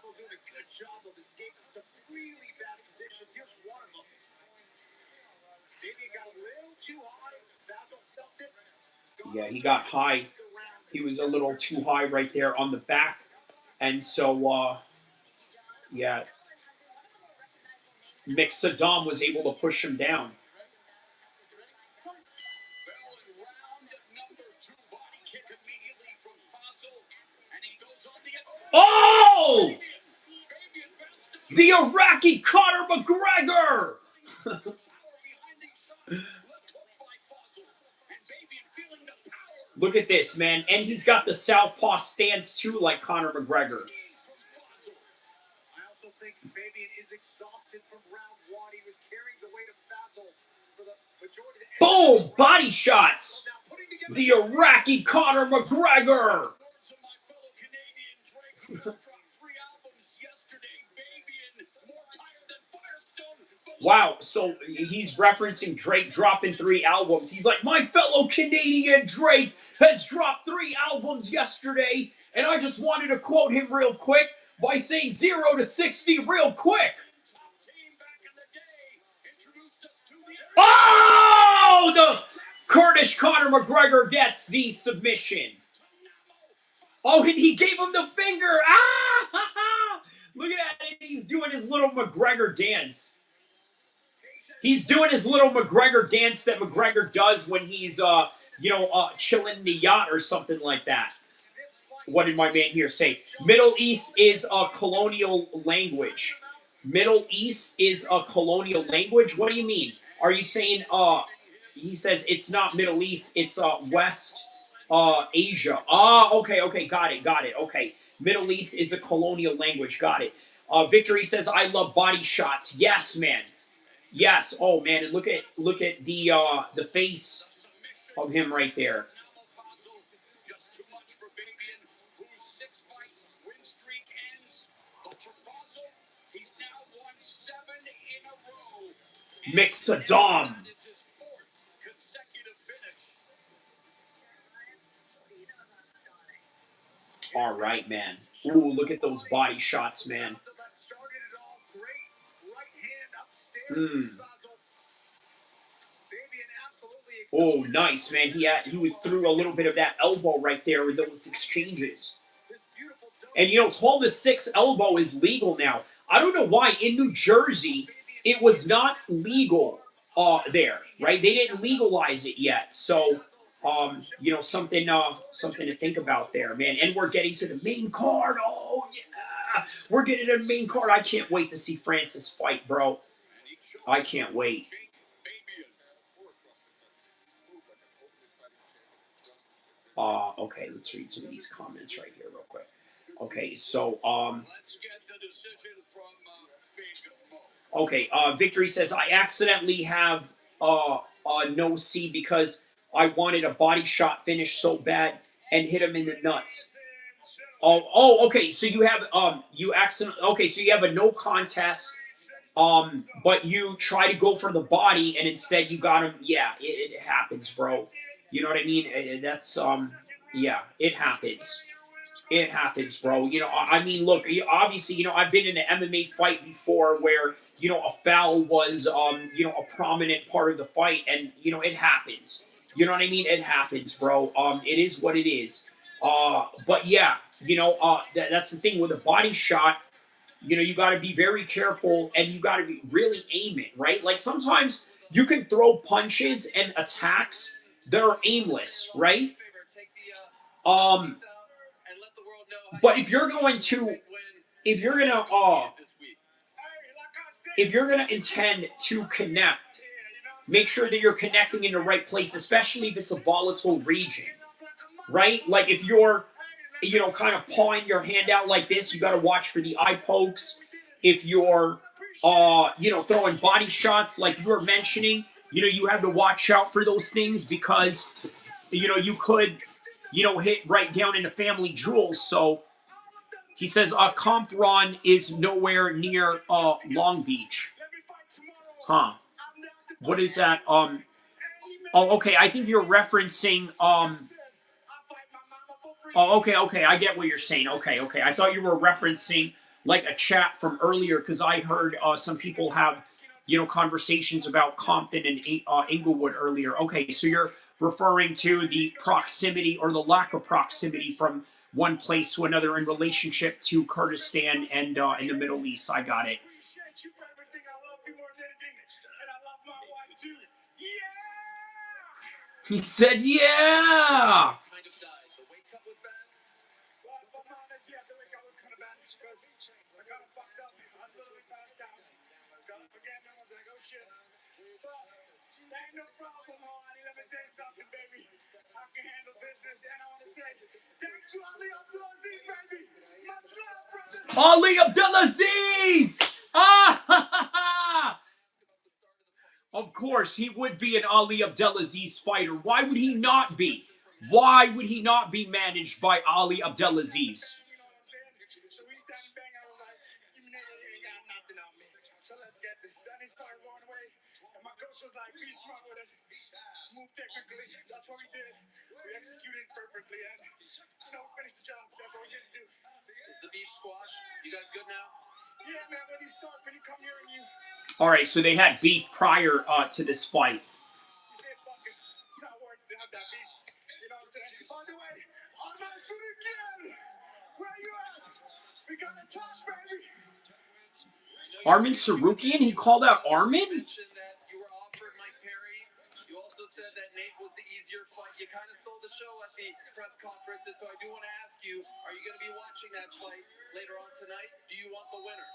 Fazio's doing a good job of escaping some really bad positions. Here's one of them. Maybe it got a little too high. Fazio felt it. Yeah, he got high. He was a little too high right there on the back. And so, yeah, Saddam was able to push him down. Oh! The Iraqi Conor McGregor! Look at this, man. And he's got the southpaw stance, too, like Conor McGregor. I also think Fabian is exhausted from round one. He was carrying the weight of Fazio for the majority of the Boom! Body shots! The Iraqi Conor McGregor! Wow, so he's referencing Drake dropping 3 albums. He's like, my fellow Canadian Drake has dropped 3 albums yesterday, and I just wanted to quote him real quick by saying 0 to 60 real quick. Oh! The Kurdish Conor McGregor gets the submission. Oh, and he gave him the finger. Ah! Look at that. He's doing his little McGregor dance. He's doing his little McGregor dance that McGregor does when he's, chilling in the yacht or something like that. What did my man here say? Middle East is a colonial language. Middle East is a colonial language? What do you mean? Are you saying, he says it's not Middle East, it's, West, Asia. Ah, okay, got it, okay. Middle East is a colonial language, got it. Victory says, I love body shots. Yes, man. Yes. Oh man, and look at the face of him right there. Saddam. All right, man. Ooh, look at those body shots, man. Oh, nice, man. He threw a little bit of that elbow right there with those exchanges. And, 12 to 6 elbow is legal now. I don't know why. In New Jersey, it was not legal there, right? They didn't legalize it yet. So, something to think about there, man. And we're getting to the main card. Oh, yeah. We're getting to the main card. I can't wait to see Francis fight, bro. I can't wait. Okay, let's read some of these comments right here real quick. Okay, so, okay, Victory says, I accidentally have, no C because I wanted a body shot finish so bad and hit him in the nuts. Oh, okay, so you have, so you have a no contest, but you try to go for the body and instead you got him. Yeah, it happens, bro. You know what I mean? That's, yeah, it happens. It happens, bro. I mean, look, obviously, I've been in an MMA fight before where, a foul was, a prominent part of the fight and, it happens. You know what I mean? It happens, bro. It is what it is. But yeah, that's the thing with a body shot. You got to be very careful and you got to be really aim it, right? Like sometimes you can throw punches and attacks that are aimless, right? But if you're gonna intend to connect, make sure that you're connecting in the right place, especially if it's a volatile region, right? Like if you're, kind of pawing your hand out like this, you got to watch for the eye pokes. If you're, throwing body shots like you were mentioning, you have to watch out for those things because, you could, hit right down into family jewels. So he says, Comp Ron is nowhere near Long Beach. Huh. What is that? Oh, okay. I think you're referencing, oh, okay. I get what you're saying. Okay. I thought you were referencing like a chat from earlier because I heard some people have, conversations about Compton and Inglewood earlier. Okay, so you're referring to the proximity or the lack of proximity from one place to another in relationship to Kurdistan and in the Middle East. I got it. He said, yeah! Ain't no problem, honey. Let me tell you something, baby. I can handle business, and I want to say thanks to Ali Abdulaziz, baby. Much love, brother. Ali Abdulaziz! Ah! Of course, he would be an Ali Abdulaziz fighter. Why would he not be? Why would he not be managed by Ali Abdulaziz? You know what I'm saying? So we stand bang. I was like, you ain't got nothing on me. So let's get this. Then he started going away, and my coach was like, be smart with it. Move technically. That's what we did. We executed perfectly, and we finished the job. That's what we had to do. Is the beef squash? You guys good now? Yeah, man. When you come here and you All right, so they had beef prior to this fight. say, fuck it, it's not worth it to have that beef. You know what I'm saying? By the way, Arnold again. Where you at? We gotta talk, baby. Armin Sarukian? He called out Armin? You mentioned that you were offered Mike Perry. You also said that Nate was the easier fight. You kind of stole the show at the press conference, and so I do want to ask you, are you going to be watching that fight later on tonight? Do you want the winner?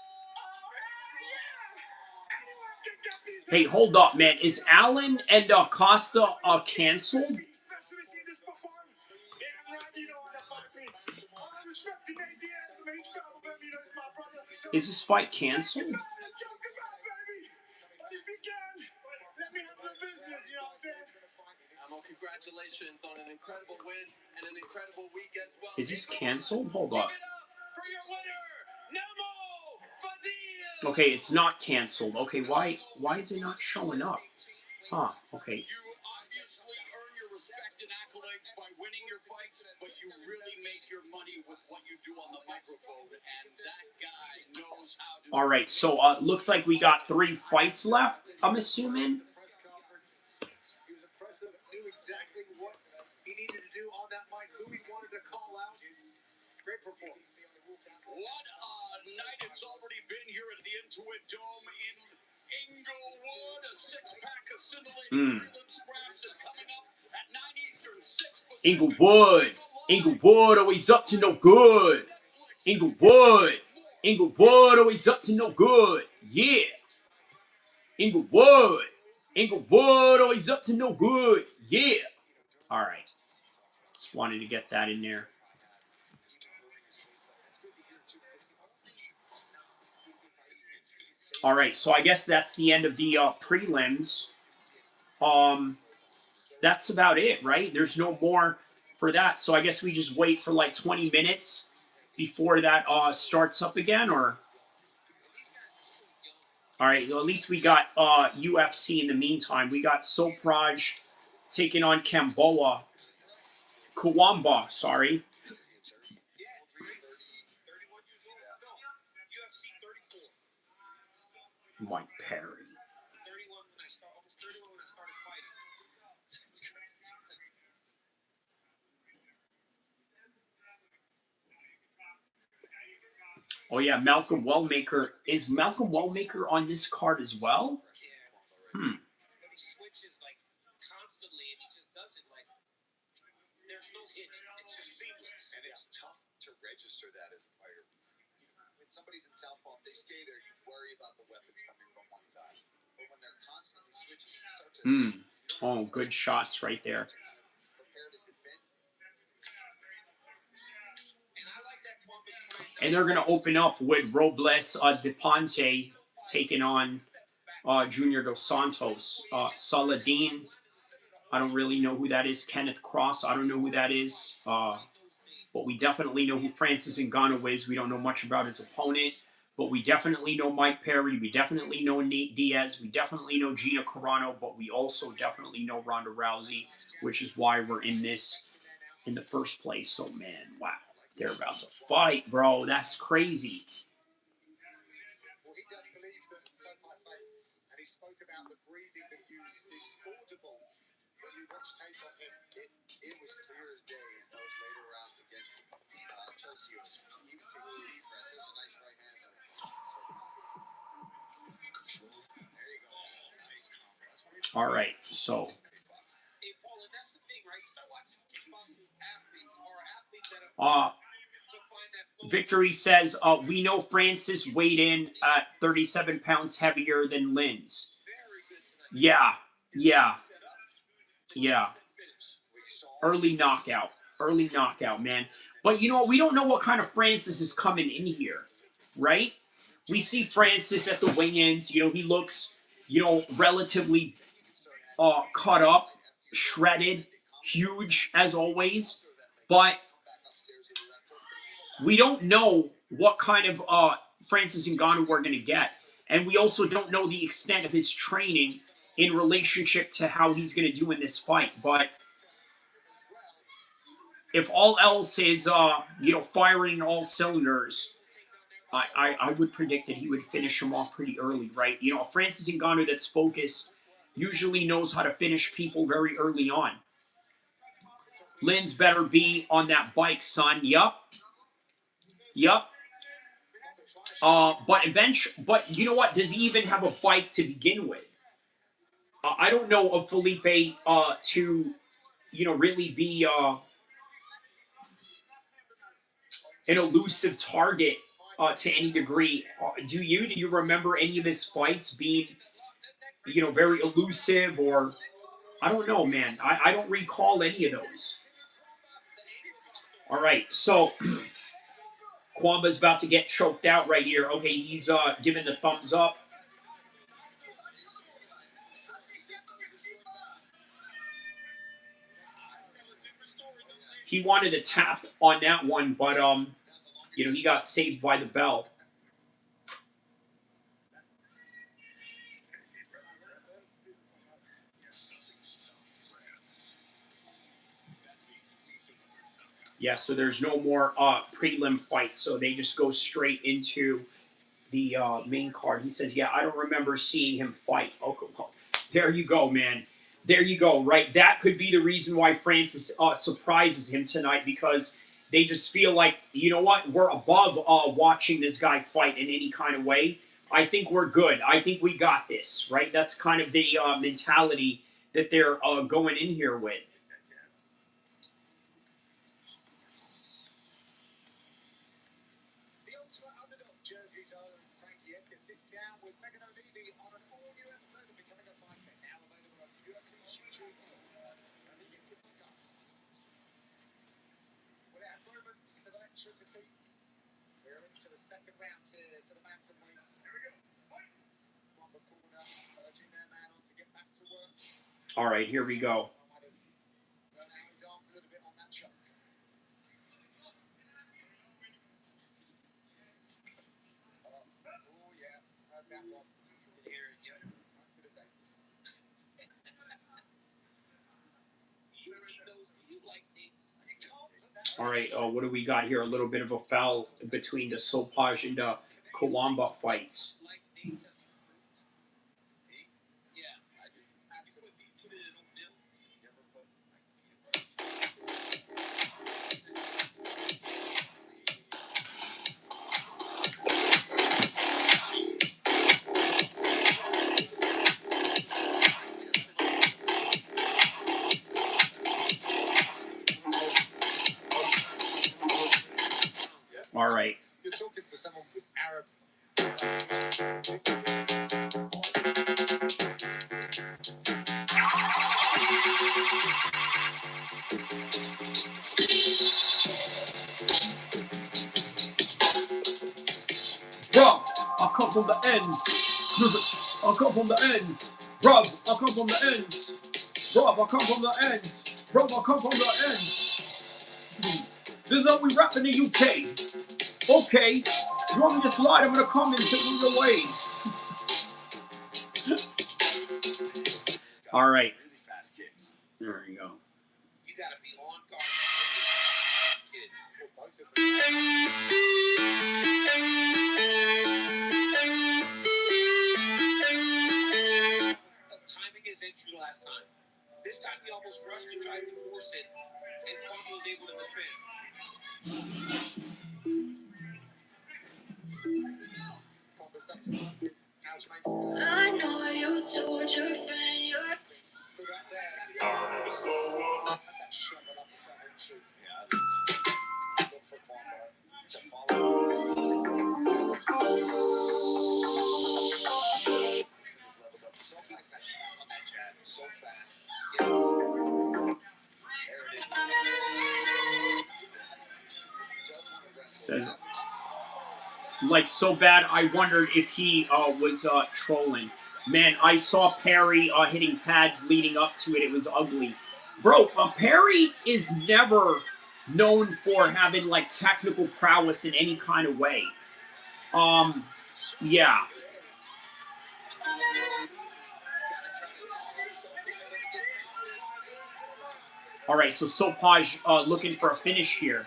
Hey, hold up, man. Is Allen and Costa canceled? Is this fight canceled? Congratulations on an incredible win and an incredible week as well. Is this canceled? Hold up. For your winner, Ngannou vs. Okay, it's not canceled. Okay, why is it not showing up? Huh, okay. You obviously earn your respect and accolades by winning your fights, but you really make your money with what you do on the microphone, and that guy knows how to. All right, so looks like we got 3 fights left, I'm assuming. Press conference. He was impressive, knew exactly what he needed to do on that mic, who he wanted to call out. Great performance. What a night it's already been here at the Intuit Dome in Inglewood. A 6-pack of scintillating prelim scraps and coming up at 9 Eastern, 6 Pacific. Inglewood always up to no good. Inglewood always up to no good. Yeah. Inglewood always up to no good. Yeah. All right. Just wanted to get that in there. All right, so I guess that's the end of the prelims. That's about it, right? There's no more for that. So I guess we just wait for like 20 minutes before that starts up again, or? All right, well, at least we got UFC in the meantime. We got Sopraj taking on Kawamba, sorry. Mike Perry. 31 when I started fighting. Oh yeah, Malcolm Wellmaker. Is Malcolm Wellmaker on this card as well? But he switches like constantly, and he just does it like there's no hitch. It's just seamless. And it's tough to register that as a fighter. When somebody's in southpaw, if they stay there, you worry about the weapons coming from one side. But when they're constantly switching, you start to... Oh, good shots right there. prepare to defend. And I like that Columbus. And they're going to open up with Robles de Ponte taking on Junior Dos Santos. Saladin, I don't really know who that is. Kenneth Cross, I don't know who that is. But we definitely know who Francis Ngannou is. We don't know much about his opponent. But we definitely know Mike Perry. We definitely know Nate Diaz. We definitely know Gina Carano. But we also definitely know Ronda Rousey, which is why we're in this in the first place. So, man, wow. They're about to fight, bro. That's crazy. audible when you watch tape of him. It was clear as day in those later rounds against Chelsea. He was taking deep breaths. It was a nice right hand. There you go. Nice combo. All right, so. Hey, Paul, and that's the thing, right? You start watching kickboxing athletes or athletes that have to find that Victory says, we know Francis weighed in at 37 pounds heavier than Lins. Yeah. Early knockout, man. But you know, we don't know what kind of Francis is coming in here, right? We see Francis at the weigh-ins. You know, he looks, you know, relatively cut up, shredded, huge as always. But we don't know what kind of Francis Ngannou we're going to get. And we also don't know the extent of his training in relationship to how he's going to do in this fight. But if all else is, you know, firing in all cylinders, I would predict that he would finish him off pretty early, right? You know, a Francis Ngannou that's focused usually knows how to finish people very early on. Lins better be on that bike, son. Yup. But you know what? Does he even have a bike to begin with? I don't know of Felipe to, you know, really be an elusive target to any degree. Do you remember any of his fights being, you know, very elusive? Or I don't know, man. I don't recall any of those. All right, so Kwamba's about to get choked out right here. Okay, he's giving the thumbs up. He wanted to tap on that one, but you know, he got saved by the bell. Yeah, so there's no more prelim fights, so they just go straight into the main card. He says, yeah, I don't remember seeing him fight. Oh, well, there you go, man. There you go, right? That could be the reason why Francis surprises him tonight, because they just feel like, you know what, we're above watching this guy fight in any kind of way. I think we're good. I think we got this, right? That's kind of the mentality that they're going in here with. We're into the second round here for the Banter weights. On the corner, urging their man on to get back to work. All right, here we go. His arms a little bit on that choke. Oh yeah, heard that one. Here you go. Back to the dates. All right, what do we got here? A little bit of a foul between the Sopaj and the Kawamba fights. All right. You're talking to someone with Arab. Bro, I come from the ends. I come from the ends. Bro, I come from the ends. Bro, I come from the ends. Bro, I come from the ends. This is how we rap in the UK. Okay, you want me to slide? I'm gonna come and take you away. All right. There you go. You gotta be on guard. Timing his entry last I know you told your friend you're. Says, like, so bad I wondered if he was trolling. Man, I saw Perry hitting pads leading up to it. It was ugly. Bro, Perry is never known for having, like, technical prowess in any kind of way. Yeah. All right, so Sopaj looking for a finish here.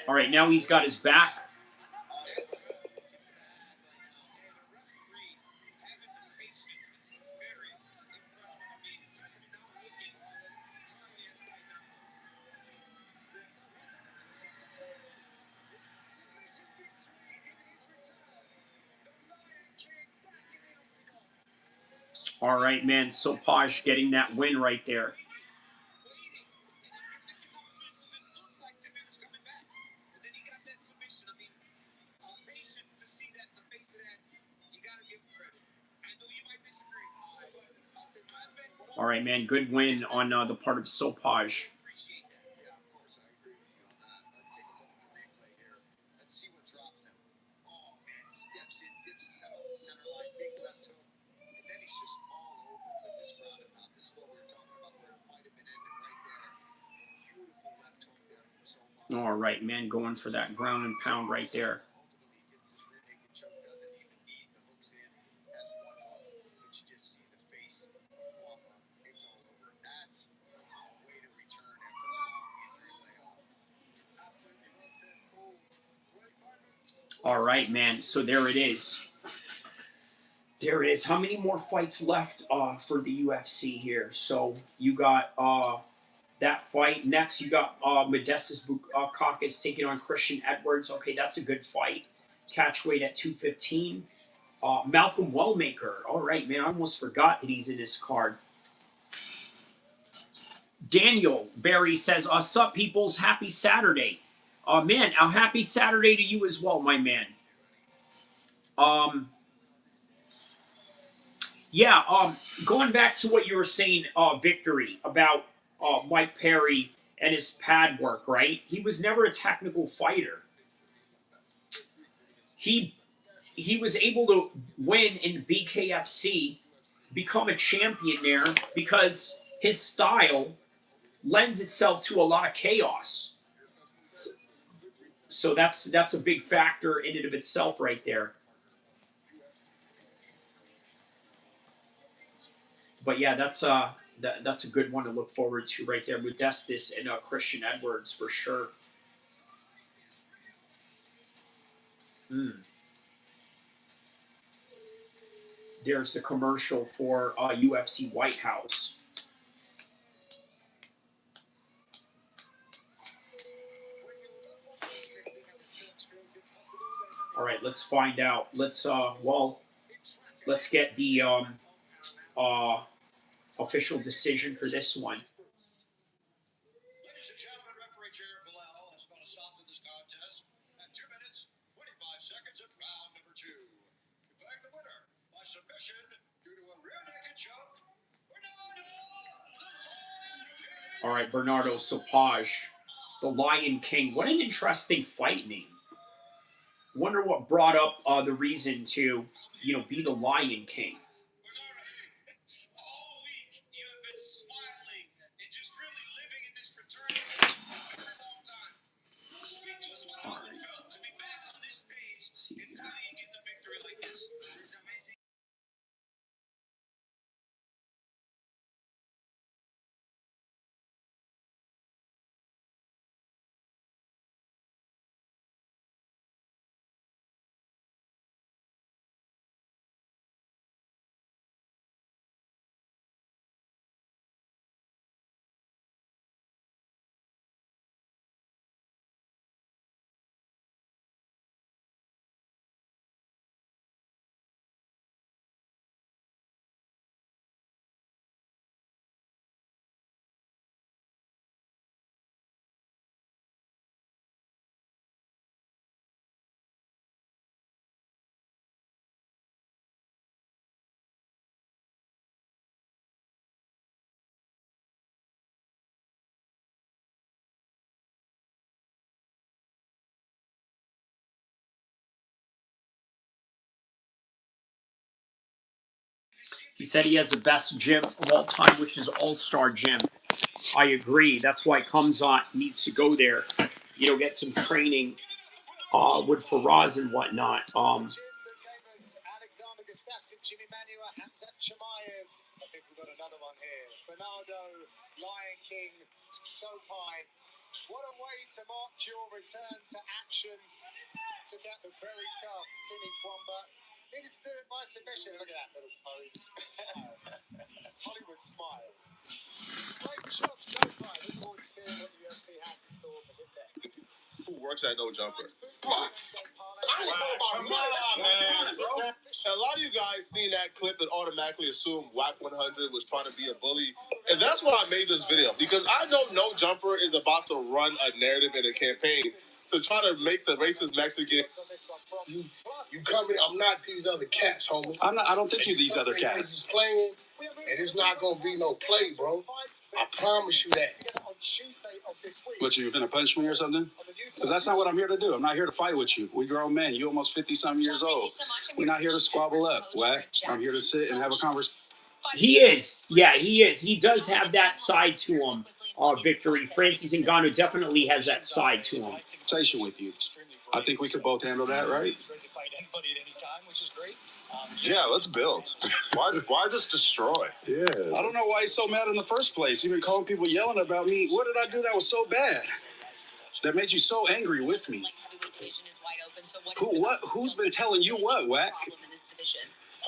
All right, now he's got his back. All right, man. Sopaj getting that win right there. All right, man. Good win on the part of Sopaj. All right, man. Going for that ground and pound right there. All right, man. So there it is. There it is. How many more fights left for the UFC here? So you got that fight. Next, you got Modestas Bukauskas taking on Christian Edwards. Okay, that's a good fight. Catch weight at 215. Malcolm Wellmaker. All right, man. I almost forgot that he's in this card. Daniel Barry says, sup, peoples? Happy Saturday. Man, a happy Saturday to you as well, my man. Yeah, going back to what you were saying, Victory, about Mike Perry and his pad work, right? He was never a technical fighter. He was able to win in BKFC, become a champion there because his style lends itself to a lot of chaos. So that's a big factor in and of itself right there. But yeah, that's a good one to look forward to right there. Modestas and Christian Edwards for sure. There's the commercial for UFC White House. All right, let's find out. Let's get the official decision for this one. Ladies and gentlemen, referee Hrgovic has called a stop to this contest at 2 minutes, 25 seconds of round number 2. Declaring the winner by submission due to a rear naked choke, Bernardo. All right, Bernardo Sopaj, the Lion King. What an interesting fight name. Wonder what brought up the reason to, be the Lion King. All week you have been smiling and just really living in this fraternity for a very long time. Speak to us about how it felt to be back on this stage and finally get the victory like this. It's amazing. He said he has the best gym of all time, which is All-Star Gym. I agree. That's why Kamzat needs to go there. You know, get some training with Faraz and whatnot. I think we've got another one here. Bernardo, Lion King, SOPI. What a way to mark your return to action to get the very tough Timmy Kwamba. Needed to do it by submission. Look at that little pose. Hollywood smile. Great job, SOPI. Look forward to seeing what the UFC has in store for him next. Who works at No Jumper? Come on. Come on, man. A lot of you guys seen that clip and automatically assumed WAC 100 was trying to be a bully. And that's why I made this video. Because I know No Jumper is about to run a narrative and a campaign to try to make the racist Mexican. You coming? I'm not these other cats, homie. I don't think you're these other cats. Playing, and it's not gonna be no play, bro. I promise you that. What, you gonna punch me or something? Because that's not what I'm here to do. I'm not here to fight with you. We grown men. You almost 50-some years old. We're not here to squabble up, Whack. I'm here to sit and have a conversation. He is. Yeah, he is. He does have that side to him, Victory. Francis Ngannou definitely has that side to him. Conversation with you. I think we could both handle that, right? Yeah, let's build. Why just destroy? Yeah. I don't know why he's so mad in the first place. Even calling people yelling about me. What did I do that was so bad? That made you so angry with me. Who? What? Who's been telling you what, Whack?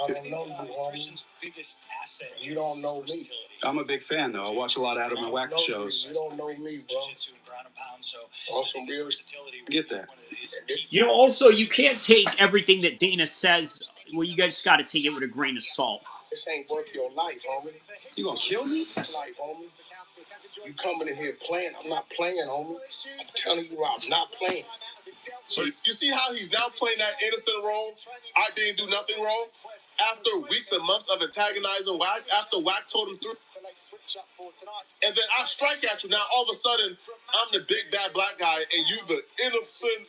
I don't know you, homie. You don't know me. I'm a big fan, though. I watch a lot of Adam and Whack shows. You don't know me, bro. On some real, get that. You know, also, you can't take everything that Dana says. Well, you guys got to take it with a grain of salt. This ain't worth your life, homie. You gonna kill me? Life, homie. You coming in here playing? I'm not playing, homie. I'm telling you, I'm not playing. So you see how he's now playing that innocent role? I didn't do nothing wrong. After weeks and months of antagonizing Whack, after Whack told him through, and then I strike at you. Now all of a sudden, I'm the big bad black guy, and you the innocent,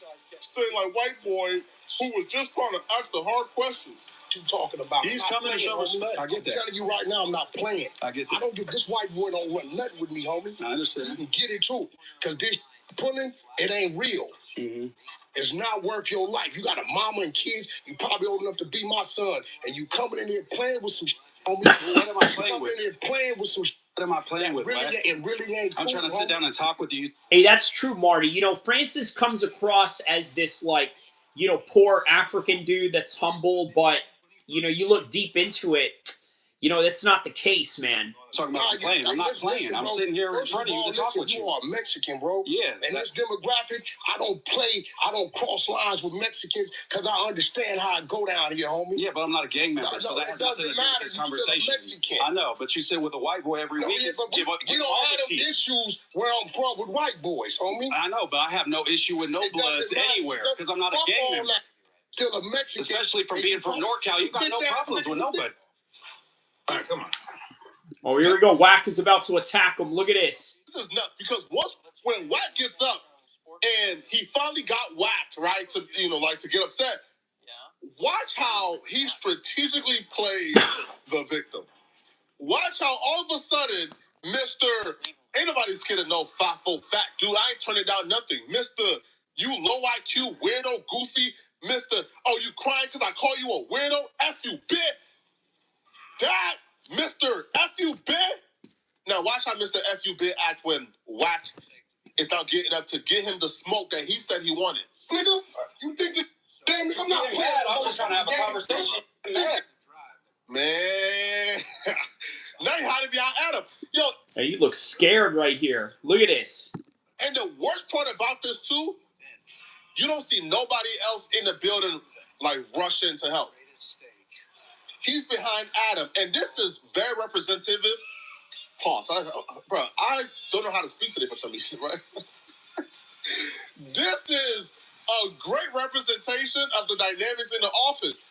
like white boy who was just trying to ask the hard questions. What you talking about? He's coming to show respect. I get that. I'm telling you right now, I'm not playing. I get that. I don't give this white boy don't run nothing with me, homie. I understand. You can get it too, because this pulling, it ain't real. Mm-hmm. It's not worth your life. You got a mama and kids. You probably old enough to be my son, and you coming in here playing with some homie. What am I playing with? In here playing with some. What am I playing with? Really, it really ain't. Cool, I'm trying to sit down and talk with you. Hey, that's true, Marty. You know, Francis comes across as this, like, you know, poor African dude that's humble, but, you know, you look deep into it, you know, that's not the case, man. Talking about playing. I'm not playing. I'm sitting here in front of you to talk with you. You are Mexican, bro. Yeah. And this demographic, I don't play, I don't cross lines with Mexicans because I understand how I go down here, homie. Yeah, but I'm not a gang member, so that has nothing to do with this conversation. I know, but you sit with a white boy every week. We don't have them issues where I'm from with white boys, homie. I know, but I have no issue with no bloods anywhere because I'm not a gang member. Still a Mexican. Especially from being from NorCal, you got no problems with nobody. All right, come on. Oh, here we go. Whack is about to attack him. Look at this. This is nuts because when Whack gets up and he finally got whacked, right, to to get upset. Watch how he strategically plays the victim. Watch how all of a sudden, Mr. Ain't nobody's kidding, no fat dude. I ain't turning down nothing, Mr. You low IQ weirdo goofy, Mr. Oh, you crying because I call you a weirdo? F you, bitch. That Mr. F you, bitch. Now watch how Mr. F you, bitch act when Whack is not getting up to get him the smoke that he said he wanted. Nigga, you think that? Damn, I'm not playing. I was just trying to have a conversation. Man, now you had to be out at him. Yo, hey, you look scared right here. Look at this. And the worst part about this too, you don't see nobody else in the building like rush in to help. He's behind Adam, and this is very representative. Pause. I don't know how to speak today for some reason, right? This is a great representation of the dynamics in the office.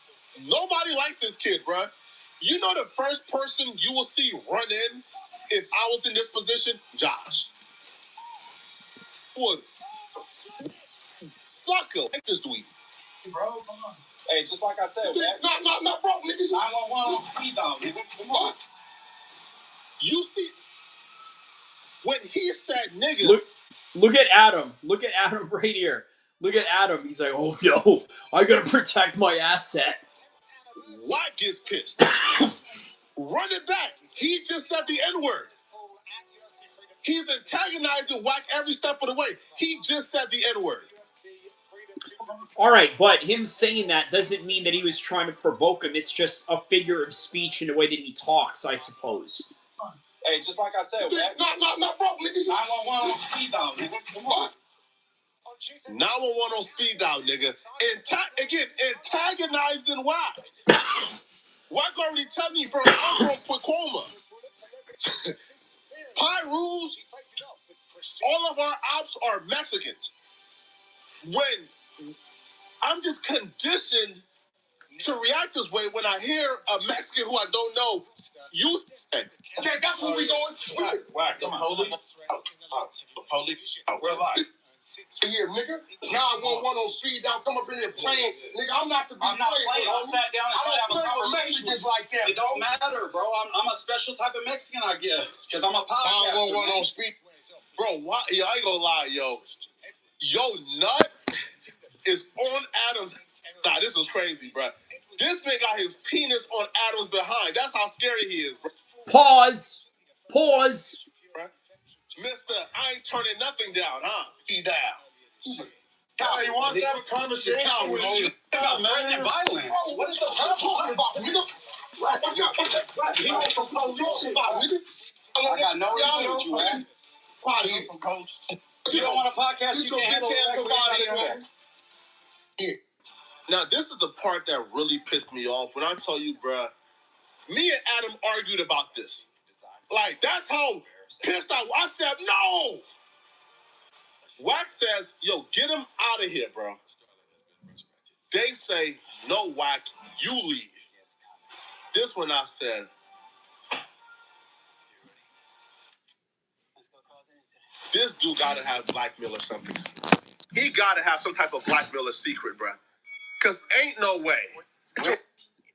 Nobody likes this kid, bro. You know the first person you will see run in if I was in this position? Josh. What? Sucker. Like this week. Bro, come on. Hey, just like I said, Not bro, nigga. 911 on speed dial, nigga. Come on. You see, when he said nigga, Look at Adam. Look at Adam right here. Look at Adam. He's like, oh no, I gotta protect my asset. Wack gets pissed. Run it back. He just said the N-word. He's antagonizing Wack every step of the way. He just said the N-word. All right, but him saying that doesn't mean that he was trying to provoke him. It's just a figure of speech in the way that he talks, I suppose. Hey, just like I said, Not bro, nigga. 911 on speed dial, nigga. Come on. 911 on speed dial, nigga. Antagonizing Wack. Wack already tell me, bro, I'm from Pacoima. Rules, all of our ops are Mexicans. When I'm just conditioned to react this way when I hear a Mexican who I don't know use it. Okay, that's where we going. Wack, the police. The police. We're live. Here, nigga. 911 on speed down. Come up in here playing. Nigga, I'm not I'm not playing. I sat down and I tried to have don't a play with conversation. Mexicans like that. It don't matter, bro. I'm a special type of Mexican, I guess. Because I'm a podcaster. 911 on speed. Bro, why? Yo, I ain't gonna lie, yo. Yo, nut is on Adams. Nah, this is crazy, bro. This man got his penis on Adams behind. That's how scary he is, bro. Pause. Mister, I ain't turning nothing down, huh? He down. Kyle, he wants to have a conversation with you. About threatening violence. What is the problem? I got no issue with you, man. If you don't want a podcast, you can handle it. Now, this is the part that really pissed me off. When I tell you, bruh, me and Adam argued about this. Like, that's how pissed I said, no! Wack says, yo, get him out of here, bro. They say, no, Wack, you leave. This one I said, this dude gotta have blackmail or something. He gotta have some type of blackmail or secret, bro. Cause ain't no way.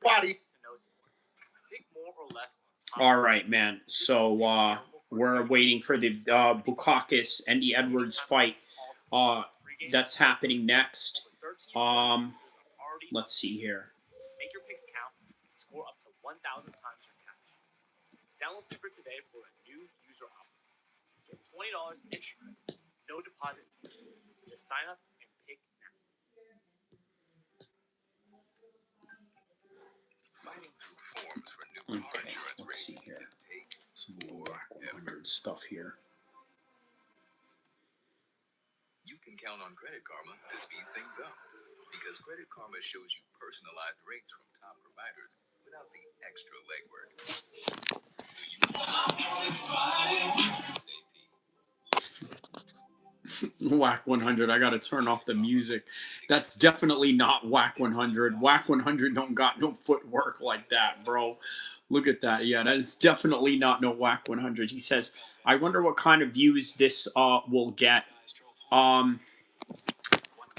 Body. All right, man. So we're waiting for the Bukakis and the Edwards fight. That's happening next. Let's see here. Make your picks count and score up to 1,000 times your cash. Download Super today for a new user offer. Get $20 instant credit, no deposit. Just sign up and pick now. Fighting through forms for new car Okay, insurance let's see rates here. can take Some more 100 stuff here. You can count on Credit Karma to speed things up. Because Credit Karma shows you personalized rates from top providers without the extra legwork. So you save. Whack 100. I gotta turn off the music. That's definitely not Whack 100. Whack 100 don't got no footwork like that, bro. Look at that. Yeah, that is definitely not no Whack 100. He says, I wonder what kind of views this will get.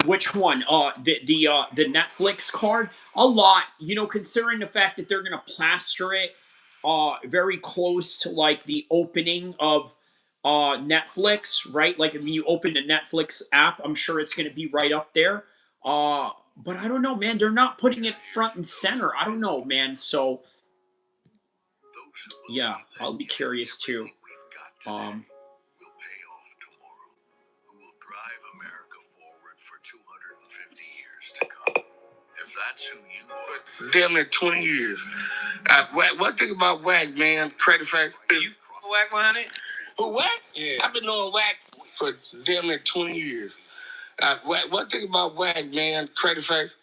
Which one? The Netflix card? A lot. You know, considering the fact that they're gonna plaster it very close to like the opening of Netflix, right? Like if you open the Netflix app, I'm sure it's gonna be right up there. But I don't know, man. They're not putting it front and center. I don't know, man. So yeah, I'll be curious too. That's who you are. Damn near 20 years. What thing about Wack, man? Credit face. You Wack 100? Who, Wack? Yeah. I've been knowing Wack for damn near 20 years. What thing about Wack, man? Credit face.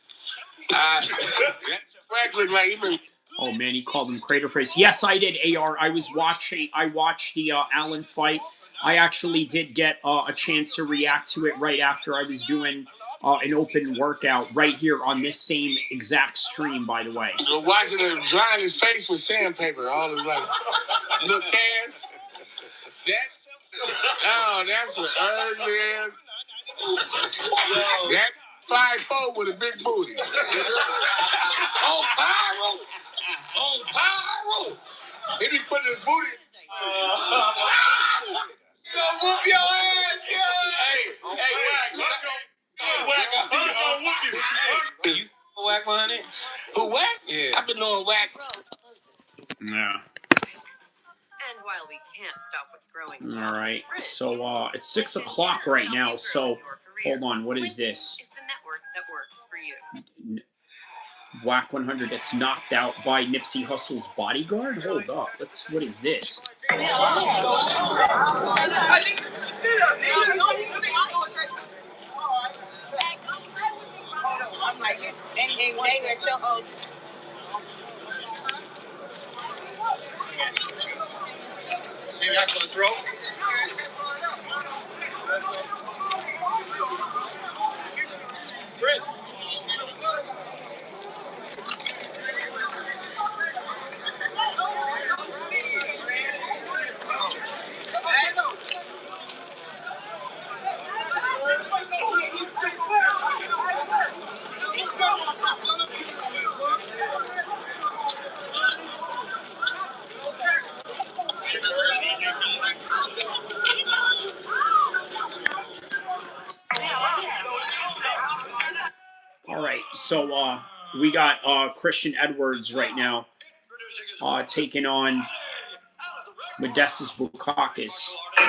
Wack look like he been... Oh man, he called him Crater Face. Yes, I did, AR. I watched the Allen fight. I actually did get a chance to react to it right after I was doing an open workout right here on this same exact stream, by the way. Watching him drying his face with sandpaper all his life. Look, ass. That's an ugly ass. That 5'4" with a big booty. On pyro. On pyro. He be putting his booty. Gonna whoop your ass, yeah. Hey, Whack. Gonna whoop you. You Whack behind it? Who, Whack? Yeah. I've been knowing Whack. Yeah. And while we can't stop what's growing. All right. So it's 6 o'clock right now. So hold on. What is this? It's the network that works for you. Whack 100 gets knocked out by Nipsey Hussle's bodyguard? Hold up. What is this? Maybe I can throw. Chris. All right. So we got Christian Edwards right now taking on Modestus Bukauskas. He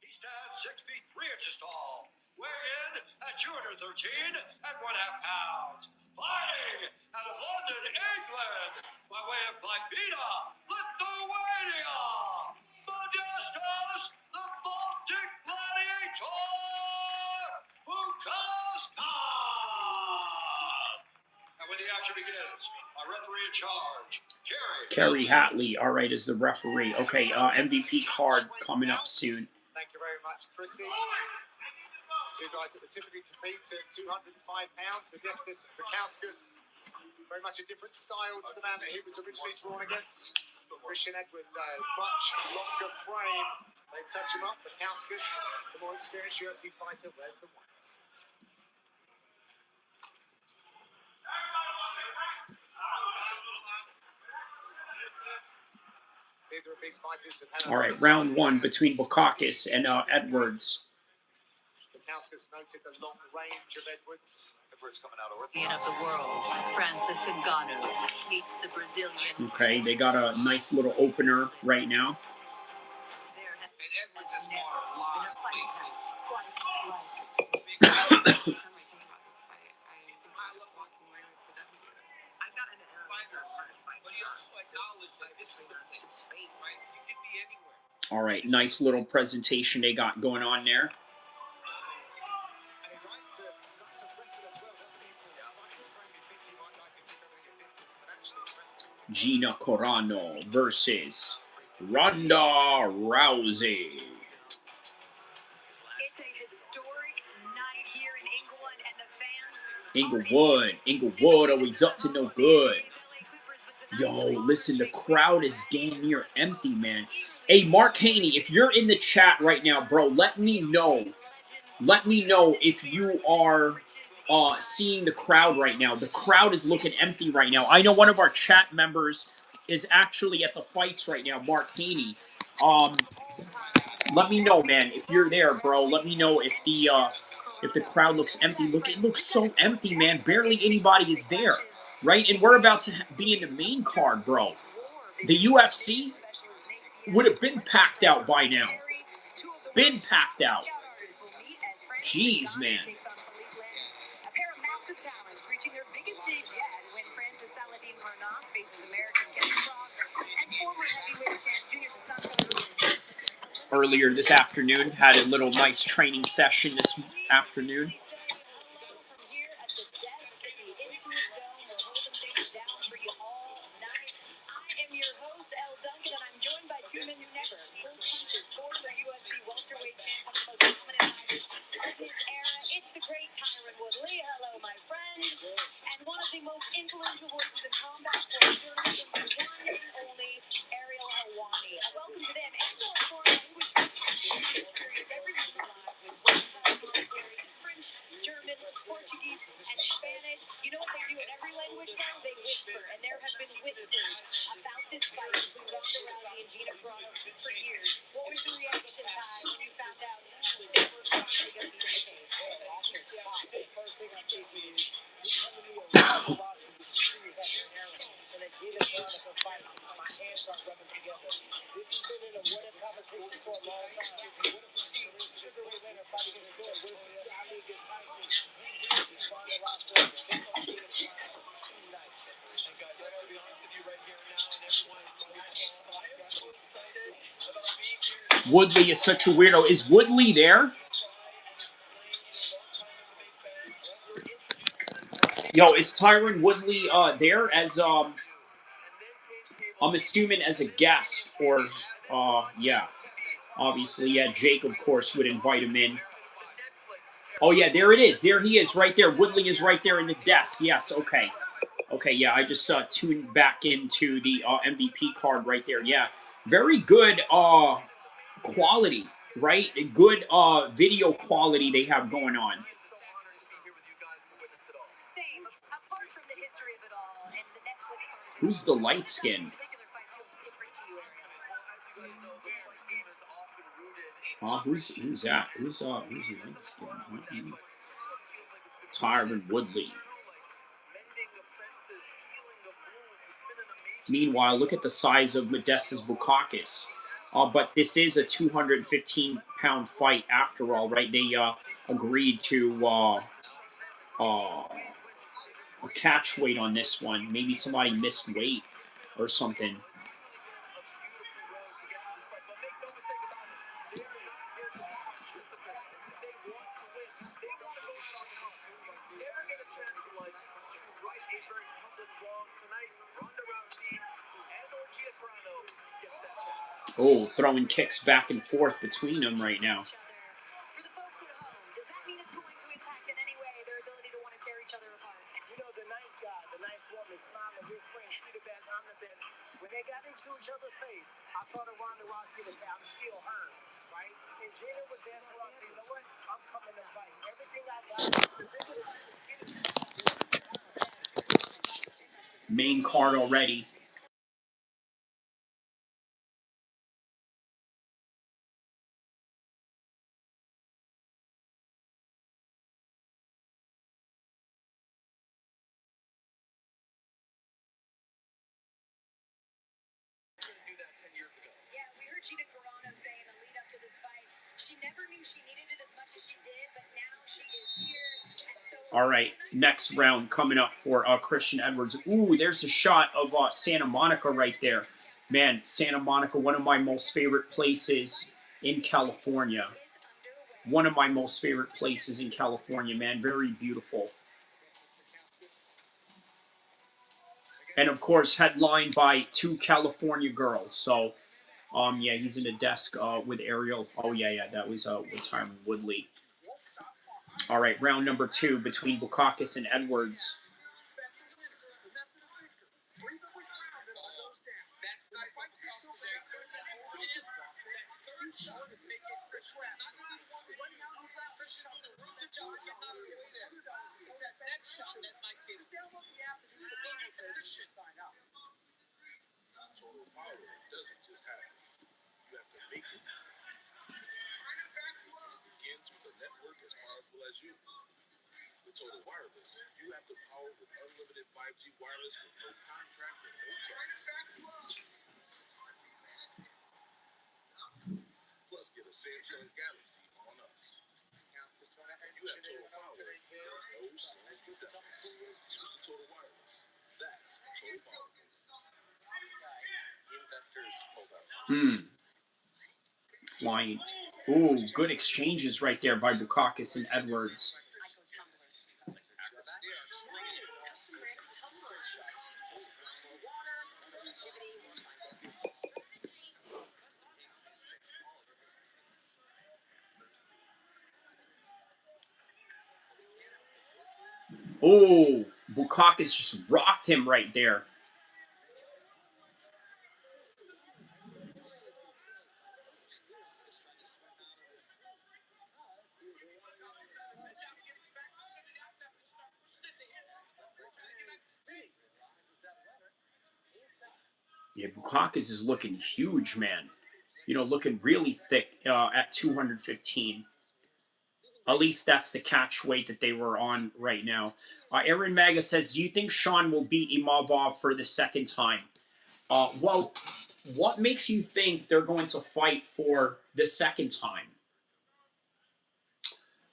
stands 6'3" tall, weighing in at 213 and 1/2 pounds. Fighting out of London, England, by way of Gina, Lithuania, Modestus, the Baltic Gladiator, Bukauskas. And when the action begins, our referee in charge, Kerry Hatley, all right, is the referee. Okay, MVP card coming up soon. Thank you very much, Chrissy. Two guys that would typically compete at 205 pounds. Modestus Bukauskas, very much a different style to the man that he was originally drawn against. Christian Edwards, a much longer frame. They touch him up. Bukauskas, the more experienced UFC fighter, wears the white. Neither of these fighters have had All right, round one between Bukauskas and Edwards. Bukauskas noted the long range of Edwards. Edwards coming out of Champion of the world, Francis Ngannou, meets the Brazilian. Okay, they got a nice little opener right now. And Edwards has fought a lot of places. All right, nice little presentation they got going on there. Gina Carano versus Ronda Rousey. It's a historic night here in England, and the fans. Inglewood always up to no good. Yo, listen, the crowd is damn near empty, man. Hey, Mark Haney, if you're in the chat right now, bro, let me know. Let me know if you are seeing the crowd right now. The crowd is looking empty right now. I know one of our chat members is actually at the fights right now, Mark Haney. Let me know, man, if you're there, bro. Let me know if the crowd looks empty. Look, it looks so empty, man. Barely anybody is there, right? And we're about to be in the main card, bro. The UFC would have been packed out by now. Been packed out. Jeez, man. Earlier this afternoon, had a little nice training session this afternoon. It's the great Tyron Woodley. Hello, my friend. And one of the most influential voices in combat sports, the one and only Ariel Helwani. Welcome to them and to our foreign language experience every week live with a fight, my hands start rubbing together. This has been in a what-if conversation for a long time. What if we see Sugarway Leonard fight against Floyd? What if we see Ali against Tyson? Ronda Rousey, take on the tonight. And guys, I gotta be honest with you right here now, and everyone, I am so excited about being here. Woodley is such a weirdo. Is Woodley there? Yo, is Tyron Woodley there as I'm assuming as a guest or yeah. Obviously, yeah, Jake of course would invite him in. Oh yeah, there it is. There he is right there. Woodley is right there in the desk. Yes, okay. Okay, yeah, I just tuned back into the MVP card right there. Yeah. Very good quality, right? Good video quality they have going on. Same. Apart from the history of it all and the Netflix part of it, Who's the light skin? Who's that? Who's light skin? Tyron Woodley. Meanwhile, look at the size of Modestas Bukauskas. But this is a 215-pound fight after all, right? They agreed to a catch weight on this one. Maybe somebody missed weight or something. Oh, throwing kicks back and forth between them right now. For the folks at home, does that mean it's going to impact in any way their ability to want to tear each other apart? You know, the nice guy, the nice woman, smiling, we're friends, she the best, I'm the best. When they got into each other's face, I saw the Ronda Rousey and say, I'm still her, right? And Gina was dancing around saying, you know what? I'm coming to fight. Everything I got, the biggest fight is getting. Main card already. Yeah, we heard Gina Carano say in the lead up to this fight, she never knew she needed it as much as she did, but now she is here. And so all right, next round coming up for Christian Edwards. Ooh, there's a shot of Santa Monica right there. Man, Santa Monica, one of my most favorite places in California. One of my most favorite places in California, man. Very beautiful. And of course, headlined by two California girls. So, yeah, he's in a desk with Ariel. Oh, yeah, that was with Tyron Woodley. All right, round number 2 between Bukauskas and Edwards. Total power doesn't just happen. You have to make it. It begins with a network as powerful as you. With Total Wireless, you have the power with unlimited 5G wireless with no contract and no caps. Plus, get a Samsung Galaxy on us. You have total power. There's no slowing you down. Choose the Total Wireless. That's Total Power. Investors hold up. Flying. Ooh, good exchanges right there by Bukauskas and Edwards. Oh, Bukauskas just rocked him right there. Yeah, Bukauskas is looking huge, man. You know, looking really thick at 215. At least that's the catch weight that they were on right now. Aaron Maga says, do you think Sean will beat Imavov for the second time? Well, what makes you think they're going to fight for the second time?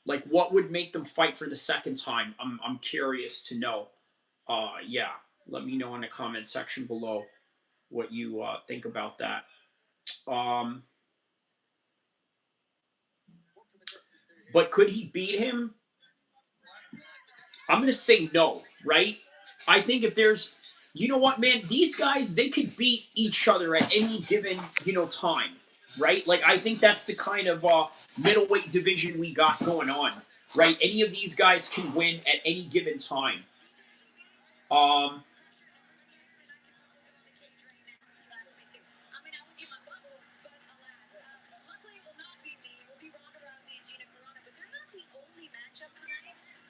Like, what would make them fight for the second time? I'm curious to know. Yeah, let me know in the comment section below what you think about that. But could he beat him? I'm going to say no, right? I think if there's, you know what, man, these guys, they could beat each other at any given, time, right? Like, I think that's the kind of middleweight division we got going on, right? Any of these guys can win at any given time.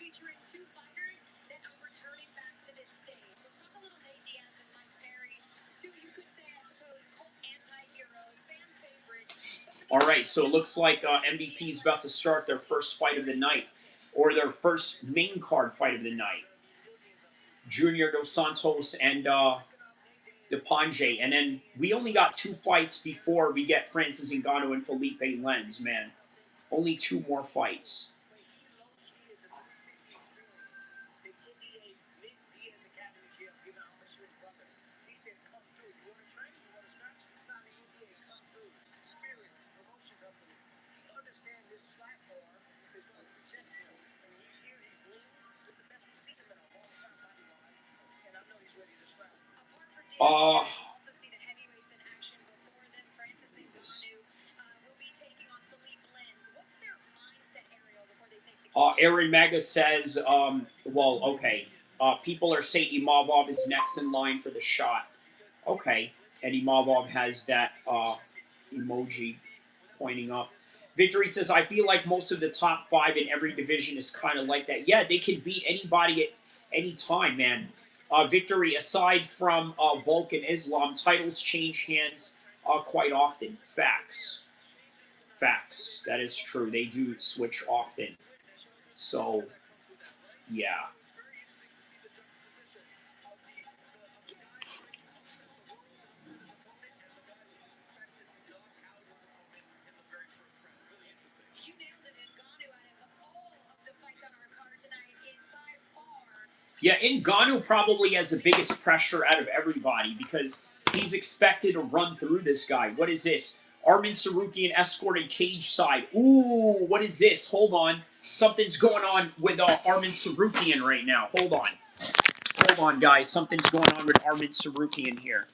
Featuring two fighters that are returning back to this stage. Let's talk a little Diaz and Mike. Two, you could say, I suppose, cult anti-heroes, fan favorites. All right, so it looks like MVP is about to start their first fight of the night, or their first main card fight of the night. Junior Dos Santos and Depange, and then we only got 2 fights before we get Francis Ngannou and PHILIPPI, man. Only 2 more fights. Aaron Maga says, well, okay. People are saying Imavov is next in line for the shot. Okay. And Imavov has that emoji pointing up. Victory says, I feel like most of the top 5 in every division is kind of like that. Yeah, they can beat anybody at any time, man. Victory, aside from Volk and Islam, titles change hands quite often. Facts. Facts. That is true. They do switch often. So, yeah. Yeah, Ngannou probably has the biggest pressure out of everybody because he's expected to run through this guy. What is this? Armin Sarukian escorted cage side. Ooh, what is this? Hold on. Something's going on with Armin Sarukian right now. Hold on. Hold on, guys. Something's going on with Armin Sarukian here.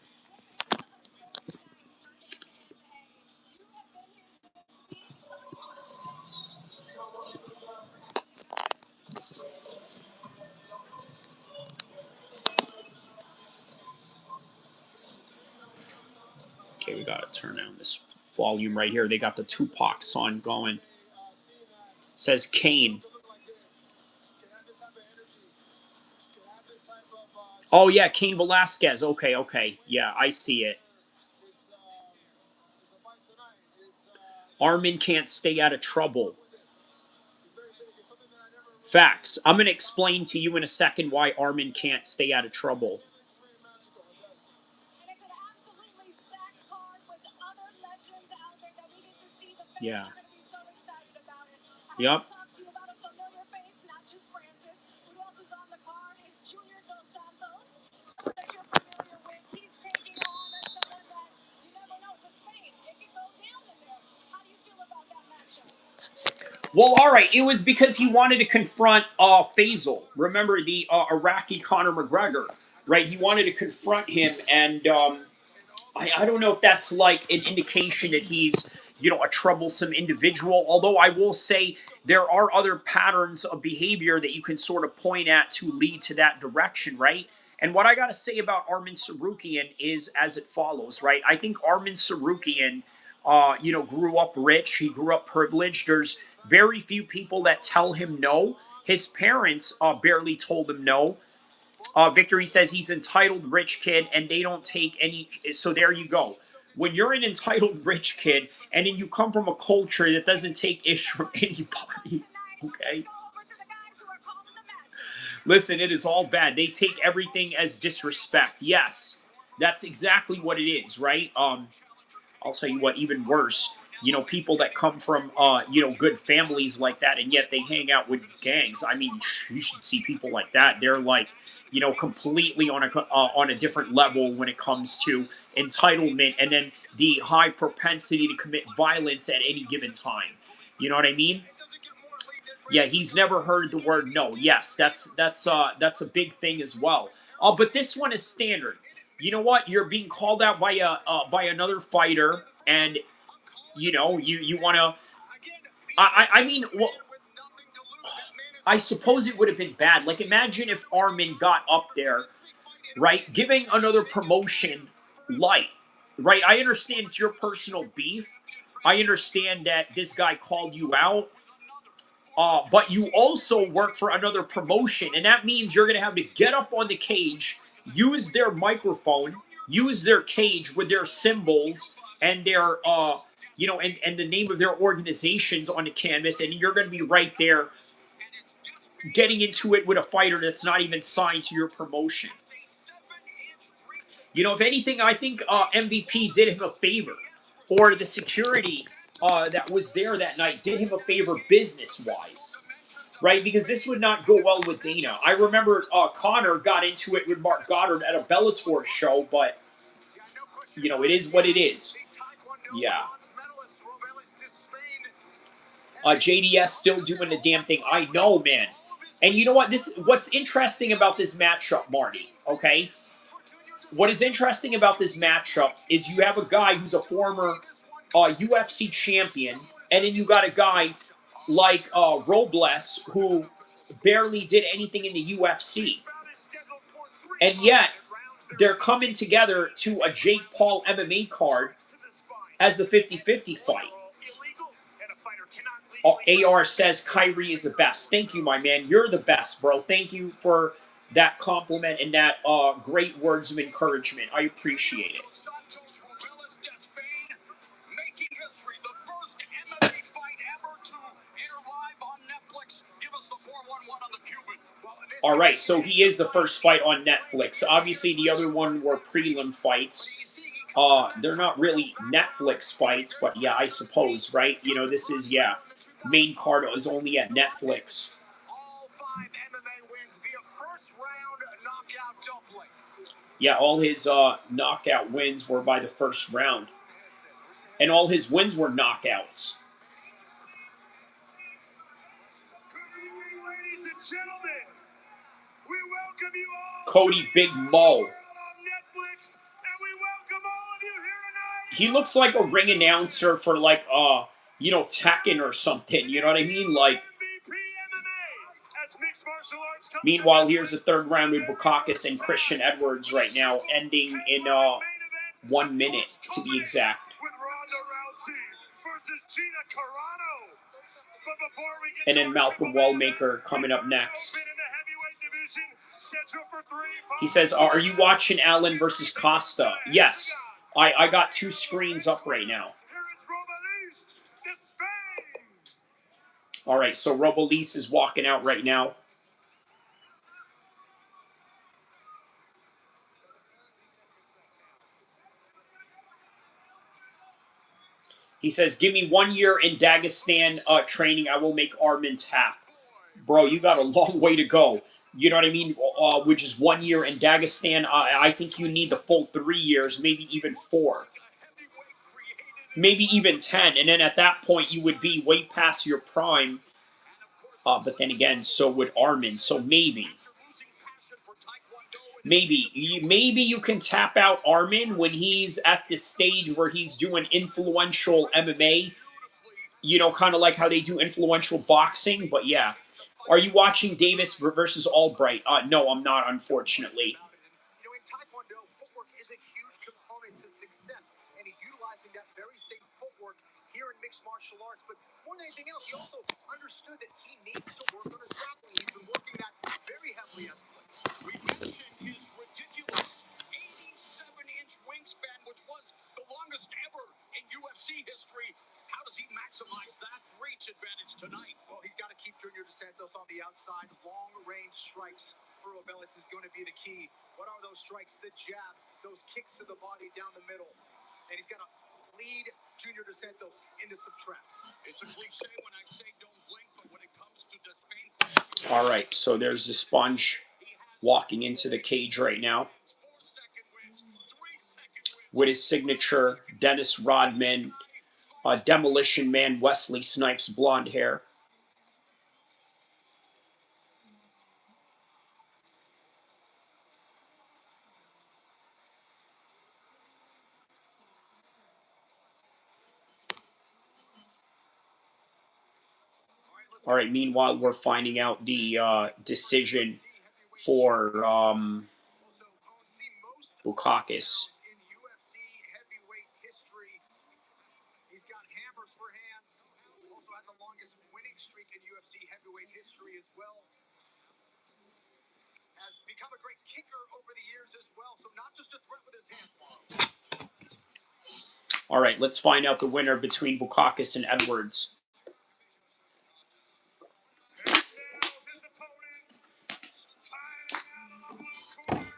Okay, we gotta turn down this volume right here. They got the Tupac song going. Says Kane. Oh yeah, Cain Velasquez. Okay, okay. Yeah, I see it. Armin can't stay out of trouble. Facts. I'm going to explain to you in a second why Armin can't stay out of trouble. Yeah. Yep. Well, all right. It was because he wanted to confront Faisal. Remember the Iraqi Conor McGregor, right? He wanted to confront him, and I don't know if that's like an indication that he's, a troublesome individual. Although I will say there are other patterns of behavior that you can sort of point at to lead to that direction, right? And what I got to say about Armin Sarukian is as it follows, right? I think Armin Sarukian, grew up rich. He grew up privileged. There's very few people that tell him no. His parents barely told him no. Victory says he's entitled rich kid and they don't take any. So there you go. When you're an entitled rich kid and then you come from a culture that doesn't take ish from anybody, okay? Listen, it is all bad. They take everything as disrespect. Yes. That's exactly what it is, right? I'll tell you what, even worse, you know, people that come from, you know, good families like that, and yet they hang out with gangs. I mean, you should see people like that. They're like, you know, completely on a different level when it comes to entitlement, and then the high propensity to commit violence at any given time. You know what I mean? Yeah, he's never heard the word no. Yes, that's a big thing as well. But this one is standard. You know what? You're being called out by another fighter, and you know you want to. I mean, well, I suppose it would have been bad. Like, imagine if Armin got up there, right, giving another promotion light, right? I understand it's your personal beef. I understand that this guy called you out. But you also work for another promotion, and that means you're going to have to get up on the cage, use their microphone, use their cage with their symbols and their, you know, and the name of their organizations on the canvas, and you're going to be right there getting into it with a fighter that's not even signed to your promotion. You know, if anything, I think MVP did him a favor, or the security that was there that night did him a favor business-wise. Right, because this would not go well with Dana. I remember Conor got into it with Mark Goddard at a Bellator show, but, you know, it is what it is. Yeah. JDS still doing the damn thing. I know, man. And you know what? What's interesting about this matchup, Marty, okay? What is interesting about this matchup is you have a guy who's a former UFC champion, and then you got a guy like Robles, who barely did anything in the UFC. And yet, they're coming together to a Jake Paul MMA card as the 50-50 fight. AR says Kyrie is the best. Thank you, my man. You're the best, bro. Thank you for that compliment and that great words of encouragement. I appreciate it. All right, so he is the first fight on Netflix. Obviously, the other one were prelim fights. They're not really Netflix fights, but yeah, I suppose, right? You know, this is, yeah, main card is only at Netflix. Yeah, all his knockout wins were by the first round. And all his wins were knockouts. Ladies and gentlemen, we welcome you all Cody Big Mo. He looks like a ring announcer for, like, you know, Tekken or something. You know what I mean? Like, meanwhile, here's the third round with Bukakis and Christian Edwards right now, ending in 1 minute, to be exact. With Ronda Rousey versus Gina Carano. And then Malcolm Wallmaker coming up next. He says, are you watching Allen versus Costa? Yes. I got 2 screens up right now. All right, so Robles is walking out right now. He says, give me 1 year in Dagestan training. I will make Armin tap. Bro, you got a long way to go. You know what I mean? Which is 1 year in Dagestan. I think you need the full 3 years, maybe even 4. Maybe even 10. And then at that point, you would be way past your prime. But then again, so would Armin. So maybe. Maybe you can tap out Armin when he's at the stage where he's doing influential MMA. You know, kind of like how they do influential boxing. But yeah. Are you watching Davis versus Albright? No, I'm not, unfortunately. You know, in Taekwondo, footwork is a huge component to success, and he's utilizing that very same footwork here in mixed martial arts. But more than anything else, he also understood that he needs to work on his grappling. He's been working that very heavily as of late. We mentioned his ridiculous 87-inch wingspan, which was the longest ever in UFC history. How does he maximize that reach advantage tonight? Well, he's got to keep Junior Dos Santos on the outside. Long-range strikes for Robles is going to be the key. What are those strikes? The jab, those kicks to the body down the middle. And he's got to lead Junior Dos Santos into some traps. It's a cliche when I say don't blink, but when it comes to the Spain. All right, so there's the Sponge walking into the cage right now with his signature Dennis Rodman, Demolition Man, Wesley Snipes blonde hair. All right, meanwhile, we're finding out the decision for Bukakis. In UFC heavyweight history, he's got hammers for hands. Also had the longest winning streak in UFC heavyweight history as well. Has become a great kicker over the years as well. So not just a threat with his hands, Marlo. All right, let's find out the winner between Bukakis and Edwards. And now his opponent, fighting out of the blue corner,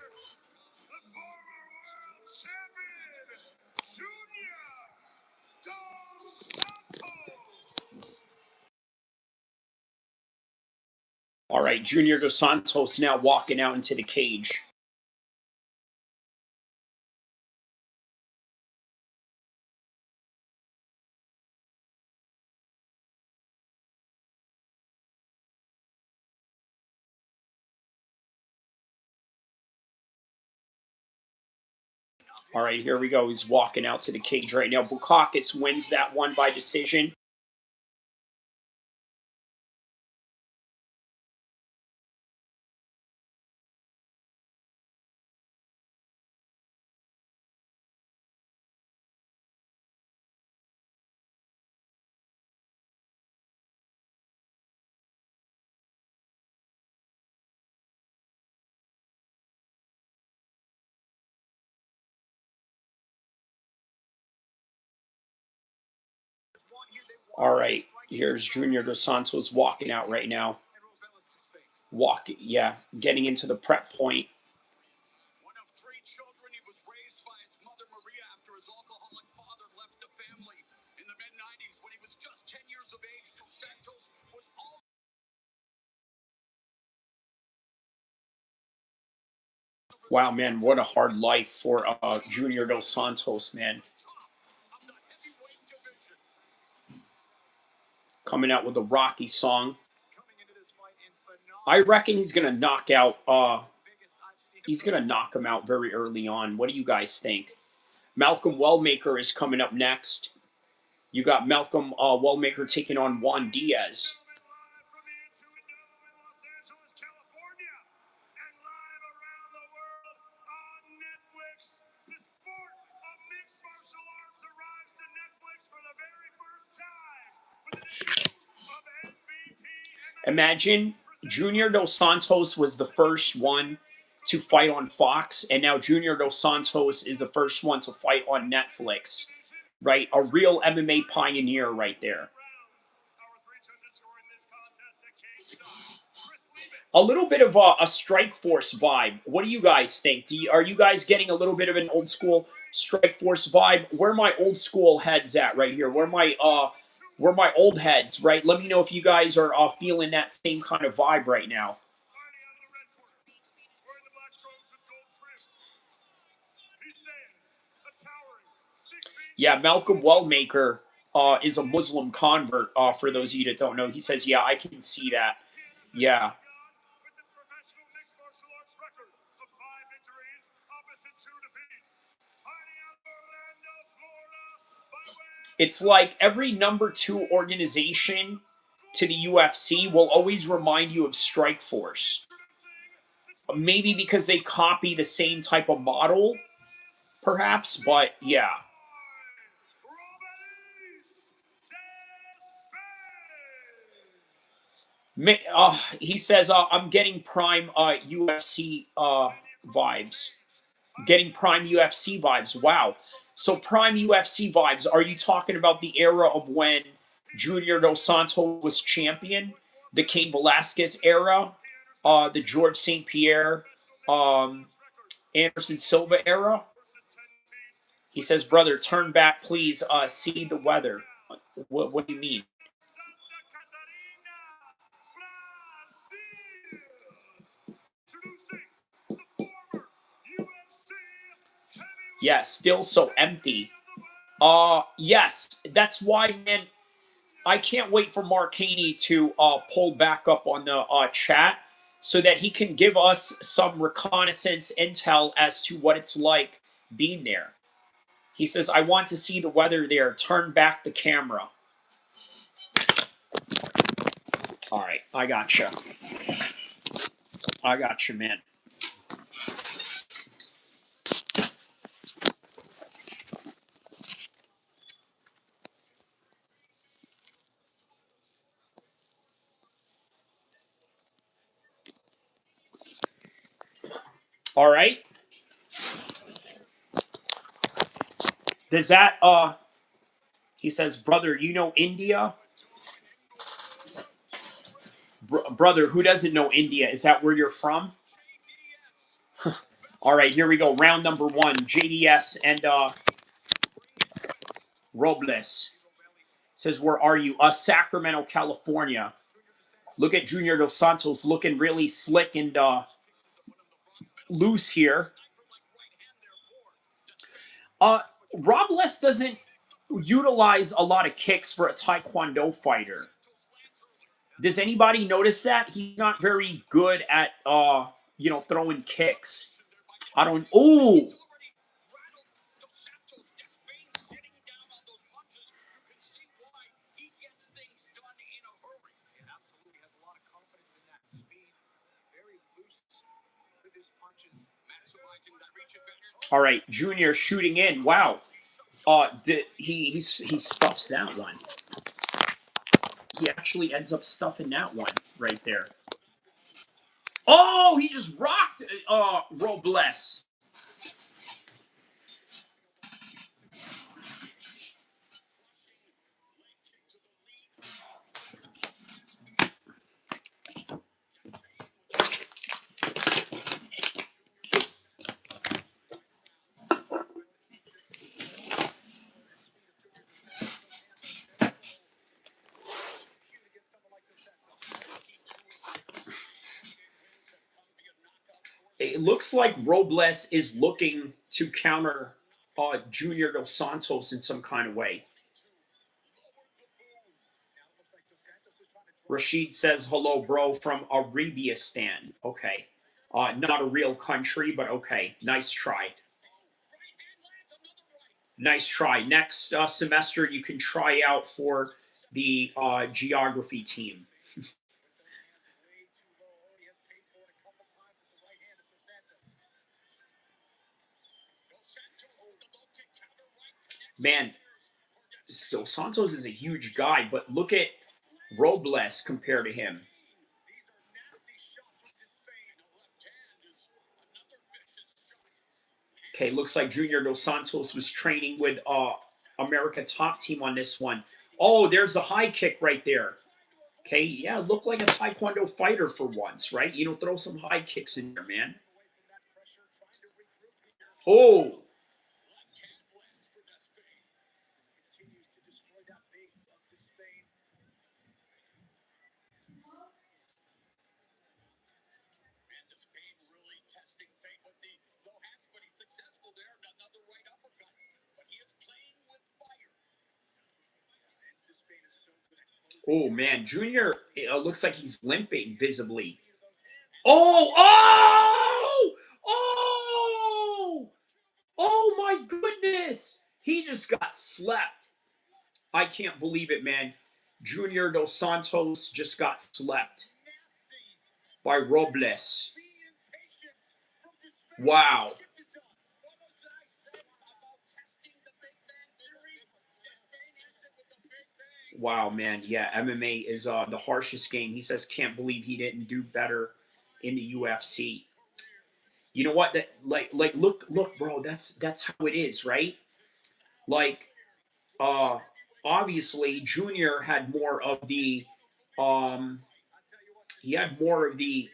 the former world champion, Junior Dos Santos. All right, Junior Dos Santos now walking out into the cage. All right, here we go. He's walking out to the cage right now. Bukakis wins that one by decision. All right, here's Junior Dos Santos walking out right now. Getting into the prep point. One of 3 children, he was raised by his mother Maria after his alcoholic father left the family in the mid-90s. When he was just 10 years of age, Dos Santos was all. Wow, man, what a hard life for Junior Dos Santos, man. Coming out with a Rocky song. I reckon he's gonna knock out. He's gonna knock him out very early on. What do you guys think? Malcolm Wellmaker is coming up next. You got Malcolm Wellmaker taking on Juan Diaz. Imagine Junior Dos Santos was the first one to fight on Fox, and now Junior Dos Santos is the first one to fight on Netflix. Right? A real MMA pioneer right there. A little bit of a Strike Force vibe. What do you guys think? Are you guys getting a little bit of an old school Strike Force vibe? Where are my old school heads at right here? Where my old heads, right? Let me know if you guys are feeling that same kind of vibe right now. Yeah, Malcolm Wellmaker is a Muslim convert, for those of you that don't know. He says, yeah, I can see that. Yeah. It's like every #2 organization to the UFC will always remind you of Strike Force. Maybe because they copy the same type of model, perhaps, but yeah. He says, I'm getting prime UFC vibes. Getting prime UFC vibes. Wow. So prime UFC vibes, are you talking about the era of when Junior Dos Santos was champion? The Cain Velasquez era? The George St. Pierre, Anderson Silva era? He says, brother, turn back, please. See the weather. What do you mean? Yeah, still so empty. Yes, that's why, man. I can't wait for Mark Haney to pull back up on the chat so that he can give us some reconnaissance intel as to what it's like being there. He says, I want to see the weather there. Turn back the camera. All right, I gotcha. I gotcha, man. All right. Does that, he says, brother, you know India? Brother, who doesn't know India? Is that where you're from? All right, here we go. Round number 1. JDS and Robles. Says, where are you? Sacramento, California. Look at Junior Dos Santos looking really slick and loose here. Robles doesn't utilize a lot of kicks for a Taekwondo fighter. Does anybody notice that? He's not very good at, throwing kicks. I don't... Ooh! All right, Junior shooting in. Wow. He stuffs that one. He actually ends up stuffing that one right there. Oh, he just rocked Robles. It looks like Robles is looking to counter Junior Dos Santos in some kind of way. Rashid says, hello, bro, from Arabistan. Okay. Not a real country, but okay. Nice try. Nice try. Next semester, you can try out for the geography team. Man, so Santos is a huge guy, but look at Robles compared to him. Okay, looks like Junior Dos Santos was training with America Top Team on this one. Oh, there's a high kick right there. Okay, yeah, look like a Taekwondo fighter for once, right? You know, throw some high kicks in there, man. Oh. Oh, man. Junior, it looks like he's limping visibly. Oh! Oh! Oh! Oh, my goodness! He just got slept. I can't believe it, man. Junior Dos Santos just got slept by Robles. Wow. Wow, man. Yeah, MMA is the harshest game. He says, can't believe he didn't do better in the UFC. You know what? That look, bro. That's how it is, right? Like, obviously, Junior had more of the, he had more of the,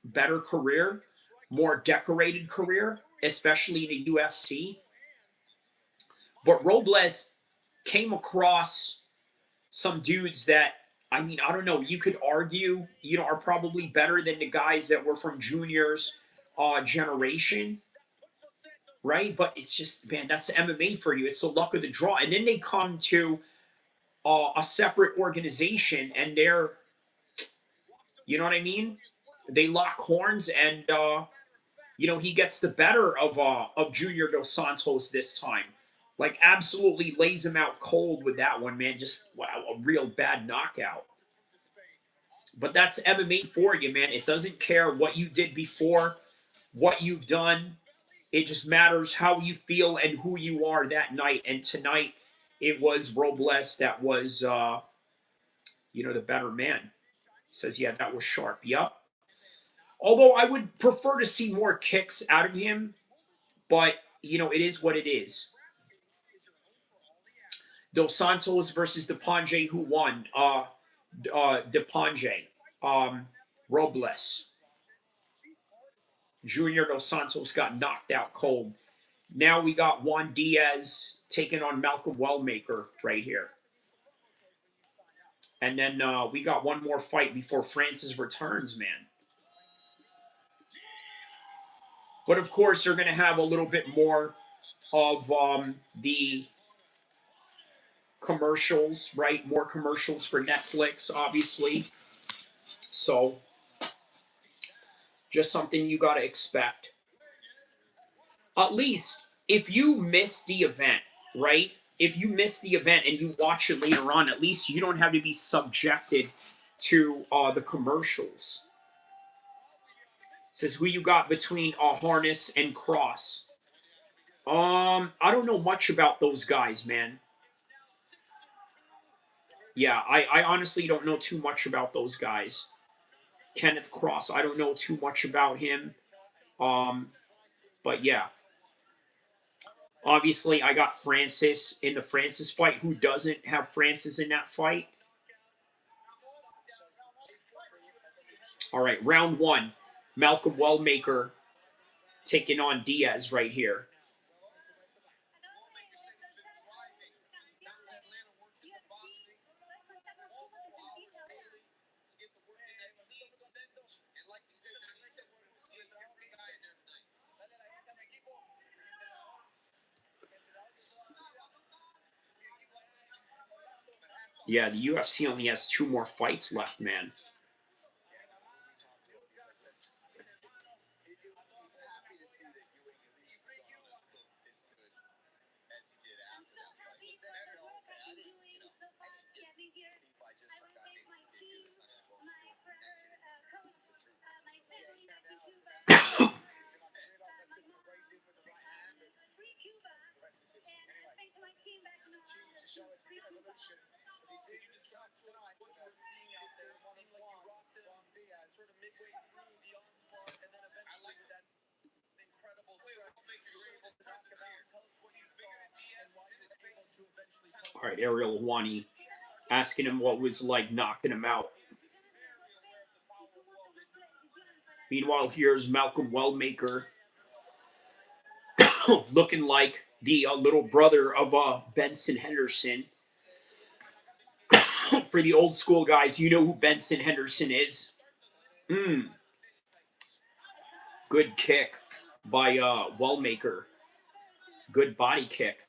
better career. more decorated career, especially in the UFC. But Robles came across some dudes that, I mean, I don't know, you could argue, you know, are probably better than the guys that were from Junior's generation, right? But it's just, man, that's MMA for you. It's the luck of the draw. And then they come to a separate organization and they're, you know what I mean? They lock horns and, you know, he gets the better of Junior Dos Santos this time. Like, absolutely lays him out cold with that one, man. Just, wow, a real bad knockout. But that's MMA for you, man. It doesn't care what you did before, what you've done. It just matters how you feel and who you are that night. And tonight, it was Robles that was, you know, the better man. He says, yeah, that was sharp. Yup. Although I would prefer to see more kicks out of him, but, you know, it is what it is. Dos Santos versus Deponge, who won? Deponge. Robles. Junior Dos Santos got knocked out cold. Now we got Juan Diaz taking on Malcolm Wellmaker right here. And then we got one more fight before Francis returns, man. But of course, they're going to have a little bit more of the commercials, right? More commercials for Netflix, obviously. So, just something you got to expect. At least, if you miss the event, right? If you miss the event and you watch it later on, at least you don't have to be subjected to the commercials. It says, who you got between Harness and Cross? I don't know much about those guys, man. Yeah, I honestly don't know too much about those guys. Kenneth Cross, I don't know too much about him. But yeah. Obviously, I got Francis in the Francis fight. Who doesn't have Francis in that fight? All right, round one. Malcolm Wellmaker taking on Diaz right here. Yeah, the UFC only has 2 more fights left, man. All right, Ariel Helwani asking him what was like knocking him out. Meanwhile, here's Malcolm Wellmaker looking like the little brother of Benson Henderson. For the old school guys, you know who Benson Henderson is. Good kick by Wellmaker. Good body kick.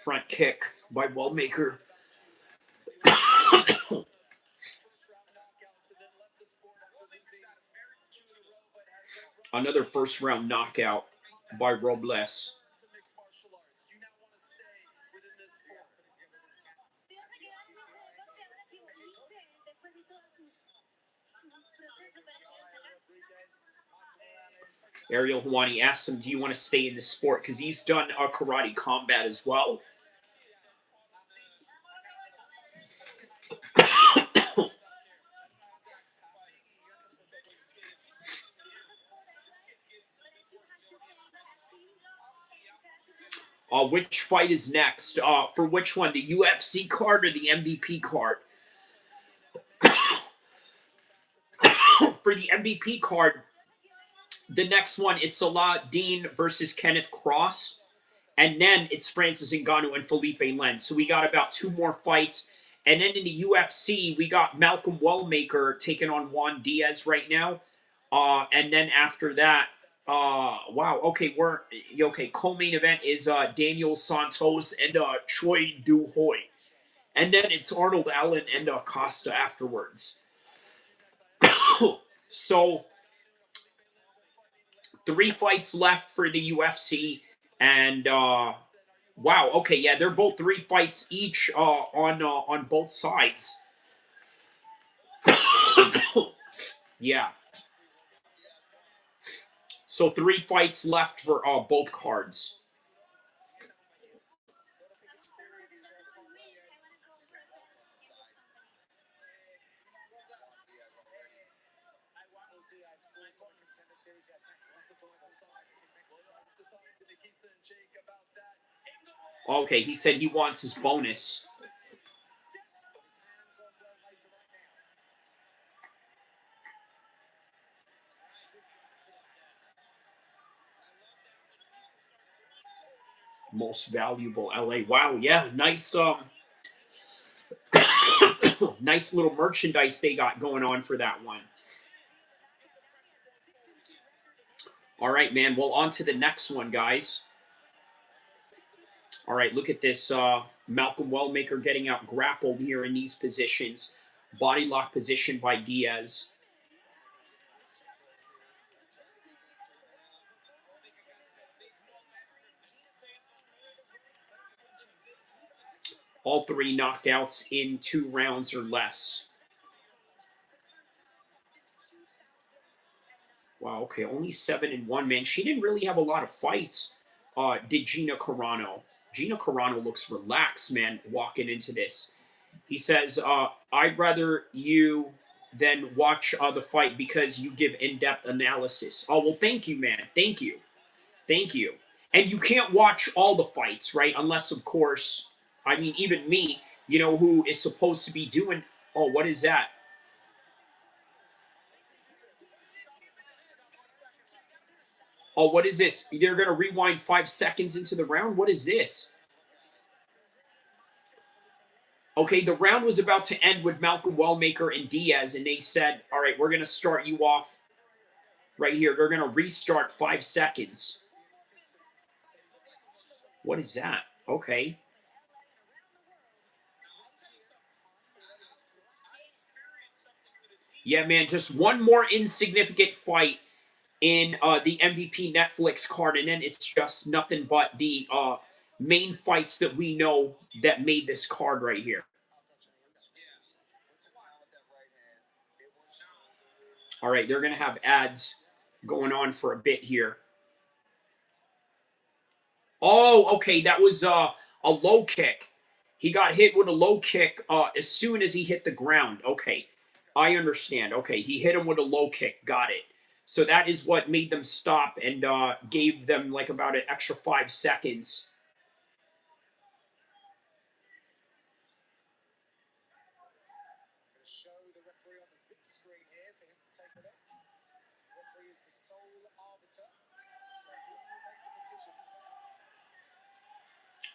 Front kick by Wellmaker. Another first round knockout by Robles. Ariel Helwani asked him, do you want to stay in the sport? Because he's done karate combat as well. Which fight is next? For which one? The UFC card or the MVP card? for the MVP card, the next one is Saladin versus Kenneth Cross. And then it's Francis Ngannou and Philippe Lins. So we got about 2 more fights. And then in the UFC, we got Malcolm Wellmaker taking on Juan Diaz right now. And then after that, wow, okay, co-main event is Daniel Santos and Choi Du-Hoi. And then it's Arnold Allen and Costa afterwards. So 3 fights left for the UFC. And wow, okay, yeah, they're both 3 fights each on both sides. Yeah. So 3 fights left for both cards. Okay, he said he wants his bonus. Most valuable LA. Wow, yeah, nice nice little merchandise they got going on for that one. All right, man. Well, on to the next one, guys. All right, look at this. Malcolm Wellmaker getting out grappled here in these positions. Body lock position by Diaz. All 3 knockouts in 2 rounds or less. Wow, okay, only 7-1, man. She didn't really have a lot of fights, did Gina Carano. Gina Carano looks relaxed, man, walking into this. He says, I'd rather you than watch the fight because you give in-depth analysis. Oh, well, thank you, man. Thank you. Thank you. And you can't watch all the fights, right? Unless, of course, I mean, even me, you know, who is supposed to be doing... Oh, what is that? Oh, what is this? They're going to rewind 5 seconds into the round? What is this? Okay, the round was about to end with Malcolm Wellmaker and Diaz, and they said, all right, we're going to start you off right here. They're going to restart 5 seconds. What is that? Okay. Yeah, man, just one more insignificant fight in the MVP Netflix card, and then it's just nothing but the main fights that we know that made this card right here. All right, they're going to have ads going on for a bit here. Oh, okay, that was a low kick. He got hit with a low kick as soon as he hit the ground. Okay, I understand. Okay, he hit him with a low kick. Got it. So that is what made them stop and gave them like about an extra 5 seconds.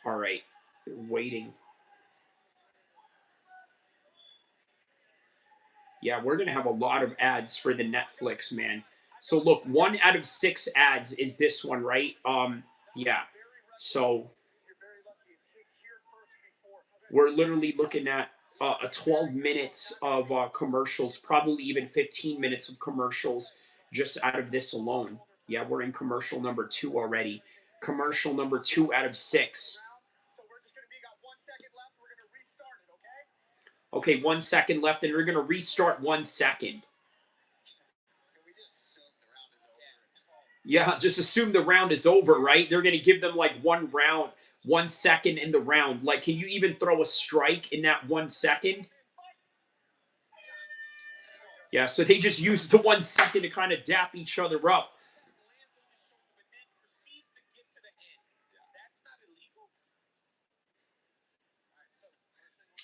All right, waiting. Yeah, we're going to have a lot of ads for the Netflix, man. So look, 1 out of 6 ads is this one, right? Yeah. So we're literally looking at 12 minutes of commercials, probably even 15 minutes of commercials just out of this alone. Yeah, we're in commercial number 2 already. Commercial number 2 out of 6. Okay, 1 second left, and we're going to restart 1 second. Yeah, just assume the round is over, right? They're going to give them like 1 round, 1 second in the round. Like, can you even throw a strike in that 1 second? Yeah, so they just use the 1 second to kind of dap each other up.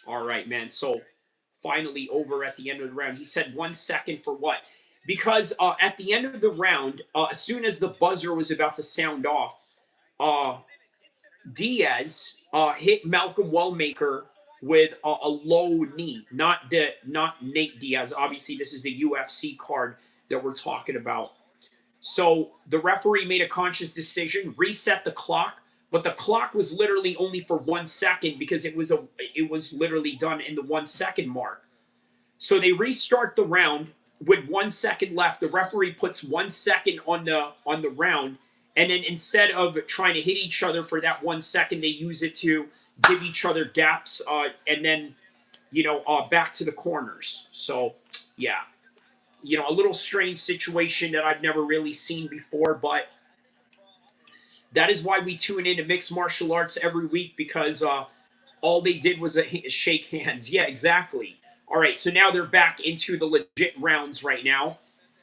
All right, man. So finally over at the end of the round. He said 1 second for what? because at the end of the round, as soon as the buzzer was about to sound off, Diaz hit Malcolm Wellmaker with a low knee, not Nate Diaz. Obviously, this is the UFC card that we're talking about. So the referee made a conscious decision, reset the clock, but the clock was literally only for 1 second because it was literally done in the 1 second mark. So they restart the round with 1 second left. The referee puts 1 second on the round, and then instead of trying to hit each other for that 1 second, they use it to give each other gaps, and then back to the corners. So yeah, a little strange situation that I've never really seen before, but that is why we tune into mixed martial arts every week, because all they did was shake hands. Yeah, exactly. All right, so now they're back into the legit rounds right now.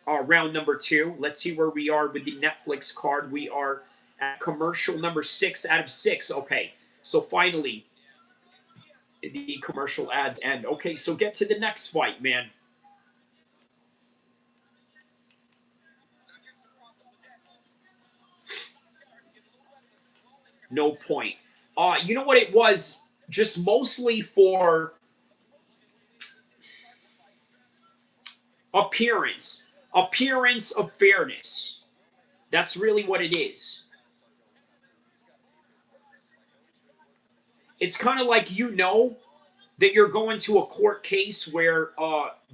Round number 2. Let's see where we are with the Netflix card. We are at commercial number 6 out of 6. Okay, so finally, the commercial ads end. Okay, so get to the next fight, man. No point. You know what it was? Just mostly for appearance of fairness. That's really what it is. It's kind of like that you're going to a court case where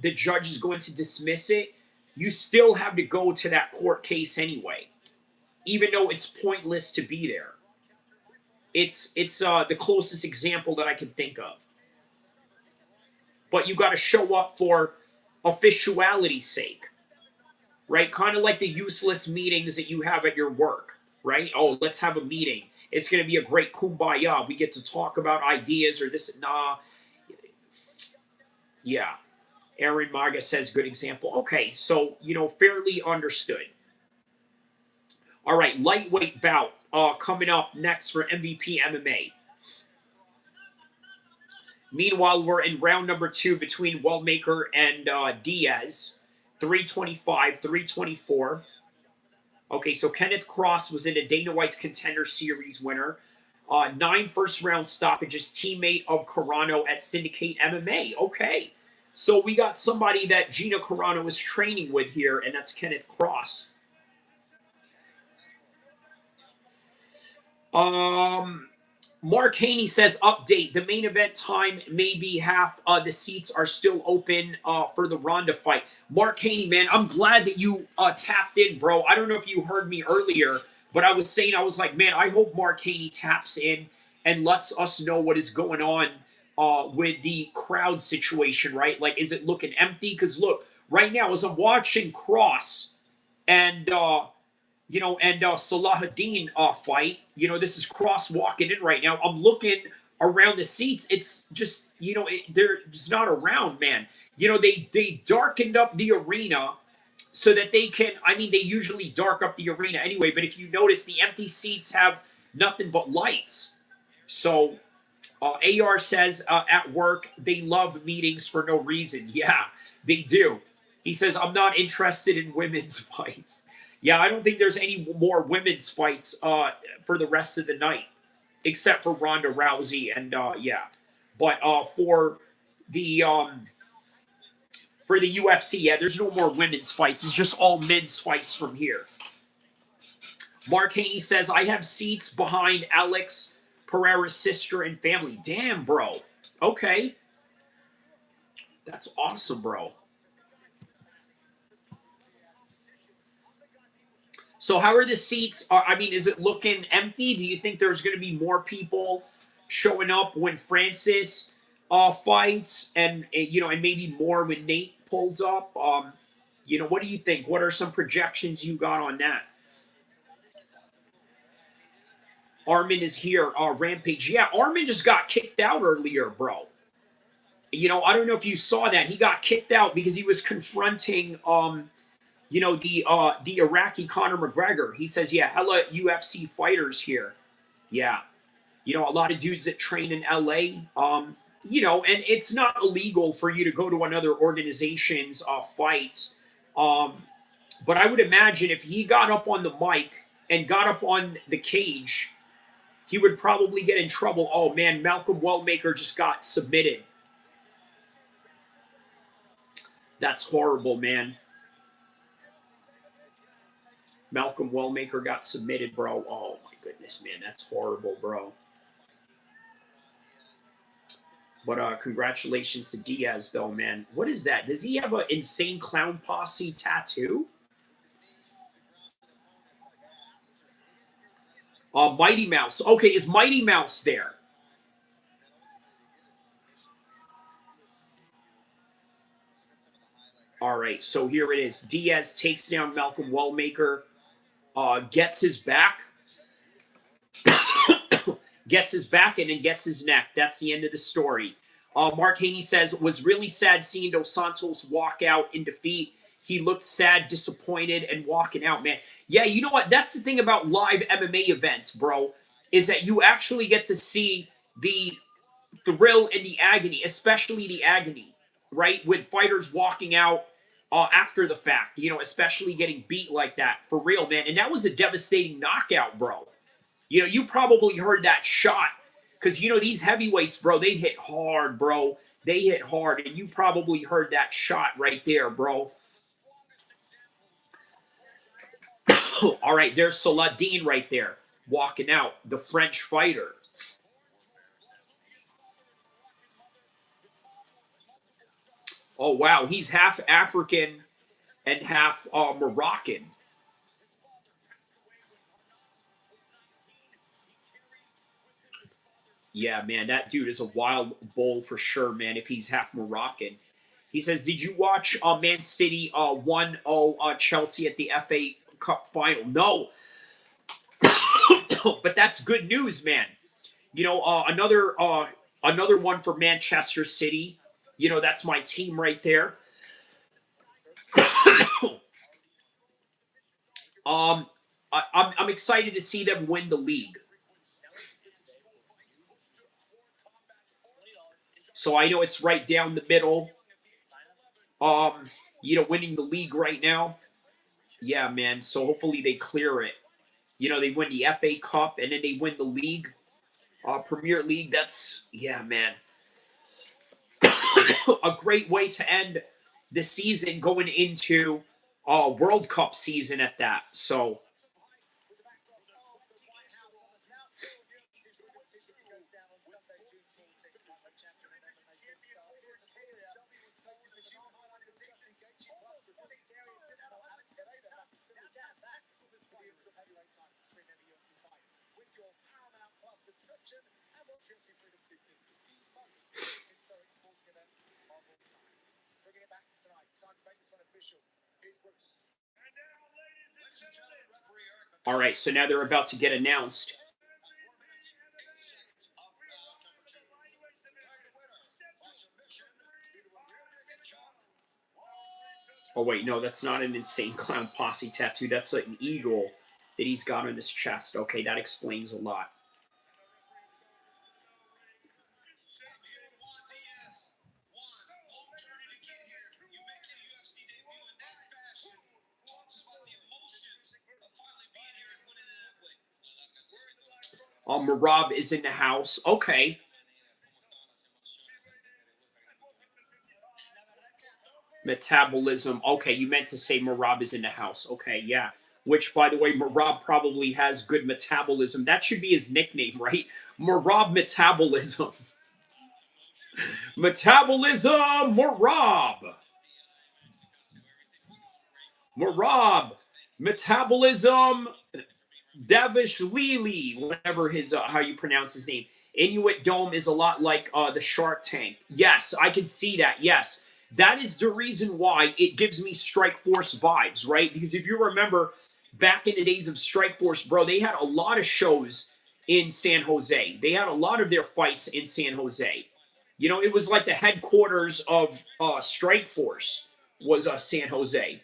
the judge is going to dismiss it. You still have to go to that court case anyway, even though it's pointless to be there. It's the closest example that I can think of. But you got to show up for officiality's sake, right? Kind of like the useless meetings that you have at your work, right? Oh, let's have a meeting. It's going to be a great kumbaya. We get to talk about ideas or this. Nah. Yeah. Aaron Maga says, good example. Okay, so, fairly understood. All right, lightweight bout coming up next for MVP MMA. Meanwhile, we're in round number 2 between Wellmaker and Diaz. 325, 324. Okay, so Kenneth Cross was in a Dana White's Contender Series winner. 9 first-round stoppages, teammate of Carano at Syndicate MMA. Okay, so we got somebody that Gina Carano is training with here, and that's Kenneth Cross. Mark Haney says, update, the main event time may be half. The seats are still open for the Ronda fight. Mark Haney, man, I'm glad that you tapped in, bro. I don't know if you heard me earlier, but I was saying, I was like, man, I hope Mark Haney taps in and lets us know what is going on with the crowd situation, right? Like, is it looking empty? Because look, right now, as I'm watching Cross and Salahuddin fight. This is Cross walking in right now. I'm looking around the seats. It's just, they're just not around, man. They darkened up the arena so that they can, they usually dark up the arena anyway, but if you notice, the empty seats have nothing but lights. So, AR says, at work, they love meetings for no reason. Yeah, they do. He says, I'm not interested in women's fights. Yeah, I don't think there's any more women's fights for the rest of the night, except for Ronda Rousey and yeah. But for the UFC, yeah, there's no more women's fights. It's just all men's fights from here. Mark Haney says, I have seats behind Alex Pereira's sister and family. Damn, bro. Okay. That's awesome, bro. So how are the seats? Is it looking empty? Do you think there's going to be more people showing up when Francis fights, and and maybe more when Nate pulls up? What do you think? What are some projections you got on that? Armin is here. Rampage. Yeah, Armin just got kicked out earlier, bro. I don't know if you saw that. He got kicked out because he was confronting the Iraqi Conor McGregor. He says, yeah, hella UFC fighters here. Yeah. A lot of dudes that train in LA. And it's not illegal for you to go to another organization's fights But I would imagine if he got up on the mic and got up on the cage, he would probably get in trouble. Oh man, Malcolm Wellmaker just got submitted. That's horrible, man. Malcolm Wellmaker got submitted, bro. Oh my goodness, man, that's horrible, bro. But congratulations to Diaz, though, man. What is that? Does he have an insane clown posse tattoo? Mighty Mouse. Okay, is Mighty Mouse there? All right, so here it is. Diaz takes down Malcolm Wellmaker, gets his back, gets his back, and then gets his neck. That's the end of the story. Mark Haney says, was really sad seeing Dos Santos walk out in defeat. He looked sad, disappointed, and walking out, man. Yeah, you know what? That's the thing about live MMA events, bro, is that you actually get to see the thrill and the agony, especially the agony, right? With fighters walking out after the fact, you know, especially getting beat like that. For real, man. And that was a devastating knockout, bro. You know, you probably heard that shot because, you know, these heavyweights, bro, they hit hard, bro. They hit hard, and you probably heard that shot right there, bro. All right, there's Saladin right there, walking out, the French fighter. Oh, wow, he's half African and half Moroccan. Yeah, man, that dude is a wild bull for sure, man, if he's half Moroccan. He says, did you watch Man City 1-0 Chelsea at the FA Cup final? No. But that's good news, man. You know, another one for Manchester City. You know, that's my team right there. I'm excited to see them win the league. So I know it's right down the middle. You know, winning the league right now. Yeah, man. So hopefully they clear it. You know, they win the FA Cup and then they win the league, Premier League. That's, yeah, man. A great way to end the season going into World Cup season at that. So, all right, so now they're about to get announced. Oh, wait, no, that's not an insane clown posse tattoo. That's like an eagle that he's got on his chest. Okay, that explains a lot. Marab is in the house. Okay. Metabolism. Okay, you meant to say Marab is in the house. Okay, yeah. Which, by the way, Marab probably has good metabolism. That should be his nickname, right? Marab Metabolism. Metabolism Marab. Marab. Metabolism Davish Lili, whatever his how you pronounce his name. Inuit Dome is a lot like the Shark Tank. Yes, I can see that. Yes, that is the reason why it gives me Strike Force vibes, right? Because if you remember back in the days of Strike Force, bro, they had a lot of shows in San Jose. They had a lot of their fights in San Jose. You know, it was like the headquarters of Strike Force was San Jose.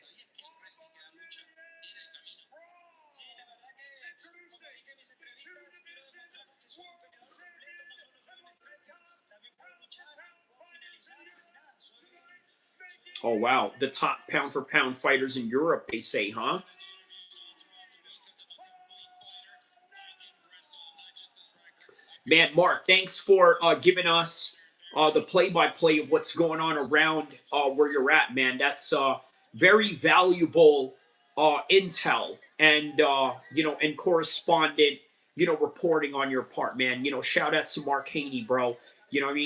Oh, wow. The top pound-for-pound fighters in Europe, they say, huh? Man, Mark, thanks for giving us the play-by-play of what's going on around where you're at, man. That's very valuable intel and, and correspondent, reporting on your part, man. Shout out to Mark Haney, bro.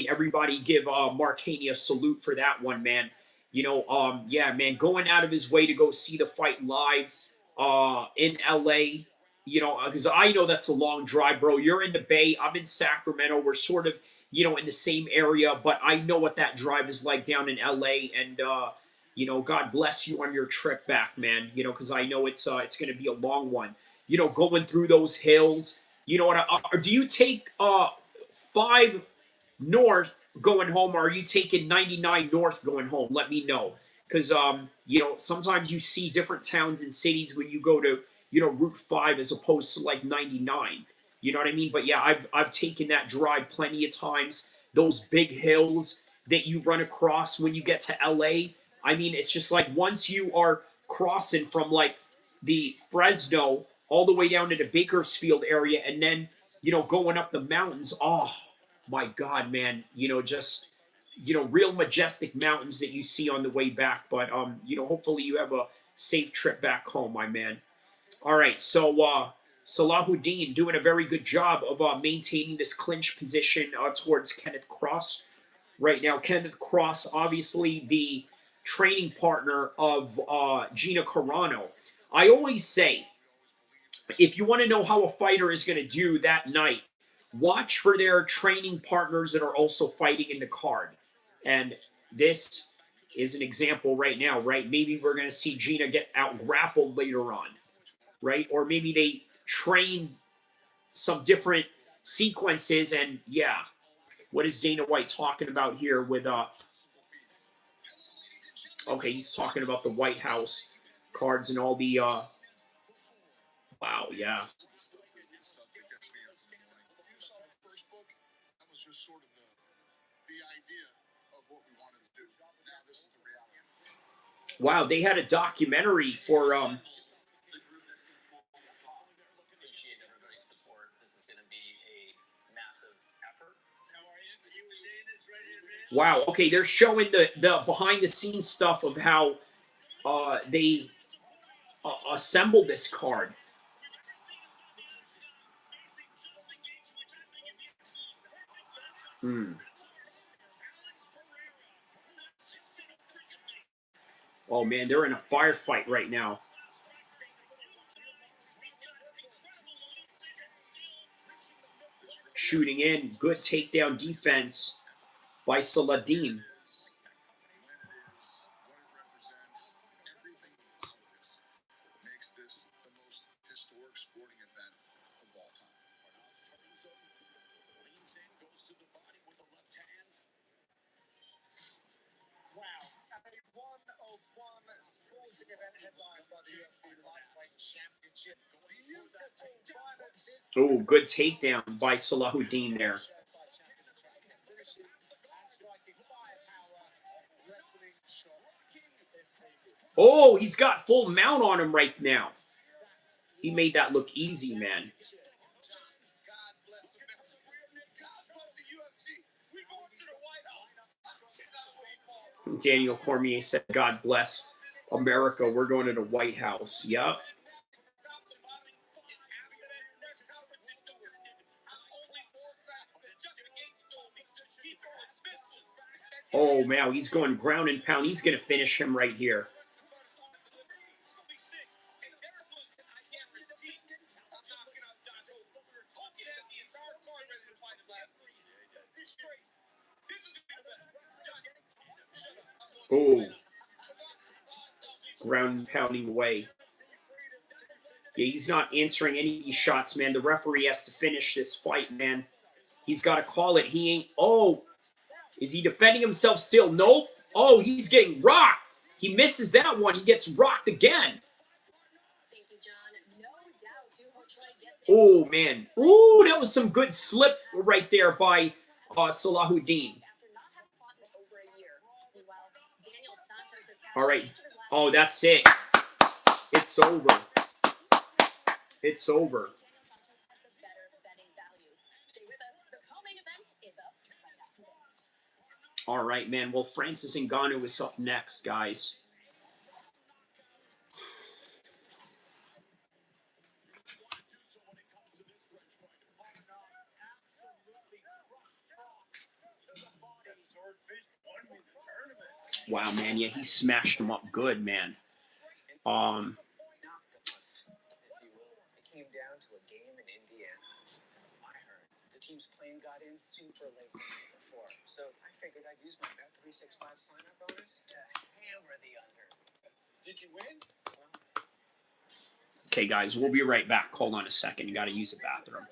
Everybody give Mark Haney a salute for that one, man. Yeah, man, going out of his way to go see the fight live in LA, because I know that's a long drive, bro. You're in the Bay, I'm in Sacramento. We're sort of, in the same area, but I know what that drive is like down in LA. And, God bless you on your trip back, man, because I know it's going to be a long one, going through those hills. Do you take 5 north going home, or are you taking 99 north going home? Let me know, because sometimes you see different towns and cities when you go to Route 5 as opposed to like 99. You know what I mean? But yeah, I've taken that drive plenty of times. Those big hills that you run across when you get to LA. I mean, it's just like once you are crossing from like the Fresno all the way down to the Bakersfield area, and then going up the mountains. Oh my God, man! Just real majestic mountains that you see on the way back. But hopefully you have a safe trip back home, my man. All right, so Salahuddin doing a very good job of maintaining this clinch position towards Kenneth Cross right now. Kenneth Cross, obviously the training partner of Gina Carano. I always say, if you want to know how a fighter is going to do that night, watch for their training partners that are also fighting in the card. And this is an example right now, right? Maybe we're going to see Gina get out grappled later on, right? Or maybe they train some different sequences. And yeah, what is Dana White talking about here with okay, he's talking about the White House cards and all the wow, yeah. Wow, they had a documentary for wow, okay, they're showing the behind the scenes stuff of how they assembled this card. Oh man, they're in a firefight right now. Shooting in, good takedown defense by Saladin. Oh, good takedown by Salahuddin there. Oh, he's got full mount on him right now. He made that look easy, man. Daniel Cormier said, God bless America. We're going to the White House. Yup. Oh, man, he's going ground and pound. He's going to finish him right here. Oh. Ground and pounding away. Yeah, he's not answering any of these shots, man. The referee has to finish this fight, man. He's got to call it. He ain't... Oh. Is he defending himself still? Nope. Oh, he's getting rocked. He misses that one. He gets rocked again. Oh, man. Ooh, that was some good slip right there by Salahuddin. All right. Oh, that's it. It's over. It's over. All right, man. Well, Francis Ngannou is up next, guys. Wow, man. Yeah, he smashed him up good, man. Came down to a game in Indiana. I heard the team's plane got in super late the night before, so I figured I'd use my Bet 365 sign-up bonus to hammer the under. Did you win? Okay, guys, we'll be right back. Hold on a second. You got to use the bathroom.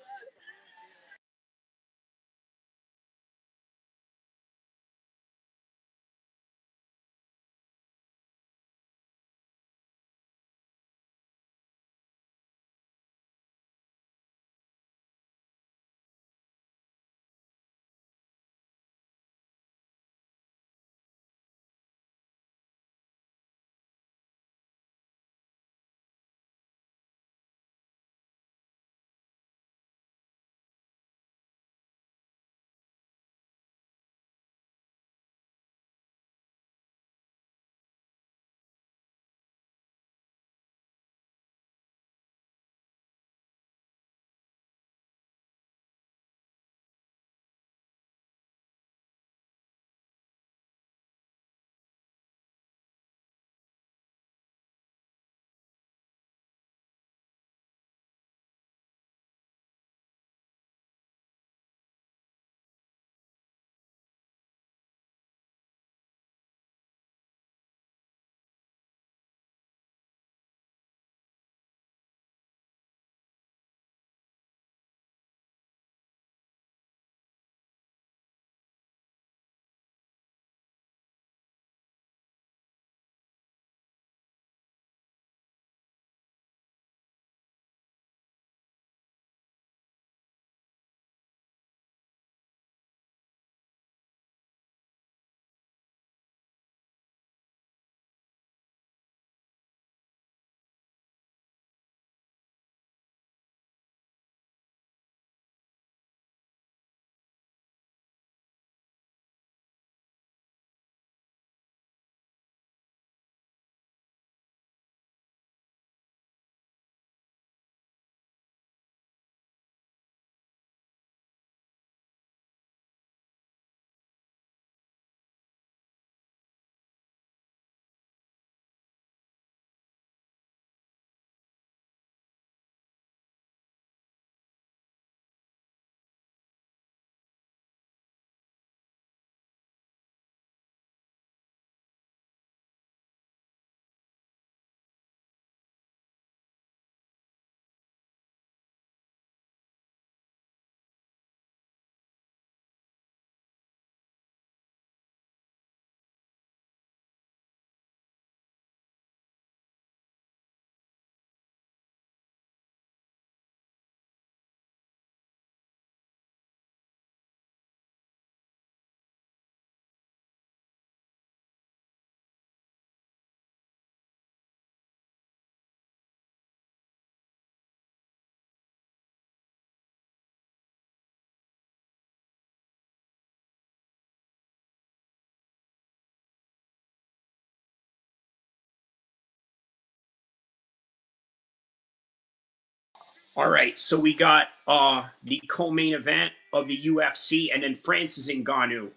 All right, so we got the co-main event of the UFC, and then Francis Ngannou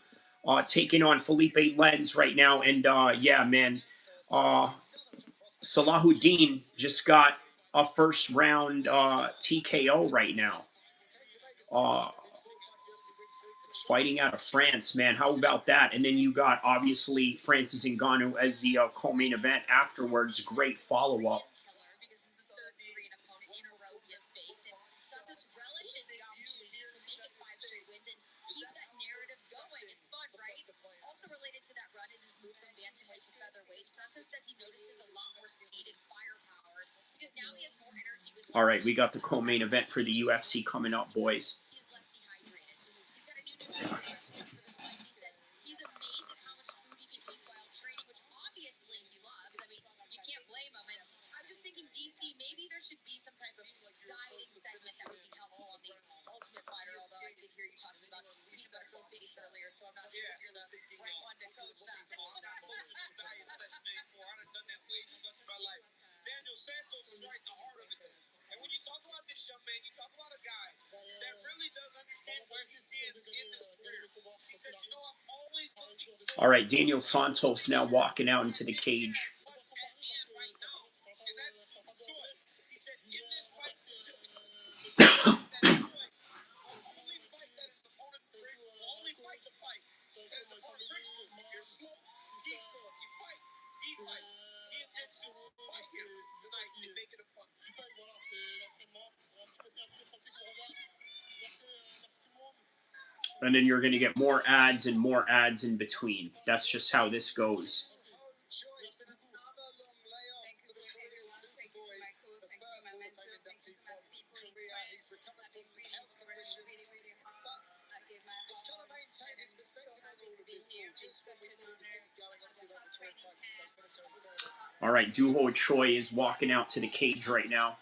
taking on Felipe Lens right now. And yeah, man, Salahuddin just got a first round TKO right now. Fighting out of France, man. How about that? And then you got, obviously, Francis Ngannou as the co-main event afterwards. Great follow-up. Related to that run is his move from bantamweight to featherweight. Santos says he notices a lot more speed and firepower because now he has more energy with. All right, we got the co-main event for the UFC coming up, boys. He's less dehydrated. He's got a new nutrition specialist for this fight. He says he's amazed at how much food he can eat while training, which obviously he Santos is right at the heart of it. And when you talk about this young man, you talk about a guy that really does understand where he stands in this career. He said, you know, I'm always looking for... All right, Daniel Santos now walking out into the cage. What's at hand right now, and that's CHOI. He said, in this fight specifically, that CHOI will only fight that his opponent brings, will only fight the fight that his opponent brings to him. If you're slow, he's slow. If you fight, he fights. He intends to fight him tonight and make it a fun. And then you're going to get more ads and more ads in between. That's just how this goes. All right, Duho Choi is walking out to the cage right now.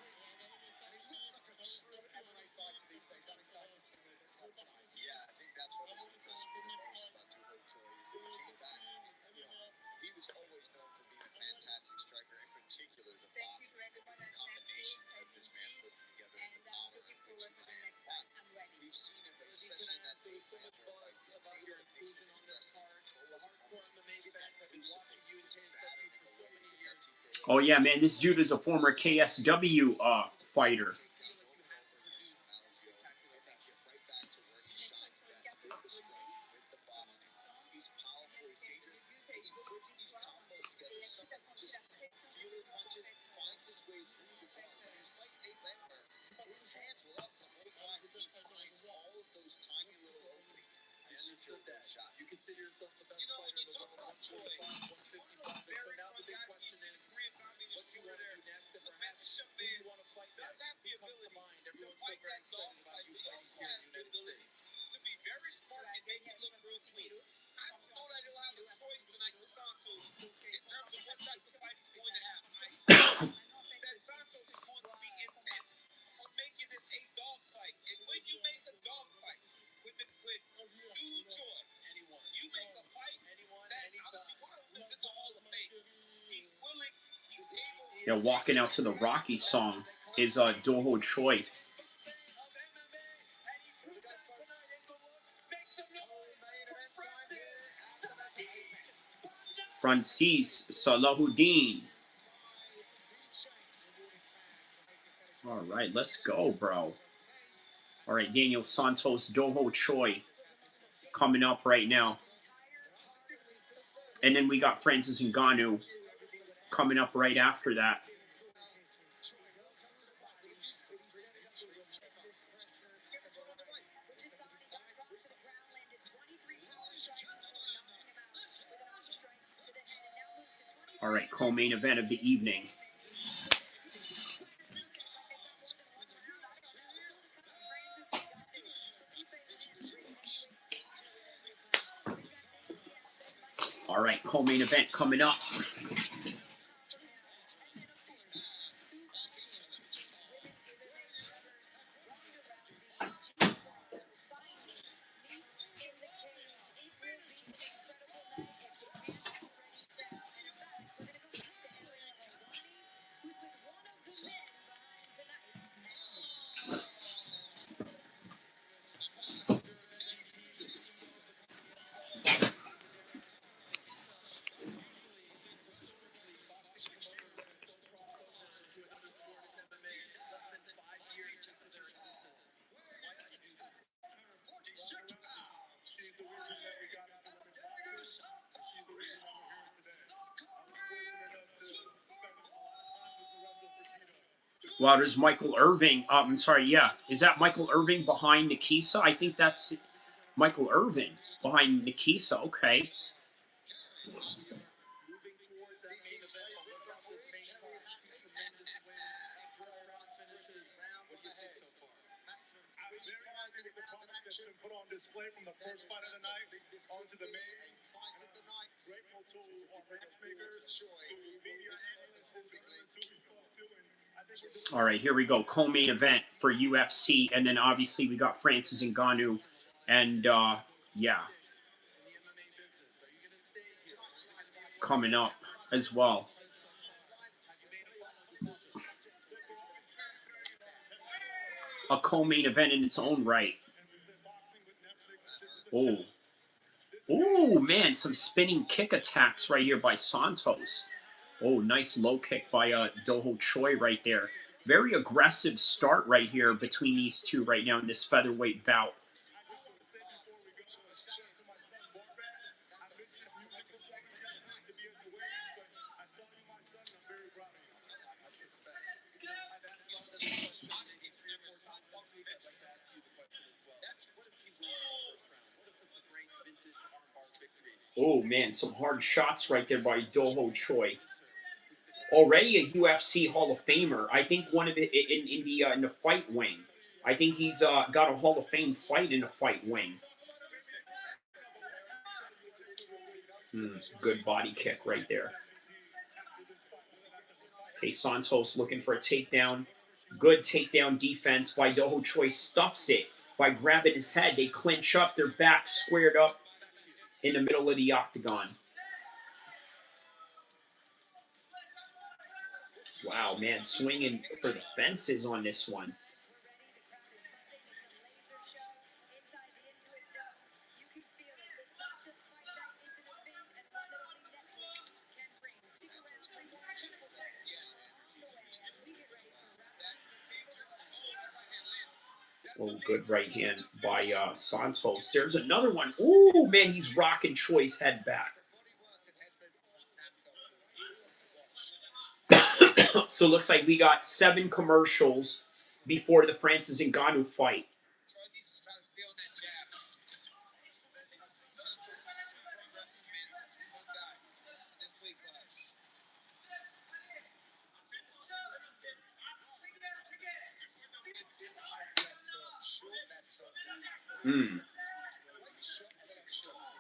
Oh yeah, man, this dude is a former KSW fighter. Yeah, walking out to the Rocky song is Doho Choi. Francis Salahuddin. All right, let's go, bro. All right, Daniel Santos, Doho Choi coming up right now. And then we got Francis Ngannou coming up right after that. All right, co-main event of the evening. All right, co-main event coming up. Wow, there's Michael Irving. I'm sorry, yeah. Is that Michael Irving behind Nikisa? I think that's Michael Irving behind Nikisa. Okay. Put on display from the first fight of the night onto the main fights of the night. Grateful to our matchmakers, to media analysts, who we spoke to. All right, here we go. Co-main event for UFC, and then obviously we got Francis Ngannou, and yeah, coming up as well. a co-main event in its own right. Oh. Oh, man, some spinning kick attacks right here by Santos. Oh, nice low kick by Doho Choi right there. Very aggressive start right here between these two right now in this featherweight bout. Oh, man, some hard shots right there by Doho Choi. Already a UFC Hall of Famer. I think one of it in the fight wing. I think he's got a Hall of Fame fight in the fight wing. Good body kick right there. Okay, Santos looking for a takedown. Good takedown defense by Doho Choi. Stuffs it by grabbing his head. They clinch up. Their back squared up in the middle of the octagon. Wow, man, swinging for the fences on this one. Oh, good right hand by Santos. There's another one. Ooh, man, he's rocking Choi's head back. So it looks like we got 7 commercials before the Francis Ngannou fight.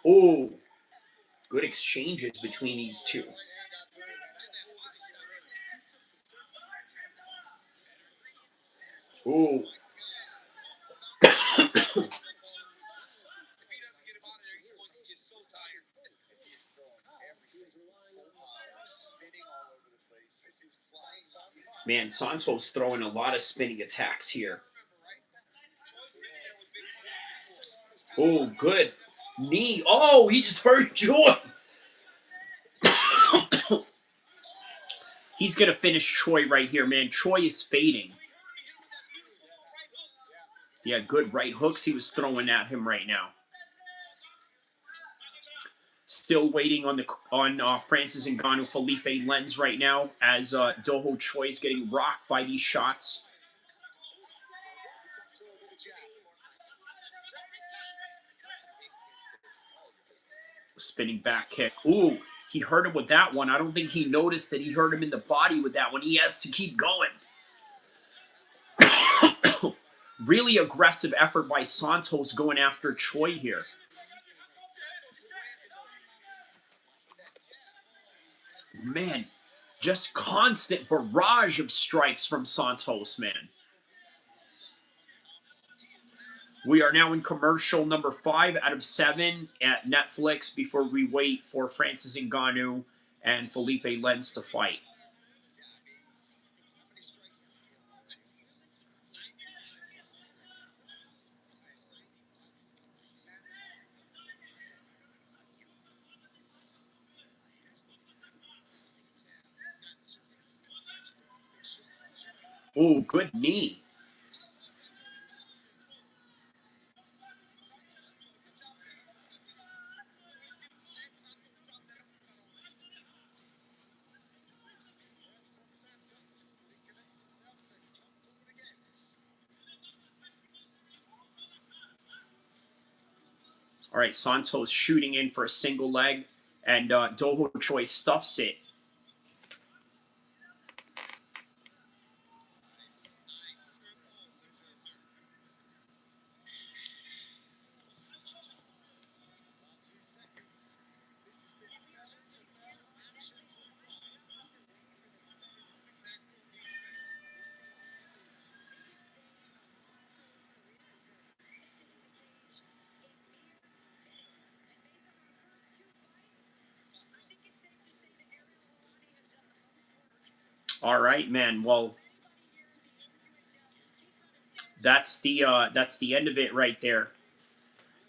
Oh, good exchanges between these two. Ooh. Man, Santos throwing a lot of spinning attacks here. Oh, good knee. Oh, he just hurt Choi. He's going to finish Choi right here, man. Choi is fading. Yeah, good right hooks he was throwing at him right now. Still waiting on Francis Ngannou, Felipe Lens right now as Doho Choi is getting rocked by these shots. Spinning back kick. Ooh, he hurt him with that one. I don't think he noticed that he hurt him in the body with that one. He has to keep going. Really aggressive effort by Santos going after Choi here. Man, just constant barrage of strikes from Santos, man. We are now in commercial number 5 out of 7 at Netflix before we wait for Francis Ngannou and Felipe Lens to fight. Ooh, good knee. All right, Santos shooting in for a single leg, and Doho Choi stuffs it. All right, man. Well, That's the end of it right there.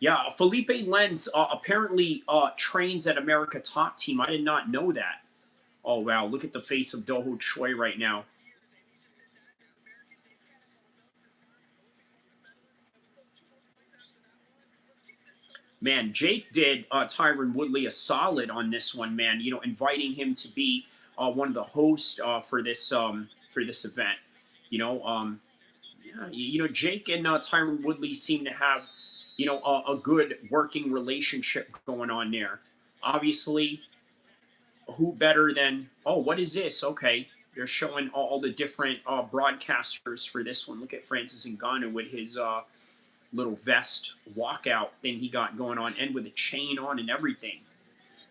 Yeah, Felipe Lenz apparently trains at America Top Team. I did not know that. Oh wow, look at the face of Doho Choi right now. Man, Jake did Tyron Woodley a solid on this one, man. You know, inviting him to be one of the hosts for this event. You know, yeah, Jake and Tyron Woodley seem to have, a good working relationship going on there. Obviously, who better than? Oh, what is this? Okay, they're showing all the different broadcasters for this one. Look at Francis Ngannou with his little vest walkout thing he got going on, and with a chain on and everything.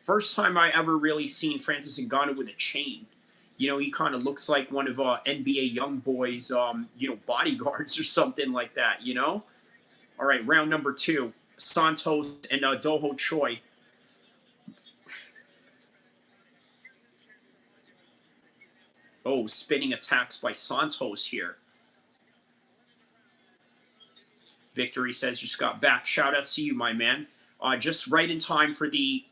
First time I ever really seen Francis Ngannou with a chain. You know, he kind of looks like one of NBA young boys, bodyguards or something like that. You know. All right, round number 2, Santos and Doho Choi. Oh, spinning attacks by Santos here. Victory says just got back. Shout out to you, my man. Just right in time for the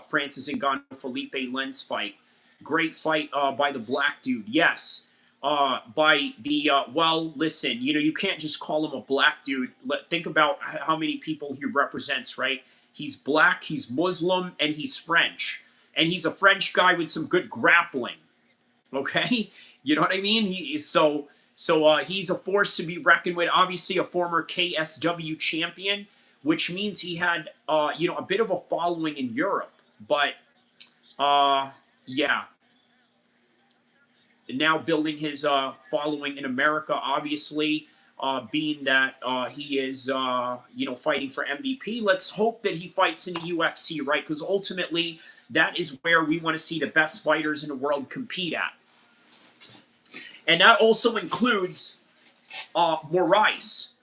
Francis Ngannou Felipe Lens fight. Great fight by the black dude. Yes. By the well, listen. You can't just call him a black dude. Think about how many people he represents. Right? He's black. He's Muslim, and he's French. And he's a French guy with some good grappling. Okay, you know what I mean? He is so he's a force to be reckoned with. Obviously, a former KSW champion, which means he had a bit of a following in Europe. But yeah, now building his following in America, obviously. Being that he is, fighting for MVP, let's hope that he fights in the UFC, right? Because ultimately, that is where we want to see the best fighters in the world compete at. And that also includes Moraes.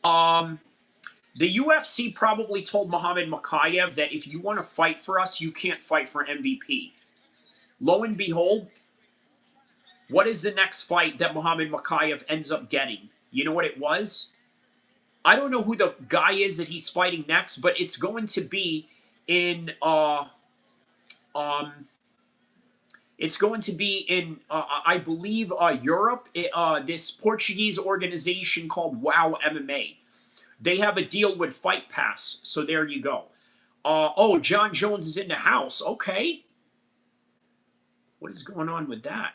The UFC probably told Muhammad Mokaev that if you want to fight for us, you can't fight for MVP. Lo and behold, what is the next fight that Muhammad Mokaev ends up getting? You know what it was? I don't know who the guy is that he's fighting next, but it's going to be in it's going to be in, I believe, Europe. This Portuguese organization called Wow MMA. They have a deal with Fight Pass, so there you go. Oh, John Jones is in the house. Okay. What is going on with that?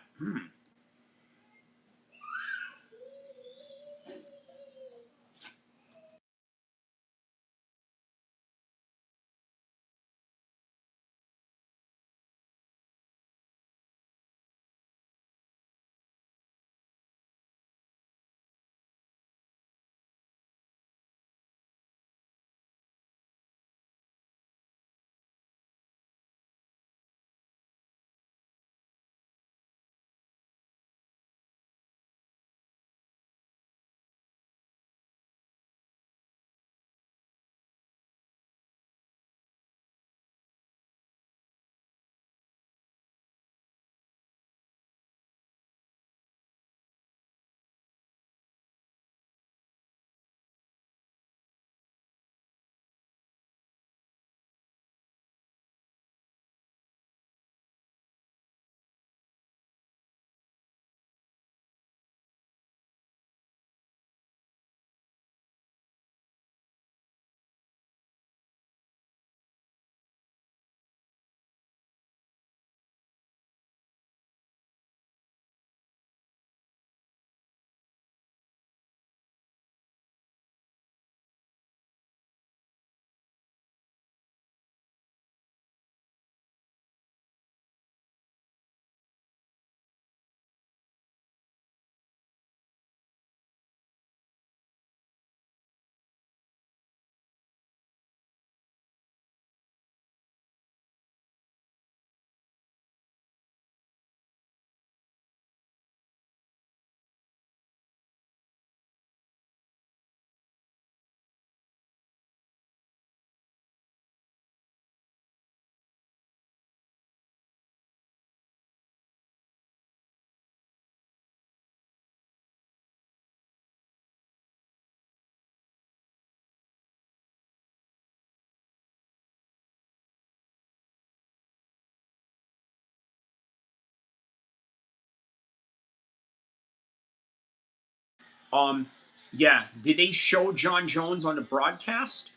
Yeah, did they show John Jones on the broadcast?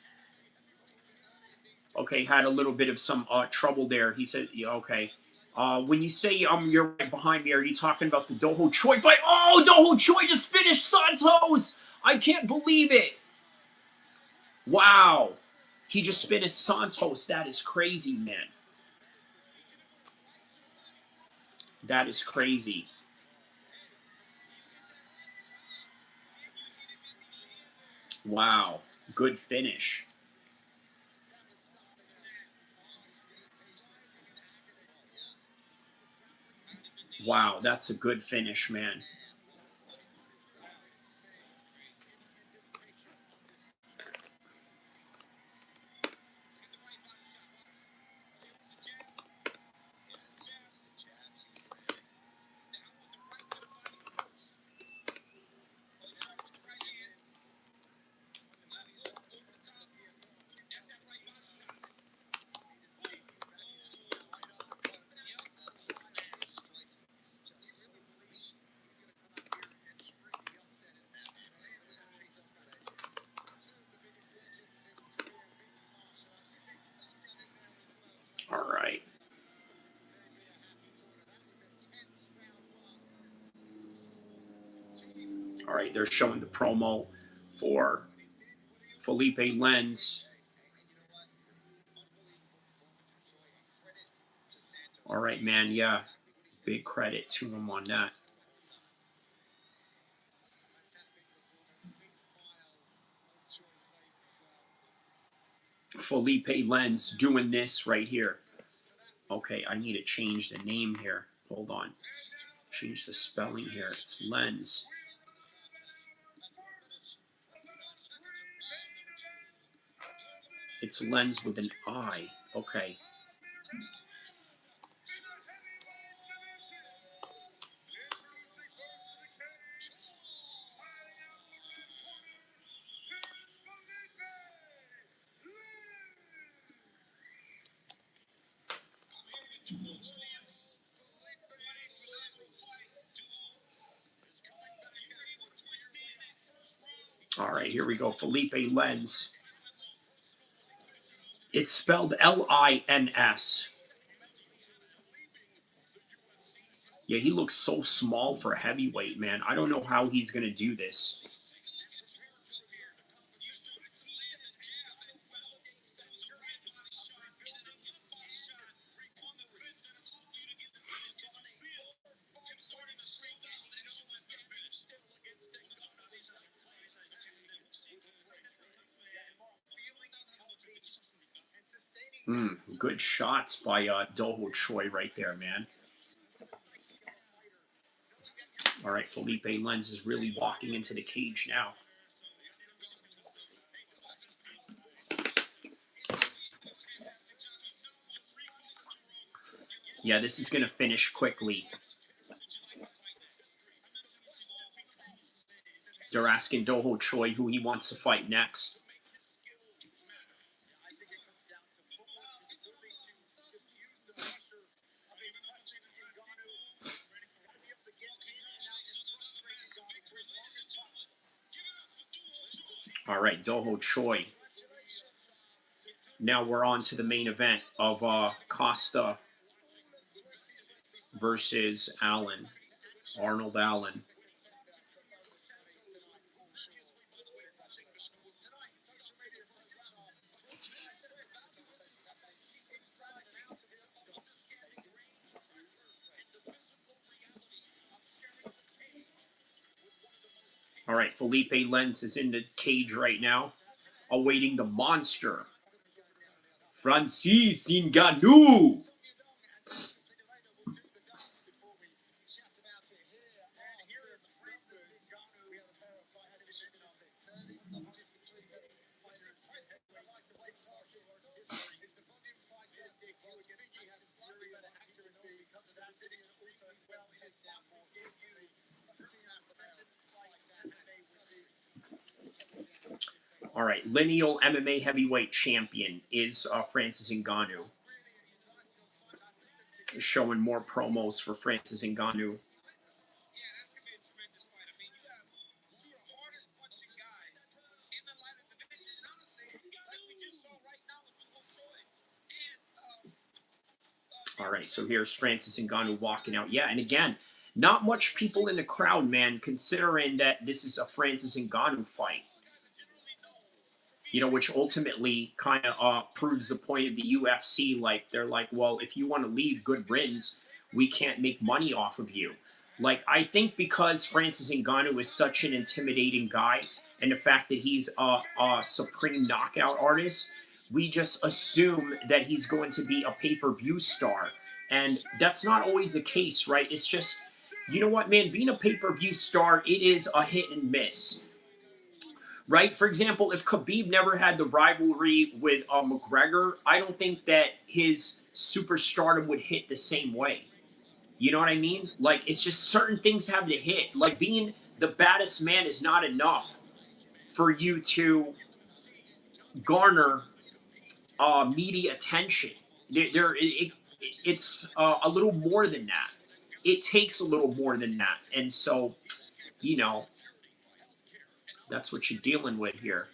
Okay, had a little bit of some trouble there. He said, yeah, okay. When you say you're right behind me, are you talking about the Doho Choi fight? Oh, Doho Choi just finished Santos! I can't believe it! Wow. He just finished Santos. That is crazy, man. That is crazy. Wow. Good finish. Wow, that's a good finish, man. All right. All right, they're showing the promo for Felipe Lens. All right, man. Yeah, big credit to him on that. Felipe Lens doing this right here. Okay, I need to change the name here. Hold on. Change the spelling here. It's Lens. It's Lens with an I. Okay. All right, here we go. Felipe Lens. It's spelled Lins. Yeah, he looks so small for a heavyweight, man. I don't know how he's going to do this. Good shots by Doho Choi right there, man. All right, Felipe Lens is really walking into the cage now. Yeah, this is going to finish quickly. They're asking Doho Choi who he wants to fight next. All right, Doho Choi. Now we're on to the main event of Costa versus Allen. Arnold Allen. All right, Felipe Lens is in the cage right now, awaiting the monster, Francis Ngannou. All right, lineal MMA heavyweight champion is Francis Ngannou. Showing more promos for Francis Ngannou. All right, so here's Francis Ngannou walking out. Yeah, and again, not much people in the crowd, man, considering that this is a Francis Ngannou fight. You know, which ultimately kind of proves the point of the UFC. Like, they're like, well, if you want to leave, good riddance. We can't make money off of you. Like, I think because Francis Ngannou is such an intimidating guy, and the fact that he's a supreme knockout artist, we just assume that he's going to be a pay-per-view star. And that's not always the case, right? It's just, you know what, man? Being a pay-per-view star, it is a hit and miss. Right? For example, if Khabib never had the rivalry with McGregor, I don't think that his superstardom would hit the same way. You know what I mean? Like, it's just certain things have to hit. Like, being the baddest man is not enough for you to garner media attention. It's a little more than that. It takes a little more than that. And so, you know, that's what you're dealing with here.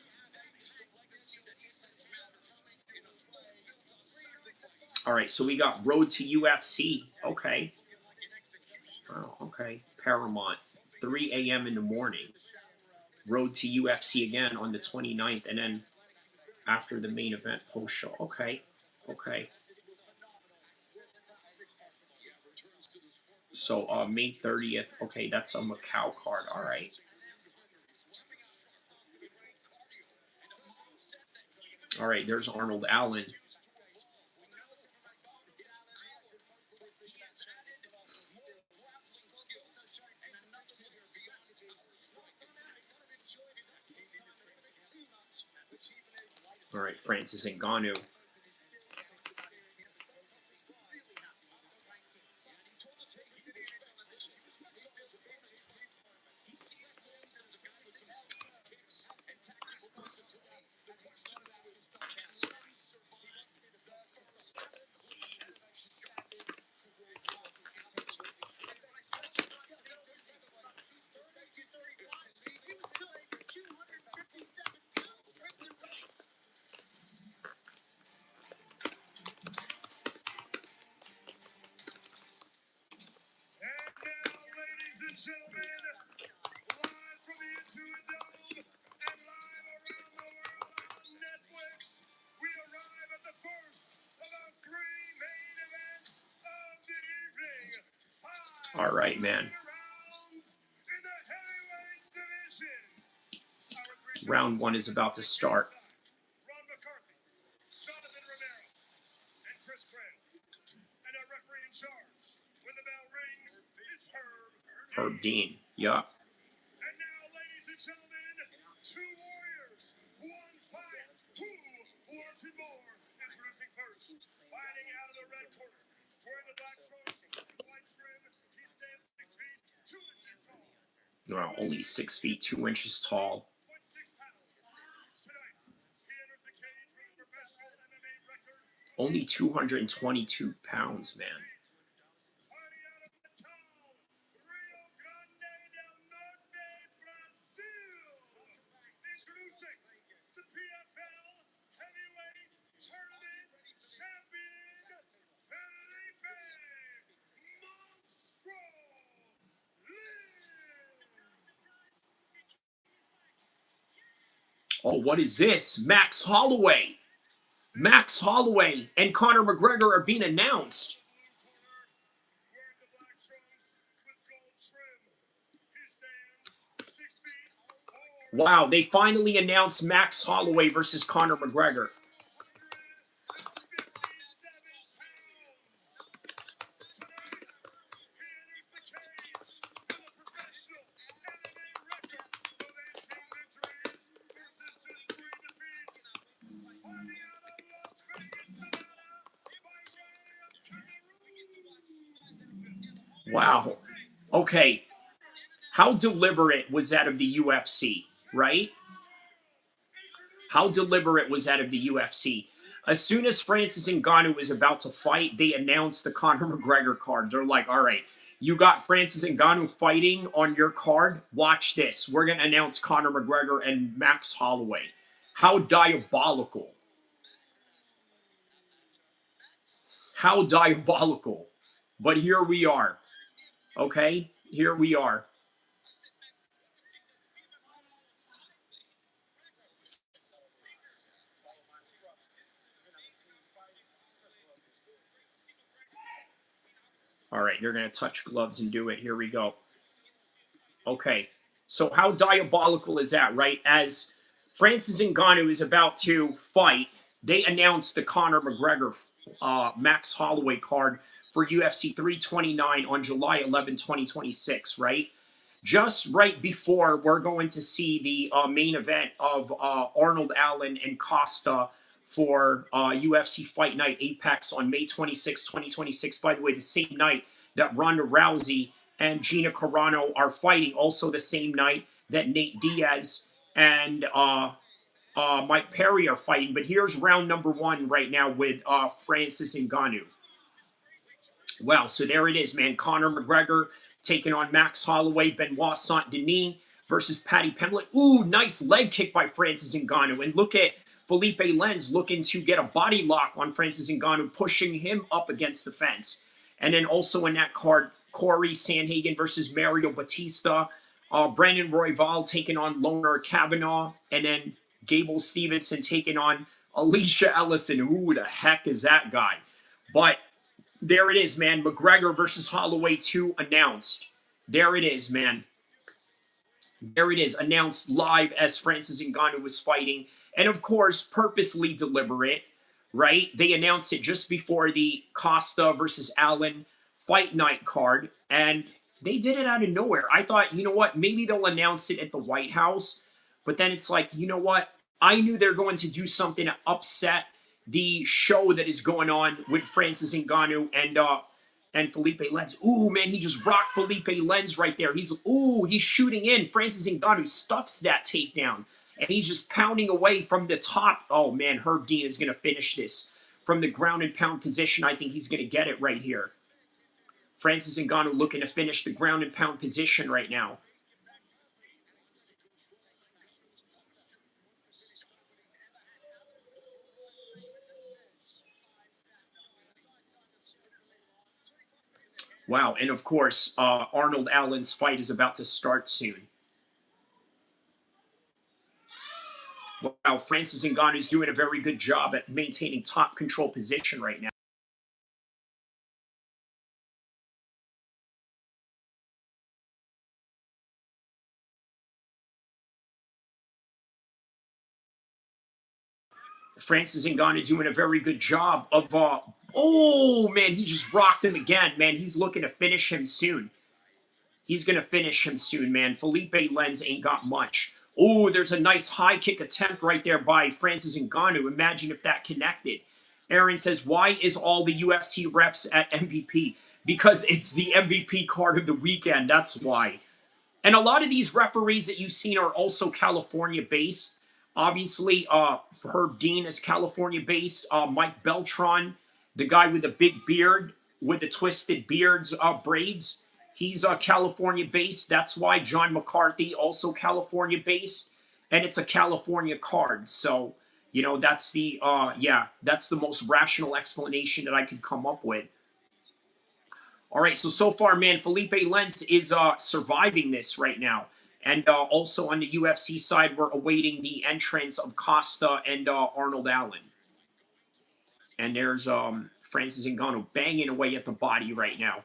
All right, so we got Road to UFC. Okay. Oh, okay. Paramount, 3 a.m. in the morning. Road to UFC again on the 29th, and then after the main event post show. Okay. Okay. So May 30th. Okay, that's a Macau card. All right. All right, there's Arnold Allen. All right, Francis Ngannou. Gentlemen, live from the Intuit Dome and live around the world on Netflix, we arrive at the first of our 3 main events of the evening. 5 All right, man. rounds in the heavyweight division. Round 1 is about to start. Ron McCarthy, Jonathan Romero, and Chris Craig. And our referee in charge, when the bell rings, is Herb Dean. Yeah. And now, ladies and gentlemen, 2 warriors, 1 fight. Who wants it more? Introducing first, fighting out of the red corner, wearing the black trunks, white trim. He stands 6 feet 2 inches tall. Well, only 6 feet 2 inches tall. 6 pounds. Tonight, he enters the cage with a professional MMA record. Only 222 pounds, man. Fighting out of the tall Rio Grande del Norte, Brazil. Introducing the PFL Heavyweight Tournament Champion, Felipe Monstro Lins. Oh, what is this? Max Holloway. Max Holloway and Conor McGregor are being announced. Wearing the black trunks with gold trim. He stands 6 feet 4. Wow, they finally announced Max Holloway versus Conor McGregor. 157 pounds. Tonight, he enters the cage with a professional MMA record of 18 victories versus just 3 defeats. Fighting out of Las Vegas, Nevada, by way of Carano. Wow. Okay. How deliberate was that of the UFC, right? How deliberate was that of the UFC? As soon as Francis Ngannou was about to fight, they announced the Conor McGregor card. They're like, all right, you got Francis Ngannou fighting on your card. Watch this. We're going to announce Conor McGregor and Max Holloway. How diabolical. How diabolical. But here we are. Okay? Here we are. All right, they're going to touch gloves and do it. Here we go. Okay. So how diabolical is that, right? As Francis Ngannou is about to fight, they announced the Conor McGregor Max Holloway card for UFC 329 on July 11, 2026, right? Just right before we're going to see the main event of Arnold Allen and Costa for UFC Fight Night Apex on May 26, 2026. By the way, the same night that Ronda Rousey and Gina Carano are fighting, also the same night that Nate Diaz and Mike Perry are fighting. But here's round number one right now with Francis Ngannou. Wow, so there it is, man. Conor McGregor taking on Max Holloway, Benoit Saint-Denis versus Paddy Pimblett. Ooh, nice leg kick by Francis Ngannou. And look at PHILIPPI looking to get a body lock on Francis Ngannou, pushing him up against the fence. And then also in that card, Corey Sandhagen versus Mario Batista. Brandon Royval taking on Loner Kavanaugh. And then Gable Stevenson taking on Alicia Ellison. Who the heck is that guy? But there it is, man. McGregor versus Holloway 2 announced. There it is, man. There it is, announced live as Francis Ngannou was fighting. And of course, purposely deliberate, right? They announced it just before the Costa versus Allen fight night card. And they did it out of nowhere. I thought, you know what? Maybe they'll announce it at the White House. But then it's like, you know what? I knew they're going to do something to upset the show that is going on with Francis Ngannou and Felipe Lens. Ooh, man, he just rocked Felipe Lens right there. He's shooting in. Francis Ngannou stuffs that takedown, and he's just pounding away from the top. Oh, man, Herb Dean is going to finish this from the ground and pound position. I think he's going to get it right here. Francis Ngannou looking to finish the ground and pound position right now. Wow, and of course, Arnold Allen's fight is about to start soon. Wow, Francis Ngannou is doing a very good job at maintaining top control position right now. Francis Ngannou doing a very good job of, oh, man, he just rocked him again, man. He's looking to finish him soon. He's going to finish him soon, man. Felipe Lens ain't got much. Oh, there's a nice high kick attempt right there by Francis Ngannou. Imagine if that connected. Aaron says, why is all the UFC refs at MVP? Because it's the MVP card of the weekend. That's why. And a lot of these referees that you've seen are also California-based. Obviously, Herb Dean is California-based. Mike Beltran, the guy with the big beard, with the twisted beards, braids, he's California-based. That's why John McCarthy, also California-based. And it's a California card. So, you know, that's the, that's the most rational explanation that I could come up with. All right, so far, man, Felipe Lens is surviving this right now. And also on the UFC side, we're awaiting the entrance of Costa and Arnold Allen. And there's Francis Ngannou banging away at the body right now.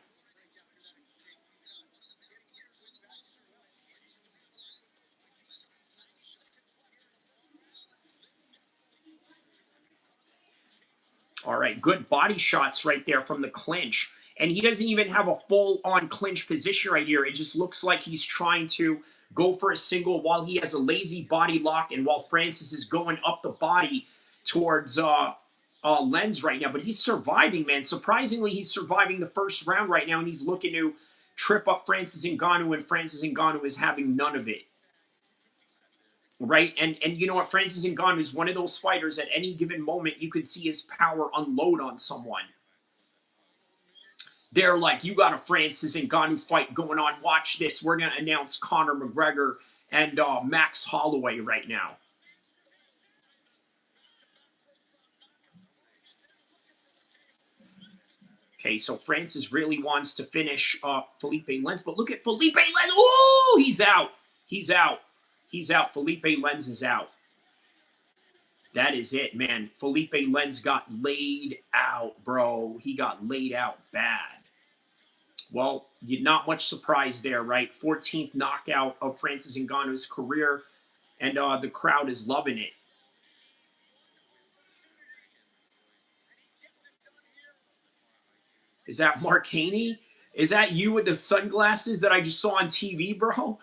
All right, good body shots right there from the clinch. And he doesn't even have a full-on clinch position right here. It just looks like he's trying to go for a single while he has a lazy body lock and while Francis is going up the body towards Lens right now. But he's surviving, man. Surprisingly, he's surviving the first round right now, and he's looking to trip up Francis Ngannou, and Francis Ngannou is having none of it. Right? And you know what? Francis Ngannou is one of those fighters at any given moment you could see his power unload on someone. They're like, you got a Francis Ngannou fight going on. Watch this. We're going to announce Conor McGregor and Max Holloway right now. Okay, so Francis really wants to finish Felipe Lins, but look at Felipe Lins. Oh, he's out. He's out. He's out. Felipe Lins is out. That is it, man. Felipe Lins got laid out, bro. He got laid out bad. Well, not much surprise there, right? 14th knockout of Francis Ngannou's career, and the crowd is loving it. Is that Mark Haney? Is that you with the sunglasses that I just saw on TV, bro?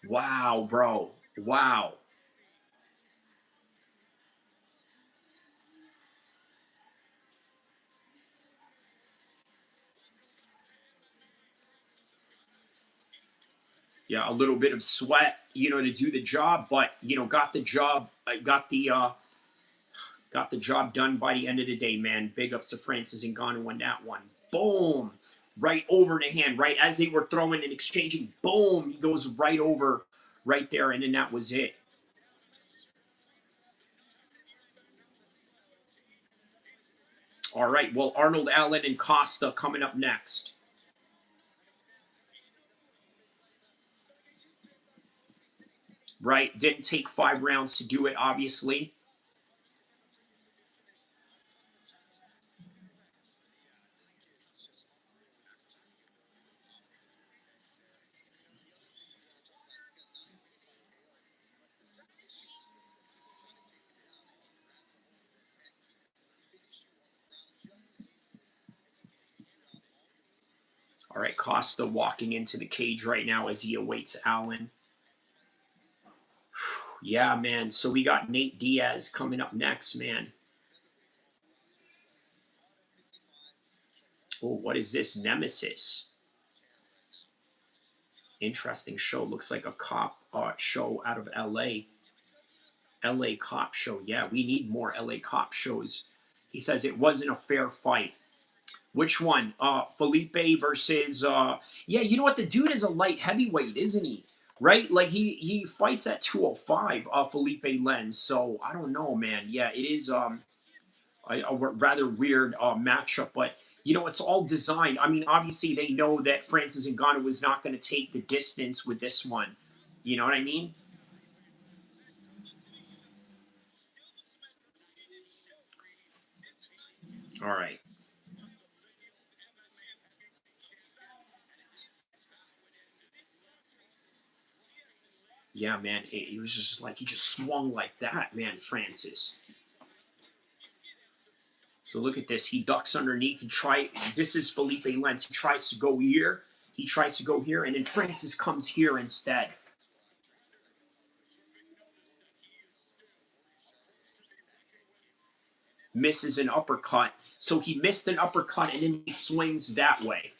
Wow, bro. Wow. Yeah, a little bit of sweat, to do the job, but got the job, got the job done by the end of the day, man. Big ups to Francis Ngannou on that one. Boom, right over the hand, right as they were throwing and exchanging. Boom, he goes right over, right there, and then that was it. All right, well, Arnold Allen and Costa coming up next. Right, didn't take 5 rounds to do it, obviously. All right, Costa walking into the cage right now as he awaits Allen. Yeah, man. So we got Nate Diaz coming up next, man. Oh, what is this? Nemesis. Interesting show. Looks like a cop show out of LA. LA cop show. Yeah, we need more LA cop shows. He says it wasn't a fair fight. Which one? Felipe versus yeah, you know what? The dude is a light heavyweight, isn't he? Right? Like he fights at 205, Felipe Lins. So I don't know, man. Yeah, it is a rather weird matchup, but it's all designed. I mean, obviously they know that Francis Ngannou was not going to take the distance with this one. You know what I mean? All right. Yeah, man. It was just like he just swung like that, man, Francis. So look at this. He ducks underneath. This is Felipe Lins. He tries to go here. He tries to go here, and then Francis comes here instead. Misses an uppercut. So he missed an uppercut, and then he swings that way.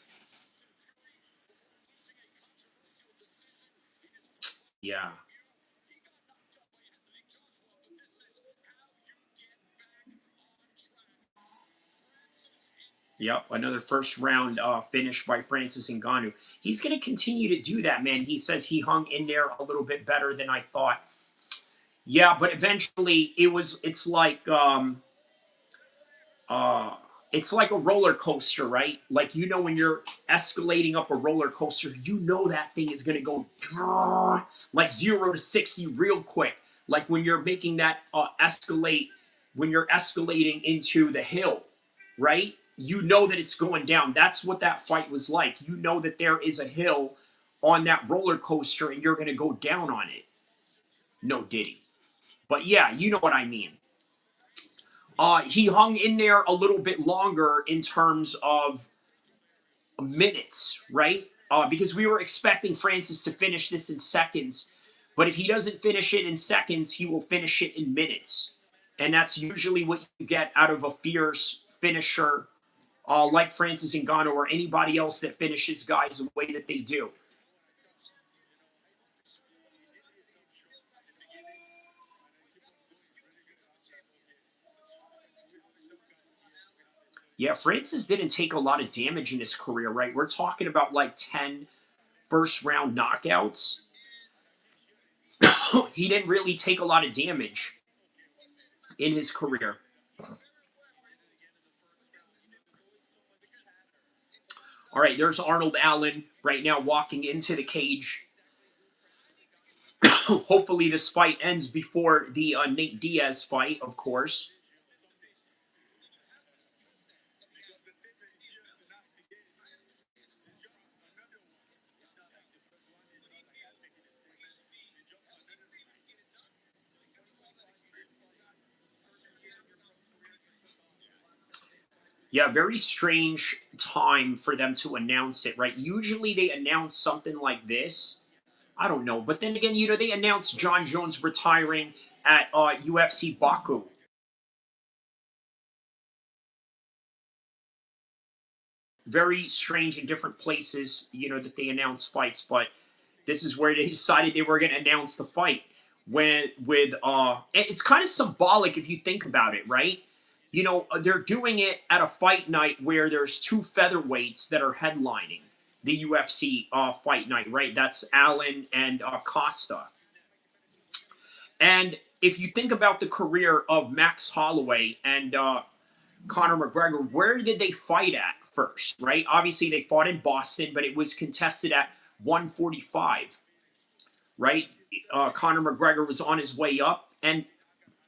Yeah. Yep, another first round finish by Francis Ngannou. He's going to continue to do that, man. He says he hung in there a little bit better than I thought. Yeah, but eventually it's like a roller coaster, right? Like, when you're escalating up a roller coaster, that thing is going to go like 0 to 60 real quick. Like when you're making that escalate, when you're escalating into the hill, right? That it's going down. That's what that fight was like. That there is a hill on that roller coaster and you're going to go down on it. No diddy. But yeah, you know what I mean. He hung in there a little bit longer in terms of minutes, right? Because we were expecting Francis to finish this in seconds. But if he doesn't finish it in seconds, he will finish it in minutes. And that's usually what you get out of a fierce finisher like Francis Ngannou or anybody else that finishes guys the way that they do. Yeah, Francis didn't take a lot of damage in his career, right? We're talking about like 10 first-round knockouts. He didn't really take a lot of damage in his career. All right, there's Arnold Allen right now walking into the cage. Hopefully this fight ends before the Nate Diaz fight, of course. Yeah, very strange time for them to announce it, right? Usually they announce something like this. I don't know. But then again, they announced John Jones retiring at UFC Baku. Very strange in different places, that they announce fights, but this is where they decided they were going to announce the fight. It's kind of symbolic if you think about it, right? They're doing it at a fight night where there's two featherweights that are headlining the UFC fight night, right? That's Allen and Costa. And if you think about the career of Max Holloway and Conor McGregor, where did they fight at first, right? Obviously, they fought in Boston, but it was contested at 145, right? Conor McGregor was on his way up. And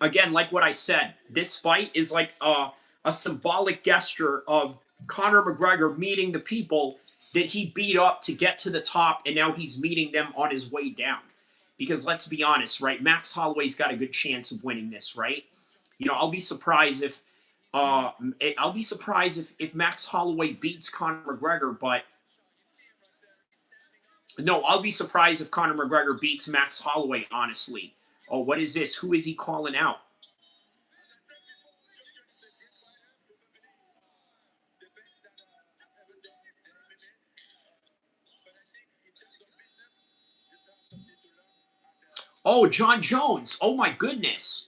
again, like what I said, this fight is like a symbolic gesture of Conor McGregor meeting the people that he beat up to get to the top, and now he's meeting them on his way down. Because let's be honest, right? Max Holloway's got a good chance of winning this, right? I'll be surprised if if Max Holloway beats Conor McGregor, but no, I'll be surprised if Conor McGregor beats Max Holloway, honestly. Oh, what is this? Who is he calling out? Oh, John Jones. Oh my goodness.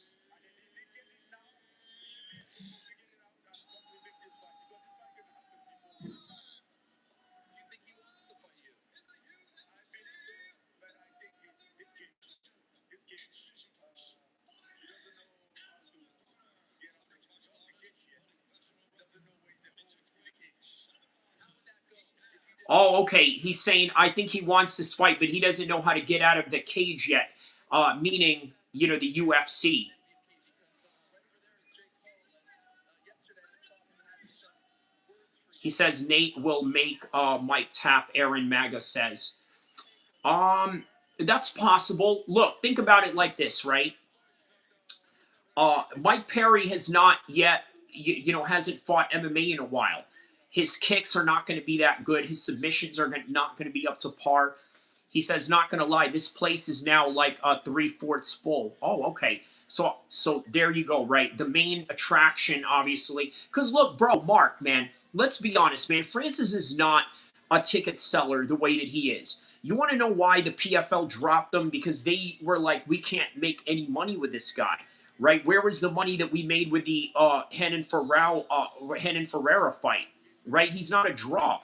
Oh, okay. He's saying, I think he wants this fight, but he doesn't know how to get out of the cage yet. Meaning, the UFC. He says Nate will make Mike tap, Aaron Maga says. That's possible. Look, think about it like this, right? Mike Perry has not yet, hasn't fought MMA in a while. His kicks are not going to be that good. His submissions are not going to be up to par. He says, not going to lie, this place is now like 3/4 full. Oh, okay. So there you go, right? The main attraction, obviously. Because look, bro, Mark, man, let's be honest, man. Francis is not a ticket seller the way that he is. You want to know why the PFL dropped them? Because they were like, we can't make any money with this guy, right? Where was the money that we made with the Renan Ferreira fight, right? He's not a draw.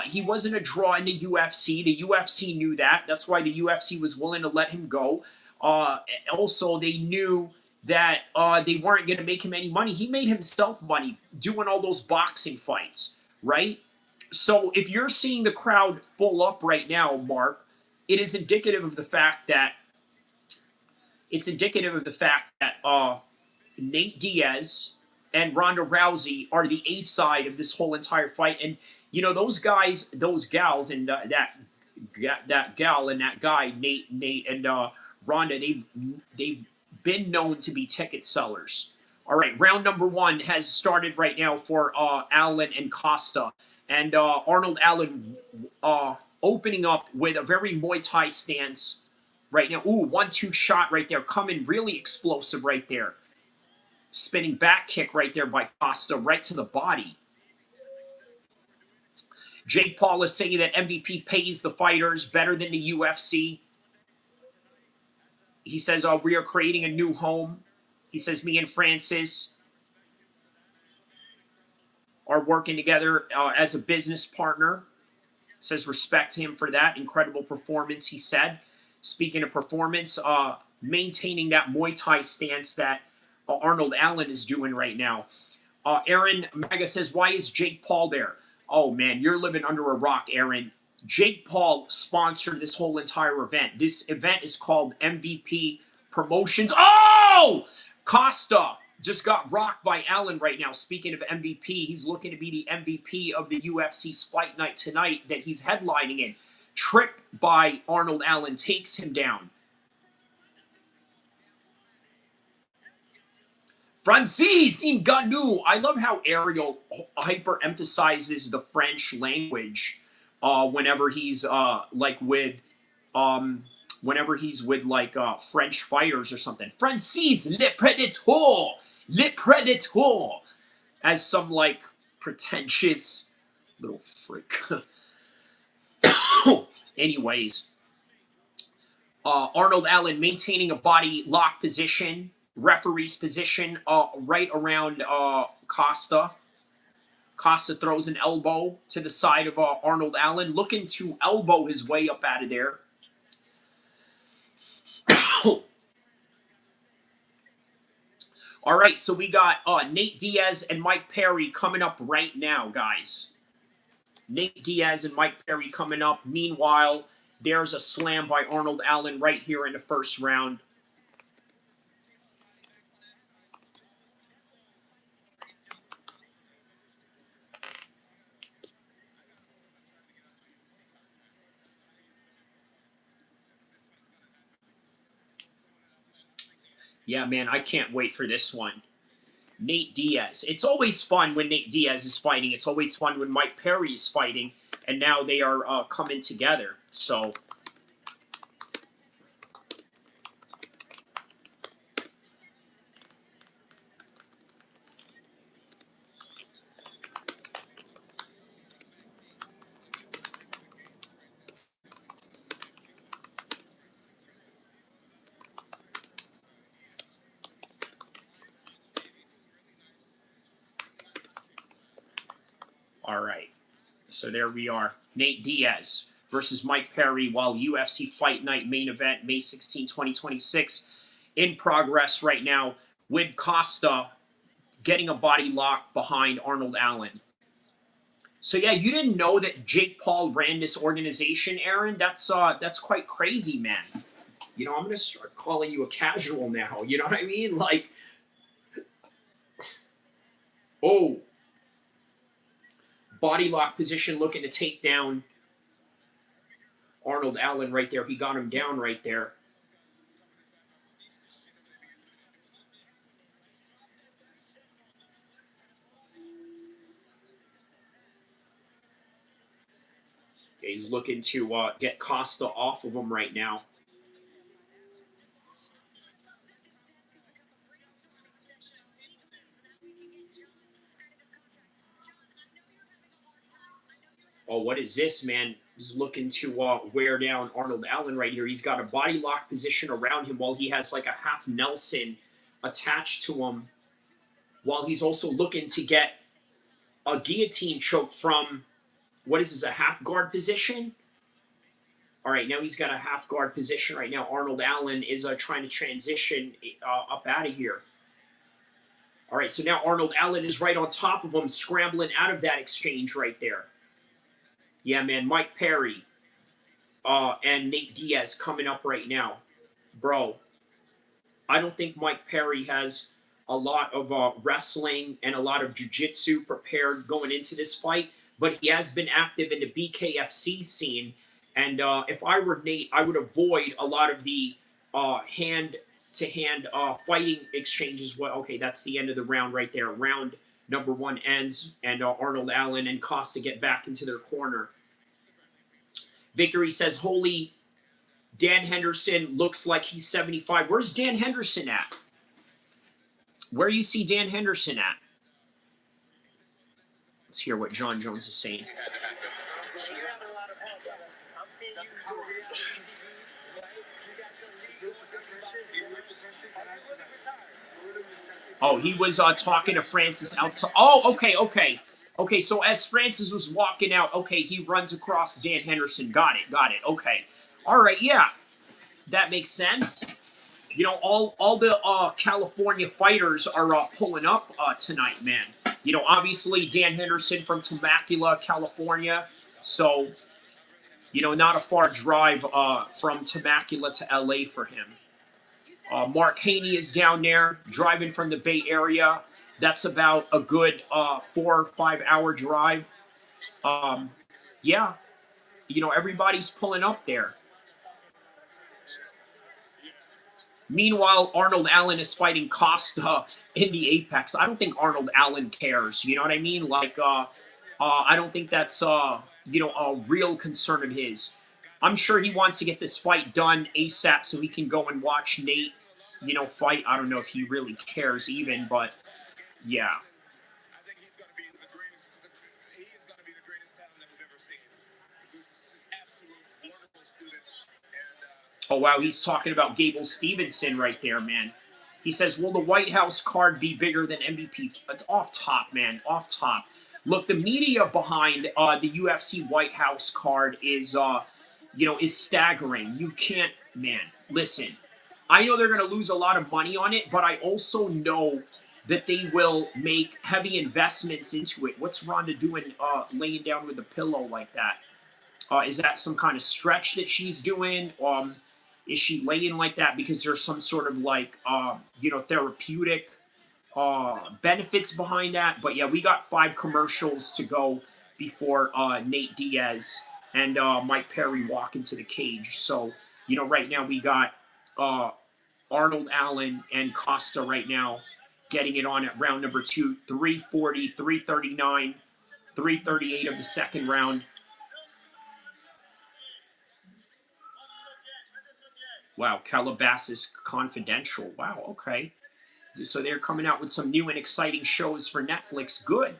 He wasn't a draw in the UFC. The UFC knew that. That's why the UFC was willing to let him go. Also, they knew that they weren't going to make him any money. He made himself money doing all those boxing fights, right? So if you're seeing the crowd full up right now, Mark, it is indicative of the fact that Nate Diaz and Ronda Rousey are the A side of this whole entire fight. And those guys, those gals, and that gal and that guy, Nate and Ronda, they've been known to be ticket sellers. All right, round number 1 has started right now for Allen and Costa, and Arnold Allen opening up with a very Muay Thai stance right now. Ooh, 1-2 shot right there, coming really explosive right there. Spinning back kick right there by Costa, right to the body. Jake Paul is saying that MVP pays the fighters better than the UFC. He says, we are creating a new home. He says, me and Francis are working together as a business partner. Says respect him for that. Incredible performance, he said. Speaking of performance, maintaining that Muay Thai stance that Arnold Allen is doing right now. Aaron Maga says, why is Jake Paul there? Oh man, you're living under a rock, Aaron. Jake Paul sponsored this whole entire event. This event is called MVP Promotions. Oh! Costa just got rocked by Allen right now. Speaking of MVP, he's looking to be the MVP of the UFC's fight night tonight that he's headlining in. Tripped by Arnold Allen, takes him down. Francis Ngannou. I love how Ariel hyper-emphasizes the French language whenever he's whenever he's with French fighters or something. Francis le Predator, as some like pretentious little freak. Anyways, Arnold Allen maintaining a body lock position. Referee's position right around Costa. Costa throws an elbow to the side of Arnold Allen, looking to elbow his way up out of there. All right, so we got Nate Diaz and Mike Perry coming up right now, guys. Nate Diaz and Mike Perry coming up. Meanwhile, there's a slam by Arnold Allen right here in the first round. Yeah, man, I can't wait for this one. Nate Diaz. It's always fun when Nate Diaz is fighting. It's always fun when Mike Perry is fighting. And now they are coming together. So, all right. So there we are. Nate Diaz versus Mike Perry while UFC Fight Night main event May 16, 2026 in progress right now with Costa getting a body lock behind Arnold Allen. So yeah, you didn't know that Jake Paul ran this organization, Aaron? That's quite crazy, man. You know, I'm gonna start calling you a casual now. You know what I mean? Like, oh, body lock position, looking to take down Arnold Allen right there. He got him down right there. He's looking to get Costa off of him right now. Oh, what is this, man? He's looking to wear down Arnold Allen right here. He's got a body lock position around him while he has like a half Nelson attached to him. While he's also looking to get a guillotine choke from, what is this, a half guard position? All right, now he's got a half guard position right now. Arnold Allen is trying to transition up out of here. All right, so now Arnold Allen is right on top of him, scrambling out of that exchange right there. Yeah, man, Mike Perry and Nate Diaz coming up right now. Bro, I don't think Mike Perry has a lot of wrestling and a lot of jiu-jitsu prepared going into this fight, but he has been active in the BKFC scene. And if I were Nate, I would avoid a lot of the hand-to-hand fighting exchanges. Well, okay, that's the end of the round right there. Round number one ends, and Arnold Allen and Costa get back into their corner. Victory says, holy, Dan Henderson looks like he's 75. Where's Dan Henderson at? Where you see Dan Henderson at? Let's hear what John Jones is saying. Oh, he was talking to Francis outside. Oh, okay. Okay, so as Francis was walking out, okay, he runs across Dan Henderson. Got it. Okay. All right, yeah. That makes sense. You know, all the California fighters are pulling up tonight, man. You know, obviously Dan Henderson from Temecula, California. So, you know, not a far drive from Temecula to LA for him. Mark Haney is down there driving from the Bay Area. That's about a good 4 or 5 hour drive. Yeah, you know, everybody's pulling up there. Meanwhile, Arnold Allen is fighting Costa in the Apex. I don't think Arnold Allen cares. You know what I mean? Like, I don't think that's, you know, a real concern of his. I'm sure he wants to get this fight done ASAP so he can go and watch Nate, you know, fight. I don't know if he really cares even, but yeah. I think he's going to be the greatest. He is going to be the greatest talent that we've ever seen. He's just absolute wonderful student. And oh, wow, he's talking about Gable Stevenson right there, man. He says, will the White House card be bigger than MVP? It's off top, man, off top. Look, the media behind the UFC White House card is, you know, is staggering. You can't, man, listen. I know they're going to lose a lot of money on it, but I also know that they will make heavy investments into it. What's Ronda doing laying down with a pillow like that? Is that some kind of stretch that she's doing? Is she laying like that because there's some sort of like, you know, therapeutic benefits behind that? But yeah, we got 5 commercials to go before Nate Diaz and Mike Perry walk into the cage. So, you know, right now we got Arnold Allen and Costa right now getting it on at round number 2, 340, 339, 338 of the second round. Wow, Calabasas Confidential. Wow, okay. So they're coming out with some new and exciting shows for Netflix. Good,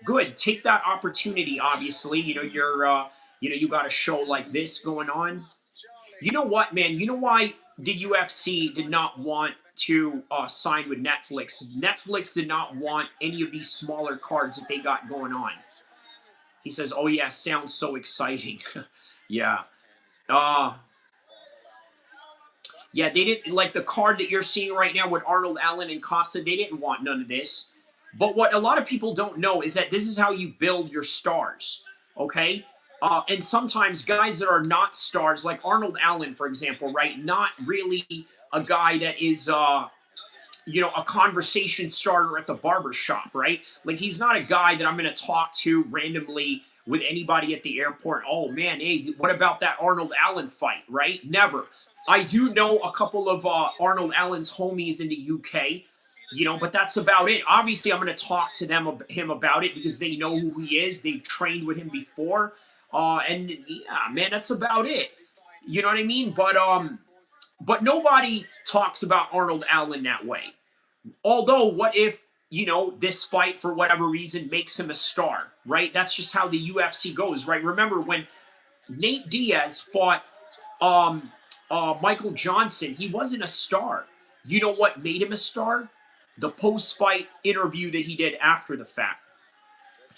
good. Take that opportunity. Obviously, you know you know, you got a show like this going on. You know what, man? You know why the UFC did not want to sign with Netflix? Netflix did not want any of these smaller cards that they got going on. He says, "Oh yeah, sounds so exciting." Yeah. Yeah, they didn't like the card that you're seeing right now with Arnold Allen and Costa. They didn't want none of this. But what a lot of people don't know is that this is how you build your stars. Okay, and sometimes guys that are not stars, like Arnold Allen, for example, right? Not really a guy that is, you know, a conversation starter at the barber shop, right? Like he's not a guy that I'm going to talk to randomly with anybody at the airport. Oh man, hey, what about that Arnold Allen fight, right? Never. I do know a couple of Arnold Allen's homies in the UK, you know, but that's about it. Obviously, I'm going to talk to him about it because they know who he is. They've trained with him before. And yeah, man, that's about it. You know what I mean? But nobody talks about Arnold Allen that way. Although, what if, you know, this fight, for whatever reason, makes him a star, right? That's just how the UFC goes, right? Remember, when Nate Diaz fought Michael Johnson, he wasn't a star. You know what made him a star? The post-fight interview that he did after the fact.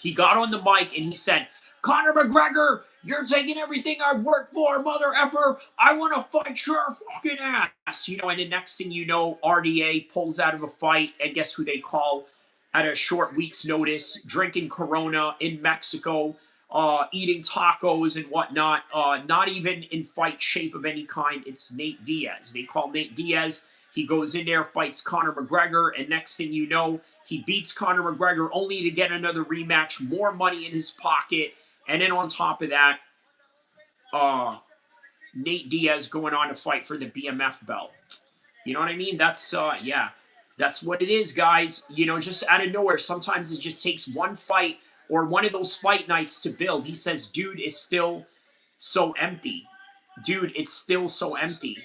He got on the mic and he said, Conor McGregor, you're taking everything I've worked for, mother effer. I want to fight your fucking ass. You know, and the next thing you know, RDA pulls out of a fight, and guess who they call at a short week's notice, drinking Corona in Mexico, eating tacos and whatnot, not even in fight shape of any kind. It's Nate Diaz. They call Nate Diaz. He goes in there, fights Conor McGregor, and next thing you know, he beats Conor McGregor only to get another rematch, more money in his pocket, and then on top of that, Nate Diaz going on to fight for the BMF belt. You know what I mean? That's, yeah, that's what it is, guys. You know, just out of nowhere, sometimes it just takes one fight or one of those fight nights to build. He says, dude, it's still so empty. Dude, it's still so empty.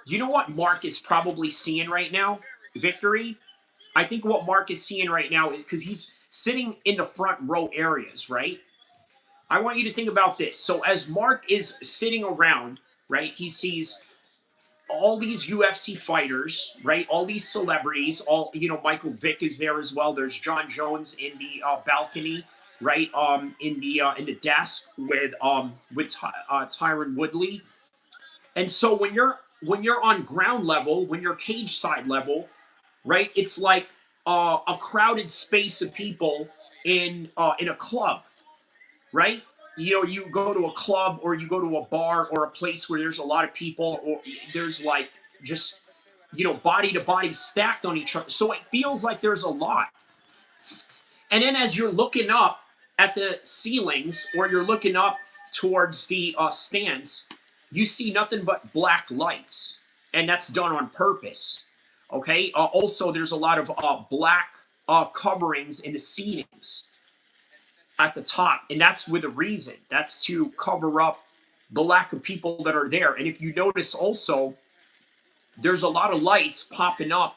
You know what Mark is probably seeing right now? Victory? I think what Mark is seeing right now is because he's sitting in the front row areas, right? I want you to think about this. So as Mark is sitting around, right, he sees all these UFC fighters, right? All these celebrities, all, you know, Michael Vick is there as well. There's John Jones in the balcony, right? In the desk with Tyron Woodley. And so when you're when you're on ground level, when you're cage side level, right? It's like a crowded space of people in a club, right? You know, you go to a club or you go to a bar or a place where there's a lot of people, or there's like just, you know, body to body stacked on each other. So it feels like there's a lot. And then as you're looking up at the ceilings or you're looking up towards the stands, you see nothing but black lights. And that's done on purpose. Okay. Also, there's a lot of black coverings in the seatings at the top. And that's with a reason. That's to cover up the lack of people that are there. And if you notice also, there's a lot of lights popping up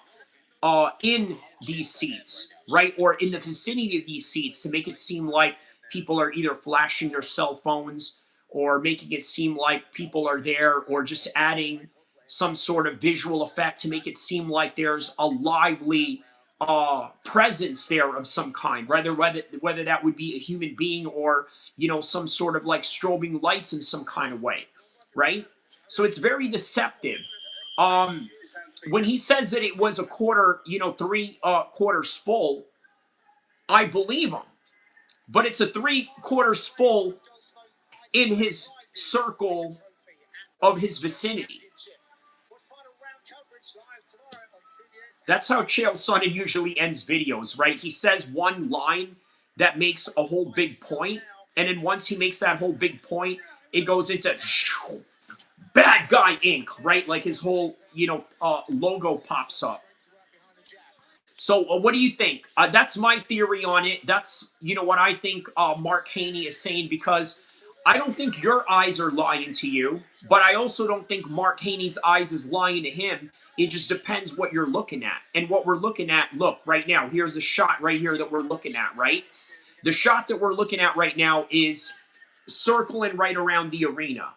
in these seats, right? Or in the vicinity of these seats to make it seem like people are either flashing their cell phones or making it seem like people are there, or just adding some sort of visual effect to make it seem like there's a lively presence there of some kind, whether that would be a human being or, you know, some sort of like strobing lights in some kind of way, right? So it's very deceptive. When he says that it was a quarter, you know, three quarters full, I believe him. But it's a 3/4 full in his circle of his vicinity. That's how Chael Sonnen usually ends videos, right? He says one line that makes a whole big point, and then once he makes that whole big point, it goes into Bad Guy Inc., right? Like his whole, you know, logo pops up. So what do you think? That's my theory on it. That's, you know, what I think Mark Haney is saying, because I don't think your eyes are lying to you, but I also don't think Mark Haney's eyes is lying to him. It just depends what you're looking at. And what we're looking at, look, right now, here's the shot right here that we're looking at, right? The shot that we're looking at right now is circling right around the arena,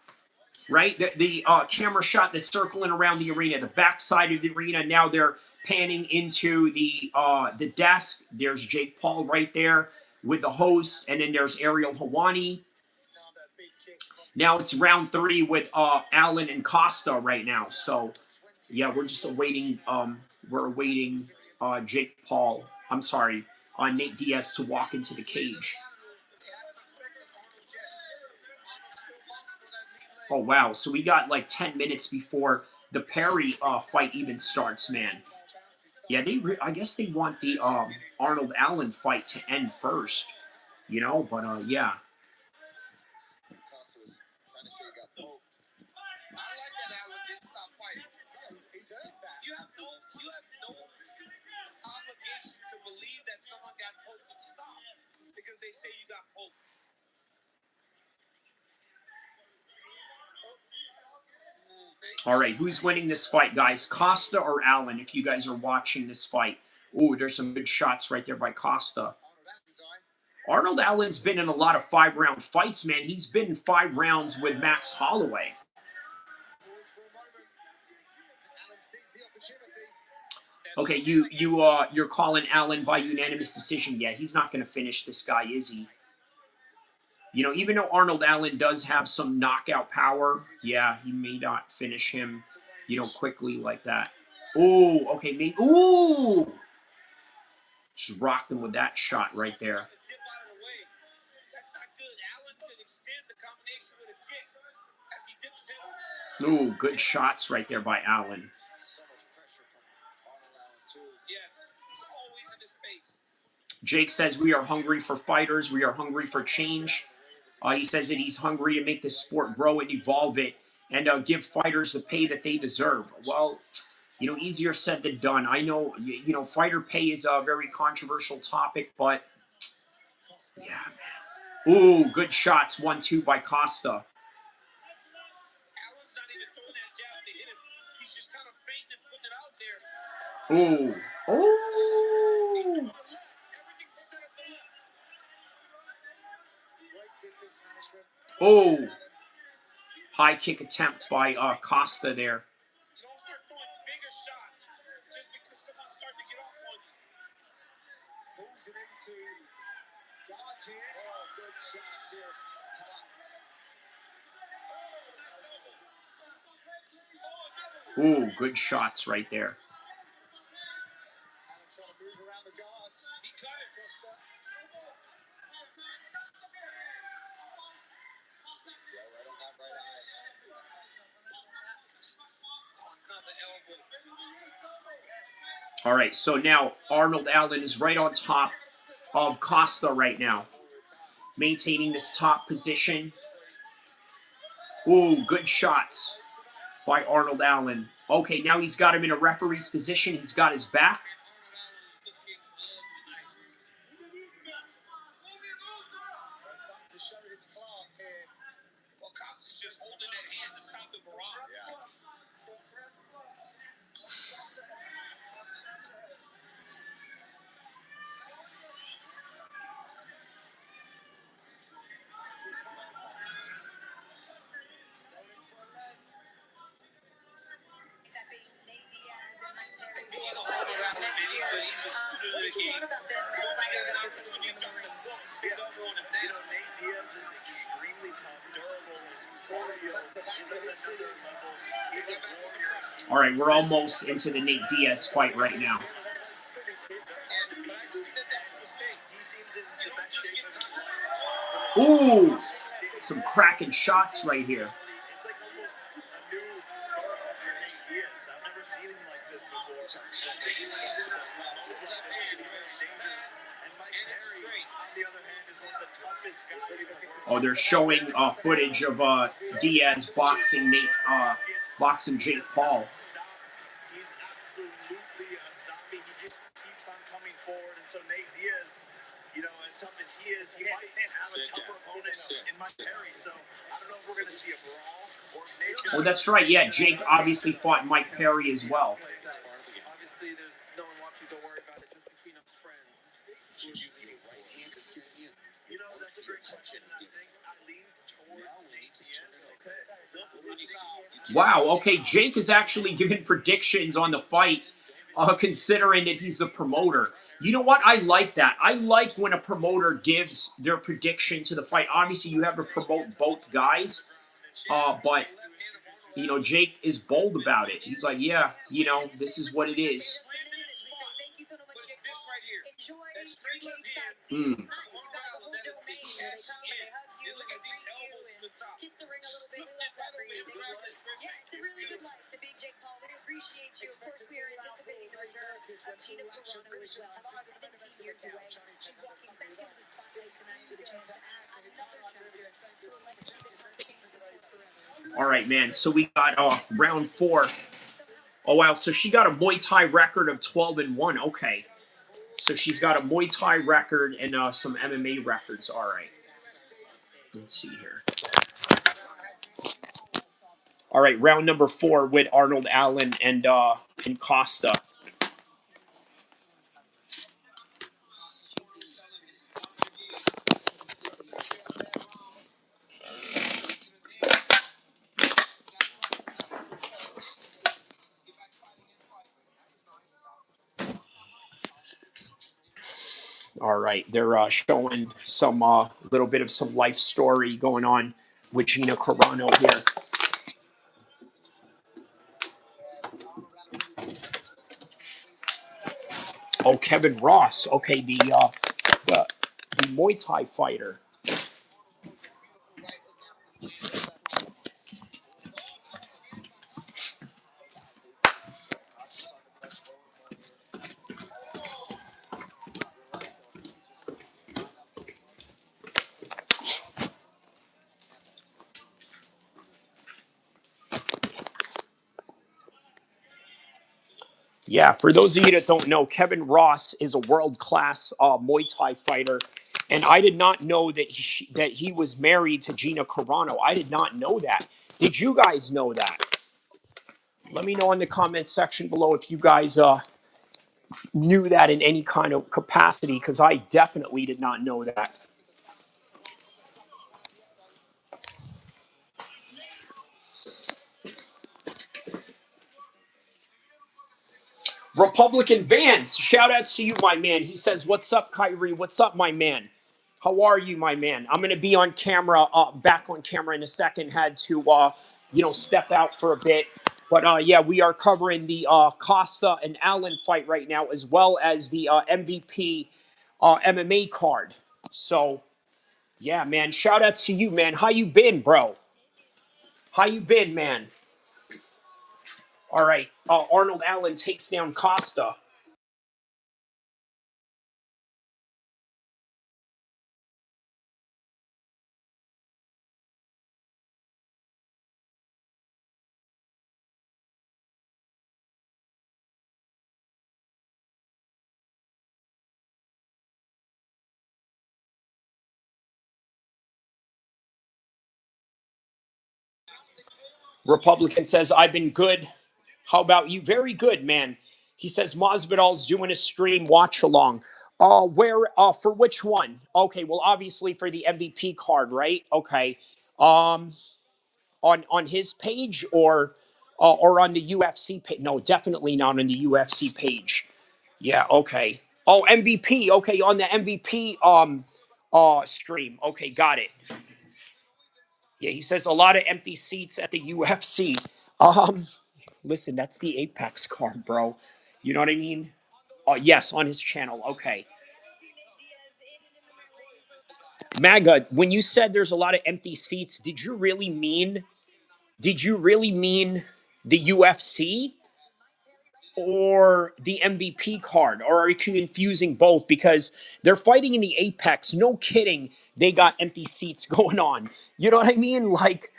right? The camera shot that's circling around the arena, the backside of the arena. Now they're panning into the desk. There's Jake Paul right there with the host, and then there's Ariel Helwani. Now it's round 3 with Allen and Costa right now. So yeah, we're just awaiting. We're awaiting Jake Paul. I'm sorry, Nate Diaz to walk into the cage. Oh, wow. So we got like 10 minutes before the Perry fight even starts, man. Yeah, I guess they want the Arnold Allen fight to end first, you know, but yeah. Costa was trying to say he got poked. I like that Allen didn't stop fighting. He's earned that. You have no obligation to believe that someone got poked and stop because they say you got poked. All right, who's winning this fight, guys? Costa or Allen, if you guys are watching this fight? Ooh, there's some good shots right there by Costa. Arnold Allen's been in a lot of 5-round fights, man. He's been in 5 rounds with Max Holloway. Okay, you're calling Allen by unanimous decision. Yeah, he's not going to finish this guy, is he? You know, even though Arnold Allen does have some knockout power, yeah, he may not finish him, you know, quickly like that. Ooh, okay, maybe. Ooh! Just rocked him with that shot right there. Ooh, good shots right there by Allen. Jake says, we are hungry for fighters. We are hungry for change. He says that he's hungry to make the sport grow and evolve it and give fighters the pay that they deserve. Well, you know, easier said than done. I know, you know, fighter pay is a very controversial topic, but yeah, man. Ooh, good shots. 1-2 by Costa. Ooh. Ooh. Oh, high kick attempt by Costa there. Ooh, good shots right there. Trying to move around the guards. He cut it, Costa. Yeah, right on that right eye. Another elbow. All right, so now Arnold Allen is right on top of Costa right now, maintaining this top position. Ooh, good shots by Arnold Allen. Okay, now he's got him in a referee's position. He's got his back. To show his class here. Well, Costa's just holding that hand to stop the barrage. Yeah. Nate Diaz is extremely tough, durable. His cardio is at another level. He's a warrior. All right, we're almost into the Nate Diaz fight right now. But I think that that's a mistake. He seems in the best shape of his life. Ooh, some cracking shots right here. It's like almost a new era for Nate Diaz. I've never seen him like this before. I think he's in a mode like this is very dangerous. And Mike Perry, on the other hand, is one of the toughest guys in the world. Oh, they're showing footage of Diaz boxing boxing Jake Paul. He's absolutely a zombie. He just keeps on coming forward. And so Nate Diaz, you know, as tough as he is, he might have a tougher opponent in Mike Perry. So I don't know if we're going to see a brawl or if Nate's Oh, that's right. Yeah, Jake obviously fought Mike Perry as well. Obviously, there's no one wants you to worry about it. Just between us friends. Who are you leaning right hand or straight hand? You know, that's a great question. I think I lean towards Nate Diaz. Wow, okay, Jake is actually giving predictions on the fight, considering that he's the promoter. You know what? I like that. I like when a promoter gives their prediction to the fight. Obviously, you have to promote both guys, but, you know, Jake is bold about it. He's like, yeah, you know, this is what it is. Thank you so much, Jake Paul. Enjoy your cage Mm. You got the whole domain. They come and they hug you and they greet you and kiss the ring a little bit. We love that for you. Yeah, it's a really good life to be Jake Paul. We appreciate you. Of course, we are anticipating the return of Gina Carano as well. After 17 years away, she's walking back into the spotlight tonight with a chance to add another chapter to a legacy that helped change the sport forever. All right, man. So we got round 4. Oh, wow. So she got a Muay Thai record of 12-1. Okay. So she's got a Muay Thai record and some MMA records. All right. Let's see here. All right, round number 4 with Arnold Allen and Costa. All right, they're showing some little bit of some life story going on with Gina Carano here. Oh, Kevin Ross. Okay, the Muay Thai fighter. Yeah, for those of you that don't know, Kevin Ross is a world-class Muay Thai fighter, and I did not know that he was married to Gina Carano. I did not know that. Did you guys know that? Let me know in the comment section below if you guys knew that in any kind of capacity, because I definitely did not know that. Republican Vance, shout out to you, my man. He says, "What's up, Kyrie? What's up, my man? How are you, my man? I'm going to be on camera, back on camera in a second. Had to, step out for a bit. But yeah, we are covering the Costa and Allen fight right now, as well as the MVP MMA card. So yeah, man, shout out to you, man. How you been, bro? How you been, man? All right, Arnold Allen takes down Costa. Republican says, I've been good. How about you? Very good, man. He says Masvidal's doing a stream watch along. Where for which one? Okay, well obviously for the MVP card, right? Okay. Um on his page or on the UFC page? No, definitely not on the UFC page. Yeah, okay. Oh, MVP. Okay, on the MVP stream. Okay, got it. Yeah, he says a lot of empty seats at the UFC. Um Listen, that's the Apex card, bro. You know what I mean? Yes, on his channel. Okay. MAGA, when you said there's a lot of empty seats, did you really mean the UFC or the MVP card? Or are you confusing both? Because they're fighting in the Apex. No kidding. They got empty seats going on. You know what I mean? Like,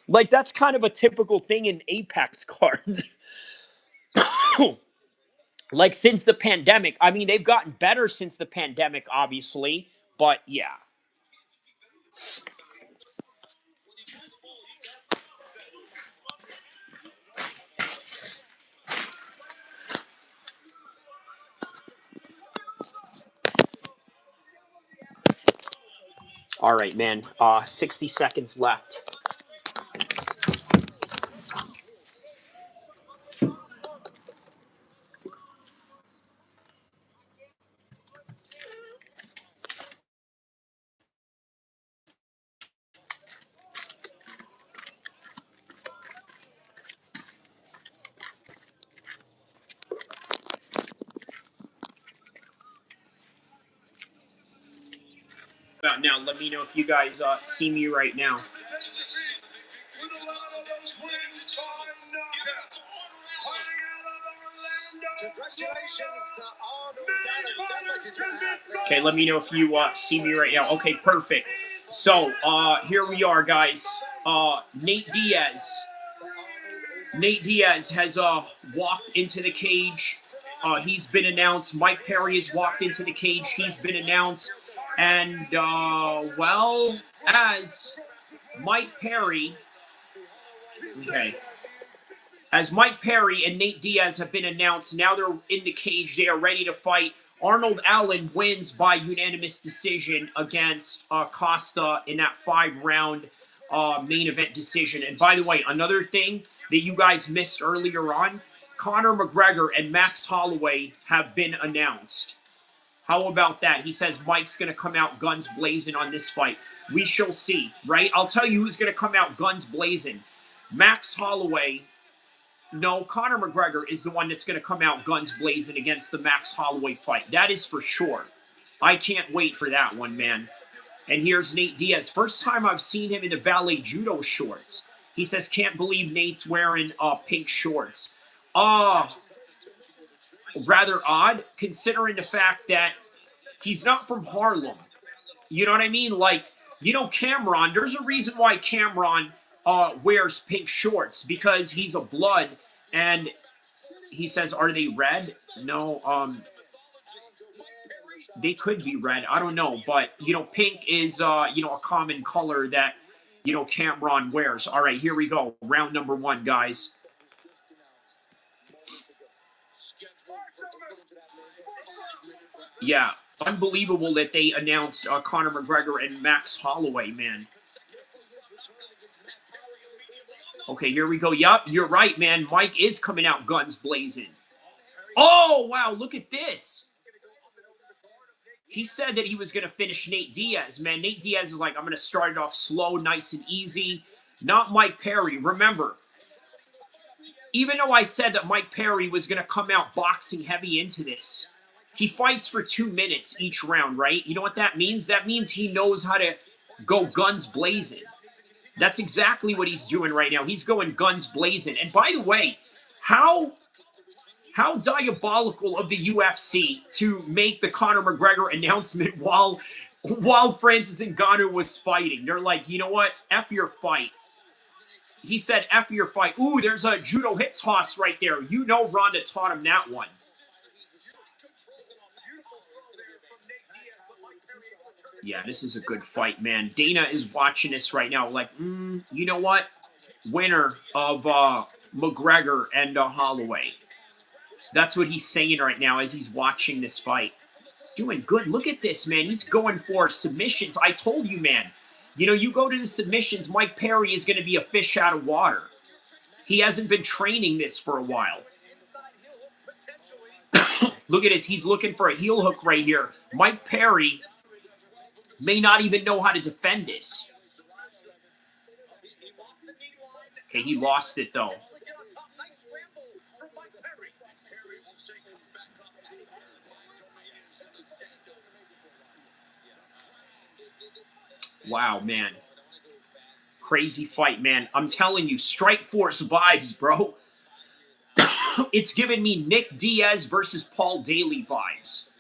like that's kind of a typical thing in Apex cards. Like since the pandemic. I mean, they've gotten better since the pandemic, obviously. But yeah. All right, man. 60 seconds left. Now, let me know if you guys see me right now. Okay, let me know if you see me right now. Okay, perfect. So, here we are, guys. Nate Diaz. Nate Diaz has walked into the cage. He's been announced. Mike Perry has walked into the cage. He's been announced. And, well, as Mike Perry... Okay. As Mike Perry and Nate Diaz have been announced, now they're in the cage. They are ready to fight. Arnold Allen wins by unanimous decision against Costa in that 5-round main event decision. And by the way, another thing that you guys missed earlier on, Conor McGregor and Max Holloway have been announced. How about that? He says Mike's going to come out guns blazing on this fight. We shall see, right? I'll tell you who's going to come out guns blazing. Max Holloway. No, Conor McGregor is the one that's going to come out guns blazing against the Max Holloway fight. That is for sure. I can't wait for that one, man. And here's Nate Diaz. First time I've seen him in the ballet judo shorts. He says, can't believe Nate's wearing pink shorts. Rather odd, considering the fact that he's not from Harlem. You know what I mean? Like, you know, Cameron, there's a reason why Cameron wears pink shorts, because he's a blood. And he says, are they red? No, they could be red. I don't know. But, you know, pink is, you know, a common color that, you know, Cameron wears. All right, here we go. Round number 1, guys. Yeah, unbelievable that they announced Conor McGregor and Max Holloway, man. Okay, here we go. Yup, you're right, man. Mike is coming out guns blazing. Oh, wow, look at this. He said that he was going to finish Nate Diaz, man. Nate Diaz is like, I'm going to start it off slow, nice and easy. Not Mike Perry. Remember, even though I said that Mike Perry was going to come out boxing heavy into this, he fights for 2 minutes each round, right? You know what that means? That means he knows how to go guns blazing. That's exactly what he's doing right now. He's going guns blazing. And by the way, how diabolical of the UFC to make the Conor McGregor announcement while Francis Ngannou was fighting. They're like, you know what? F your fight. He said, F your fight. Ooh, there's a judo hip toss right there. You know Ronda taught him that one. Yeah, this is a good fight, man. Dana is watching this right now like, you know what? Winner of McGregor and Holloway. That's what he's saying right now as he's watching this fight. He's doing good. Look at this, man. He's going for submissions. I told you, man. You know, you go to the submissions, Mike Perry is going to be a fish out of water. He hasn't been training this for a while. Look at this. He's looking for a heel hook right here. Mike Perry may not even know how to defend this. Okay, he lost it, though. Wow, man. Crazy fight, man. I'm telling you, Strike Force vibes, bro. It's giving me Nick Diaz versus Paul Daly vibes.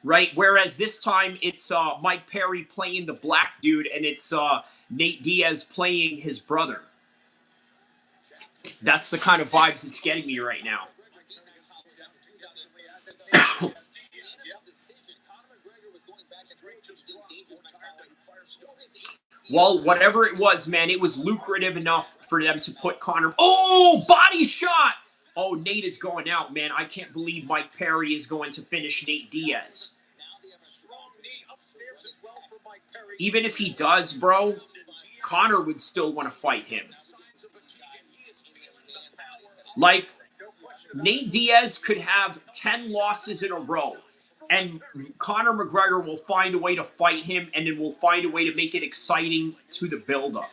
Right? Whereas this time, it's Mike Perry playing the black dude, and it's Nate Diaz playing his brother. That's the kind of vibes it's getting me right now. Well, whatever it was, man, it was lucrative enough for them to put Conor... Oh, body shot! Oh, Nate is going out, man. I can't believe Mike Perry is going to finish Nate Diaz. Even if he does, bro, Conor would still want to fight him. Like, Nate Diaz could have 10 losses in a row, and Conor McGregor will find a way to fight him, and then will find a way to make it exciting to the build-up.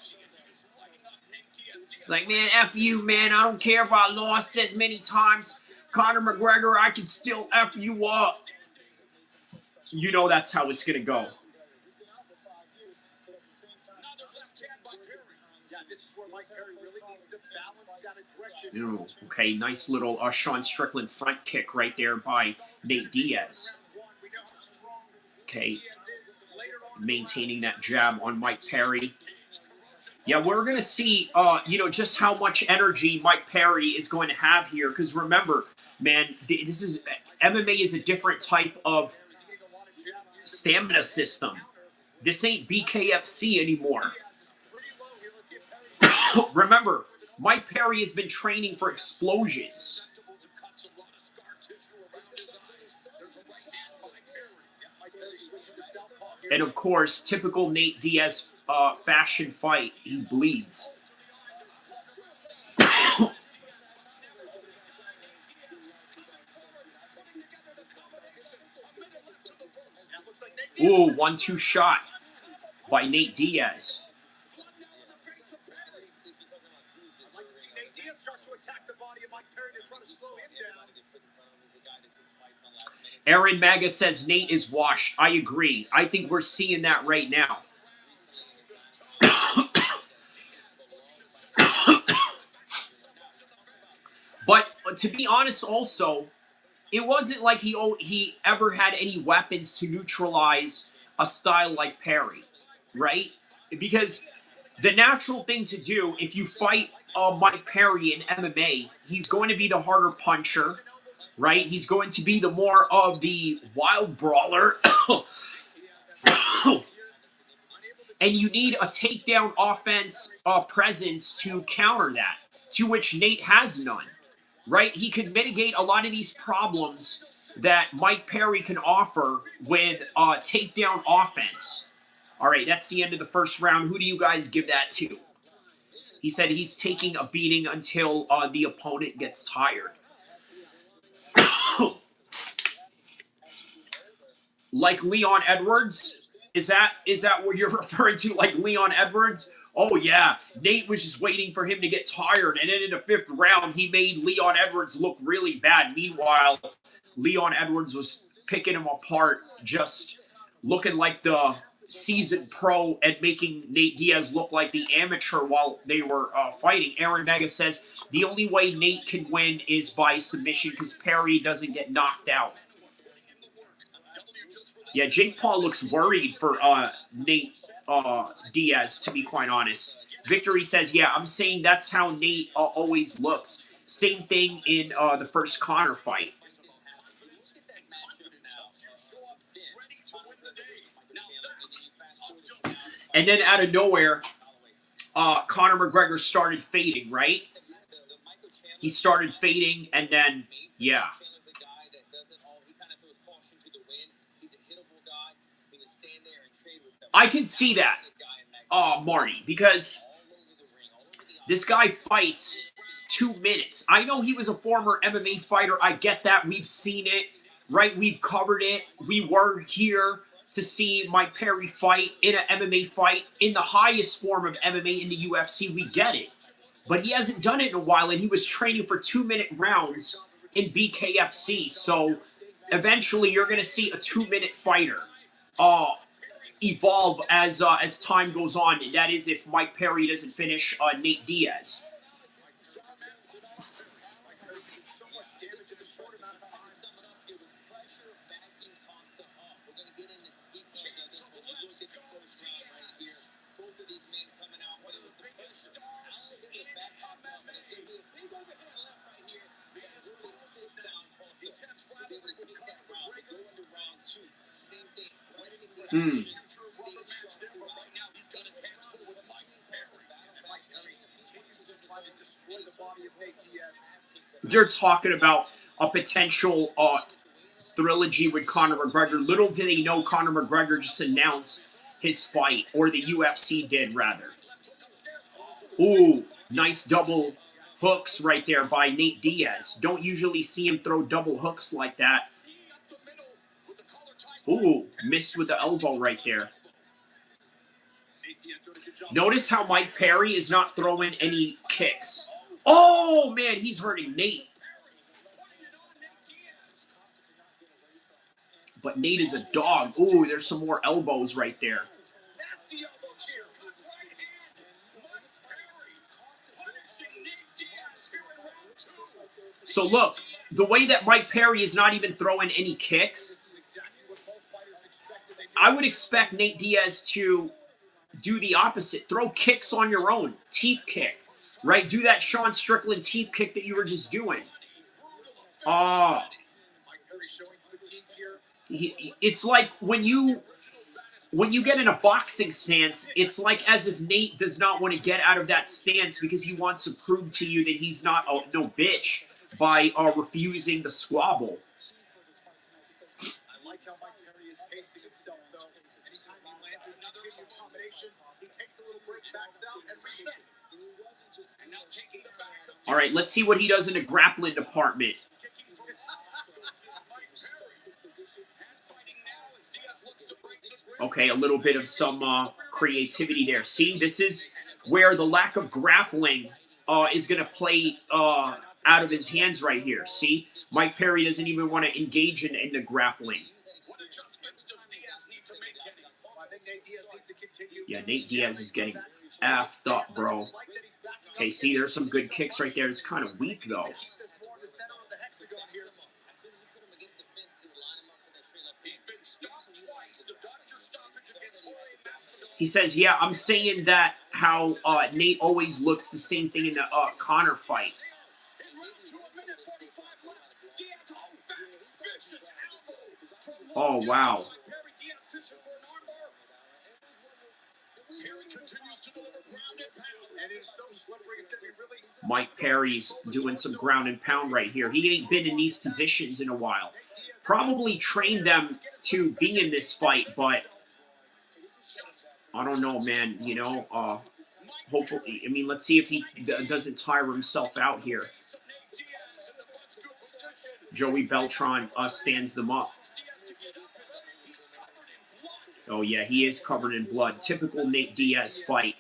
Like, man, F you, man. I don't care if I lost this many times. Conor McGregor, I can still F you up. You know that's how it's going to go. Ooh, okay, nice little Sean Strickland front kick right there by Nate Diaz. Okay, maintaining that jab on Mike Perry. Yeah, we're going to see, you know, just how much energy Mike Perry is going to have here. Because remember, man, this is MMA is a different type of stamina system. This ain't BKFC anymore. Remember, Mike Perry has been training for explosions. And of course, typical Nate Diaz fashion fight, he bleeds. Ooh, 1-2 shot by Nate Diaz. Aaron Maga says Nate is washed. I agree. I think we're seeing that right now. But to be honest also, it wasn't like he ever had any weapons to neutralize a style like Perry, right? Because the natural thing to do if you fight Mike Perry in MMA, he's going to be the harder puncher, right? He's going to be the more of the wild brawler. And you need a takedown offense presence to counter that, to which Nate has none, right? He can mitigate a lot of these problems that Mike Perry can offer with takedown offense. All right, that's the end of the first round. Who do you guys give that to? He said he's taking a beating until the opponent gets tired. Like Leon Edwards? Is that what you're referring to? Like Leon Edwards? Oh, yeah. Nate was just waiting for him to get tired. And then in the 5th round, he made Leon Edwards look really bad. Meanwhile, Leon Edwards was picking him apart, just looking like the seasoned pro and making Nate Diaz look like the amateur while they were fighting. Aaron Mega says the only way Nate can win is by submission because Perry doesn't get knocked out. Yeah, Jake Paul looks worried for Nate Diaz, to be quite honest. Victory says, yeah, I'm saying that's how Nate always looks. Same thing in the first Conor fight. And then out of nowhere, Conor McGregor started fading, right? He started fading, and then, yeah. I can see that, Marty, because this guy fights 2 minutes. I know he was a former MMA fighter. I get that. We've seen it, right? We've covered it. We were here to see Mike Perry fight in an MMA fight in the highest form of MMA in the UFC. We get it. But he hasn't done it in a while, and he was training for 2-minute rounds in BKFC. So eventually you're going to see a 2-minute fighter evolve as time goes on. And that is if Mike Perry doesn't finish Nate Diaz. They're talking about a potential trilogy with Conor McGregor. Little did they know Conor McGregor just announced his fight, or the UFC did, rather. Ooh, nice double hooks right there by Nate Diaz. Don't usually see him throw double hooks like that. Ooh, missed with the elbow right there. Notice how Mike Perry is not throwing any kicks. Oh, man, he's hurting Nate. But Nate is a dog. Ooh, there's some more elbows right there. So look, the way that Mike Perry is not even throwing any kicks, I would expect Nate Diaz to do the opposite. Throw kicks on your own. Teep kick, right? Do that Sean Strickland teep kick that you were just doing. It's like when you get in a boxing stance, it's like as if Nate does not want to get out of that stance because he wants to prove to you that he's not no bitch by refusing the squabble. I like how Mike Perry is pacing himself, though. Anytime he lands his continued combinations, he takes a little break, backs out, and resets. All right, let's see what he does in the grappling department. Okay, a little bit of some creativity there. See, this is where the lack of grappling is going to play out of his hands right here. See, Mike Perry doesn't even want to engage in the grappling. Yeah, Nate Diaz is getting effed up, bro. Okay, see, there's some good kicks right there. It's kind of weak, though. He says, yeah, I'm saying that how Nate always looks the same thing in the Conor fight. Oh, wow. Mike Perry's doing some ground and pound right here. He ain't been in these positions in a while. Probably trained them to be in this fight, but I don't know, man. You know, hopefully, I mean, let's see if he doesn't tire himself out here. Joey Beltran stands them up. Oh, yeah, he is covered in blood. Typical Nate Diaz fight.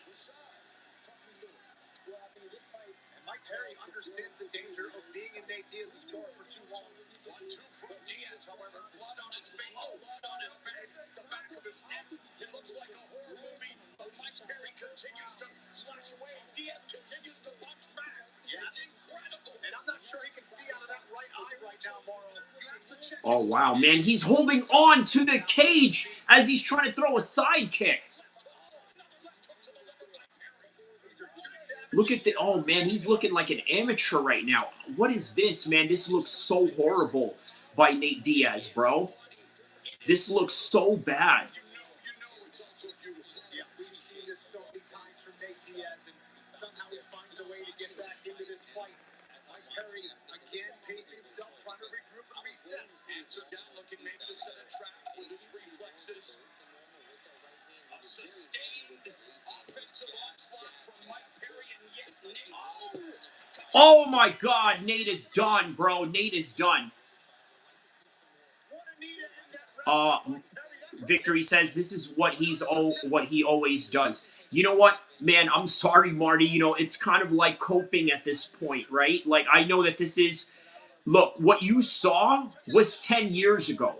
Oh, wow, man. He's holding on to the cage as he's trying to throw a side kick. Look at the... Oh, man, he's looking like an amateur right now. What is this, man? This looks so horrible by Nate Diaz, bro. This looks so bad. Yeah, we've seen this so many times from Nate Diaz, and somehow he finds a way to get back into this fight. Mike Perry, again, pacing himself, trying to regroup and reset. Answer down, looking maybe to set a trap with his reflexes. A sustained offensive onslaught from Mike Perry, and yet Nate... Oh, my God. Nate is done, bro. Nate is done. Victory says this is what what he always does. You know what, man? I'm sorry, Marty. You know, it's kind of like coping at this point, right? Like, I know that this is... Look, what you saw was 10 years ago.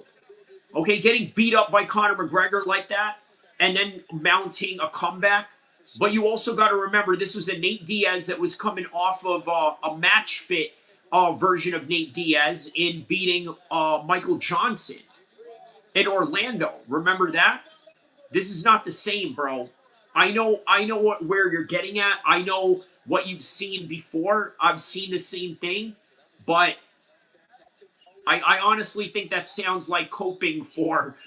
Okay, getting beat up by Conor McGregor like that, and then mounting a comeback. But you also got to remember, this was a Nate Diaz that was coming off of a match fit version of Nate Diaz in beating Michael Johnson in Orlando. Remember that? This is not the same, bro. I know where you're getting at. I know what you've seen before. I've seen the same thing, but I honestly think that sounds like coping for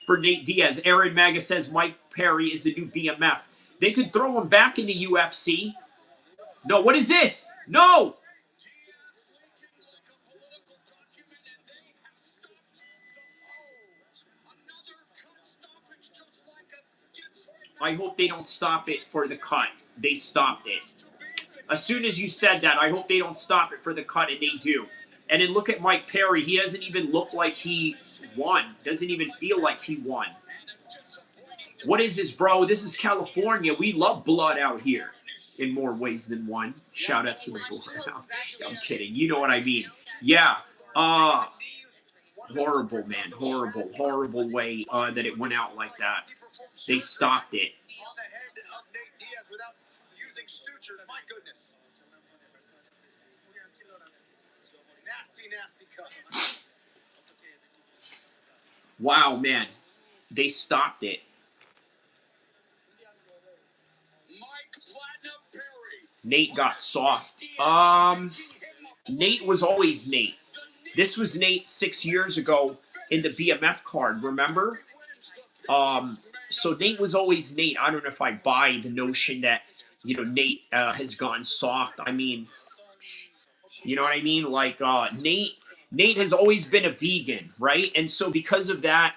for Nate Diaz. Aaron Maga says Mike Perry is the new BMF. They could throw him back in the UFC. No, what is this? No! I hope they don't stop it for the cut. They stopped it. As soon as you said that, I hope they don't stop it for the cut, and they do. And then look at Mike Perry. He doesn't even look like he won. Doesn't even feel like he won. What is this, bro? This is California. We love blood out here in more ways than one. Shout out to the board. I'm kidding. You know what I mean. Yeah. Horrible, man. Horrible, horrible way that it went out like that. They stopped it. On the head of Nate Diaz without using sutures. My goodness. Nasty, nasty cuts. Wow, man. They stopped it. Nate got soft. Nate was always Nate. This was Nate 6 years ago in the BMF card, remember? So Nate was always Nate. I don't know if I buy the notion that, you know, Nate has gone soft. I mean, you know what I mean? Like, Nate has always been a vegan, right? And so because of that,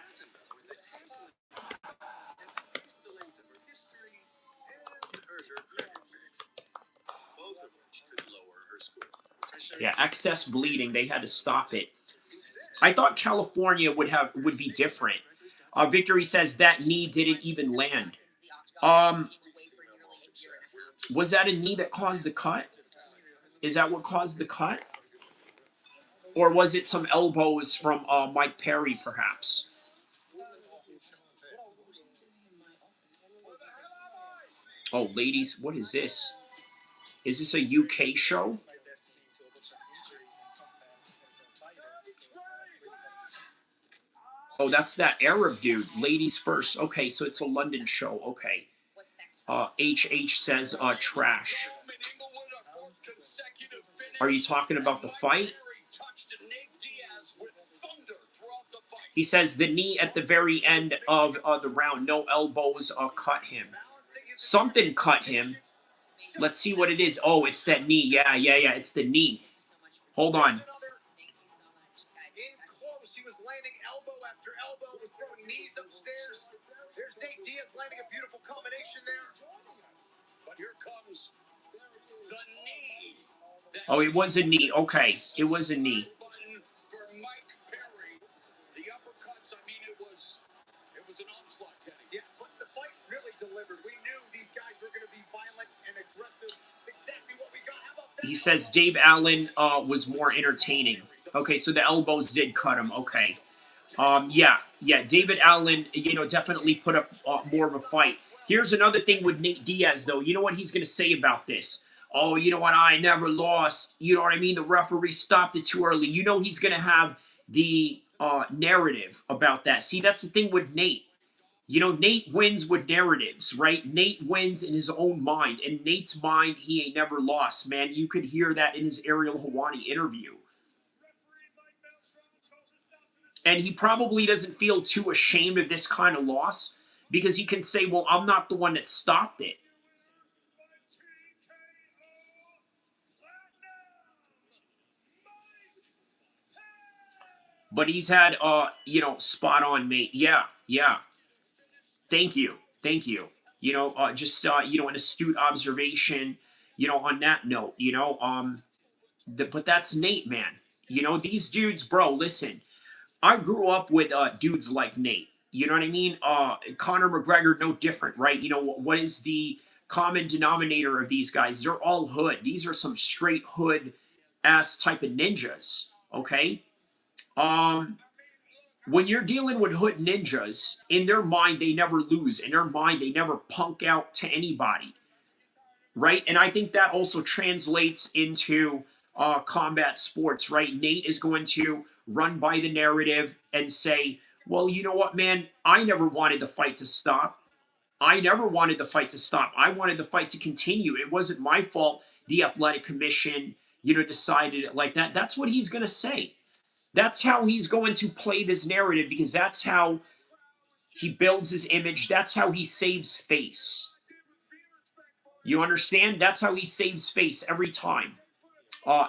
yeah, excess bleeding, they had to stop it. I thought California would be different. Victory says that knee didn't even land. Was that a knee that caused the cut? Is that what caused the cut? Or was it some elbows from Mike Perry, perhaps? Oh, ladies, what is this? Is this a UK show? Oh, that's that Arab dude. Ladies first. Okay, so it's a London show. Okay. HH says trash. Are you talking about the fight? He says the knee at the very end of the round. No elbows cut him. Something cut him. Let's see what it is. Oh, it's that knee. Yeah. It's the knee. Hold on. He was landing elbow after elbow, was throwing knees upstairs. There's Nate Diaz landing a beautiful combination there. But here comes the knee. Oh, it was a knee. Okay, it was a knee. For Mike Perry, the uppercuts, I mean, it was an onslaught, Kenny. Yeah, but the fight really delivered. We knew these guys were going to be violent and aggressive. It's exactly what we got. How about that? He says Dave Allen was more entertaining. Okay, so the elbows did cut him. Okay. Yeah, David Allen, you know, definitely put up more of a fight. Here's another thing with Nate Diaz, though. You know what he's going to say about this? Oh, you know what? I never lost. You know what I mean? The referee stopped it too early. You know he's going to have, the narrative about that. See, that's the thing with Nate. You know, Nate wins with narratives, right? Nate wins in his own mind. In Nate's mind, he ain't never lost, man. You could hear that in his Ariel Helwani interview. And he probably doesn't feel too ashamed of this kind of loss because he can say, well, I'm not the one that stopped it. But he's had, you know, spot on, mate. Yeah, yeah. Thank you. Thank you. You know, just, you know, an astute observation, you know, on that note, you know, but that's Nate, man. You know, these dudes, bro, listen, I grew up with dudes like Nate. You know what I mean? Conor McGregor, no different, right? You know, what is the common denominator of these guys? They're all hood. These are some straight hood ass type of ninjas, okay? When you're dealing with hood ninjas, in their mind, they never lose. In their mind, they never punk out to anybody, right? And I think that also translates into combat sports, right? Nate is going to run by the narrative and say, well, you know what, man? I never wanted the fight to stop. I never wanted the fight to stop. I wanted the fight to continue. It wasn't my fault the athletic commission, you know, decided it like that. That's what he's going to say. That's how he's going to play this narrative because that's how he builds his image. That's how he saves face. You understand? That's how he saves face every time.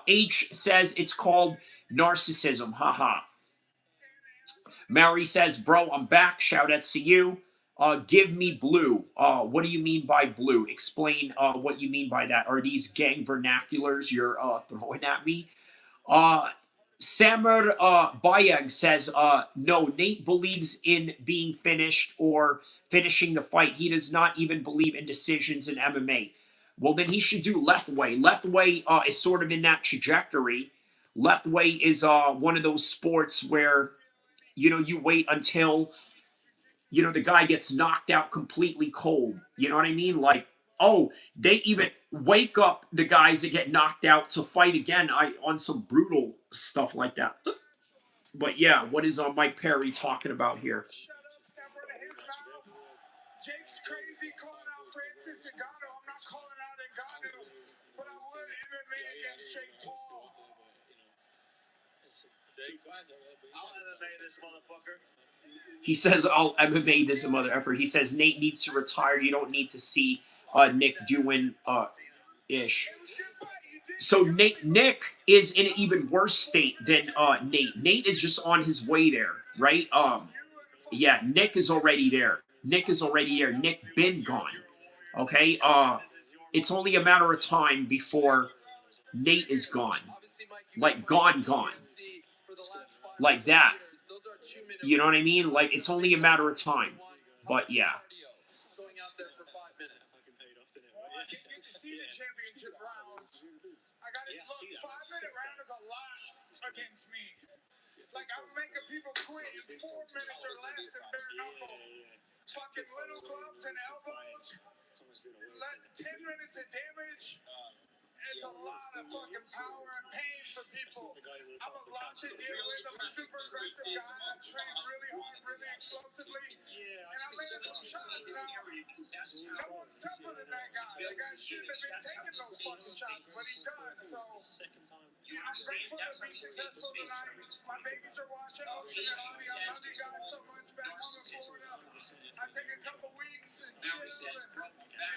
H says it's called narcissism. Haha. Mary says, bro, I'm back. Shout out to you. Give me blue. What do you mean by blue? Explain what you mean by that. Are these gang vernaculars you're throwing at me? Samir Bayag says, no, Nate believes in being finished or finishing the fight. He does not even believe in decisions in MMA. Well, then he should do left way. Left way is sort of in that trajectory. Left way is one of those sports where, you know, you wait until, you know, the guy gets knocked out completely cold. You know what I mean? Like, oh, they even wake up the guys that get knocked out to fight again on some brutal stuff like that. But yeah, what is Mike Perry talking about here? Jake's crazy calling out Francis Ngannou. I'm not calling out Ngannou, but I would MMA against Jake Paul. I'll MMA this motherfucker. He says, I'll MMA this mother effer. He says Nate needs to retire. You don't need to see Nick doing ish. So Nick is in an even worse state than Nate. Nate is just on his way there, right? Yeah, Nick is already there. Nick is already there. Nick been gone. Okay? It's only a matter of time before Nate is gone. Like gone. Like that. You know what I mean? Like it's only a matter of time. But yeah. Going out there for 5 minutes. Well, I didn't get to see the championship rounds. I got to look. 5-minute round is a lot against me. Like I'm making people quit in 4 minutes or less and bare knuckle. Fucking little gloves and elbows. 10 minutes of damage. It's a lot of fucking power and pain for people. I'm a lot to deal with. I'm a super aggressive guy. I train really hard, really explosively. And I'm making some shots now. No one's tougher than that guy. The guy shouldn't have been taking those fucking shots, but he does. So I'm grateful to be successful tonight. My babies are watching. Ocean and Avi, I love you guys so much back home in Florida. I take a couple weeks and chill and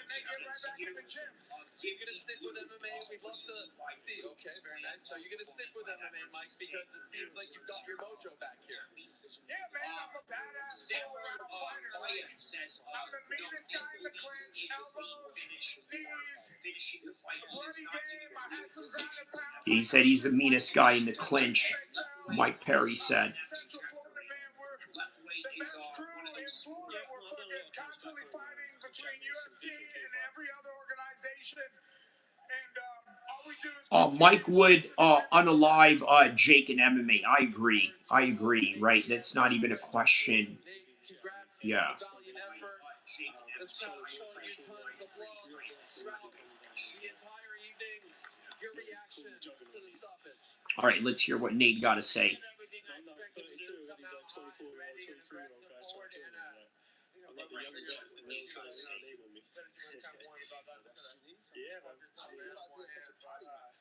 they get right back in the gym. You're going to stick with MMA? We'd love to see. Okay, very nice. So you're going to stick with MMA, Mike, because it seems like you've got your mojo back here. Yeah, man, I'm a badass full-round fighter. Like, I'm the meanest guy in the clinch. Elbows, knees, bloody game. I had some ground and pound. He said he's the meanest guy in the clinch, Mike Perry said. Central Florida, man, we're the best crew in Florida. We're fucking constantly fighting between UFC and every other organization. And all we do is Mike would unalive Jake in MMA. I agree, right? That's not even a question. Yeah. This crowd showing you tons of love throughout the entire evening. Your reaction to the stuff is... All right, let's hear what Nate got to say.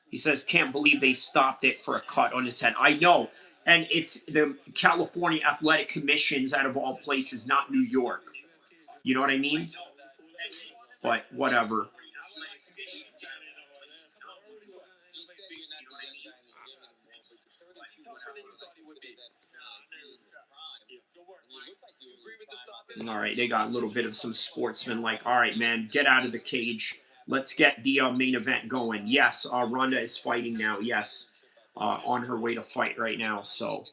He says, can't believe they stopped it for a cut on his head. I know. And it's the California Athletic Commissions out of all places, not New York. You know what I mean? But whatever. All right, they got a little bit of some sportsmen like, all right, man, get out of the cage. Let's get the main event going. Yes, Ronda is fighting now. Yes, on her way to fight right now. So.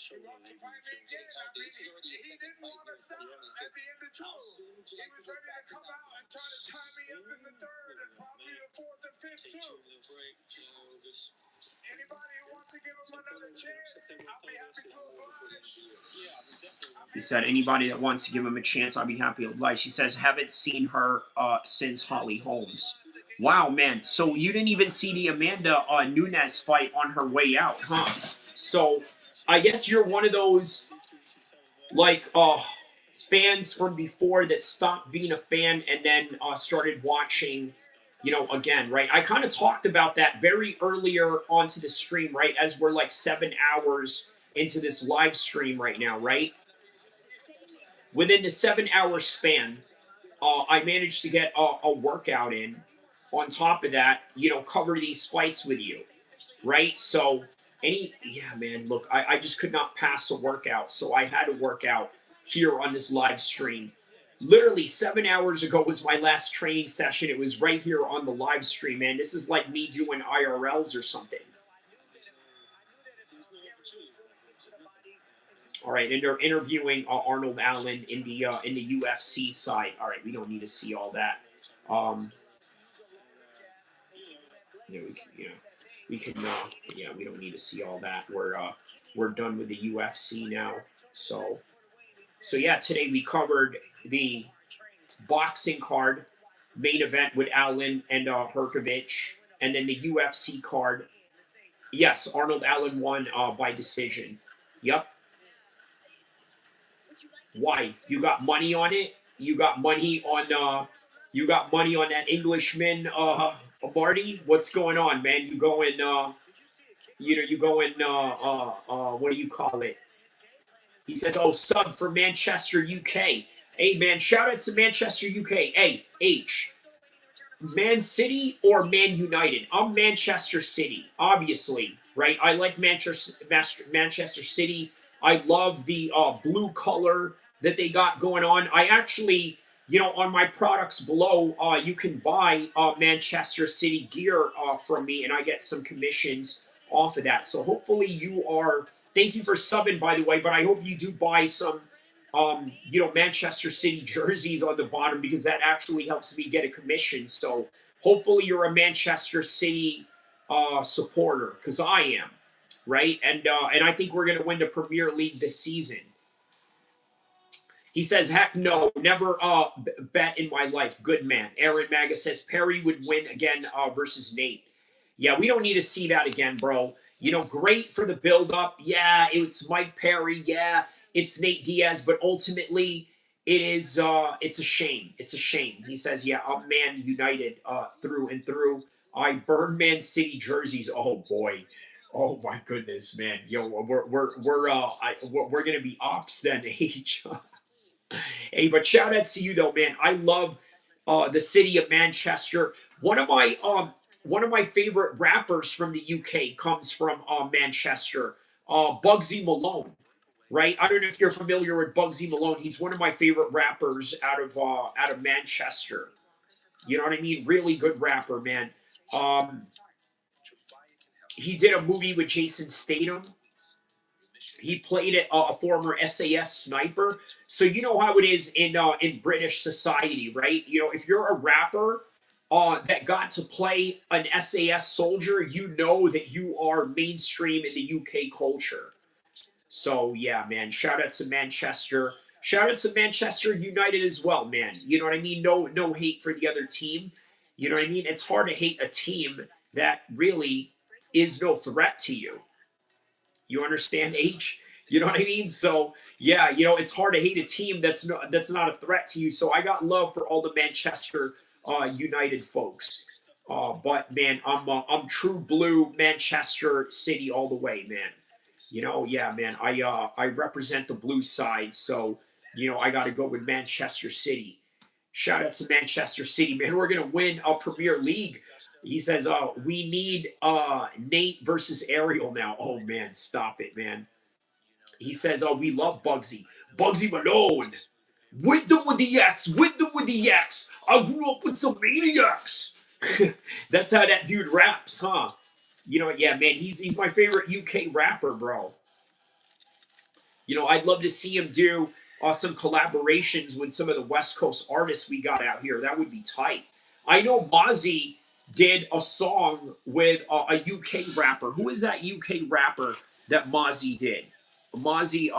He wants to fight me again. I mean, he didn't want to stop at the end of two. He was ready to come out and try to tie me up in the third and probably the fourth and fifth too. Anybody who wants to give him another chance, I'll be happy to oblige. He said, anybody that wants to give him a chance, I'll be happy to oblige. She says, haven't seen her since Holly Holmes. Wow, man. So you didn't even see the Amanda Nunes fight on her way out, huh? So I guess you're one of those, like, fans from before that stopped being a fan and then started watching, you know, again, right? I kind of talked about that very earlier onto the stream, right? As we're like 7 hours into this live stream right now, right? Within the 7 hour span, I managed to get a workout in. On top of that, you know, cover these fights with you, right? So, yeah, man, look, I just could not pass a workout, so I had to work out here on this live stream. Literally 7 hours ago was my last training session. It was right here on the live stream, man. This is like me doing IRLs or something. All right, and they're interviewing Arnold Allen in the UFC side. All right, we don't need to see all that. We can yeah, we don't need to see all that. We're done with the UFC now. So yeah, today we covered the boxing card, main event with Allen and Hrgovic, and then the UFC card. Yes, Arnold Allen won by decision. Yep. Why? You got money on it? You got money on that Englishman, Marty? What's going on, man? You going what do you call it? He says, oh, sub for Manchester, UK. Hey, man, shout out to Manchester, UK. Hey, H. Man City or Man United? I'm Manchester City, obviously, right? I like Manchester City. I love the blue color that they got going on. I actually, you know, on my products below, you can buy Manchester City gear from me, and I get some commissions off of that. So hopefully you are. Thank you for subbing, by the way, but I hope you do buy some you know, Manchester City jerseys on the bottom because that actually helps me get a commission. So hopefully you're a Manchester City supporter because I am, right? And I think we're going to win the Premier League this season. He says, heck no, never bet in my life. Good man. Aaron Maga says Perry would win again versus Nate. Yeah, we don't need to see that again, bro. You know, great for the build-up. Yeah, it's Mike Perry. Yeah, it's Nate Diaz. But ultimately, it is it's a shame. It's a shame. He says, yeah, I'm Man United through and through. I burn Man City jerseys. Oh, boy. Oh, my goodness, man. Yo, we're going to be ops then, H. Hey, but shout out to you though, man. I love the city of Manchester. One of my favorite rappers from the UK comes from Manchester. Bugsy Malone, right? I don't know if you're familiar with Bugsy Malone. He's one of my favorite rappers out of Manchester. You know what I mean? Really good rapper, man. He did a movie with Jason Statham. He played a former SAS sniper. So you know how it is in British society, right? You know, if you're a rapper that got to play an SAS soldier, you know that you are mainstream in the UK culture. So yeah, man, shout out to Manchester. Shout out to Manchester United as well, man. You know what I mean? No hate for the other team. You know what I mean? It's hard to hate a team that really is no threat to you. You understand, H? You know what I mean? So yeah, you know, it's hard to hate a team that's not a threat to you. So I got love for all the Manchester United folks. But man, I'm true blue Manchester City all the way, man. You know, yeah, man. I represent the blue side, so you know I got to go with Manchester City. Shout out to Manchester City, man. We're gonna win a Premier League. He says, we need Nate versus Ariel now. Oh man, stop it, man. He says, we love Bugsy. Bugsy Malone. With them with the X, with them with the X. I grew up with some maniacs. That's how that dude raps, huh? You know, yeah, man, he's my favorite UK rapper, bro. You know, I'd love to see him do some collaborations with some of the West Coast artists we got out here. That would be tight. I know Mozzie did a song with a UK rapper. Who is that UK rapper that Mozzie did? Mozzie,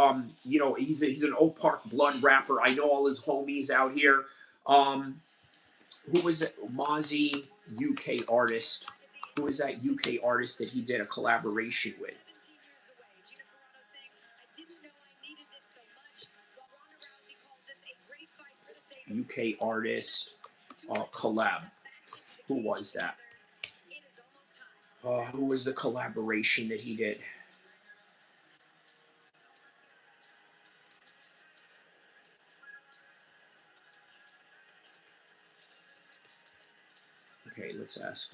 you know, he's an Oak Park Blood rapper. I know all his homies out here. Who was it? Mozzie, UK artist. Who is that UK artist that he did a collaboration with? UK artist collab. Who was that? Who was the collaboration that he did? Okay, let's ask.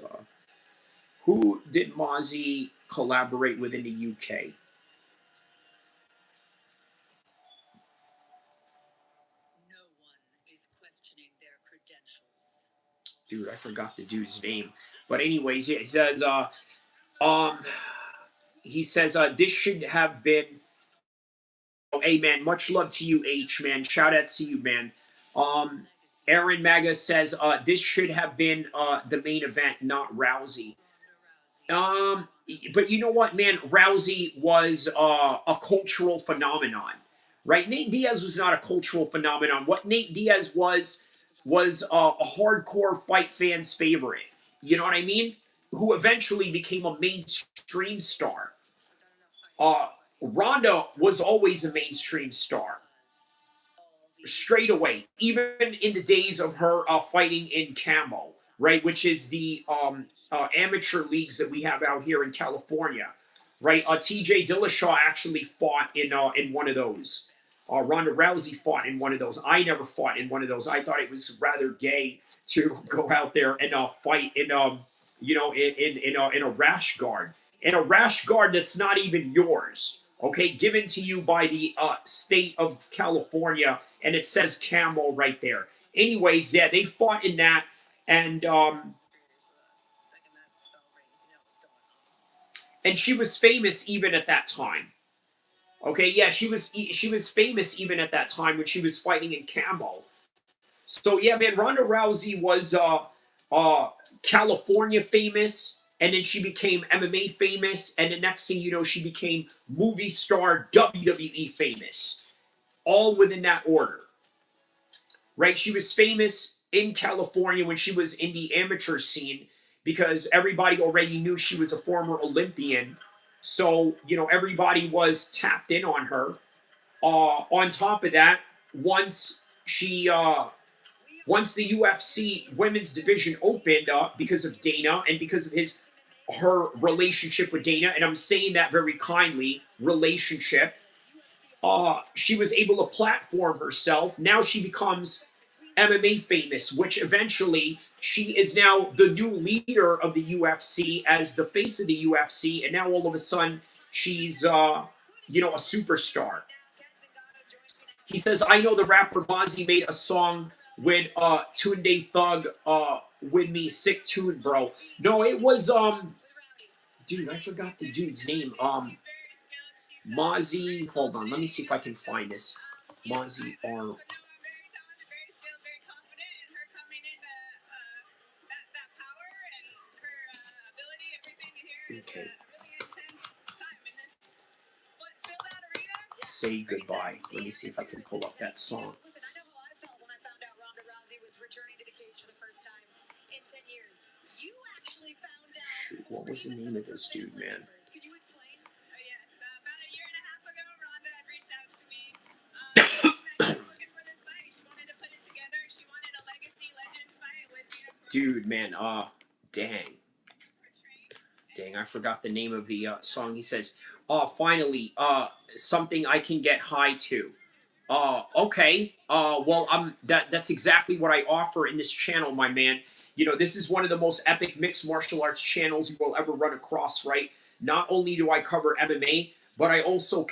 Who did Mozzie collaborate with in the UK? No one is questioning their credentials. Dude, I forgot the dude's name. But anyways, yeah, he says this should have been. Oh, hey man, much love to you, H man. Shout out to you, man. Aaron Maga says this should have been the main event, not Rousey. But you know what, man? Rousey was a cultural phenomenon, right? Nate Diaz was not a cultural phenomenon. What Nate Diaz was a hardcore fight fan's favorite. You know what I mean? Who eventually became a mainstream star. Ronda was always a mainstream star. Straight away, even in the days of her fighting in Camo, right, which is the amateur leagues that we have out here in California, right? TJ Dillashaw actually fought in one of those. Ronda Rousey fought in one of those. I never fought in one of those. I thought it was rather gay to go out there and fight in you know in a rash guard, in a rash guard that's not even yours. Okay, given to you by the state of California, and it says Camo right there. Anyways, yeah, they fought in that, and she was famous even at that time. Okay, yeah, she was famous even at that time when she was fighting in Camo. So yeah, man, Ronda Rousey was California famous, and then she became MMA famous, and the next thing you know, she became movie star WWE famous, all within that order. Right? She was famous in California when she was in the amateur scene because everybody already knew she was a former Olympian. So, you know, everybody was tapped in on her. On top of that, once once the UFC women's division opened up because of Dana and because of her relationship with Dana, and I'm saying that very kindly, relationship, she was able to platform herself. Now she becomes MMA famous, which eventually she is now the new leader of the UFC as the face of the UFC, and now all of a sudden she's you know, a superstar. He says, I know the rapper Mozzie made a song with Tunde Thug with me, sick tune, bro. No, it was dude, I forgot the dude's name. Mozzie, hold on, let me see if I can find this. Mozzie Arnold. Okay. Say Goodbye. Let me see if I can pull up that song. Shoot, What was the name of this dude, man? Could you explain? Oh, yes. About a year and a half ago, Ronda had reached out to me. She was looking for this fight. She wanted to put it together. She wanted a legacy legend fight with Gina. Dude, man, dang, I forgot the name of the song. He says, finally, something I can get high to. Okay. Well, that's exactly what I offer in this channel, my man. You know, this is one of the most epic mixed martial arts channels you will ever run across, right? Not only do I cover MMA, but I also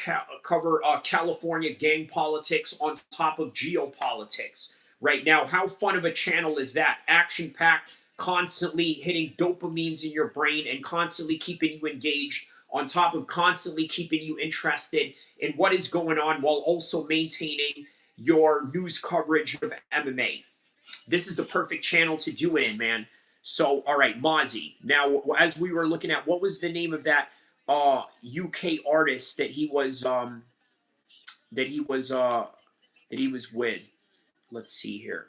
cover California gang politics on top of geopolitics. Right now, how fun of a channel is that? Action-packed, constantly hitting dopamines in your brain and constantly keeping you engaged, on top of constantly keeping you interested in what is going on while also maintaining your news coverage of MMA. This is the perfect channel to do it in, man. So, all right, Mozzie. Now, as we were looking at, what was the name of that UK artist that he was with? Let's see here.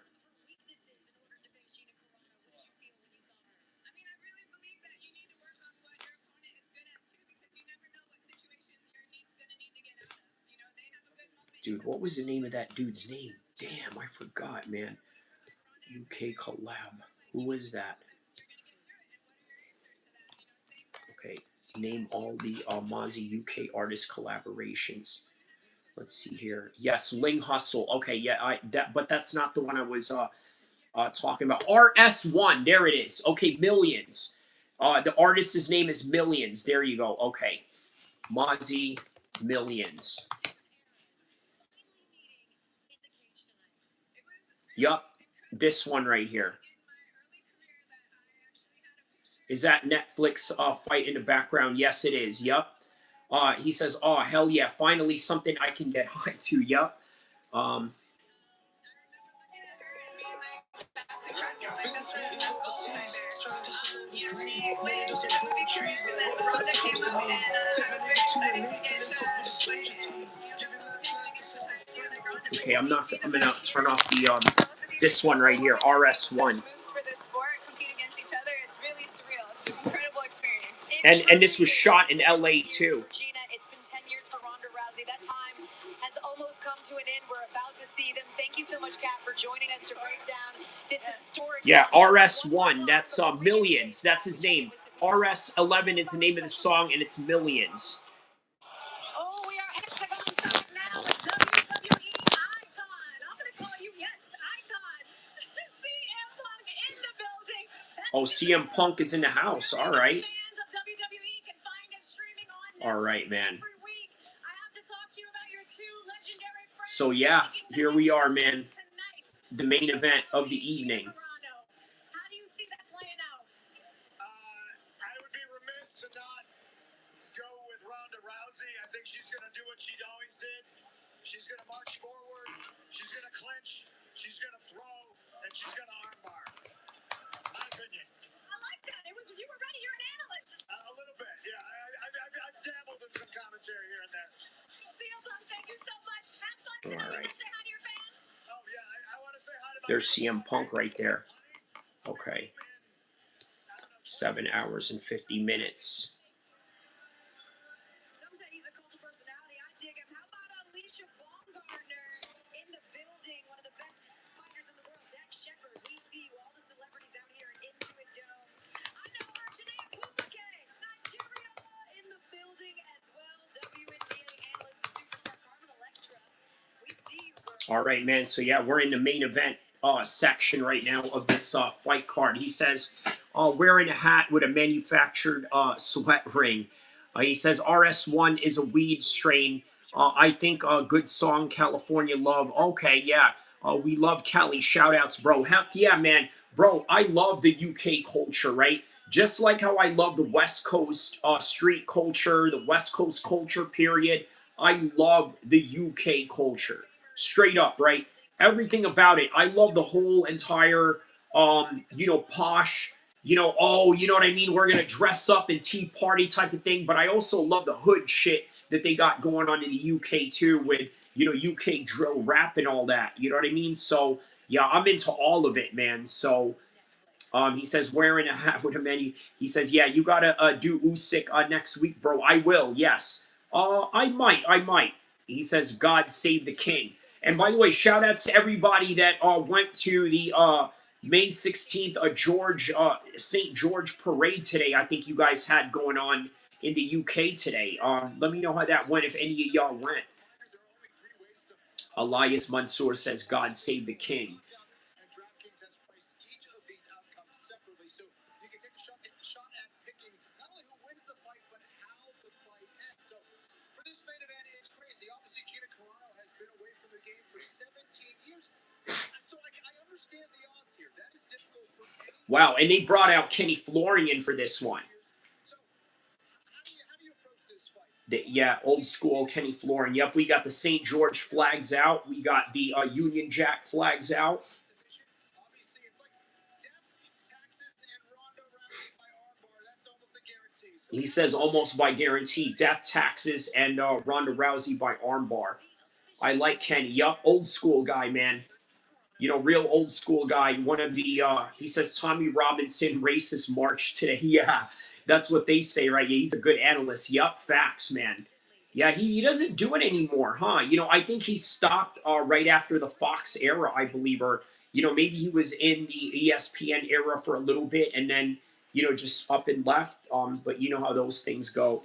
Dude, what was the name of that dude's name? Damn, I forgot, man. UK collab. Who is that? Okay, name all the Mozzie UK artist collaborations. Let's see here. Yes, Ling Hustle. Okay, yeah, but that's not the one I was talking about. RS1. There it is. Okay, Millions. The artist's name is Millions. There you go. Okay, Mozzie Millions. Yup, this one right here. Is that Netflix fight in the background? Yes, it is. Yup. He says, "Oh hell yeah! Finally something I can get high to." Yup. Okay, I'm gonna turn off the this one right here, RS1. Incredible experience. And this was shot in LA too. Gina, it's been 10 years for Ronda Rousey. That time has almost come to an end. We're about to see them. Thank you so much, Kat, for joining us to break down this historic. Yeah, RS1. That's Millions. That's his name. RS11 is the name of the song, and it's Millions. Oh, we are hexagon side now. WWE icon. I'm gonna call you, yes, icon. CM Punk in the building. Oh, CM Punk is in the house. All right. All right, man. So yeah, here we are, man. The main event of the evening. How do you see that playing out? I would be remiss to not go with Ronda Rousey. I think she's going to do what she always did. She's going to march forward. She's going to clinch. She's going to throw. And she's going to armbar. My opinion. I like that. You were ready. You're an analyst. A little bit, yeah. I've dabbled in some commentary here and there. CM Punk, thank you so much. Have fun tonight. All right. Say hi to your fans. Oh, yeah. I want to say hi to my There's CM Punk right there. Okay. 7 hours and 50 minutes. Some say he's a cult of personality. I dig him. How about Alicia Baumgartner in the building? One of the best fighters in the world. Dak Shepard. We see you, all the celebrities out here in Intuit Dome. I know Arjuna Kupake, Nigeria in the building as well. WNBA analyst, superstar Carmen Electra. We see you, girl. All right, man. So yeah, we're in the main event section right now of this fight card. He says, wearing a hat with a manufactured sweat ring. He says RS1 is a weed strain. I think a good song, California Love. Okay, yeah. We love Cali. Shout outs, bro. Heck yeah, man. Bro, I love the UK culture, right? Just like how I love the West Coast street culture, the West Coast culture, period. I love the UK culture. Straight up, right? Everything about it. I love the whole entire, posh, you know what I mean? We're going to dress up in tea party type of thing. But I also love the hood shit that they got going on in the UK too with, UK drill rap and all that. You know what I mean? So, yeah, I'm into all of it, man. So, He says, wearing a hat with a menu. He says, yeah, you gotta do Usyk next week, bro. I will, yes. I might. He says, God save the king. And by the way, shout outs to everybody that went to the May 16th St. George parade today. I think you guys had going on in the UK today. Let me know how that went if any of y'all went. Elias Mansour says, God save the king. And DraftKings has priced each of these outcomes separately, so you can take a shot at picking not only who wins the fight, but how the fight ends. So for this main event, it's crazy. Obviously, Gina Carano has been away from the game for 17 years. So I understand the odds here. That is difficult for any. Wow, and they brought out Kenny Florian for this one. So how do you approach this fight? Yeah, old school Kenny Florian. Yep, we got the St. George flags out. We got the Union Jack flags out. Obviously, it's like death, taxes, and Ronda Rousey by armbar. That's almost a guarantee. So He says almost by guarantee. Death, taxes, and Ronda Rousey by armbar. I like Kenny. Yup, old school guy, man. You know, real old school guy. One of the, he says Tommy Robinson racist march today. Yeah, that's what they say, right? Yeah, he's a good analyst. Yup, facts, man. Yeah, he doesn't do it anymore, huh? You know, I think he stopped right after the Fox era, I believe, or, you know, maybe he was in the ESPN era for a little bit and then, you know, just up and left. But you know how those things go.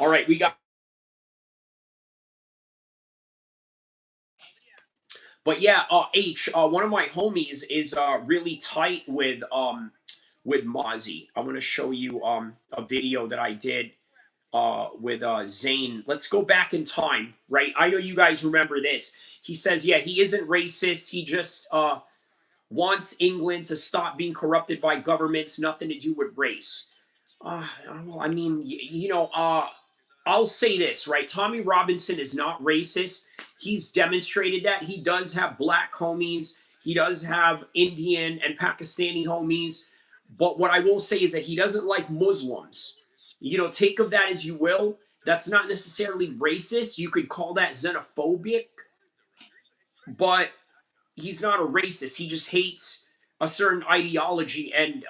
All right, we got. But yeah, one of my homies is really tight with Mozzie. I'm gonna show you a video that I did with Zane. Let's go back in time, right? I know you guys remember this. He says, yeah, he isn't racist. He just wants England to stop being corrupted by governments, nothing to do with race. Well, I mean, you know, I'll say this, right? Tommy Robinson is not racist. He's demonstrated that. He does have black homies. He does have Indian and Pakistani homies. But what I will say is that he doesn't like Muslims. You know, take of that as you will. That's not necessarily racist. You could call that xenophobic. But he's not a racist. He just hates a certain ideology. And,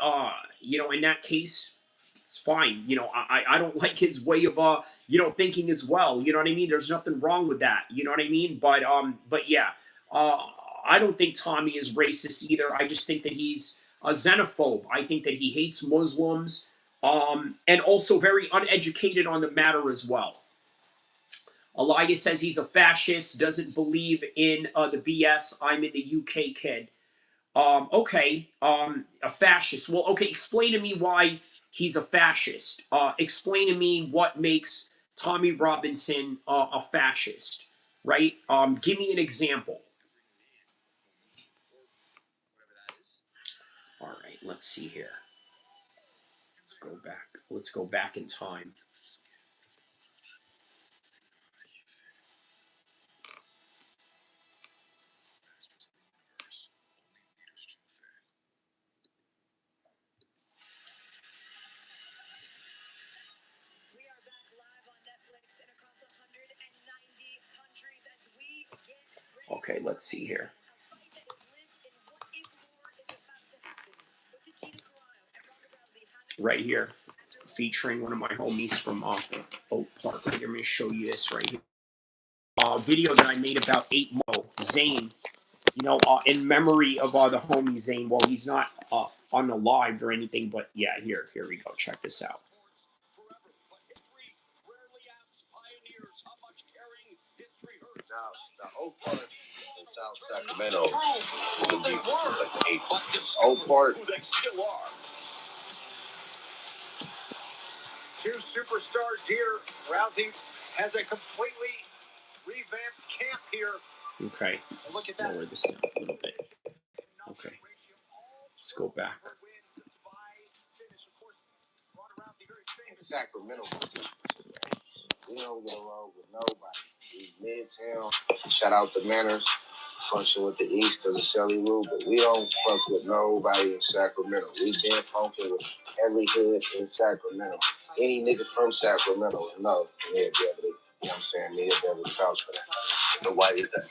you know, in that case, it's fine. You know, I don't like his way of, you know, thinking as well. You know what I mean? There's nothing wrong with that. You know what I mean? But yeah, I don't think Tommy is racist either. I just think that he's a xenophobe. I think that he hates Muslims, and also very uneducated on the matter as well. Elias says he's a fascist, doesn't believe in the BS. I'm in the UK, kid. Okay, a fascist. Well, okay, explain to me why he's a fascist. Explain to me what makes Tommy Robinson a fascist, right? Give me an example. All right, let's see here. Let's go back. Let's go back in time. Okay, let's see here. Right here, featuring one of my homies from Oak Park. Let me show you this right here. Video that I made about 8 Mo, Zane. You know, in memory of the homie Zane. Well, he's not on the live or anything, but yeah, here we go. Check this out. Now, the Oak Park in South Sacramento, the defense is like the 8th. Oak Park. two superstars here. Rousey has a completely revamped camp here. Okay, Look at let's that. lower this down a little bit. Okay, let's go back. In Sacramento, we don't get along with nobody. We midtown. Shout out to Manners. Function with the East because of Shelly Rule, but we don't fuck with nobody in Sacramento. We been funking with every hood in Sacramento. Any nigga from Sacramento will know. Yeah, Beverly. You know what I'm saying? Me and Beverly vouch for that. But why is that?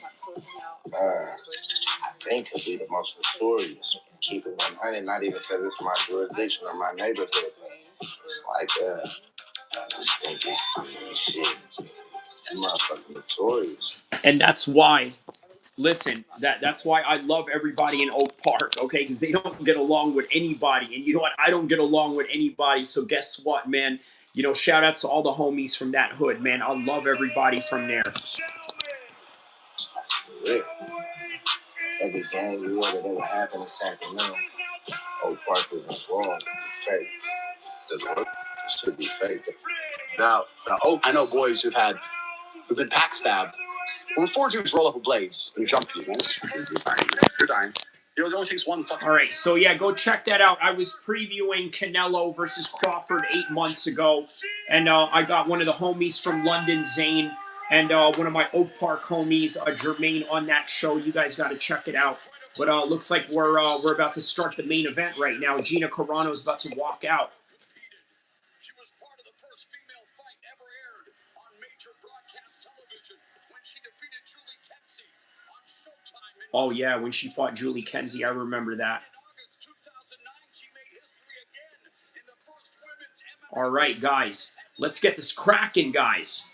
I think he'll be the most notorious. Keep it 100, not even because it's my jurisdiction or my neighborhood. It's like, I just think it's, shit. That motherfucking notorious. And that's why, listen, that's why I love everybody in Oak Park, okay? Because they don't get along with anybody. And you know what? I don't get along with anybody. So guess what, man? You know, shout outs to all the homies from that hood, man. I love everybody from there. Yeah. Every gang war that ever happened in Sacramento, Oak Park was involved. It's fake. Does it work? It should be fake. Now, Oak, I know boys who've been pack stabbed. When 4 dudes roll up with blades and jump you, man, you're dying. It only takes one fucking... All right, so yeah, go check that out. I was previewing Canelo versus Crawford 8 months ago, and I got one of the homies from London, Zane, and one of my Oak Park homies, Jermaine, on that show. You guys got to check it out. But looks like we're about to start the main event right now. Gina Carano's about to walk out. She was part of the first female fight ever aired on major broadcast television when she defeated Julie Kenzie on Showtime. Oh yeah, when she fought Julie Kenzie, I remember that. In August 2009, she made history again in the first women's MMA. All right, guys, let's get this cracking, guys.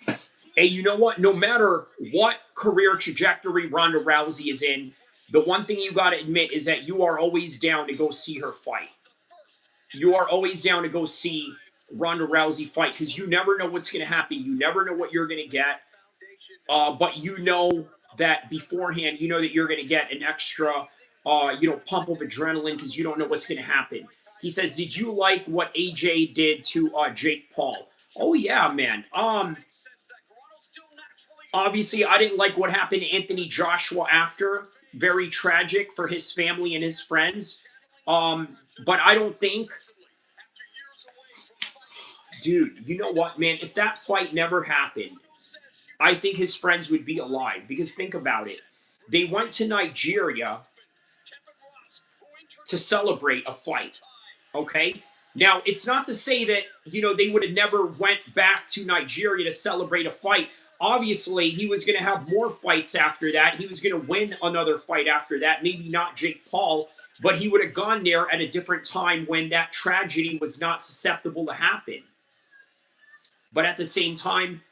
Hey, you know what? No matter what career trajectory Ronda Rousey is in, the one thing you got to admit is that you are always down to go see her fight. You are always down to go see Ronda Rousey fight because you never know what's going to happen. You never know what you're going to get. But you know that beforehand, you know that you're going to get an extra, pump of adrenaline because you don't know what's going to happen. He says, did you like what AJ did to Jake Paul? Oh, yeah, man. Obviously, I didn't like what happened to Anthony Joshua after. Very tragic for his family and his friends. But I don't think... Dude, you know what, man? If that fight never happened, I think his friends would be alive. Because think about it. They went to Nigeria to celebrate a fight. Okay? Now, it's not to say that, they would have never went back to Nigeria to celebrate a fight. Obviously, he was going to have more fights after that. He was going to win another fight after that. Maybe not Jake Paul, but he would have gone there at a different time when that tragedy was not susceptible to happen. But at the same time,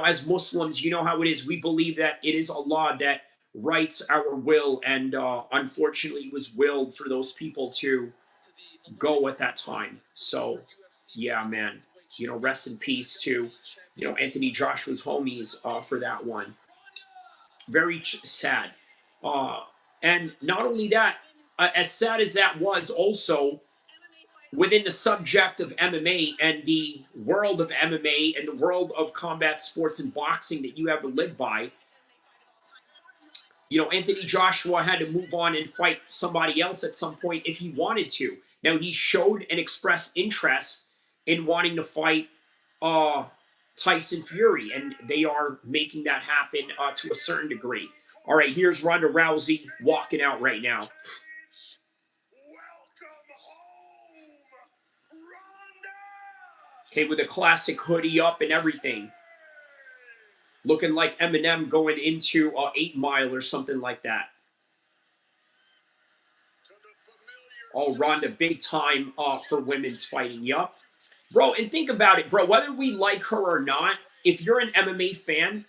as Muslims, you know how it is. We believe that it is Allah that writes our will, and unfortunately, it was willed for those people to go at that time. So, yeah, man, rest in peace to, Anthony Joshua's homies for that one. Very sad. And not only that, as sad as that was, also within the subject of MMA and the world of MMA and the world of combat sports and boxing that you have to live by, Anthony Joshua had to move on and fight somebody else at some point if he wanted to. Now, he showed and expressed interest in wanting to fight Tyson Fury, and they are making that happen to a certain degree. All right, here's Ronda Rousey walking out right now. Okay, with a classic hoodie up and everything. Looking like Eminem going into 8 Mile or something like that. Oh, Ronda, big time for women's fighting. Yup. Bro, and think about it, bro. Whether we like her or not, if you're an MMA fan,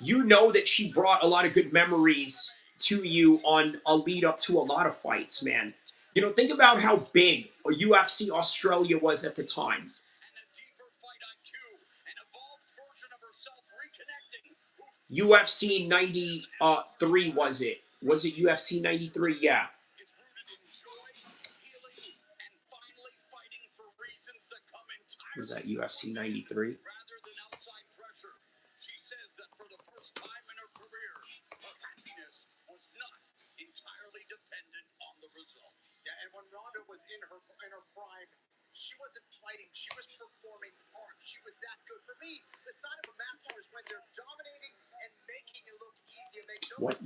you know that she brought a lot of good memories to you on a lead up to a lot of fights, man. Think about how big UFC Australia was at the time. UFC 93, was it? Was it UFC 93? Yeah. Was that UFC 93? She says that for the first time in her career, her happiness was not entirely dependent on the result. Yeah, and when Ronda was in her prime, she wasn't fighting. She was performing art. She was that good. For me, the sign of a master is when they're dominating and making it look easy. And they What?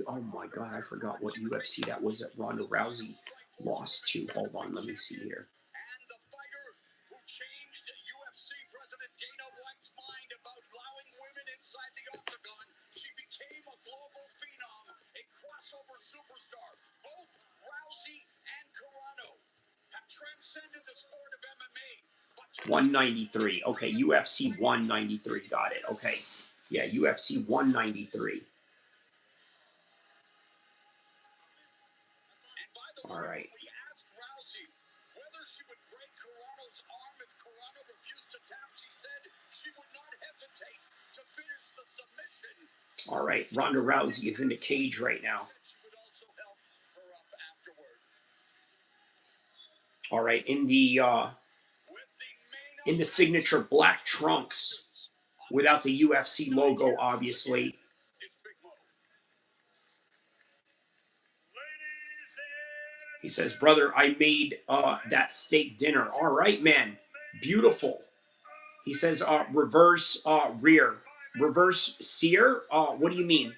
Oh my God, I forgot what UFC that was that Ronda Rousey lost to. Hold on, let me see here. And the fighter who changed UFC President Dana White's mind about allowing women inside the octagon, she became transcended the sport of MMA. 193. Okay, UFC 193. Got it. Okay. Yeah, UFC 193. All right. We asked Rousey whether she would break Carano's arm if Carano refused to tap. She said she would not hesitate to finish the submission. All right, Ronda Rousey is in the cage right now. She would also help her up afterward. All right, in the signature black trunks, without the UFC logo, obviously. He says, brother, I made that steak dinner. All right, man. Beautiful. He says, reverse rear. Reverse sear? What do you mean? Live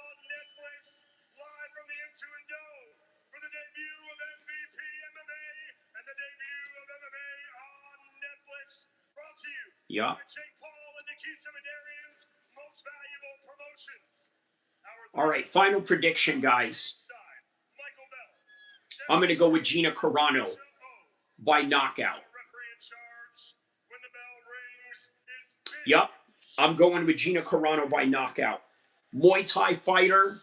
on Netflix, live from the Into and Know, for the debut of MVP MMA and the debut of MMA on Netflix. Brought to you Yeah. by Jake Paul and Nikki Seminarian's most valuable promotions. All right, final prediction, guys. I'm going to go with Gina Carano by knockout. Yep, I'm going with Gina Carano by knockout. Muay Thai fighter.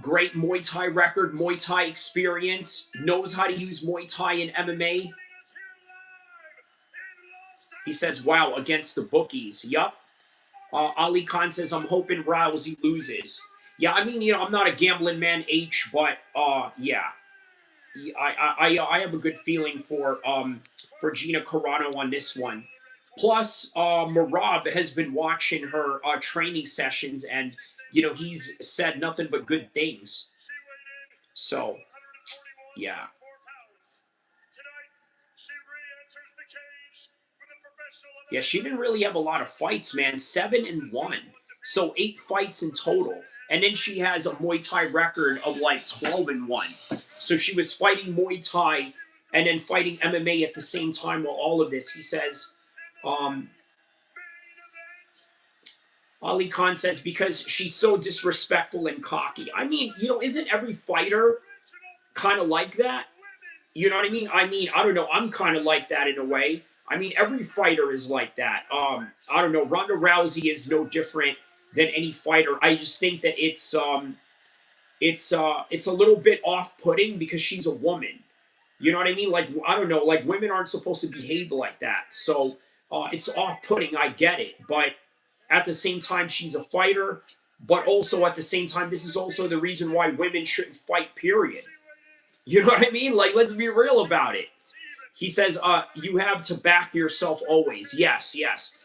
Great Muay Thai record, Muay Thai experience. Knows how to use Muay Thai in MMA. He says, wow, against the bookies. Yup. Ali Khan says, I'm hoping Rousey loses. Yeah, I mean, I'm not a gambling man, H, but yeah, I have a good feeling for Gina Carano on this one. Plus, Marab has been watching her training sessions, and he's said nothing but good things. So, yeah. Yeah, she didn't really have a lot of fights, man. 7-1. So 8 fights in total. And then she has a Muay Thai record of like 12-1. So she was fighting Muay Thai and then fighting MMA at the same time while all of this. He says, Ali Khan says, because she's so disrespectful and cocky. I mean, isn't every fighter kind of like that? You know what I mean? I don't know. I'm kind of like that in a way. I mean, every fighter is like that. I don't know. Ronda Rousey is no different than any fighter. I just think that it's a little bit off-putting because she's a woman. You know what I mean? Like, I don't know. Like, women aren't supposed to behave like that. So it's off-putting. I get it. But at the same time, she's a fighter. But also at the same time, this is also the reason why women shouldn't fight, period. You know what I mean? Like, let's be real about it. He says, you have to back yourself always. Yes.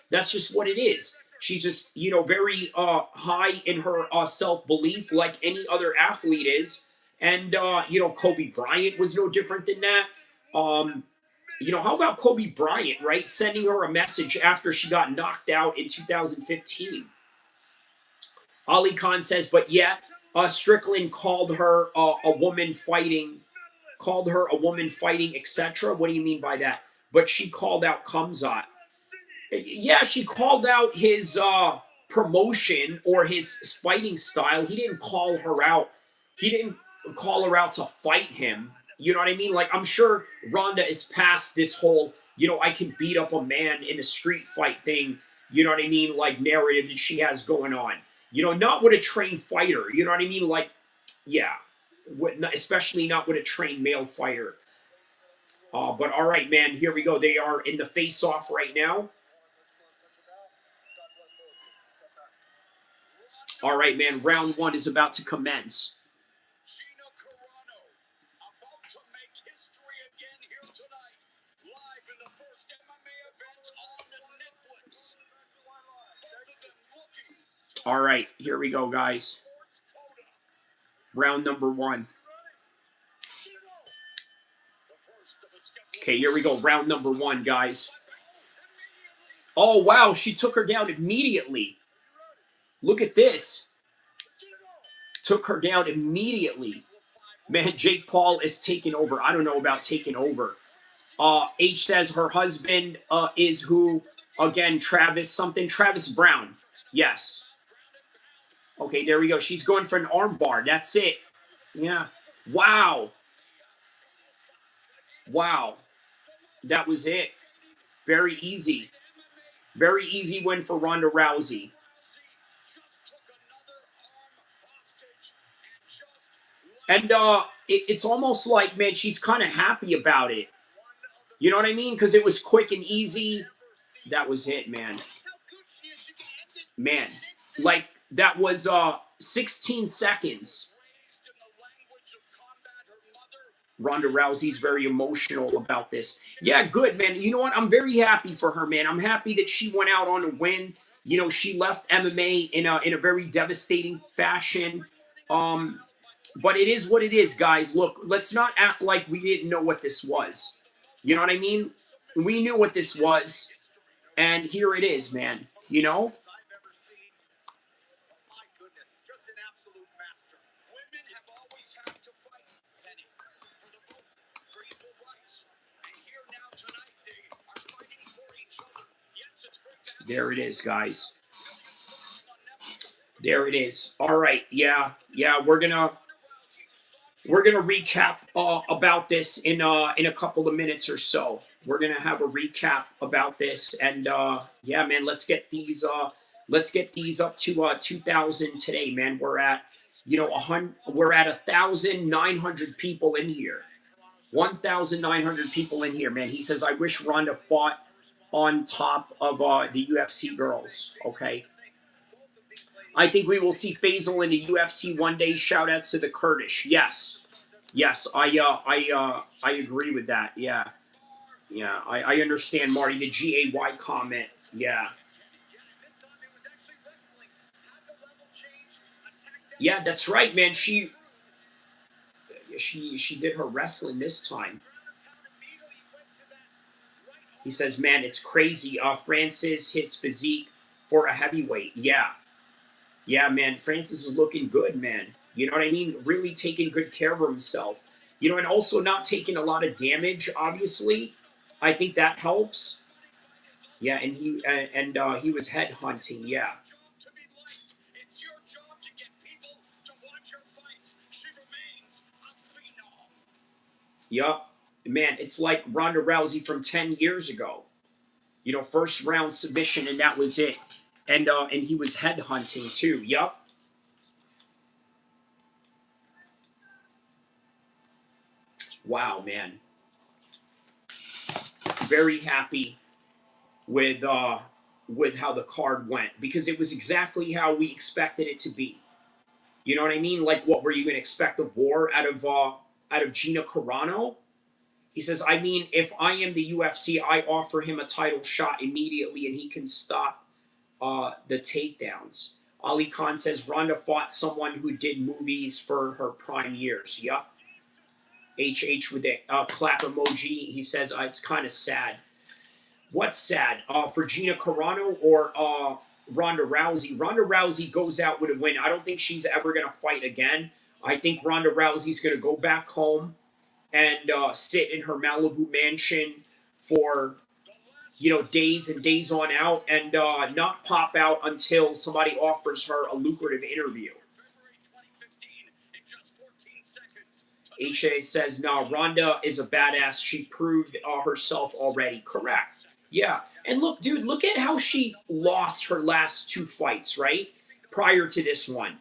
That's just what it is. She's just, very high in her self-belief like any other athlete is. And, Kobe Bryant was no different than that. How about Kobe Bryant, right? Sending her a message after she got knocked out in 2015. Ali Khan says, but yet, Strickland called her a woman fighting, etc. What do you mean by that? But she called out Khamzat. Yeah, she called out his promotion or his fighting style. He didn't call her out. He didn't call her out to fight him. You know what I mean? Like, I'm sure Ronda is past this whole, I can beat up a man in a street fight thing, you know what I mean? Like, narrative that she has going on. Not with a trained fighter. You know what I mean? Like, yeah. Especially not with a trained male fighter. But all right, man, here we go. They are in the face-off right now. All right, man, round 1 is about to commence. Gina Carano about to make history again here tonight, live in the first MMA event on Netflix. All right, here we go, guys. Round number 1. Okay, here we go. Round number 1, guys. Oh, wow, she took her down immediately. Look at this. Took her down immediately. Man, Jake Paul is taking over. I don't know about taking over. H says her husband is who? Again, Travis Brown. Yes. Okay, there we go. She's going for an arm bar. That's it. Yeah. Wow. Wow. That was it. Very easy. Very easy win for Ronda Rousey. And it's almost like, man, she's kind of happy about it. You know what I mean? Because it was quick and easy. That was it, man. Man, like that was 16 seconds. Ronda Rousey's very emotional about this. Yeah, good, man. You know what? I'm very happy for her, man. I'm happy that she went out on a win. You know, she left MMA in a very devastating fashion. But it is what it is, guys. Look, let's not act like we didn't know what this was. You know what I mean? We knew what this was, and here it is, man. You know? There it is, guys. There it is. All right, yeah. We're gonna recap about this in a couple of minutes or so. We're gonna have a recap about this, and yeah, man. Let's get these up to 2,000 today, man. We're at 1,900 people in here. 1,900 people in here, man. He says, I wish Ronda fought on top of the UFC girls. Okay. I think we will see Faisal in the UFC one day. Shout outs to the Kurdish. Yes. I agree with that. Yeah. I understand, Marty. The GAY comment. Yeah. Yeah, that's right, man. She did her wrestling this time. He says, man, it's crazy. Francis, his physique for a heavyweight. Yeah, man. Francis is looking good, man. You know what I mean? Really taking good care of himself. You know, and also not taking a lot of damage, obviously. I think that helps. Yeah, and he was headhunting, yeah. Yup. Man, it's like Ronda Rousey from 10 years ago. You know, first round submission, and that was it. And he was headhunting too. Yup. Wow, man. Very happy with how the card went, because it was exactly how we expected it to be. You know what I mean? Like, what were you going to expect, a war out of Gina Carano? He says, I mean, if I am the UFC, I offer him a title shot immediately, and he can stop the takedowns. Ali Khan says Ronda fought someone who did movies for her prime years. Yup. HH with a clap emoji. He says it's kind of sad. What's sad? For Gina Carano or Ronda Rousey? Ronda Rousey goes out with a win. I don't think she's ever going to fight again. I think Ronda Rousey's going to go back home and sit in her Malibu mansion for days and days on out, and not pop out until somebody offers her a lucrative interview. HA says, no, Ronda is a badass. She proved herself already. Correct. Yeah. And look, dude, look at how she lost her last two fights, right? Prior to this one.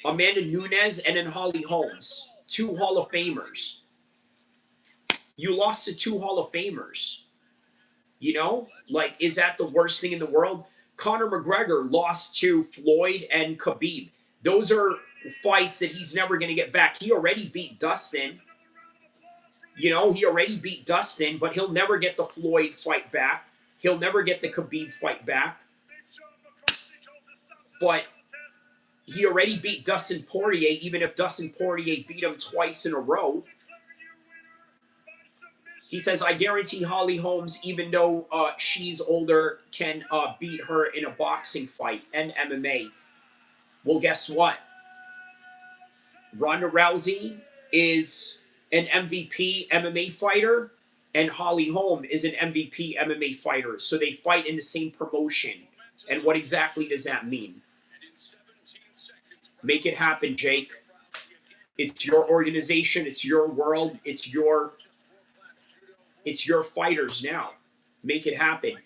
Amanda Nunes and then Holly Holmes. Two Hall of Famers. You lost to two Hall of Famers. You know? Like, is that the worst thing in the world? Conor McGregor lost to Floyd and Khabib. Those are fights that he's never going to get back. He already beat Dustin. He already beat Dustin, but he'll never get the Floyd fight back. He'll never get the Khabib fight back. But he already beat Dustin Poirier, even if Dustin Poirier beat him twice in a row. He says, I guarantee Holly Holmes, even though she's older, can beat her in a boxing fight and MMA. Well, guess what? Ronda Rousey is an MVP MMA fighter, and Holly Holm is an MVP MMA fighter. So they fight in the same promotion. And what exactly does that mean? Make it happen, Jake. It's your organization. It's your world. It's your fighters now. Make it happen.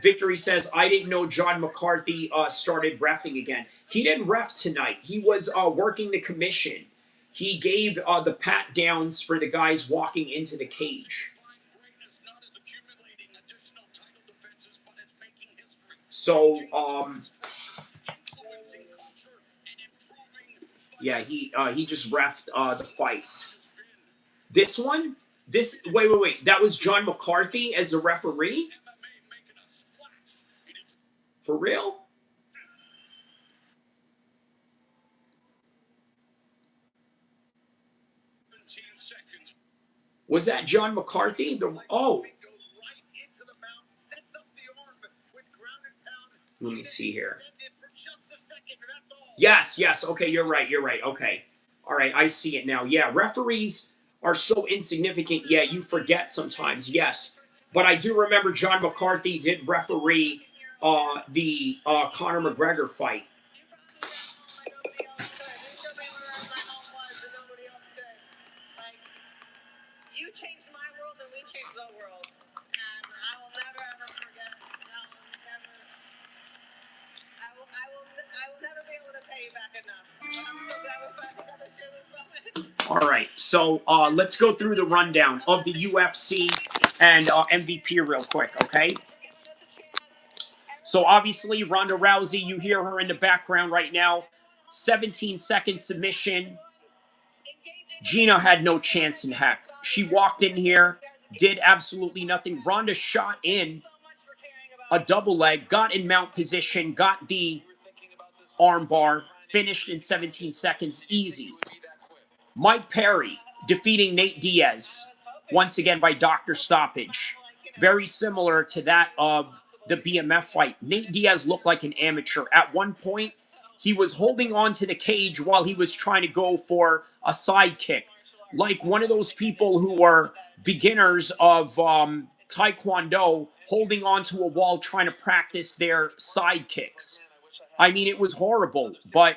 Victory says, I didn't know John McCarthy started reffing again. He didn't ref tonight. He was working the commission. He gave the pat downs for the guys walking into the cage. So, yeah, he just reffed the fight. This one? Wait. That was John McCarthy as the referee? For real? Was that John McCarthy? Let me see here. Yes. Okay, you're right. Okay. All right, I see it now. Yeah, referees are so insignificant. Yeah, you forget sometimes. Yes. But I do remember John McCarthy did referee the Conor McGregor fight. You changed my world and we changed the world. And I will never ever forget. I will never be able to pay you back enough. But I'm so glad we finally got to share this moment. All right, so let's go through the rundown of the UFC and MVP real quick, okay? So obviously, Ronda Rousey, you hear her in the background right now. 17-second submission. Gina had no chance in heck. She walked in here, did absolutely nothing. Ronda shot in a double leg, got in mount position, got the arm bar, finished in 17 seconds, easy. Mike Perry defeating Nate Diaz, once again by doctor stoppage. Very similar to that of the BMF fight. Nate Diaz looked like an amateur. At one point, he was holding on to the cage while he was trying to go for a side kick. Like one of those people who are beginners of Taekwondo holding onto a wall trying to practice their side kicks. I mean, it was horrible, but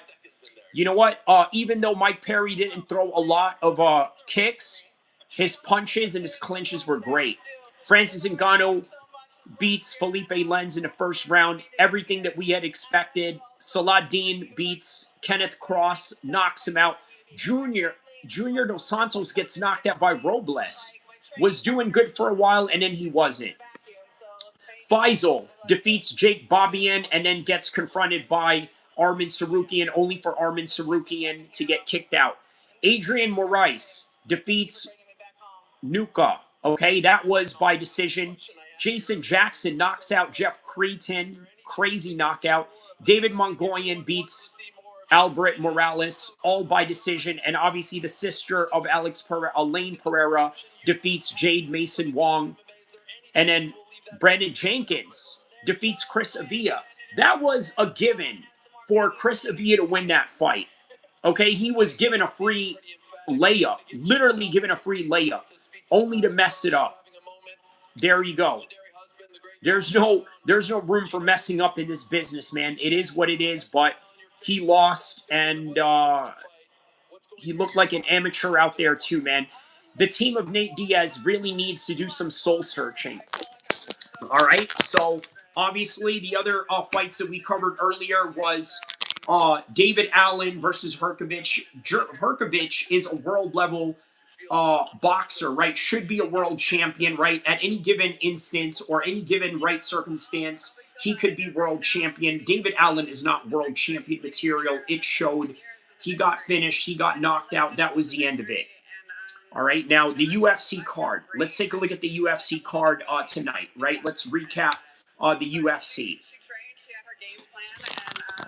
you know what? Even though Mike Perry didn't throw a lot of kicks, his punches and his clinches were great. Francis Ngannou beats PHILIPPI in the first round. Everything that we had expected. Saladin beats Kenneth Cross, knocks him out. Junior Dos Santos gets knocked out by Robles. Was doing good for a while, and then he wasn't. Faisal defeats Jake Bobian and then gets confronted by Arman Sarukian, only for Arman Sarukian to get kicked out. Adrian Moraes defeats Nuka. Okay, that was by decision. Jason Jackson knocks out Jeff Creighton. Crazy knockout. David Mongoyan beats Albert Morales, all by decision. And obviously the sister of Elaine Pereira, defeats Jade Mason Wong. And then Brandon Jenkins defeats Chris Avila. That was a given for Chris Avila to win that fight. Okay, he was given a free layup, literally given a free layup, only to mess it up. There you go. There's no room for messing up in this business, man. It is what it is, but he lost, and he looked like an amateur out there too, man. The team of Nate Diaz really needs to do some soul searching. All right, so obviously the other fights that we covered earlier was David Allen versus Hrgovic. Hrgovic is a world-level boxer, right? Should be a world champion, right? At any given instance or any given right circumstance, he could be world champion. David Allen is not world champion material. It showed. He got finished. He got knocked out. That was the end of it. All right, now the UFC card. Let's take a look at the UFC card tonight, right? Let's recap the UFC.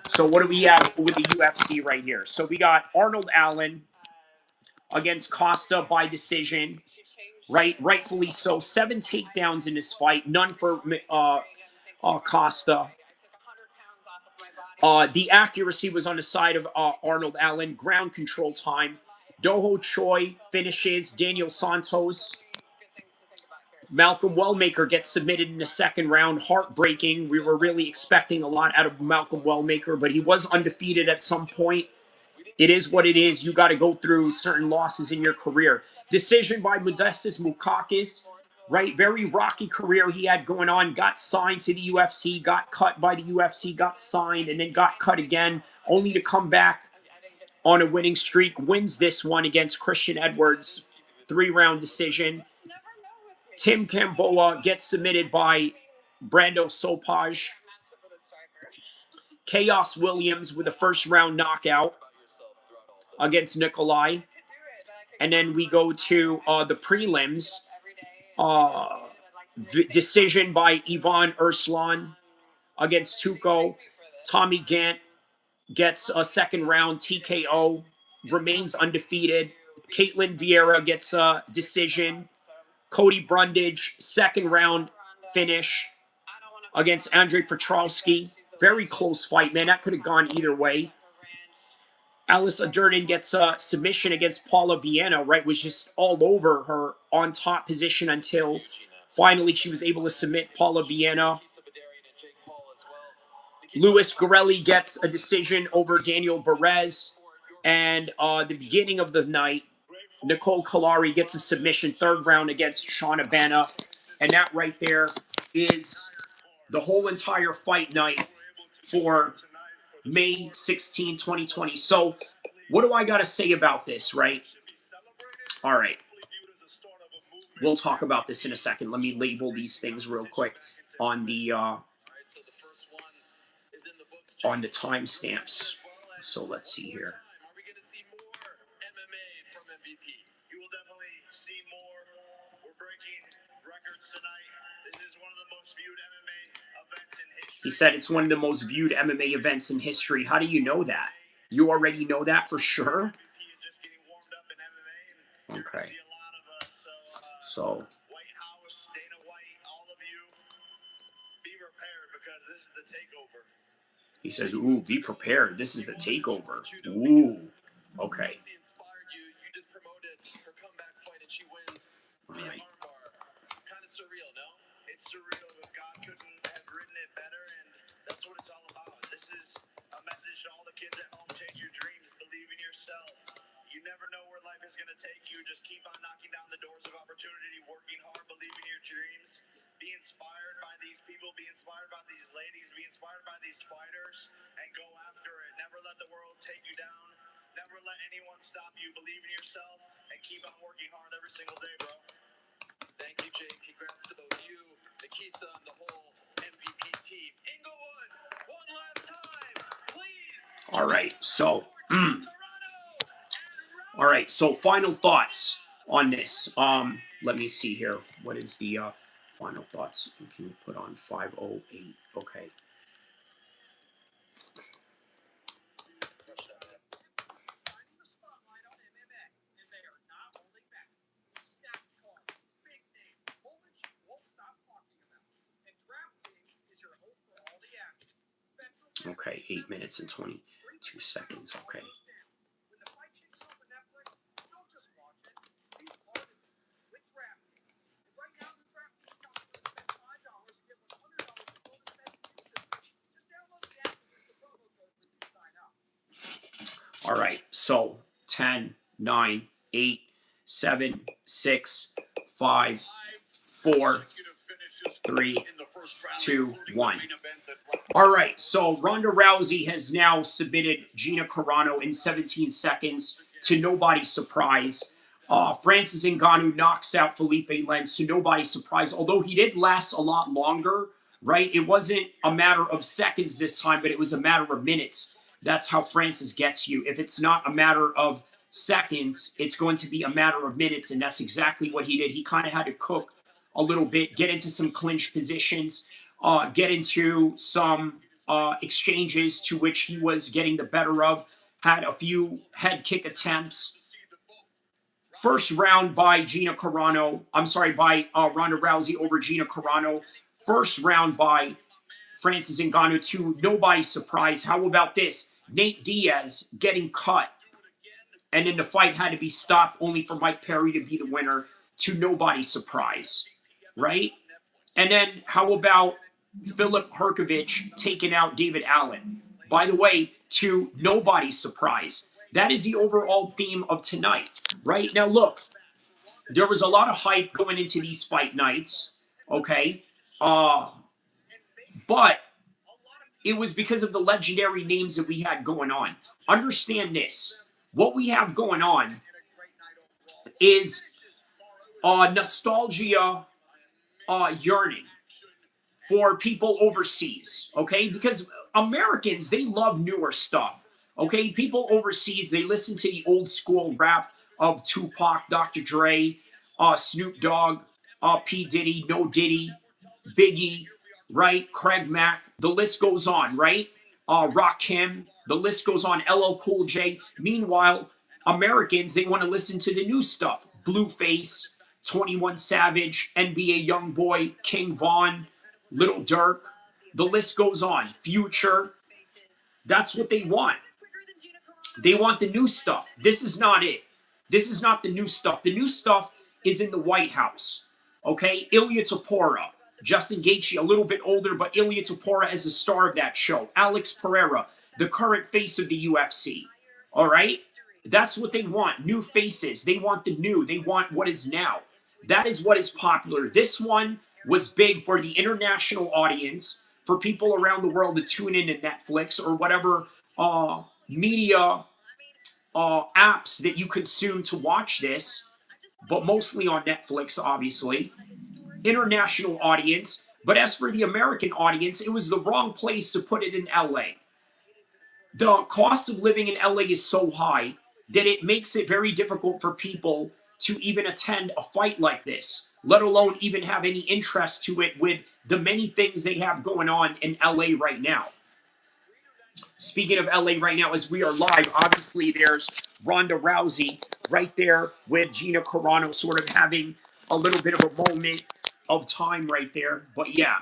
So what do we have with the UFC right here? So we got Arnold Allen against Costa by decision, right? Rightfully so. 7 takedowns in this fight, none for Costa. The accuracy was on the side of Arnold Allen. Ground control time. Doho Choi finishes Daniel Santos. Malcolm Wellmaker gets submitted in the second round. Heartbreaking. We were really expecting a lot out of Malcolm Wellmaker, but he was undefeated at some point. it is what it is. You got to go through certain losses in your career. Decision by Modestas Moukakis, right? Very rocky career he had going on. Got signed to the UFC, got cut by the UFC, got signed, and then got cut again, only to come back on a winning streak. Wins this one against Christian Edwards, 3-round decision. Tim Gamboa gets submitted by Brando Sopaj. Chaos Williams with a first-round knockout against Nikolai. And then we go to the prelims. Decision by Ivan Urslan against Tuco. Tommy Gant gets a second-round TKO. Remains undefeated. Caitlin Vieira gets a decision. Cody Brundage, second-round finish against Andrei Petrowski. Very close fight, man. That could have gone either way. Alice Durden gets a submission against Paula Viana, right? Was just all over her on top position until finally she was able to submit Paula Viana. Luis Gorelli gets a decision over Daniel Perez. And the beginning of the night, Nicole Kalari gets a submission, third round against Shauna Bana. And that right there is the whole entire fight night for May 16, 2020. So what do I got to say about this, right? All right. We'll talk about this in a second. Let me label these things real quick on the timestamps. So let's see here. Are we going to see more MMA from MVP? You will definitely see more. We're breaking records tonight. This is one of the most viewed MMA events in history. He said it's one of the most viewed MMA events in history. How do you know that? You already know that for sure? Okay. So. White House, Dana White, all of you, be prepared because this is the takeover. He says, ooh, be prepared. This is the takeover. Ooh. Okay. You just promoted her comeback fight and she wins. All right. Kind of surreal, no? It's surreal, but God couldn't have written it better, and that's what it's all about. This is a message to all the kids at home. Chase your dreams. Believe in yourself. You never know where life is going to take you. Just keep on knocking down the doors of opportunity, working hard, believe in your dreams. Be inspired by these people. Be inspired by these ladies. Be inspired by these fighters, and go after it. Never let the world take you down. Never let anyone stop you. Believe in yourself, and keep on working hard every single day, bro. Thank you, Jake. Congrats to both you, Nikisa, and the whole MVP team. Inglewood, one last time, please. All right. So. All right, so final thoughts on this. Let me see here. What is the final thoughts? Can we put on 508? Okay. Okay, 8 minutes and 22 seconds. Okay. All right, so 10, 9, 8, 7, 6, 5, 4, 3, 2, 1. All right, so Ronda Rousey has now submitted Gina Carano in 17 seconds to nobody's surprise. Francis Ngannou knocks out PHILIPPI to nobody's surprise, although he did last a lot longer, right? It wasn't a matter of seconds this time, but it was a matter of minutes. That's how Francis gets you. If it's not a matter of seconds, it's going to be a matter of minutes, and that's exactly what he did. He kind of had to cook a little bit, get into some clinch positions, get into some exchanges to which he was getting the better of, had a few head kick attempts. First round by Ronda Rousey over Gina Carano. First round by Francis Ngannou to nobody's surprise. How about this? Nate Diaz getting cut. And then the fight had to be stopped only for Mike Perry to be the winner to nobody's surprise. Right? And then how about Filip Hrgovic taking out David Allen? By the way, to nobody's surprise. That is the overall theme of tonight, right? Now, look, there was a lot of hype going into these fight nights, okay? But it was because of the legendary names that we had going on. Understand this. What we have going on is nostalgia yearning for people overseas, okay? Because Americans, they love newer stuff, okay? People overseas, they listen to the old school rap of Tupac, Dr. Dre, Snoop Dogg, P. Diddy, No Diddy, Biggie, right? Craig Mack, the list goes on, right? Rakim, the list goes on, LL Cool J. Meanwhile, Americans, they want to listen to the new stuff. Blueface, 21 Savage, NBA Youngboy, King Von, Little Durk, the list goes on. Future, that's what they want. They want the new stuff. This is not it. This is not the new stuff. The new stuff is in the White House. Okay? Ilya Tapora, Justin Gaethje, a little bit older, but Ilya Tapora as the star of that show. Alex Pereira, the current face of the UFC. All right? That's what they want. New faces. They want the new. They want what is now. That is what is popular. This one was big for the international audience, for people around the world to tune into Netflix or whatever media apps that you consume to watch this, but mostly on Netflix, obviously. International audience. But as for the American audience, it was the wrong place to put it in LA. The cost of living in LA is so high that it makes it very difficult for people to even attend a fight like this, let alone even have any interest to it with the many things they have going on in LA right now. Speaking of LA right now, as we are live, obviously there's Ronda Rousey right there with Gina Carano sort of having a little bit of a moment of time right there. But yeah,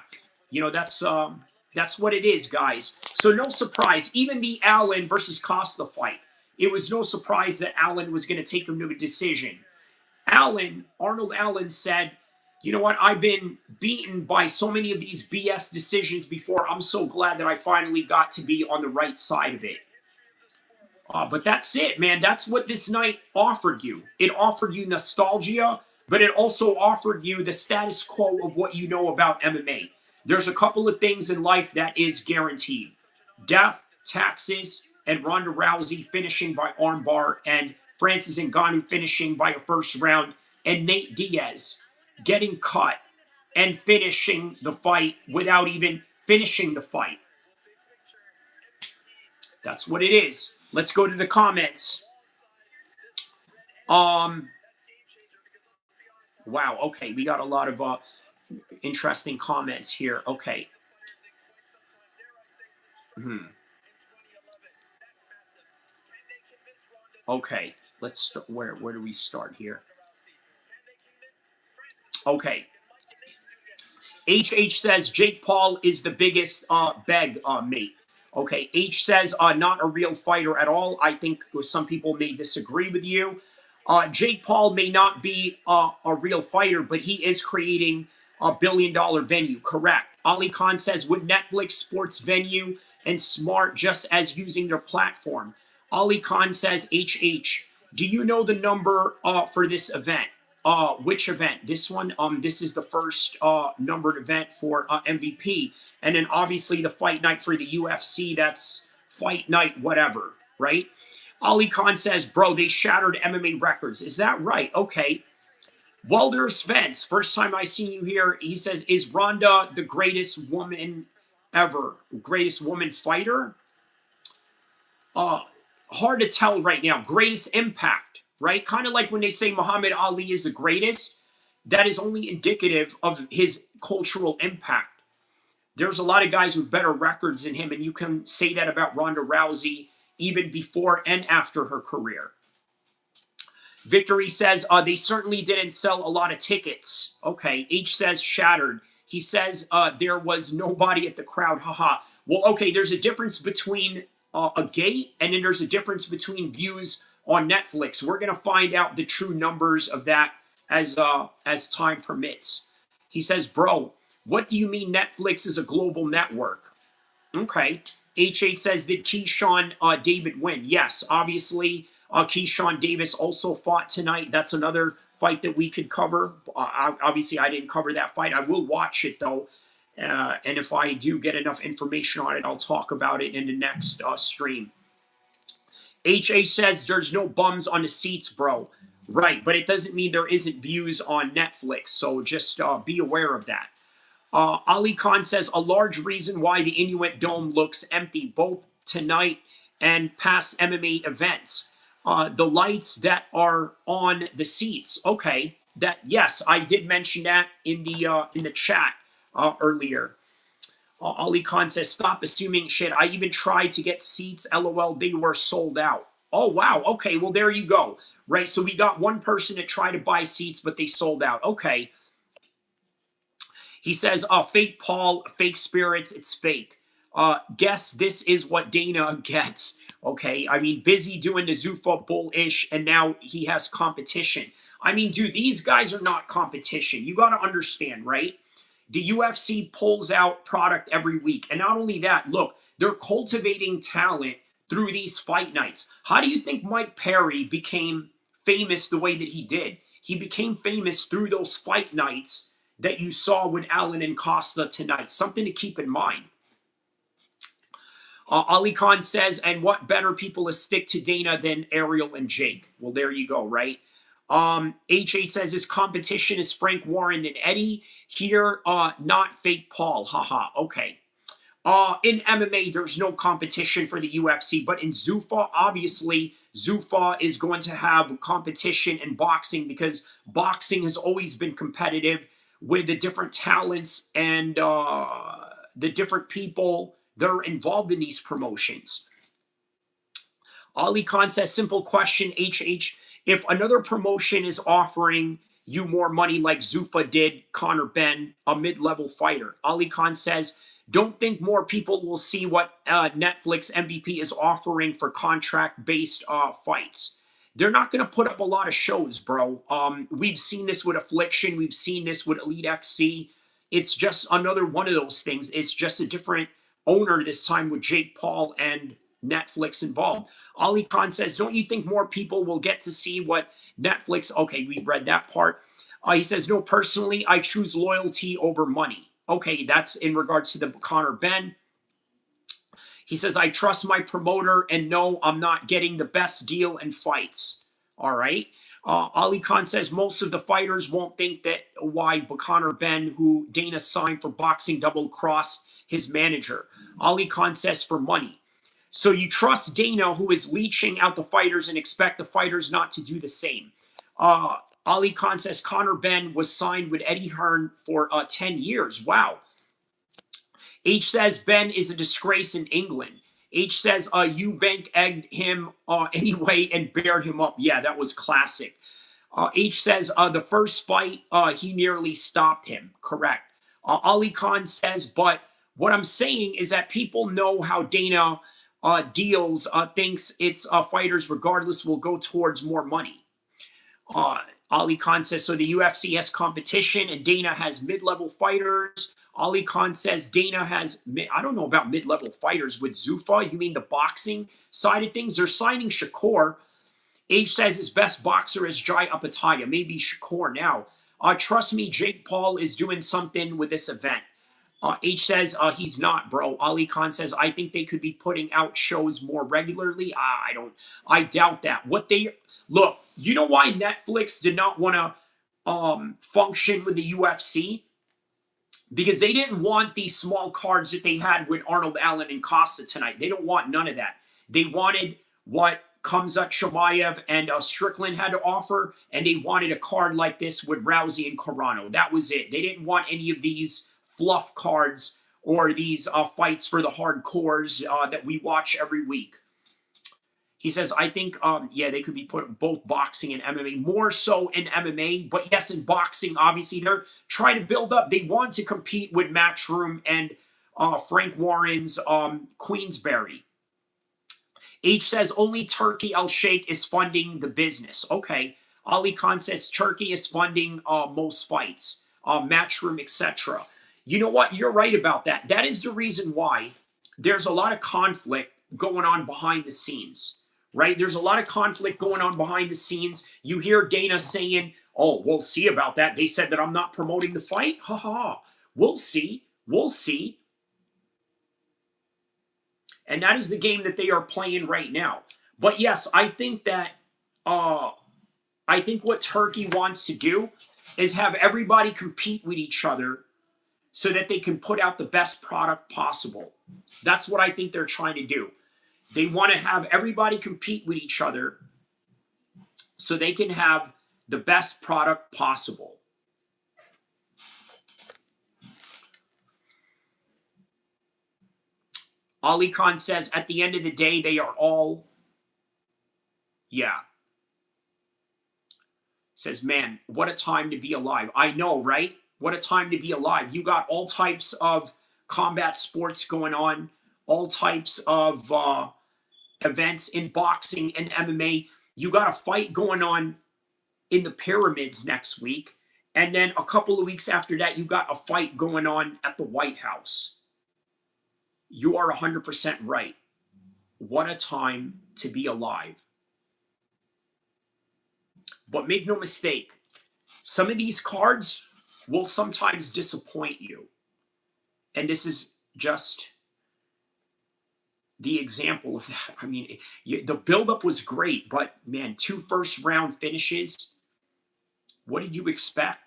you know, that's what it is, guys. So no surprise, even the Allen versus Costa fight, it was no surprise that Allen was going to take him to a decision. Arnold Allen said, you know what, I've been beaten by so many of these BS decisions before. I'm so glad that I finally got to be on the right side of it. But that's it, man. That's what this night offered you. It offered you nostalgia, but it also offered you the status quo of what you know about MMA. There's a couple of things in life that is guaranteed. Death, taxes, and Ronda Rousey finishing by armbar, and Francis Ngannou finishing by a first round, and Nate Diaz getting cut and finishing the fight without even finishing the fight. That's what it is. Let's go to the comments. Wow, okay, we got a lot of interesting comments here. Okay. Okay, let's start. Where do we start here? Okay. HH says Jake Paul is the biggest mate. Okay, H says not a real fighter at all. I think some people may disagree with you. Jake Paul may not be a real fighter, but he is creating a billion-dollar venue. Correct. Ali Khan says, would Netflix sports venue and smart just as using their platform? Ali Khan says, HH, do you know the number for this event? Which event? This one? This is the first numbered event for MVP. And then obviously the fight night for the UFC, that's fight night whatever, right? Ali Khan says, bro, they shattered MMA records. Is that right? Okay. Walter Spence, first time I seen you here, he says, is Ronda the greatest woman ever? Greatest woman fighter? Hard to tell right now. Greatest impact, right? Kind of like when they say Muhammad Ali is the greatest, that is only indicative of his cultural impact. There's a lot of guys with better records than him, and you can say that about Ronda Rousey even before and after her career. Victory says, they certainly didn't sell a lot of tickets. Okay, H says shattered. He says there was nobody at the crowd. Haha. Well, okay, there's a difference between a gate and then there's a difference between views on Netflix. We're going to find out the true numbers of that as time permits. He says, bro, what do you mean Netflix is a global network? Okay. H8 says, did Keyshawn David win? Yes, obviously, Keyshawn Davis also fought tonight. That's another fight that we could cover. Obviously, I didn't cover that fight. I will watch it, though. And if I do get enough information on it, I'll talk about it in the next stream. HA says, there's no bums on the seats, bro. Right, but it doesn't mean there isn't views on Netflix, so just be aware of that. Ali Khan says, a large reason why the Inuit Dome looks empty both tonight and past MMA events. The lights that are on the seats. Okay, yes, I did mention that in the chat earlier. Ali Khan says, stop assuming shit. I even tried to get seats. LOL, they were sold out. Oh, wow. Okay, well, there you go. Right, so we got one person that tried to buy seats, but they sold out. Okay. He says, fake Paul, fake spirits, it's fake. Guess this is what Dana gets. Okay, I mean, busy doing the Zuffa bull-ish, and now he has competition. I mean, dude, these guys are not competition. You got to understand, right? The UFC pulls out product every week. And not only that, look, they're cultivating talent through these fight nights. How do you think Mike Perry became famous the way that he did? He became famous through those fight nights that you saw with Allen and Costa tonight. Something to keep in mind. Ali Khan says, and what better people to stick to Dana than Ariel and Jake? Well, there you go, right? H8 says, his competition is Frank Warren and Eddie. Here, not fake Paul. Haha, okay. In MMA, there's no competition for the UFC, but in Zuffa, obviously, Zuffa is going to have competition in boxing because boxing has always been competitive with the different talents and the different people that are involved in these promotions. Ali Khan says, simple question, HH. If another promotion is offering you more money like Zuffa did Conor Ben, a mid-level fighter, Ali Khan says, don't think more people will see what Netflix MVP is offering for contract-based fights. They're not going to put up a lot of shows, bro. We've seen this with Affliction. We've seen this with Elite XC. It's just another one of those things. It's just a different owner this time with Jake Paul and Netflix involved. Ali Khan says, don't you think more people will get to see what Netflix... Okay, we read that part. He says, no, personally, I choose loyalty over money. Okay, that's in regards to the Conor Ben. He says, I trust my promoter and no, I'm not getting the best deal in fights. All right. Ali Khan says most of the fighters won't think that why Conor Ben, who Dana signed for boxing, double-crossed his manager. Ali Khan says for money. So you trust Dana, who is leeching out the fighters, and expect the fighters not to do the same. Ali Khan says Conor Ben was signed with Eddie Hearn for 10 years. Wow. H says Ben is a disgrace in England. H says Eubank egged him anyway and bared him up. Yeah, that was classic. H says the first fight, he nearly stopped him. Correct. Ali Khan says, but what I'm saying is that people know how Dana deals, thinks it's fighters regardless will go towards more money. Ali Khan says, so the UFC has competition and Dana has mid-level fighters. Ali Khan says Dana has, I don't know about mid-level fighters with Zuffa. You mean the boxing side of things? They're signing Shakur. H says his best boxer is Jai Apataya. Maybe Shakur now. Trust me, Jake Paul is doing something with this event. H says he's not, bro. Ali Khan says, I think they could be putting out shows more regularly. I doubt that. Look, you know why Netflix did not want to function with the UFC? Because they didn't want these small cards that they had with Arnold Allen and Costa tonight. They don't want none of that. They wanted what Khamzat Chimaev and Strickland had to offer, and they wanted a card like this with Rousey and Carano. That was it. They didn't want any of these fluff cards or these fights for the hardcores that we watch every week. He says, I think, yeah, they could be put both boxing and MMA, more so in MMA. But yes, in boxing, obviously, they're trying to build up. They want to compete with Matchroom and Frank Warren's Queensberry. H says, only Turkey Al-Sheikh is funding the business. Okay. Ali Khan says, Turkey is funding most fights, Matchroom, etc. You know what? You're right about that. That is the reason why there's a lot of conflict going on behind the scenes, right? There's a lot of conflict going on behind the scenes. You hear Dana saying, oh, we'll see about that. They said that I'm not promoting the fight. Ha ha ha. We'll see. We'll see. And that is the game that they are playing right now. But yes, I think that what Turkey wants to do is have everybody compete with each other so that they can put out the best product possible. That's what I think they're trying to do. They want to have everybody compete with each other so they can have the best product possible. Ali Khan says, at the end of the day, they are all, yeah. Says, man, what a time to be alive. I know, right? What a time to be alive. You got all types of combat sports going on, all types of events in boxing and MMA. You got a fight going on in the pyramids next week. And then a couple of weeks after that, you got a fight going on at the White House. You are 100% right. What a time to be alive. But make no mistake, some of these cards will sometimes disappoint you. And this is just the example of that. I mean, the buildup was great, but man, 2 first-round finishes. What did you expect?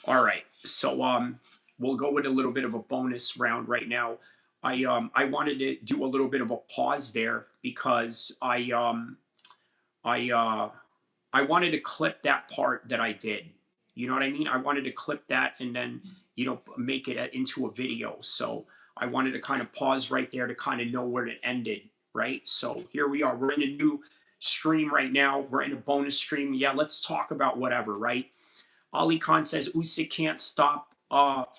All right, so we'll go with a little bit of a bonus round right now. I wanted to do a little bit of a pause there because I wanted to clip that part that I did. You know what I mean? I wanted to clip that and then make it into a video. So I wanted to kind of pause right there to kind of know where it ended. Right. So here we are. We're in a new stream right now. We're in a bonus stream. Yeah, let's talk about whatever. Right. Ali Khan says Usyk can't stop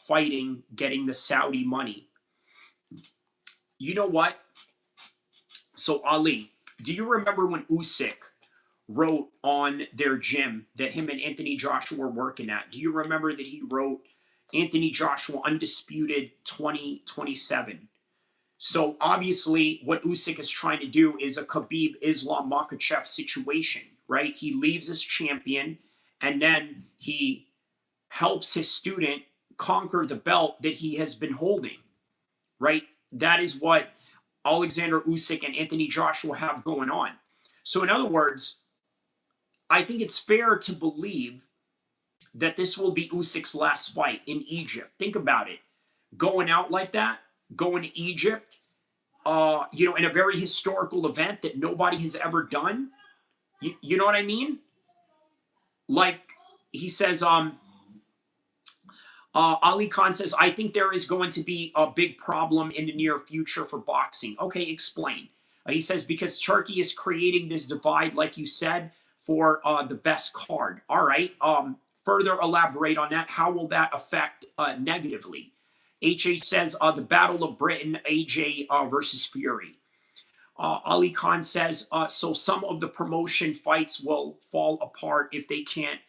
fighting, getting the Saudi money. You know what? So Ali, do you remember when Usyk wrote on their gym that him and Anthony Joshua were working at? Do you remember that he wrote Anthony Joshua undisputed 2027? So obviously what Usyk is trying to do is a Khabib Islam Makhachev situation, right? He leaves as champion and then he helps his student conquer the belt that he has been holding, right? That is what Alexander Usyk and Anthony Joshua have going on. So in other words, I think it's fair to believe that this will be Usyk's last fight in Egypt. Think about it. Going out like that, going to Egypt, in a very historical event that nobody has ever done. You know what I mean? Like he says, Ali Khan says, I think there is going to be a big problem in the near future for boxing. Okay, explain. He says, because Turkey is creating this divide, like you said, for the best card. All right. Further elaborate on that. How will that affect negatively? HH says, the Battle of Britain, AJ versus Fury. Ali Khan says, so some of the promotion fights will fall apart if they can't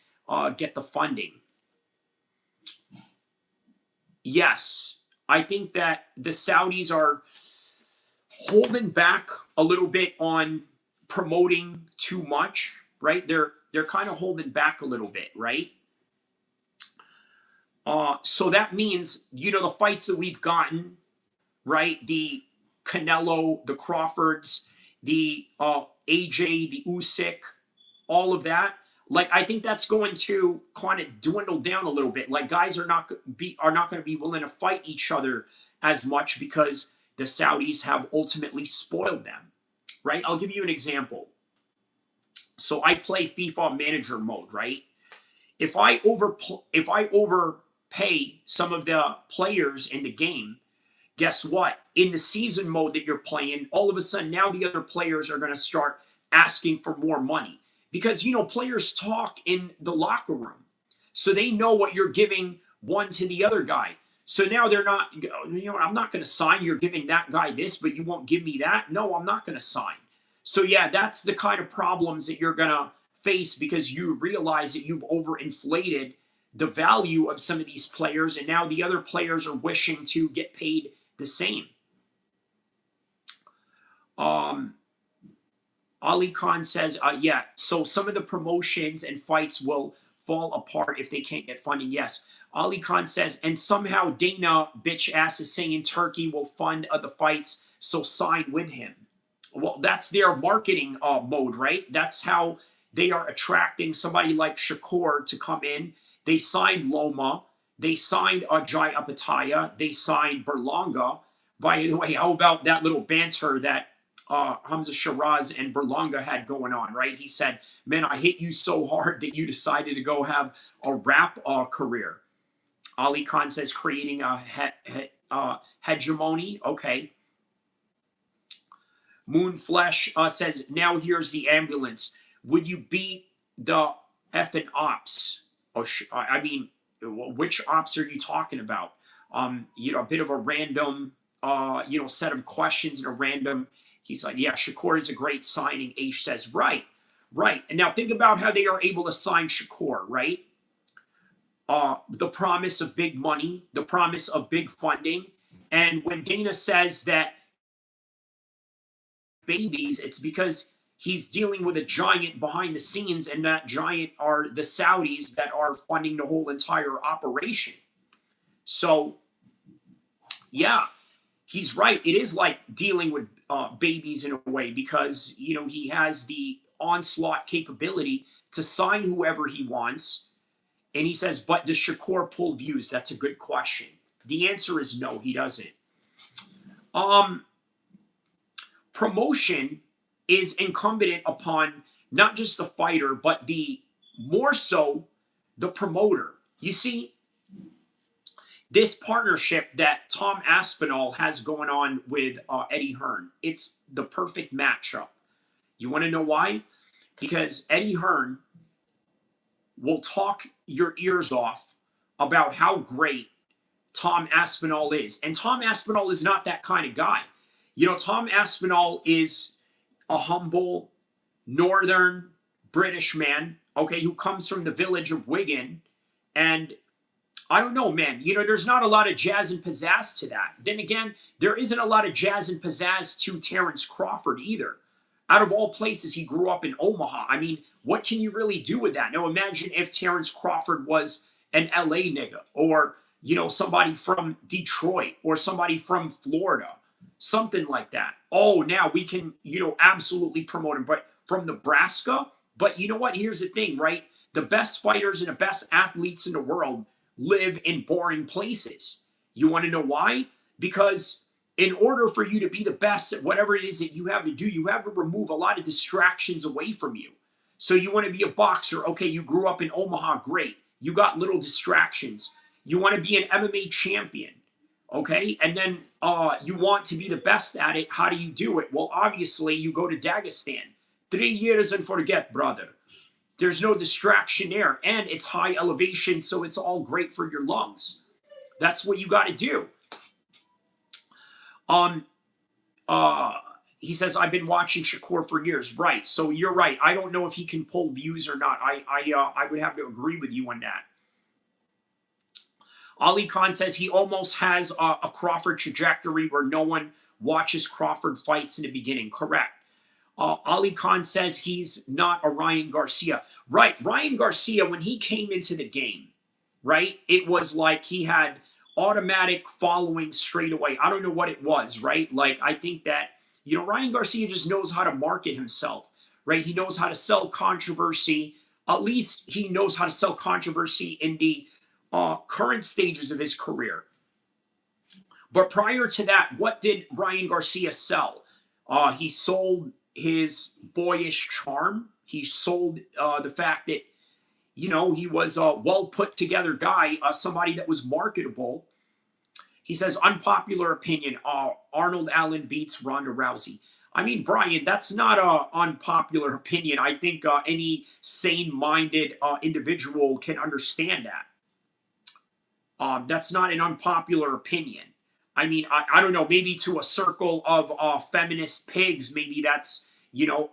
get the funding. Yes, I think that the Saudis are holding back a little bit on promoting too much, right? They're kind of holding back a little bit, right? So that means, the fights that we've gotten, right? The Canelo, the Crawfords, the AJ, the Usyk, all of that. Like, I think that's going to kind of dwindle down a little bit. Like, guys are not going to be willing to fight each other as much because the Saudis have ultimately spoiled them, right? I'll give you an example. So I play FIFA manager mode, right? If I overpay some of the players in the game, guess what? In the season mode that you're playing, all of a sudden now the other players are going to start asking for more money. because, you know, players talk in the locker room. So they know what you're giving one to the other guy. So now they're not, you know, I'm not going to sign. You're giving that guy this, but you won't give me that. No, I'm not going to sign. So yeah, that's the kind of problems that you're going to face because you realize that you've overinflated the value of some of these players, and now the other players are wishing to get paid the same. Ali Khan says, yeah, so some of the promotions and fights will fall apart if they can't get funding. Yes. Ali Khan says, and somehow Dana bitch ass is saying Turkey will fund the fights, so sign with him. Well, that's their marketing mode, right? That's how they are attracting somebody like Shakur to come in. They signed Loma. They signed Jai Apataya. They signed Berlanga. By the way, how about that little banter that Hamza Shiraz and Berlanga had going on, right? He said, man, I hit you so hard that you decided to go have a rap career. Ali Khan says creating a hegemony. Okay. Moonflesh says, now here's the ambulance. Would you beat the effing ops? I mean, which ops are you talking about? You know, a bit of a random, you know, set of questions and a random. He's like, yeah, Shakur is a great signing. H says, right. And now think about how they are able to sign Shakur, right? The promise of big money, the promise of big funding. And when Dana says that babies, it's because he's dealing with a giant behind the scenes, and that giant are the Saudis that are funding the whole entire operation. So, yeah, he's right. It is like dealing with babies in a way because, you know, he has the onslaught capability to sign whoever he wants. And he says, but does Shakur pull views? That's a good question. The answer is no, he doesn't. Promotion is incumbent upon not just the fighter, but the more so the promoter. You see, this partnership that Tom Aspinall has going on with Eddie Hearn, it's the perfect matchup. You want to know why? Because Eddie Hearn will talk your ears off about how great Tom Aspinall is. And Tom Aspinall is not that kind of guy. You know, Tom Aspinall is a humble northern British man, okay, who comes from the village of Wigan. And I don't know, man, you know, there's not a lot of jazz and pizzazz to that. Then again, there isn't a lot of jazz and pizzazz to Terrence Crawford either. Out of all places, he grew up in Omaha. I mean, what can you really do with that? Now, imagine if Terrence Crawford was an LA nigga or, you know, somebody from Detroit or somebody from Florida, something like that. Oh, now we can, you know, absolutely promote him. But from Nebraska, but you know what? Here's the thing, right? The best fighters and the best athletes in the world live in boring places. You want to know why? Because in order for you to be the best at whatever it is that you have to do, you have to remove a lot of distractions away from you. So you want to be a boxer. Okay, you grew up in Omaha. Great. You got little distractions. You want to be an MMA champion. Okay, and then you want to be the best at it. How do you do it? Well, obviously, you go to Dagestan. 3 years and forget, brother. There's no distraction there. And it's high elevation, so it's all great for your lungs. That's what you got to do. He says, I've been watching Shakur for years. Right, so you're right. I don't know if he can pull views or not. I would have to agree with you on that. Ali Khan says he almost has a Crawford trajectory where no one watches Crawford fights in the beginning. Correct. Ali Khan says he's not a Ryan Garcia. Right, Ryan Garcia, when he came into the game, right, it was like he had automatic following straight away. I don't know what it was, right? Like, I think that, you know, Ryan Garcia just knows how to market himself, right? He knows how to sell controversy. At least he knows how to sell controversy in the current stages of his career. But prior to that, what did Ryan Garcia sell? He sold his boyish charm. He sold the fact that, you know, he was a well put together guy, somebody that was marketable. He says, unpopular opinion, Arnold Allen beats Ronda Rousey. I mean, Brian, that's not a unpopular opinion. I think any sane-minded individual can understand that. That's not an unpopular opinion. I mean, I don't know, maybe to a circle of feminist pigs, maybe that's, you know,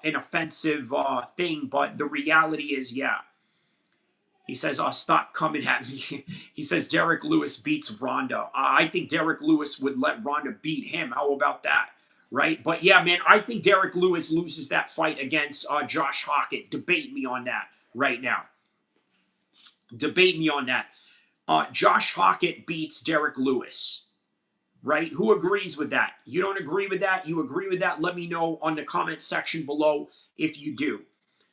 an offensive thing, but the reality is, yeah. He says, stop coming at me. He says, Derek Lewis beats Ronda. I think Derek Lewis would let Ronda beat him. How about that? Right? But yeah, man, I think Derek Lewis loses that fight against Josh Hockett. Debate me on that right now. Debate me on that. Josh Hockett beats Derek Lewis, right? Who agrees with that? You don't agree with that? You agree with that? Let me know on the comment section below if you do.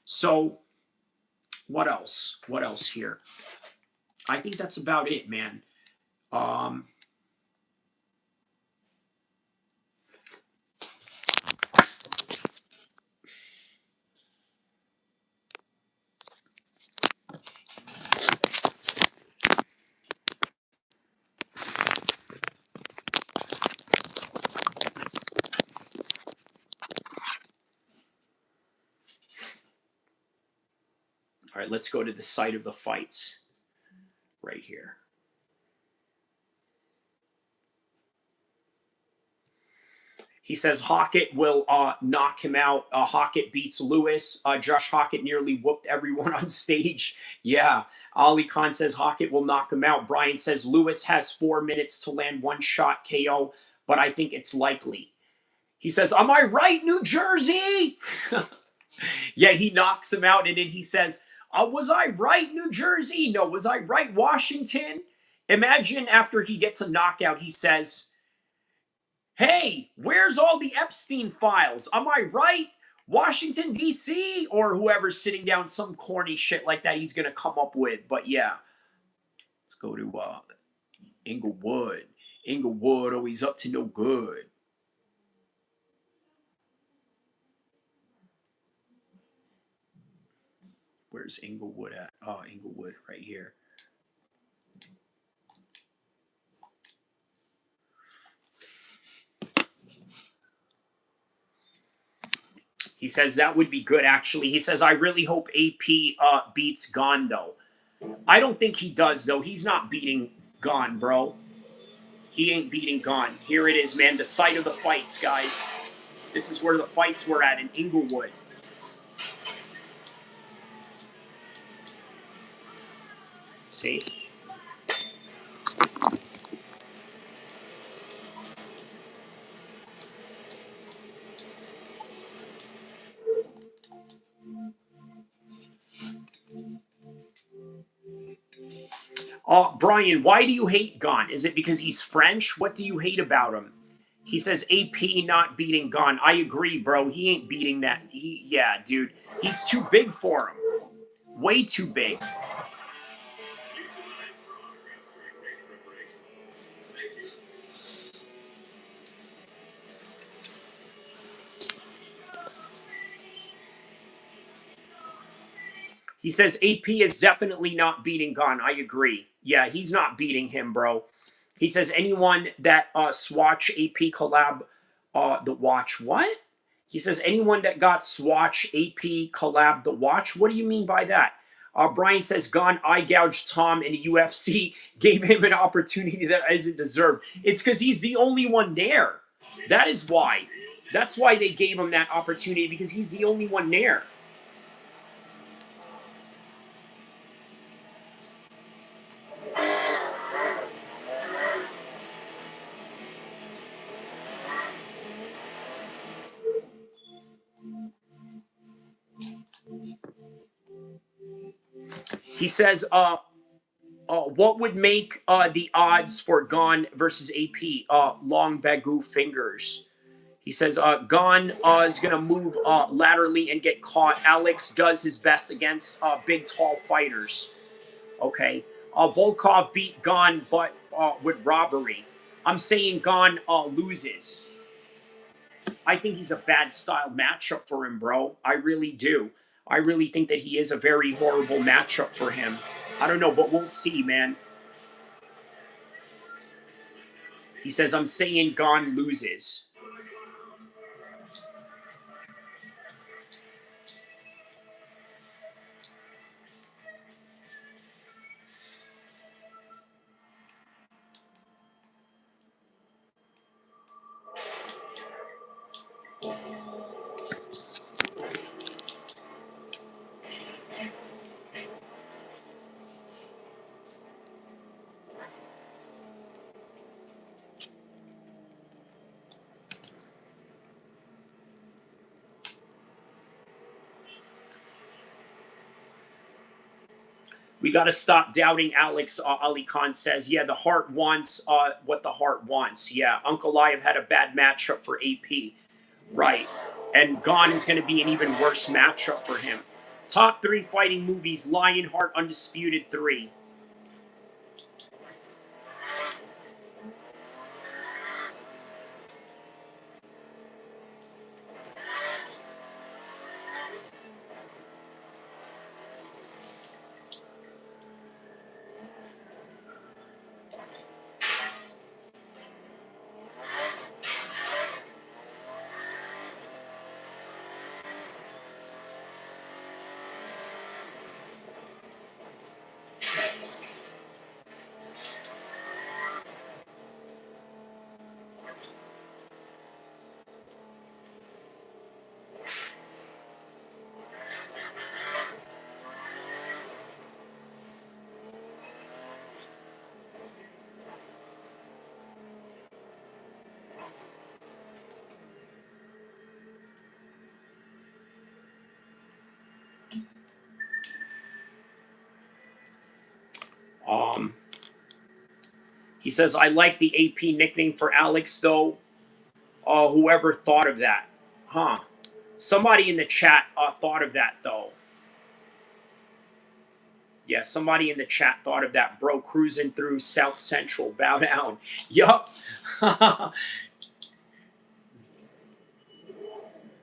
So, what else? What else here? I think that's about it, man. All right, let's go to the site of the fights right here. He says Hockett will knock him out. Hockett beats Lewis. Josh Hockett nearly whooped everyone on stage. Yeah. Ali Khan says Hockett will knock him out. Brian says Lewis has 4 minutes to land one shot KO, but I think it's likely. He says, am I right, New Jersey? Yeah, he knocks him out, and then he says, was I right, New Jersey? No, was I right, Washington? Imagine after he gets a knockout, he says, hey, where's all the Epstein files? Am I right? Washington, D.C.? Or whoever's sitting down some corny shit like that he's going to come up with. But yeah, let's go to Inglewood. Inglewood always up to no good. Where's Inglewood at? Oh, Inglewood right here. He says that would be good, actually. He says, I really hope AP beats Gon, though. I don't think he does, though. He's not beating Gon, bro. He ain't beating Gon. Here it is, man. The site of the fights, guys. This is where the fights were at in Inglewood. See? Brian, why do you hate Gon? Is it because he's French? What do you hate about him? He says AP not beating Gon. I agree, bro. He ain't beating that. Yeah, dude. He's too big for him. Way too big. He says AP is definitely not beating Gon. I agree. Yeah, he's not beating him, bro. He says anyone that Swatch AP collab, the watch. What? He says anyone that got Swatch AP collab the watch. What do you mean by that? Brian says Gon eye gouged Tom in the UFC, gave him an opportunity that isn't deserved. It's because he's the only one there. That is why. That's why they gave him that opportunity, because he's the only one there. He says, what would make the odds for Gon versus AP? Long Bagu fingers. He says, Gon is going to move laterally and get caught. Alex does his best against big, tall fighters. Okay. Volkov beat Gon, but with robbery. I'm saying Gon loses. I think he's a bad style matchup for him, bro. I really do. I really think that he is a very horrible matchup for him. I don't know, but we'll see, man. He says, I'm saying Gon loses. We got to stop doubting Alex. Ali Khan says, yeah, the heart wants what the heart wants. Yeah, Uncle I have had a bad matchup for AP. Right. And Gone is going to be an even worse matchup for him. Top 3 fighting movies, Lionheart Undisputed 3. He says, I like the AP nickname for Alex, though. Whoever thought of that? Huh. Somebody in the chat thought of that, though. Yeah, somebody in the chat thought of that, bro. Cruising through South Central. Bow down. Yup.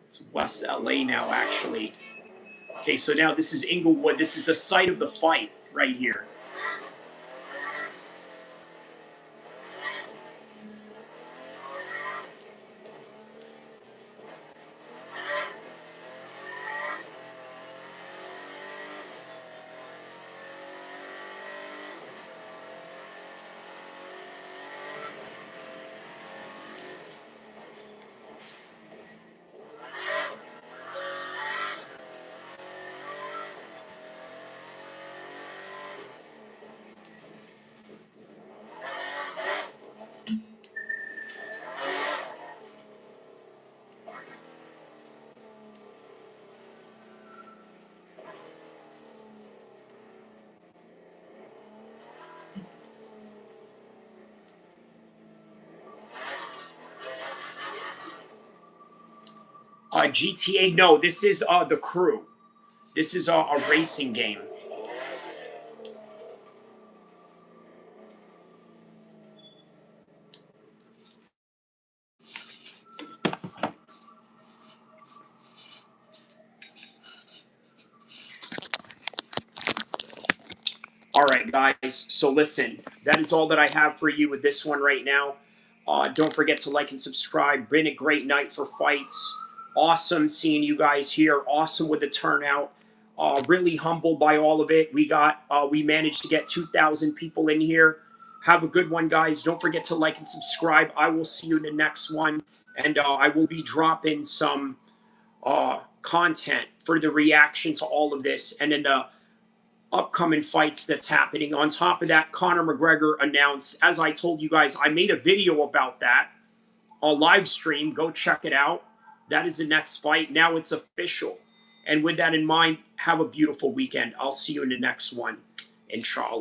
It's West LA now, actually. Okay, so now this is Inglewood. This is the site of the fight right here. GTA, no, this is The Crew. This is a racing game. All right, guys. So listen, that is all that I have for you with this one right now. Don't forget to like and subscribe. Been a great night for fights. Awesome seeing you guys here. Awesome with the turnout. Really humbled by all of it. We managed to get 2,000 people in here. Have a good one, guys. Don't forget to like and subscribe. I will see you in the next one, and I will be dropping some content for the reaction to all of this, and then upcoming fights that's happening. On top of that, Conor McGregor announced, as I told you guys, I made a video about that, a live stream. Go check it out. That is the next fight. Now it's official. And with that in mind, have a beautiful weekend. I'll see you in the next one. Inshallah.